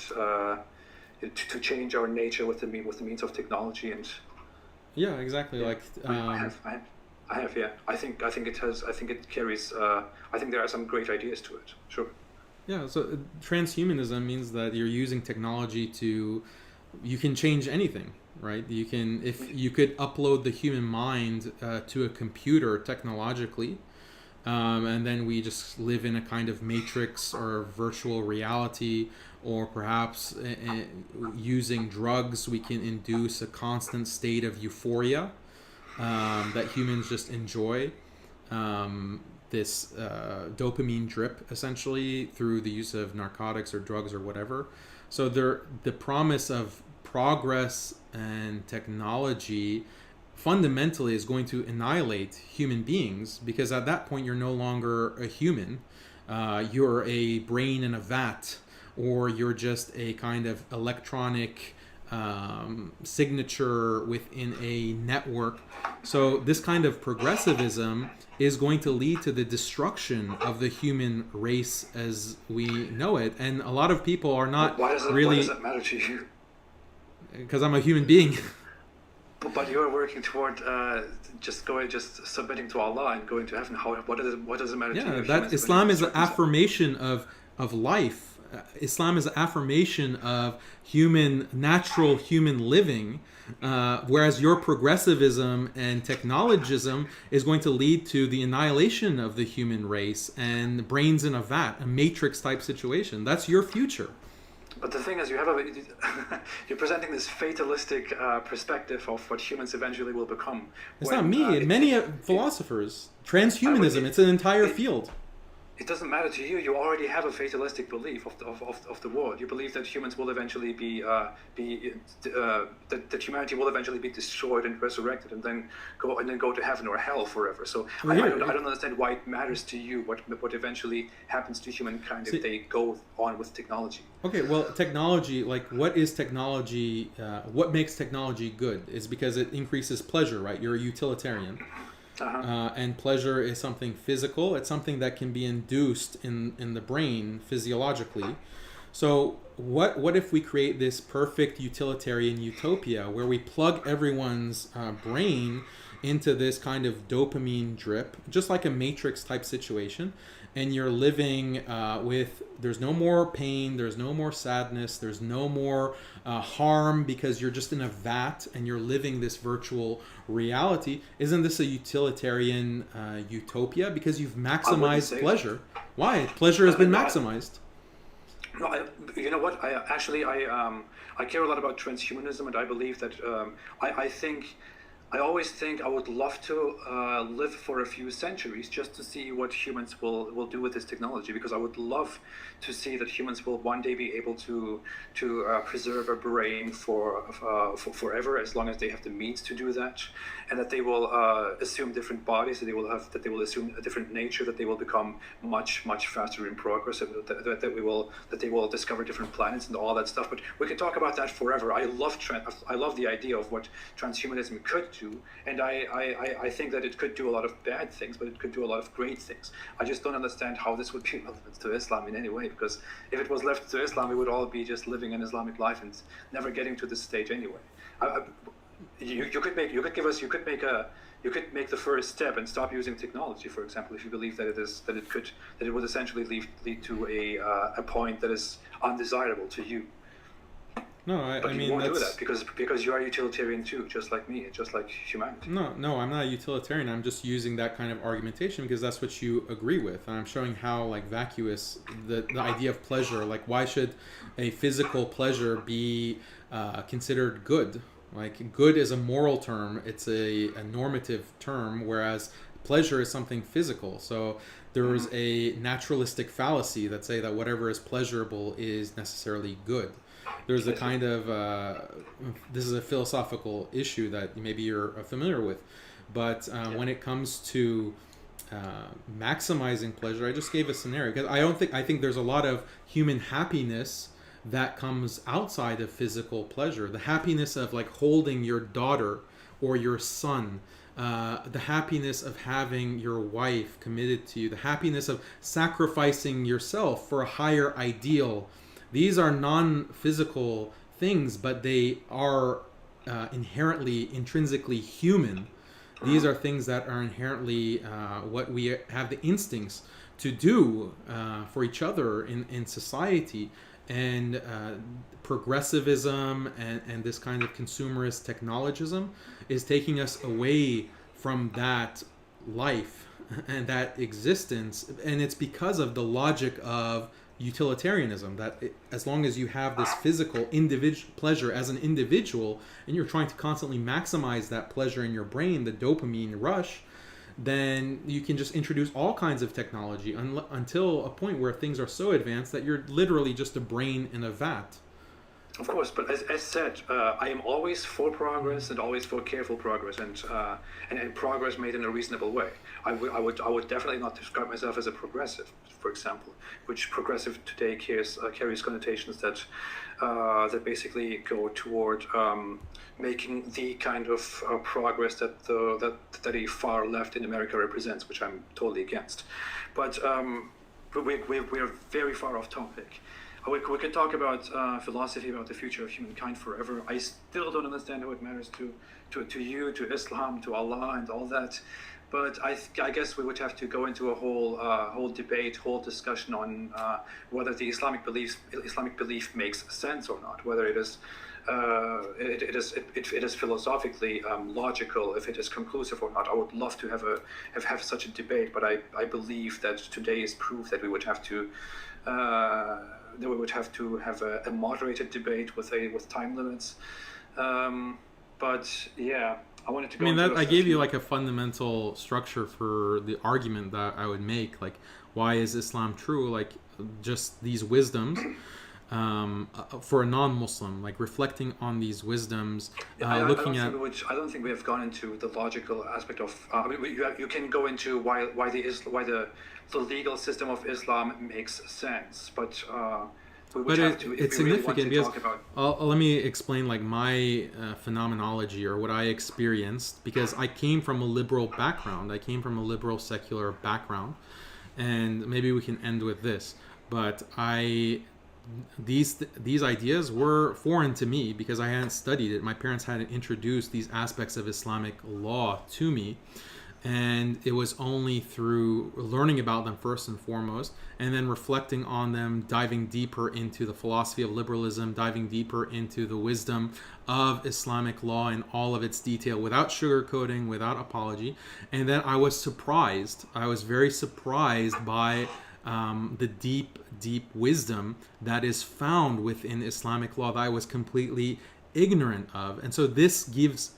to change our nature with the means of technology and? Yeah, exactly. Yeah. Like I have. Yeah. I think it carries. I think there are some great ideas to it. Sure. Yeah. So transhumanism means that you're using technology you can change anything. Right? If you could upload the human mind to a computer technologically, and then we just live in a kind of matrix or virtual reality, or perhaps using drugs, we can induce a constant state of euphoria that humans just enjoy. This dopamine drip, essentially, through the use of narcotics or drugs or whatever. So the promise of progress and technology fundamentally is going to annihilate human beings, because at that point you're no longer a human. You're a brain in a vat, or you're just a kind of electronic signature within a network. So this kind of progressivism is going to lead to the destruction of the human race as we know it. And a lot of people are not why does that matter to you? Because I'm a human being. But you're working toward just submitting to Allah and going to heaven. What does it matter to you? Yeah, that Islam is an affirmation of life. Islam is an affirmation of natural human living, whereas your progressivism and technologism is going to lead to the annihilation of the human race and brains in a vat, a matrix type situation. That's your future. But the thing is, you're presenting this fatalistic perspective of what humans eventually will become. It's not me. Many philosophers. Transhumanism. It's an entire field. It doesn't matter to you. You already have a fatalistic belief of the world. You believe that humans will eventually that humanity will eventually be destroyed and resurrected, and then go to heaven or hell forever. So I don't understand why it matters to you what eventually happens to humankind if they go on with technology. Okay, well, technology, like, what is technology? What makes technology good is because it increases pleasure, right? You're a utilitarian. And pleasure is something physical. It's something that can be induced in the brain physiologically. So what if we create this perfect utilitarian utopia where we plug everyone's brain into this kind of dopamine drip, just like a matrix type situation, and you're living there's no more pain, there's no more sadness, there's no more harm, because you're just in a vat and you're living this virtual reality. Isn't this a utilitarian utopia? Because you've maximized pleasure. Why? Pleasure has been maximized. No, you know what? I care a lot about transhumanism, and I believe that I always think I would love to live for a few centuries just to see what humans will do with this technology, because I would love to see that humans will one day be able to preserve a brain for forever, as long as they have the means to do that, and that they will assume different bodies, that they will assume a different nature, that they will become much faster in progress, that they will discover different planets and all that stuff. But we can talk about that forever. I love the idea of what transhumanism could do. And I think that it could do a lot of bad things, but it could do a lot of great things. I just don't understand how this would be relevant to Islam in any way, because if it was left to Islam, we would all be just living an Islamic life and never getting to this stage anyway. You could make the first step and stop using technology, for example, if you believe that it would essentially lead to a point that is undesirable to you. No, I mean, you won't do that because you are utilitarian too, just like me, just like humanity. No, I'm not a utilitarian. I'm just using that kind of argumentation because that's what you agree with, and I'm showing how vacuous the idea of pleasure. Like, why should a physical pleasure be considered good? Like, good is a moral term; it's a normative term, whereas pleasure is something physical. So there is a naturalistic fallacy that say that whatever is pleasurable is necessarily good. There's a kind of this is a philosophical issue that maybe you're familiar with, but when it comes to maximizing pleasure, I just gave a scenario because I think there's a lot of human happiness that comes outside of physical pleasure. The happiness of holding your daughter or your son, the happiness of having your wife committed to you, the happiness of sacrificing yourself for a higher ideal. These are non-physical things, but they are intrinsically human. These are things that are inherently what we have the instincts to do for each other in society. And progressivism and this kind of consumerist technologism is taking us away from that life and that existence. And it's because of the logic of utilitarianism, that as long as you have this physical pleasure as an individual and you're trying to constantly maximize that pleasure in your brain, the dopamine rush, then you can just introduce all kinds of technology until a point where things are so advanced that you're literally just a brain in a vat. Of course, but as said, I am always for progress and always for careful progress and progress made in a reasonable way. I would definitely not describe myself as a progressive, for example, which progressive today carries connotations that that basically go toward making the kind of progress that a far left in America represents, which I'm totally against. But we are very far off topic. We could talk about philosophy, about the future of humankind forever. I still don't understand how it matters to you, to Islam, to Allah, and all that. But I guess we would have to go into a whole debate, whole discussion on whether the Islamic belief makes sense or not, whether it is philosophically logical, if it is conclusive or not. I would love to have such a debate, but I believe that today is proof that we would have to. That we would have to have a moderated debate with time limits. But yeah, I wanted to go. I mean, I gave you like a fundamental structure for the argument that I would make. Like, why is Islam true? Like, just these wisdoms. For a non-Muslim, like reflecting on these wisdoms, looking at which I don't think we have gone into the logical aspect of. I mean, you can go into why the legal system of Islam makes sense, but it's significant because let me explain like my phenomenology or what I experienced, because I came from a liberal background. I came from a liberal secular background, and maybe we can end with this. But these ideas were foreign to me because I hadn't studied it. My parents hadn't introduced these aspects of Islamic law to me, and it was only through learning about them first and foremost, and then reflecting on them, diving deeper into the philosophy of liberalism, diving deeper into the wisdom of Islamic law in all of its detail, without sugarcoating, without apology. And then I was surprised. I was very surprised by the deep wisdom that is found within Islamic law that I was completely ignorant of. And so this gave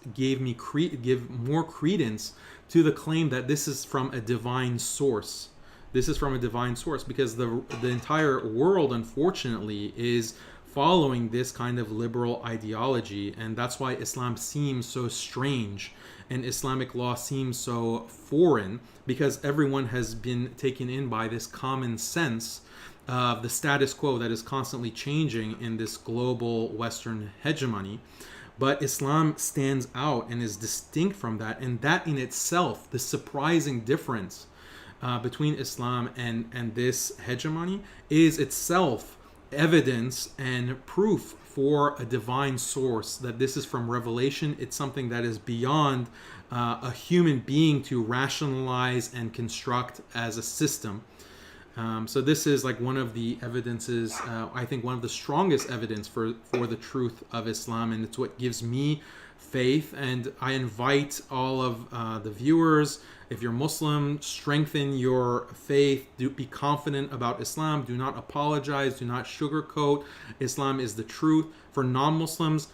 more credence to the claim that this is from a divine source. This is from a divine source because the entire world, unfortunately, is following this kind of liberal ideology, and that's why Islam seems so strange and Islamic law seems so foreign, because everyone has been taken in by this common sense of the status quo that is constantly changing in this global Western hegemony. But Islam stands out and is distinct from that, and that in itself, the surprising difference between Islam and this hegemony is itself evidence and proof for a divine source, that this is from revelation. It's something that is beyond a human being to rationalize and construct as a system. So this is like one of the evidences, I think one of the strongest evidence for the truth of Islam, and it's what gives me faith. And I invite all of the viewers, if you're Muslim, strengthen your faith, be confident about Islam, do not apologize, do not sugarcoat. Islam is the truth. For non-Muslims,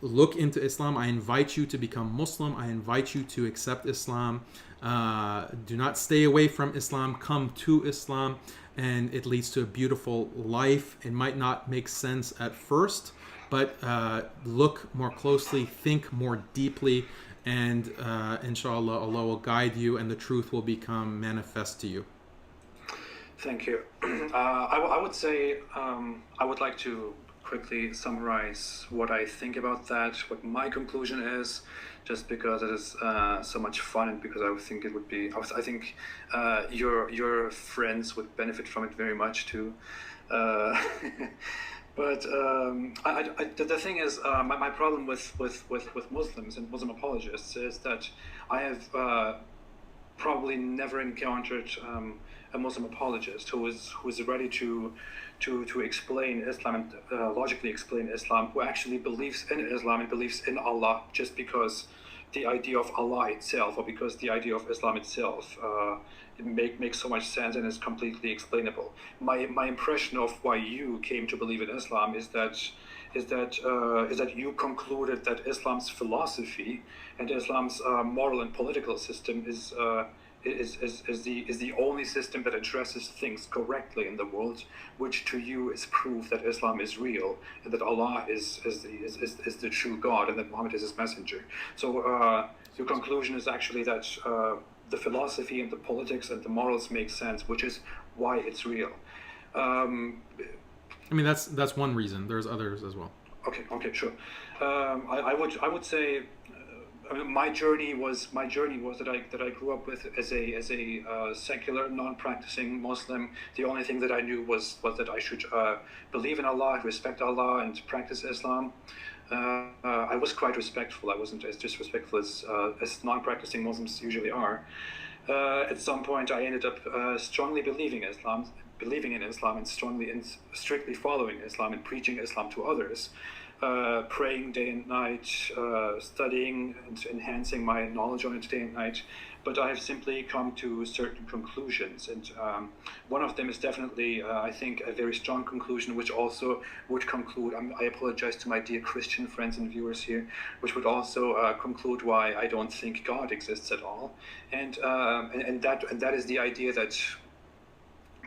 look into Islam. I invite you to become Muslim. I invite you to accept Islam. Do not stay away from Islam. Come to Islam, and it leads to a beautiful life. It might not make sense at first, but look more closely, think more deeply, and inshallah, Allah will guide you, and the truth will become manifest to you. Thank you. I would say I would like to quickly summarize what I think about that, what my conclusion is, just because it is so much fun, and because I think it would be, I think your friends would benefit from it very much too. But the thing is, my problem with Muslims and Muslim apologists is that I have probably never encountered a Muslim apologist who is ready to explain Islam and logically explain Islam, who actually believes in Islam and believes in Allah just because the idea of Allah itself, or because the idea of Islam itself makes so much sense and is completely explainable. My impression of why you came to believe in Islam is that you concluded that Islam's philosophy and Islam's moral and political system is is the only system that addresses things correctly in the world, which to you is proof that Islam is real and that Allah is the true God and that Muhammad is his messenger. So your conclusion is actually that the philosophy and the politics and the morals make sense, which is why it's real. I mean, that's one reason. There's others as well. Okay, sure. I would say, I mean, my journey was that I grew up with as a secular, non-practicing Muslim. The only thing that I knew was that I should believe in Allah, respect Allah, and practice Islam. I was quite respectful. I wasn't as disrespectful as non-practicing Muslims usually are. At some point, I ended up strongly believing in Islam and strictly following Islam and preaching Islam to others, praying day and night, studying and enhancing my knowledge on it day and night. But I have simply come to certain conclusions, and one of them is definitely, I think, a very strong conclusion, which also would conclude, I apologize to my dear Christian friends and viewers here, which would also conclude why I don't think God exists at all, and that is the idea that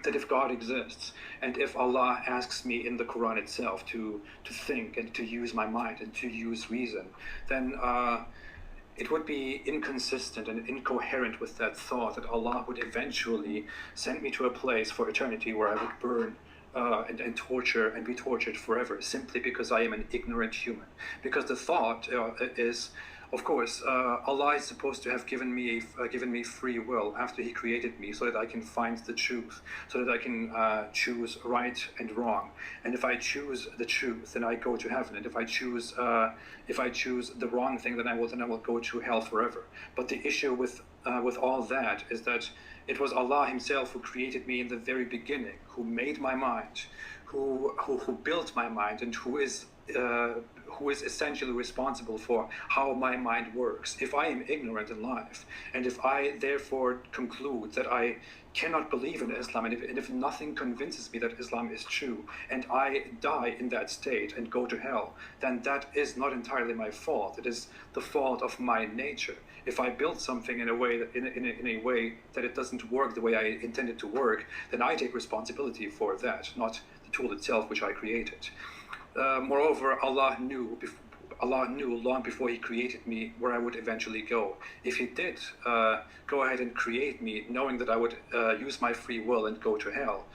if God exists, and if Allah asks me in the Quran itself to think and to use my mind and to use reason, then it would be inconsistent and incoherent with that thought that Allah would eventually send me to a place for eternity where I would burn and torture and be tortured forever, simply because I am an ignorant human. Because the thought is, of course, Allah is supposed to have given me free will after He created me, so that I can find the truth, so that I can choose right and wrong. And if I choose the truth, then I go to heaven. And if I choose the wrong thing, then I will go to hell forever. But the issue with all that is that it was Allah Himself who created me in the very beginning, who made my mind, who built my mind, and who is essentially responsible for how my mind works. If I am ignorant in life, and if I therefore conclude that I cannot believe in Islam, and if nothing convinces me that Islam is true, and I die in that state and go to hell, then that is not entirely my fault. It is the fault of my nature. If I build something in a way that it doesn't work the way I intended to work, then I take responsibility for that, not the tool itself which I created. Moreover, Allah knew long before He created me where I would eventually go. If He did go ahead and create me, knowing that I would use my free will and go to hell,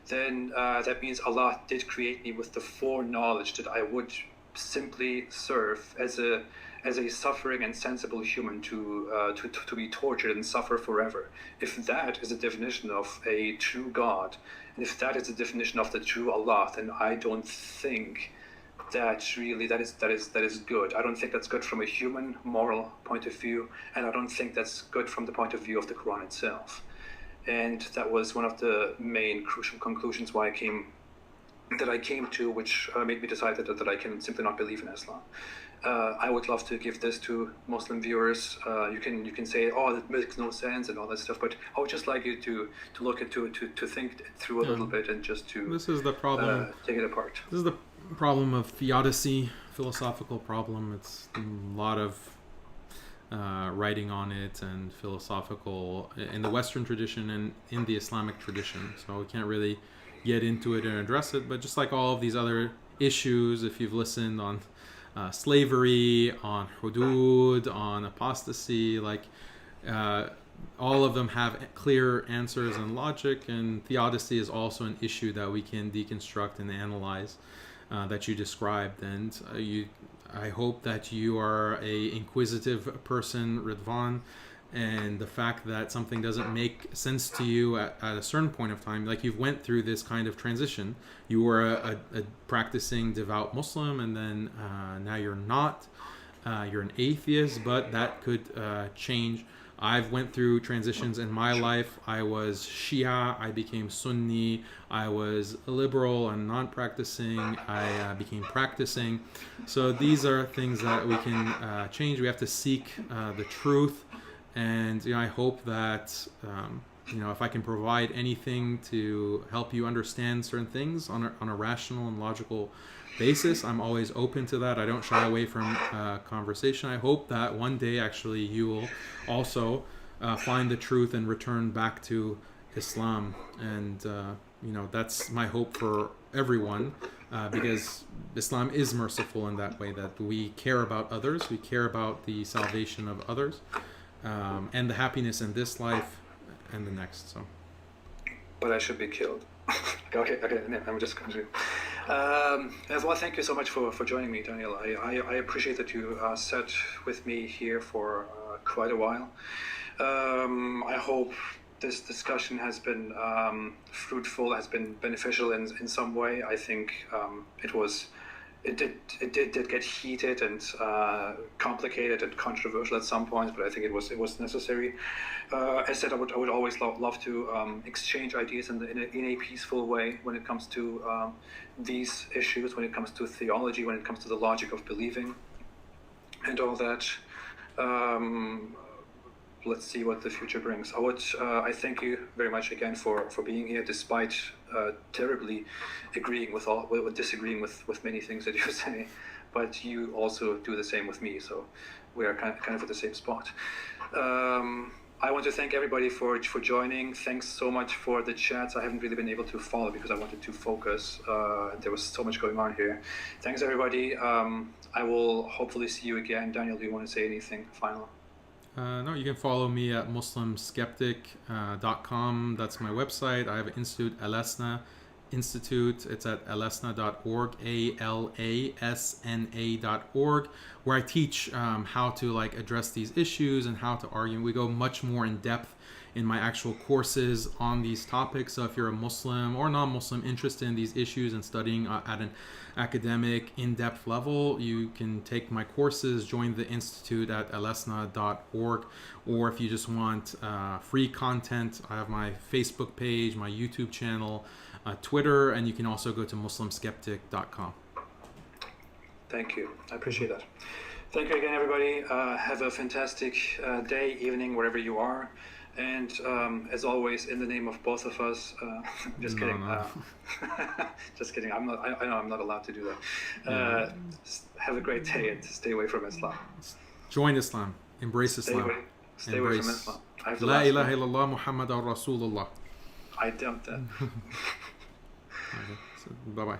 then that means Allah did create me with the foreknowledge that I would simply serve as a suffering and sensible human to be tortured and suffer forever. If that is the definition of a true God, and if that is the definition of the true Allah, then I don't think that really that is good. I don't think that's good from a human moral point of view, and I don't think that's good from the point of view of the Quran itself. And that was one of the main crucial conclusions I came to, which made me decide that I can simply not believe in Islam. I would love to give this to Muslim viewers. You can say, oh, that makes no sense and all that stuff, but I would just like you to look into it, to think through a little bit, and just to this is the problem. Take it apart. This is the problem of theodicy, philosophical problem. It's a lot of writing on it and philosophical in the Western tradition and in the Islamic tradition. So we can't really get into it and address it. But just like all of these other issues, if you've listened on slavery, on hudud, on apostasy, like all of them have clear answers and logic, and theodicy is also an issue that we can deconstruct and analyze that you described. And I hope that you are a inquisitive person, Ridvan, and the fact that something doesn't make sense to you at a certain point of time, like you've went through this kind of transition. You were a practicing devout Muslim, and then now you're not. You're an atheist, but that could change. I've went through transitions in my life. I was Shia, I became Sunni, I was liberal and non-practicing, I became practicing. So these are things that we can change. We have to seek the truth. And I hope that if I can provide anything to help you understand certain things on a rational and logical basis, I'm always open to that. I don't shy away from conversation. I hope that one day actually you will also find the truth and return back to Islam. And that's my hope for everyone, because Islam is merciful in that way, that we care about others, we care about the salvation of others, and the happiness in this life and the next. So, but I should be killed. Okay, I'm just going to. As well, thank you so much for joining me, Daniel. I appreciate that you sat with me here for quite a while. I hope this discussion has been fruitful, has been beneficial in some way. I think it did get heated and complicated and controversial at some points, but I think it was necessary. As said, I would always love to exchange ideas in a peaceful way when it comes to these issues, when it comes to theology, when it comes to the logic of believing, and all that. Let's see what the future brings. I thank you very much again for being here, despite terribly disagreeing with many things that you say, but you also do the same with me, so we are kind of at the same spot. I want to thank everybody for joining. Thanks so much for the chats. I haven't really been able to follow because I wanted to focus. There was so much going on here. Thanks, everybody. I will hopefully see you again. Daniel, do you want to say anything final? No, you can follow me at muslimskeptic.com. That's my website. I have an institute, Alasna Institute. It's at alasna.org, alasna.org, where I teach how to address these issues and how to argue. We go much more in depth in my actual courses on these topics. So if you're a Muslim or non-Muslim interested in these issues and studying at an academic in-depth level, you can take my courses, join the institute at alasna.org, or if you just want free content, I have my Facebook page, my YouTube channel, Twitter, and you can also go to muslimskeptic.com. Thank you. I appreciate that. Thank you again, everybody. Have a fantastic day, evening, wherever you are. And as always, in the name of both of us, just kidding. No. Just kidding. I know I'm not allowed to do that. Have a great day and stay away from Islam. Join Islam. Embrace Islam. Stay away from Islam. I have the La last ilaha one. illallah Muhammadan Rasulullah. I dumped that. Okay, so bye-bye.